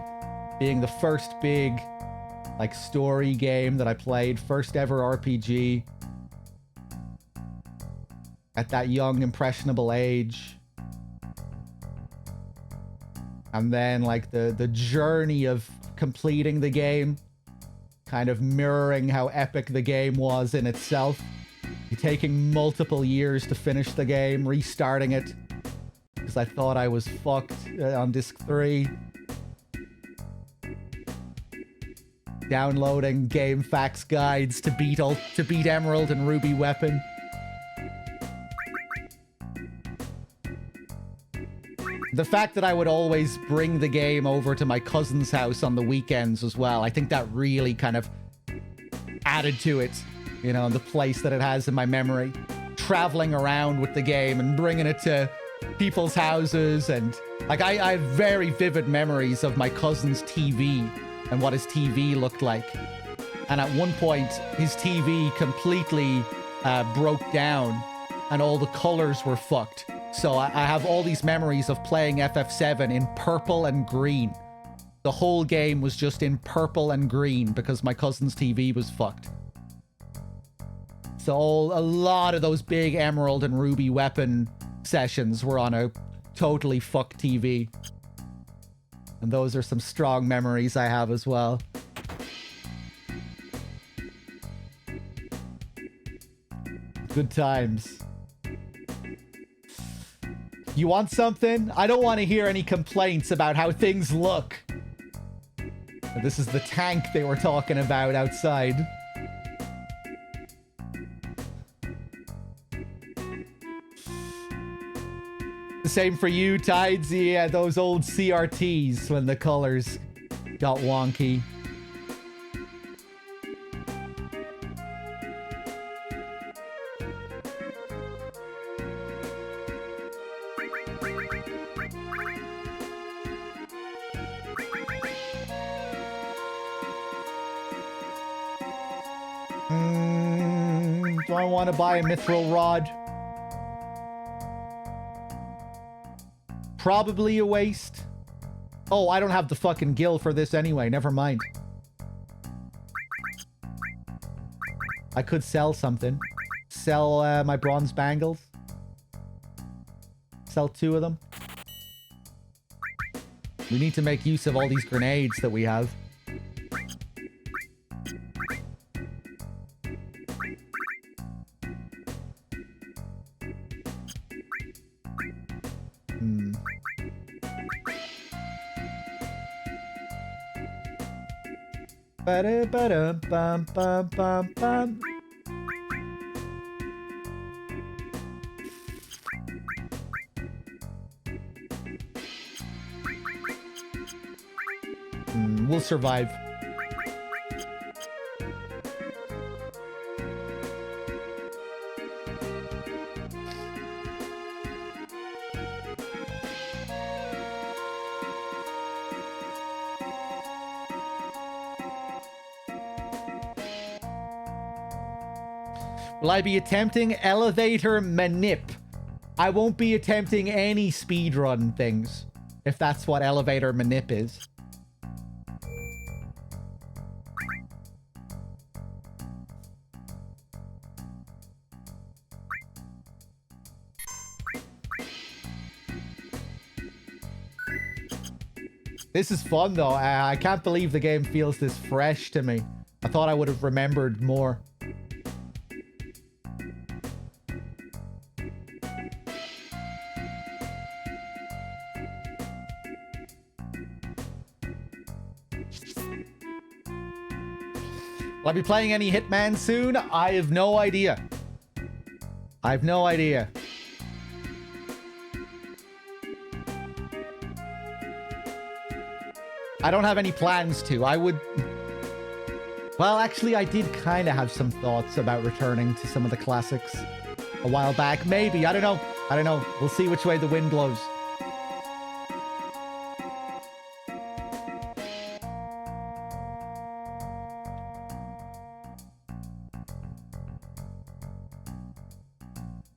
Being the first big, like, story game that I played, first ever RPG. At that young, impressionable age. And then, like, the journey of completing the game, kind of mirroring how epic the game was in itself. Taking multiple years to finish the game, restarting it, because I thought I was fucked on disc 3. Downloading game facts guides to beat Emerald and Ruby Weapon. The fact that I would always bring the game over to my cousin's house on the weekends as well, I think that really kind of added to it, you know, the place that it has in my memory. Traveling around with the game and bringing it to people's houses, and like I have very vivid memories of my cousin's TV and what his TV looked like. And at one point, his TV completely broke down and all the colors were fucked. So I have all these memories of playing FF7 in purple and green. The whole game was just in purple and green because my cousin's TV was fucked. So a lot of those big Emerald and Ruby Weapon sessions were on a totally fucked TV. And those are some strong memories I have as well. Good times. You want something? I don't want to hear any complaints about how things look. This is the tank they were talking about outside. The same for you, Tides. Yeah, those old CRTs when the colors got wonky. Do I want to buy a mithril rod? Probably a waste. Oh, I don't have the fucking gil for this anyway. Never mind. I could sell something. Sell my bronze bangles. Sell 2 of them. We need to make use of all these grenades that we have. Ba-da-ba-dum-bum-bum-bum-bum. We'll survive. Will I be attempting elevator manip? I won't be attempting any speedrun things, if that's what elevator manip is. This is fun, though. I can't believe the game feels this fresh to me. I thought I would have remembered more. Will I be playing any Hitman soon? I have no idea. I have no idea. I don't have any plans to. I would... Well, actually, I did kind of have some thoughts about returning to some of the classics a while back. Maybe. I don't know. I don't know. We'll see which way the wind blows.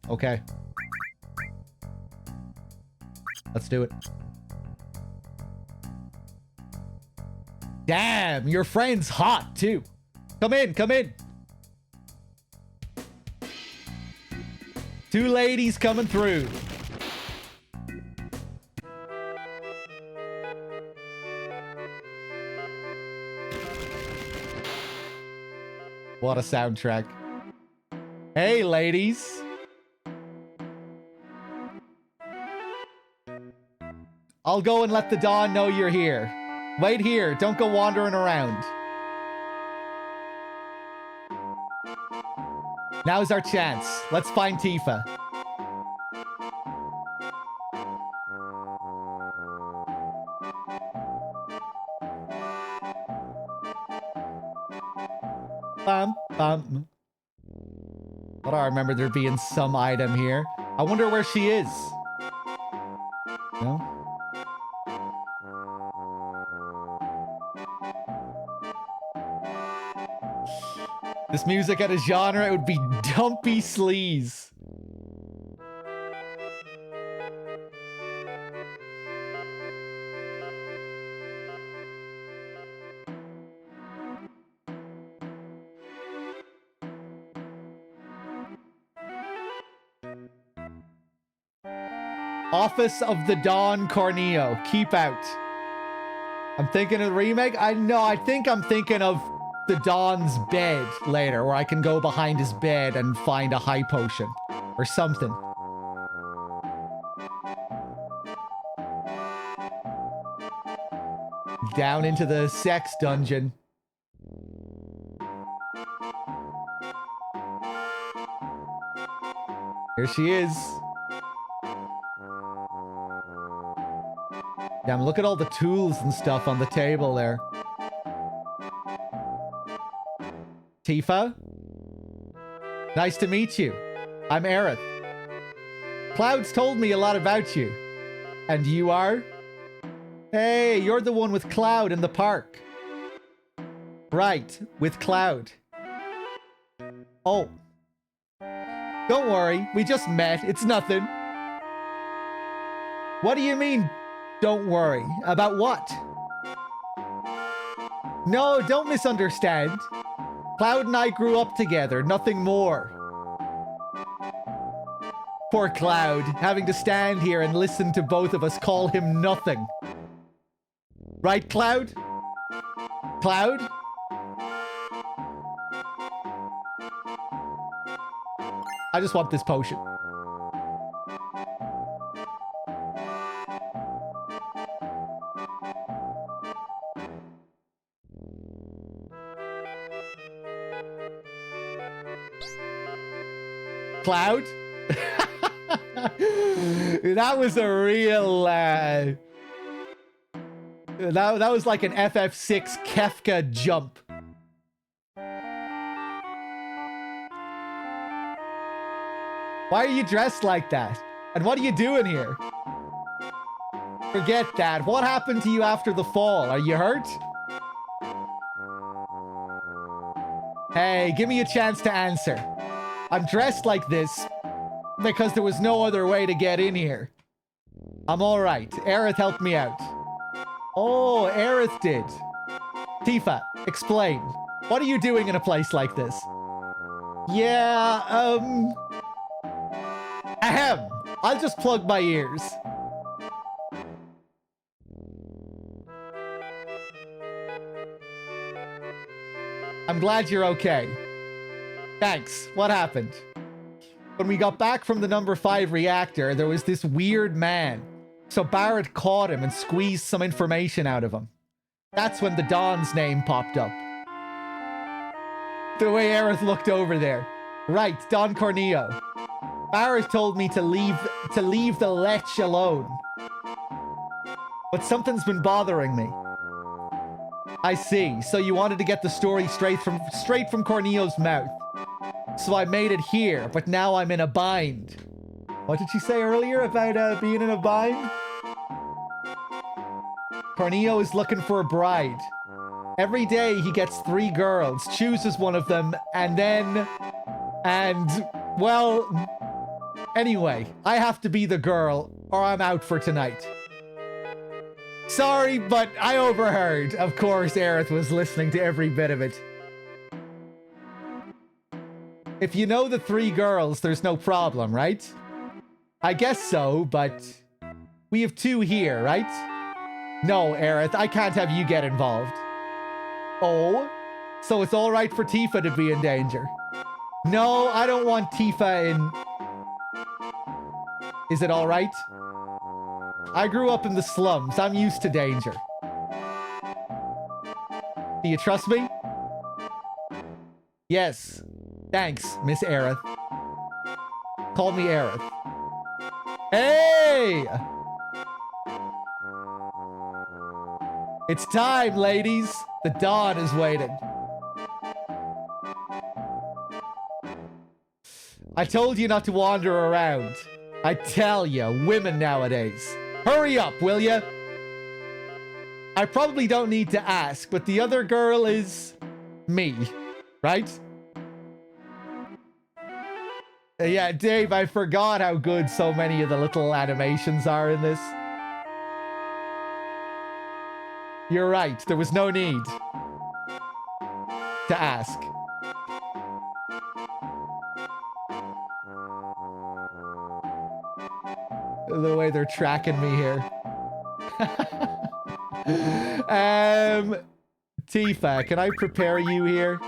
Okay. Let's do it. Damn, your friend's hot, too. Come in, come in. Two ladies coming through. What a soundtrack. Hey, ladies. I'll go and let the Dawn know you're here. Wait here. Don't go wandering around. Now's our chance. Let's find Tifa. Bum, bum. But I remember there being some item here. I wonder where she is. No? This music had a genre, it would be dumpy sleaze. Office of the Don Corneo. Keep out. I'm thinking of the remake. I think I'm thinking of the Don's bed later, where I can go behind his bed and find a high potion or something. Down into the sex dungeon. Here she is. Damn, look at all the tools and stuff on the table there. Tifa? Nice to meet you. I'm Aerith. Cloud's told me a lot about you. And you are? Hey, you're the one with Cloud in the park. Right, with Cloud. Oh. Don't worry, we just met. It's nothing. What do you mean, don't worry? About what? No, don't misunderstand. Cloud and I grew up together, nothing more. Poor Cloud, having to stand here and listen to both of us call him nothing. Right, Cloud? Cloud? I just want this potion. Cloud? That was a real... that was like an FF6 Kefka jump. Why are you dressed like that? And what are you doing here? Forget that. What happened to you after the fall? Are you hurt? Hey, give me a chance to answer. I'm dressed like this because there was no other way to get in here. I'm alright. Aerith helped me out. Oh, Aerith did. Tifa, explain. What are you doing in a place like this? Yeah, ahem. I'll just plug my ears. I'm glad you're okay. Thanks. What happened? When we got back from the number 5 reactor, there was this weird man. So Barrett caught him and squeezed some information out of him. That's when the Don's name popped up. The way Aerith looked over there. Right, Don Corneo. Barrett told me to leave the lech alone. But something's been bothering me. I see. So you wanted to get the story straight from Corneo's mouth. So I made it here, but now I'm in a bind. What did she say earlier about being in a bind? Corneo is looking for a bride. Every day he gets 3 girls, chooses one of them, well, anyway, I have to be the girl, or I'm out for tonight. Sorry, but I overheard. Of course, Aerith was listening to every bit of it. If you know the 3 girls, there's no problem, right? I guess so, but we have 2 here, right? No, Aerith, I can't have you get involved. Oh? So it's alright for Tifa to be in danger? No, I don't want Tifa in... Is it alright? I grew up in the slums. I'm used to danger. Do you trust me? Yes. Thanks, Miss Aerith. Call me Aerith. Hey! It's time, ladies. The dawn is waiting. I told you not to wander around. I tell you, women nowadays. Hurry up, will ya? I probably don't need to ask, but the other girl is... me, right? Yeah, Dave, I forgot how good so many of the little animations are in this. You're right, there was no need to ask. The way they're tracking me here. Tifa, can I prepare you here?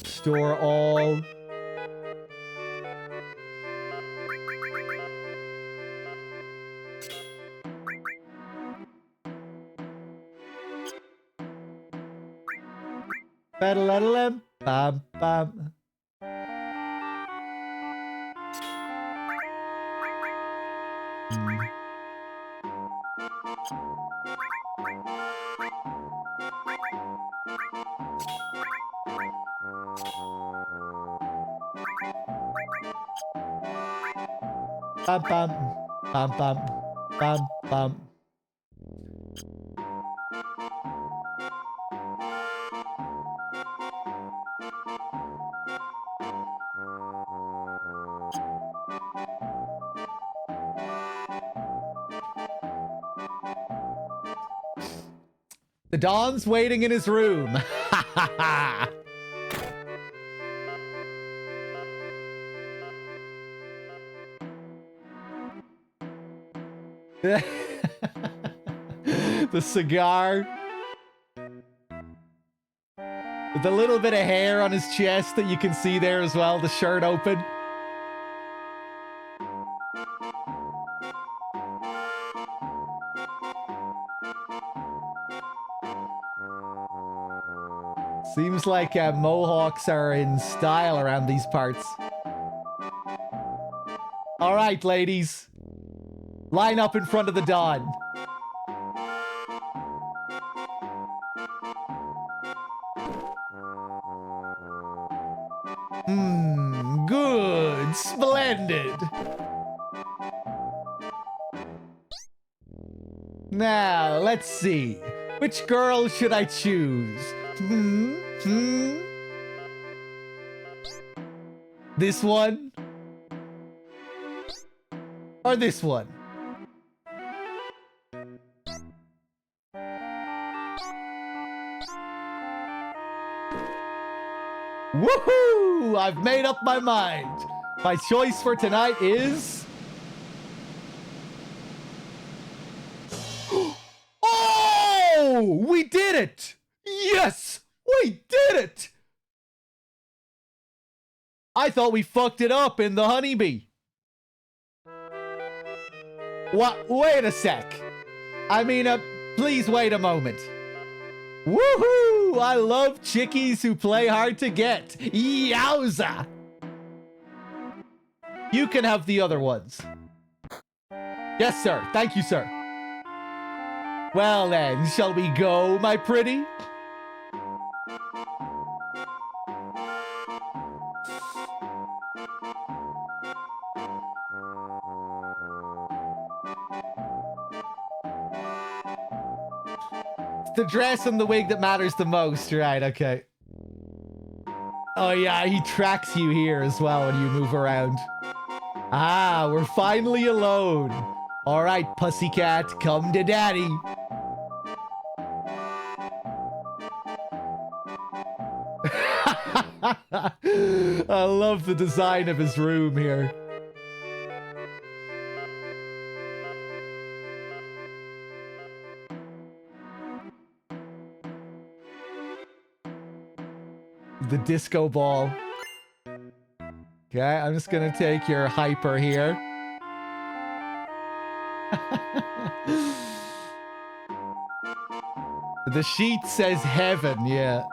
Store all. Ba-da-la-la-lam, bam, bam. Bam, bam, bam, bam, bam, bam. The Don's waiting in his room. Ha ha ha. The cigar. With a little bit of hair on his chest that you can see there as well, the shirt open. Seems like mohawks are in style around these parts. All right, ladies. Line up in front of the Dawn. Good. Splendid. Now, let's see. Which girl should I choose? This one? Or this one? Woohoo! I've made up my mind. My choice for tonight is... Oh! We did it! Yes! We did it! I thought we fucked it up in the honeybee. What? Wait a sec. I mean, please wait a moment. Woohoo! I love chickies who play hard to get. Yowza! You can have the other ones. Yes, sir. Thank you, sir. Well then, shall we go, my pretty? The dress and the wig that matters the most, right? Okay. Oh yeah, he tracks you here as well when you move around. Ah, we're finally alone. All right, pussycat, come to daddy. I love the design of his room here. The disco ball. Okay, I'm just gonna take your hyper here. The sheet says heaven, yeah.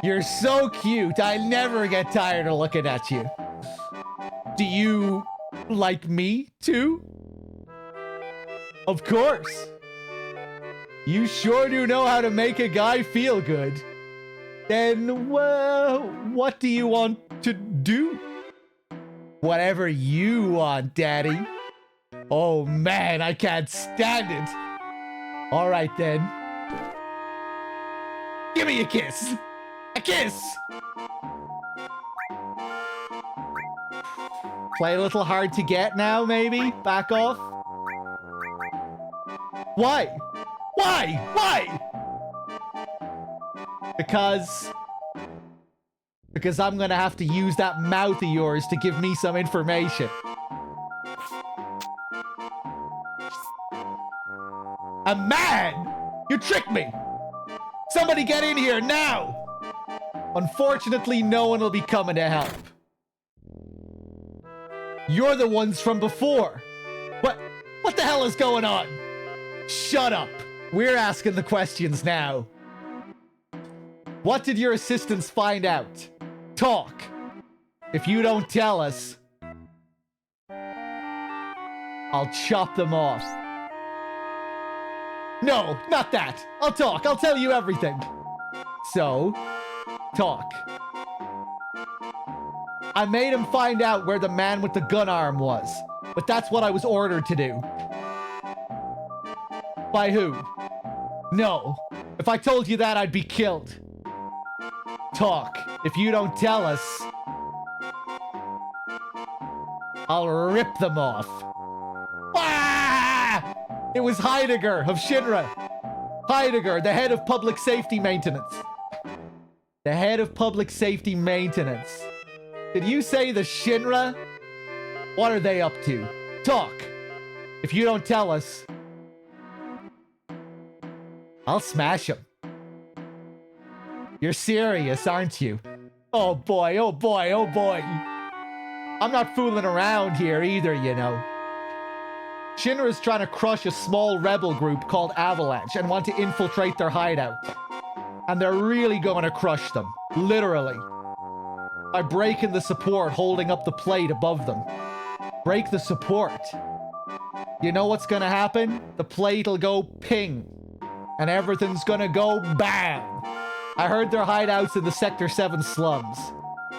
You're so cute. I never get tired of looking at you. Do you like me too? Of course. You sure do know how to make a guy feel good. Then, well, what do you want to do? Whatever you want, Daddy. Oh man, I can't stand it. All right then. Give me a kiss. A kiss! Play a little hard to get now, maybe? Back off? Why? Why? Why? Because I'm gonna have to use that mouth of yours to give me some information. A man? You tricked me! Somebody get in here now! Unfortunately, no one will be coming to help. You're the ones from before. What the hell is going on? Shut up. We're asking the questions now. What did your assistants find out? Talk. If you don't tell us, I'll chop them off. No, not that. I'll talk. I'll tell you everything. So... talk. I made him find out where the man with the gun arm was, but that's what I was ordered to do. By who? No. If I told you that, I'd be killed. Talk. If you don't tell us, I'll rip them off. Ah! It was Heidegger of Shinra. Heidegger, the head of public safety maintenance. The head of public safety maintenance. Did you say the Shinra? What are they up to? Talk. If you don't tell us, I'll smash him. You're serious, aren't you? Oh boy, oh boy, oh boy. I'm not fooling around here either, you know. Shinra's trying to crush a small rebel group called Avalanche and want to infiltrate their hideout. And they're really going to crush them. Literally. By breaking the support holding up the plate above them. Break the support. You know what's going to happen? The plate'll go ping. And everything's going to go bang. I heard their hideouts in the Sector 7 slums.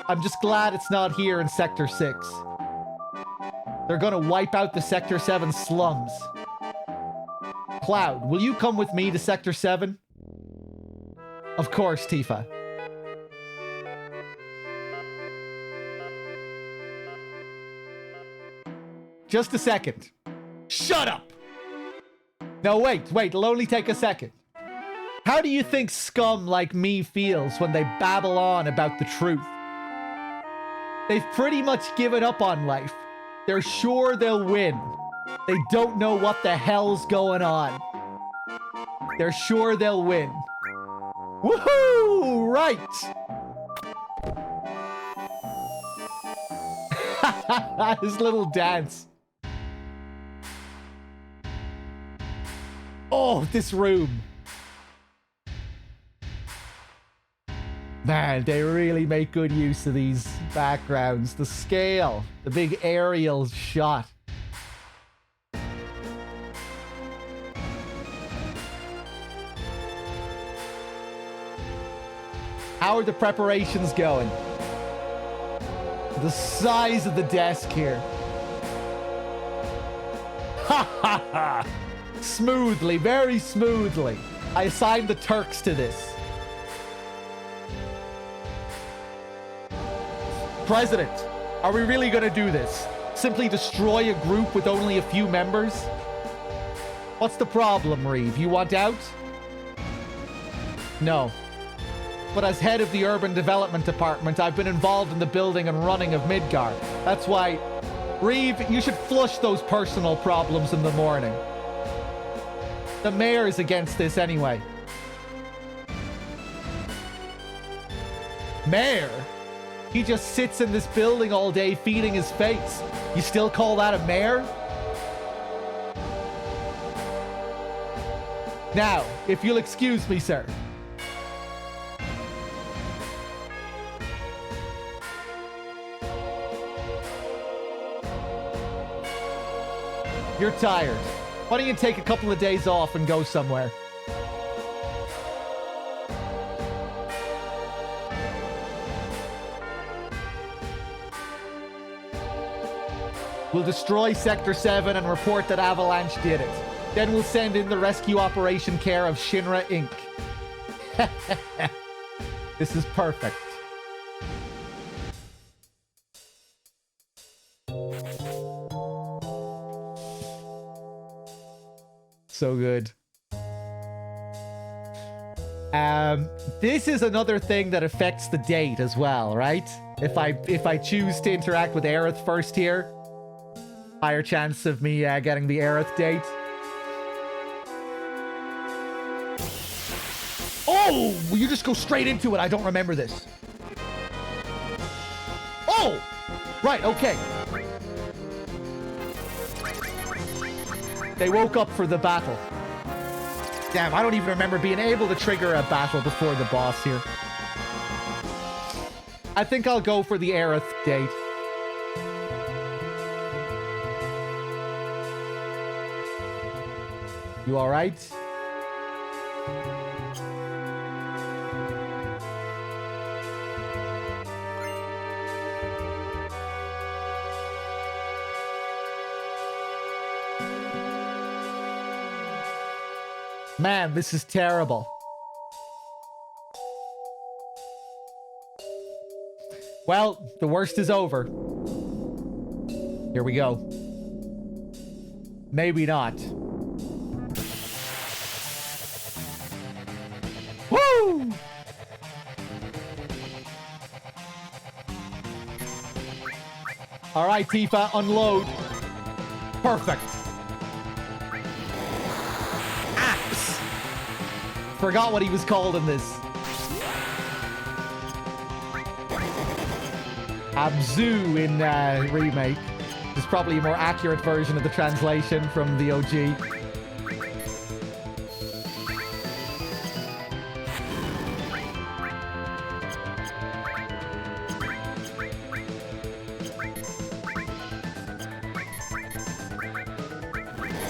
I'm just glad it's not here in Sector 6. They're gonna wipe out the Sector 7 slums. Cloud, will you come with me to Sector 7? Of course, Tifa. Just a second. Shut up! No, wait, it'll only take a second. How do you think scum like me feels when they babble on about the truth? They've pretty much given up on life. They're sure they'll win. They don't know what the hell's going on. They're sure they'll win. Woohoo! Right! His little dance. Oh, this room. Man, they really make good use of these backgrounds. The scale, the big aerial shot. How are the preparations going? The size of the desk here. Ha ha ha! Smoothly, very smoothly. I assigned the Turks to this. President, are we really going to do this? Simply destroy a group with only a few members? What's the problem, Reeve? You want out? No. But as head of the Urban Development Department, I've been involved in the building and running of Midgar. That's why... Reeve, you should flush those personal problems in the morning. The mayor is against this anyway. Mayor? He just sits in this building all day feeding his face. You still call that a mayor? Now, if you'll excuse me, sir. You're tired. Why don't you take a couple of days off and go somewhere? We'll destroy Sector 7 and report that Avalanche did it. Then we'll send in the rescue operation care of Shinra Inc. This is perfect. So good. This is another thing that affects the date as well, right? If I choose to interact with Aerith first here, higher chance of me getting the Aerith date. Oh! Will you just go straight into it? I don't remember this. Oh! Right, okay. They woke up for the battle. Damn, I don't even remember being able to trigger a battle before the boss here. I think I'll go for the Aerith date. You alright? Man, this is terrible. Well, the worst is over. Here we go. Maybe not. Woo! All right, Tifa, unload. Perfect. Forgot what he was called in this. Abzu in remake. It's probably a more accurate version of the translation from the OG.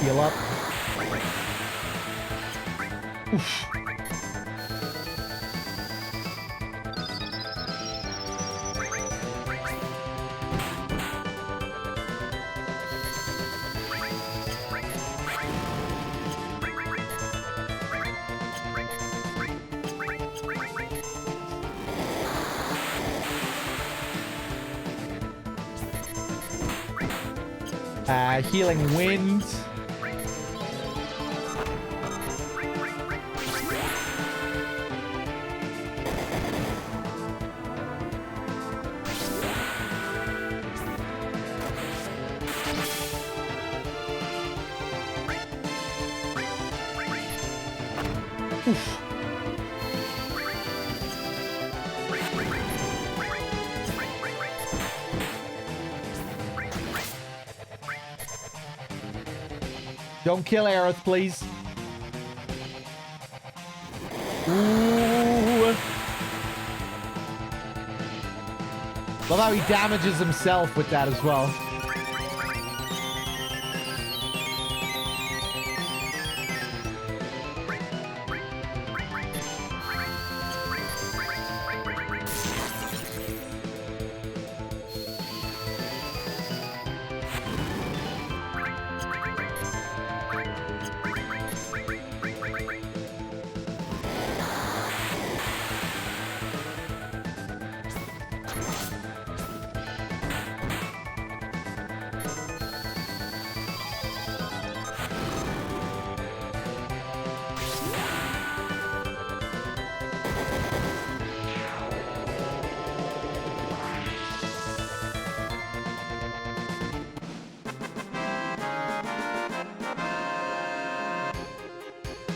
Heal up. Oof. Healing wind. Oof. Don't kill Aerith, please. Ooh. Love how he damages himself with that as well.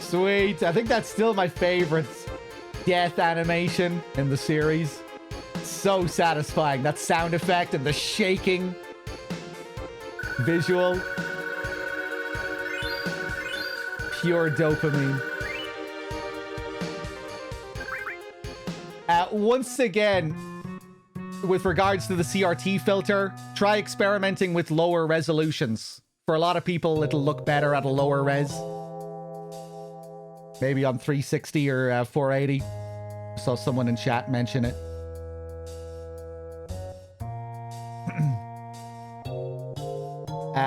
Sweet. I think that's still my favorite death animation in the series. So satisfying. That sound effect and the shaking visual. Pure dopamine. Once again, with regards to the CRT filter, try experimenting with lower resolutions. For a lot of people, it'll look better at a lower res. Maybe on 360 or 480. Saw someone in chat mention it.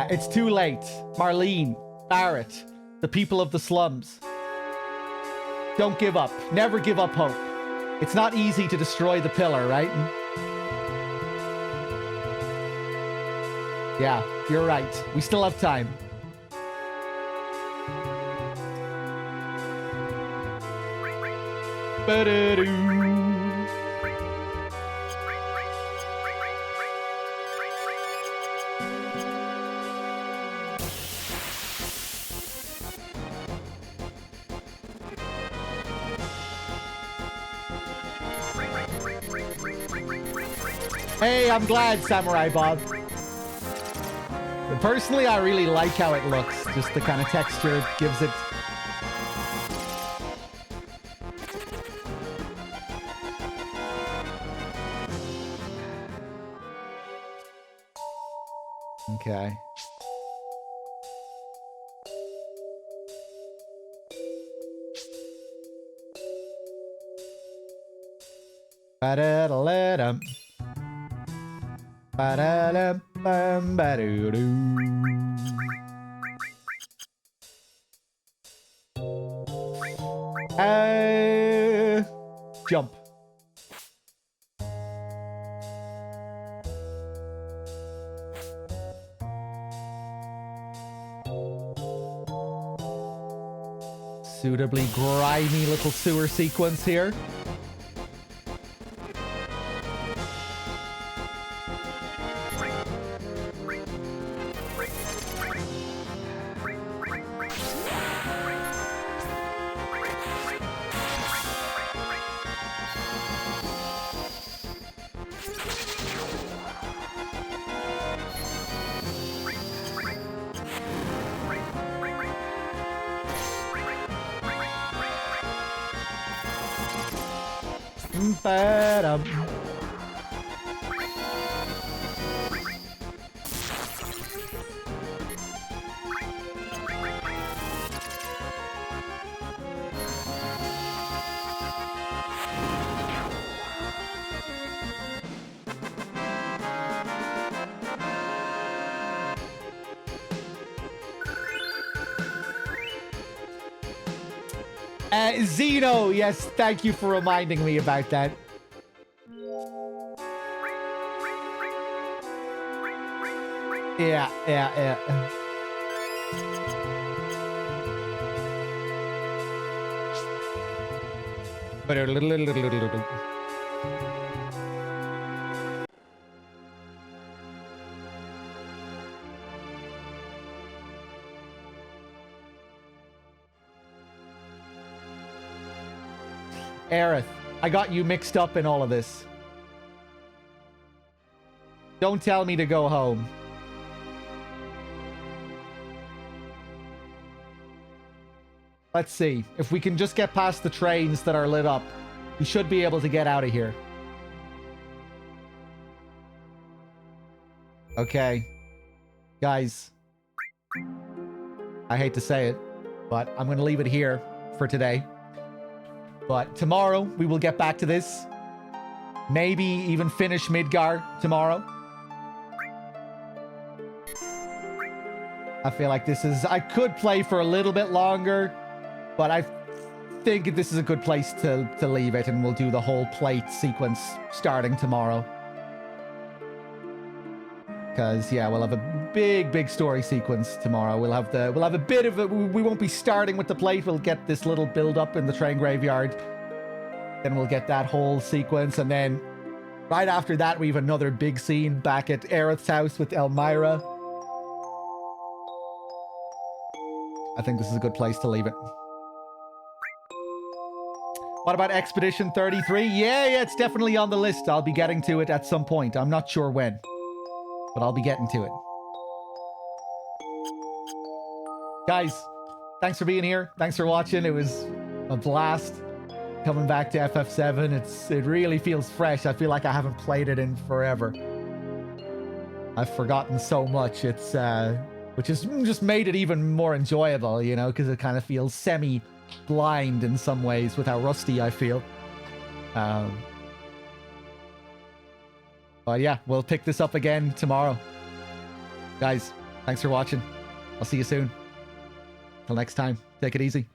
It's too late. Marlene, Barrett, the people of the slums. Don't give up. Never give up hope. It's not easy to destroy the pillar, right? Yeah, you're right. We still have time. Hey, I'm glad, Samurai Bob. But personally, I really like how it looks. Just the kind of texture it gives it. Okay. Ba-da-da-da-dum. Ba-da-da-bum-ba-doo-doo. Jump. Suitably grimy little sewer sequence here. Ba-dum. Zeno, yes, thank you for reminding me about that. Yeah. Aerith, I got you mixed up in all of this. Don't tell me to go home. Let's see. If we can just get past the trains that are lit up, we should be able to get out of here. Okay. Guys. I hate to say it, but I'm going to leave it here for today. But tomorrow, we will get back to this. Maybe even finish Midgar tomorrow. I feel like this is... I could play for a little bit longer, but I think this is a good place to leave it, and we'll do the whole plate sequence starting tomorrow. Because, yeah, we'll have a big story sequence tomorrow. We'll have a bit of it. We won't be starting with the plate. We'll get this little build-up in the train graveyard. Then we'll get that whole sequence, and then right after that, we have another big scene back at Aerith's house with Elmira. I think this is a good place to leave it. What about Expedition 33? Yeah, it's definitely on the list. I'll be getting to it at some point. I'm not sure when, but I'll be getting to it. Guys, thanks for being here. Thanks for watching. It was a blast coming back to FF7. It really feels fresh. I feel like I haven't played it in forever. I've forgotten so much. It's which has just made it even more enjoyable, you know, because it kind of feels semi-blind in some ways with how rusty I feel. But yeah, we'll pick this up again tomorrow. Guys, thanks for watching. I'll see you soon. Till next time, take it easy.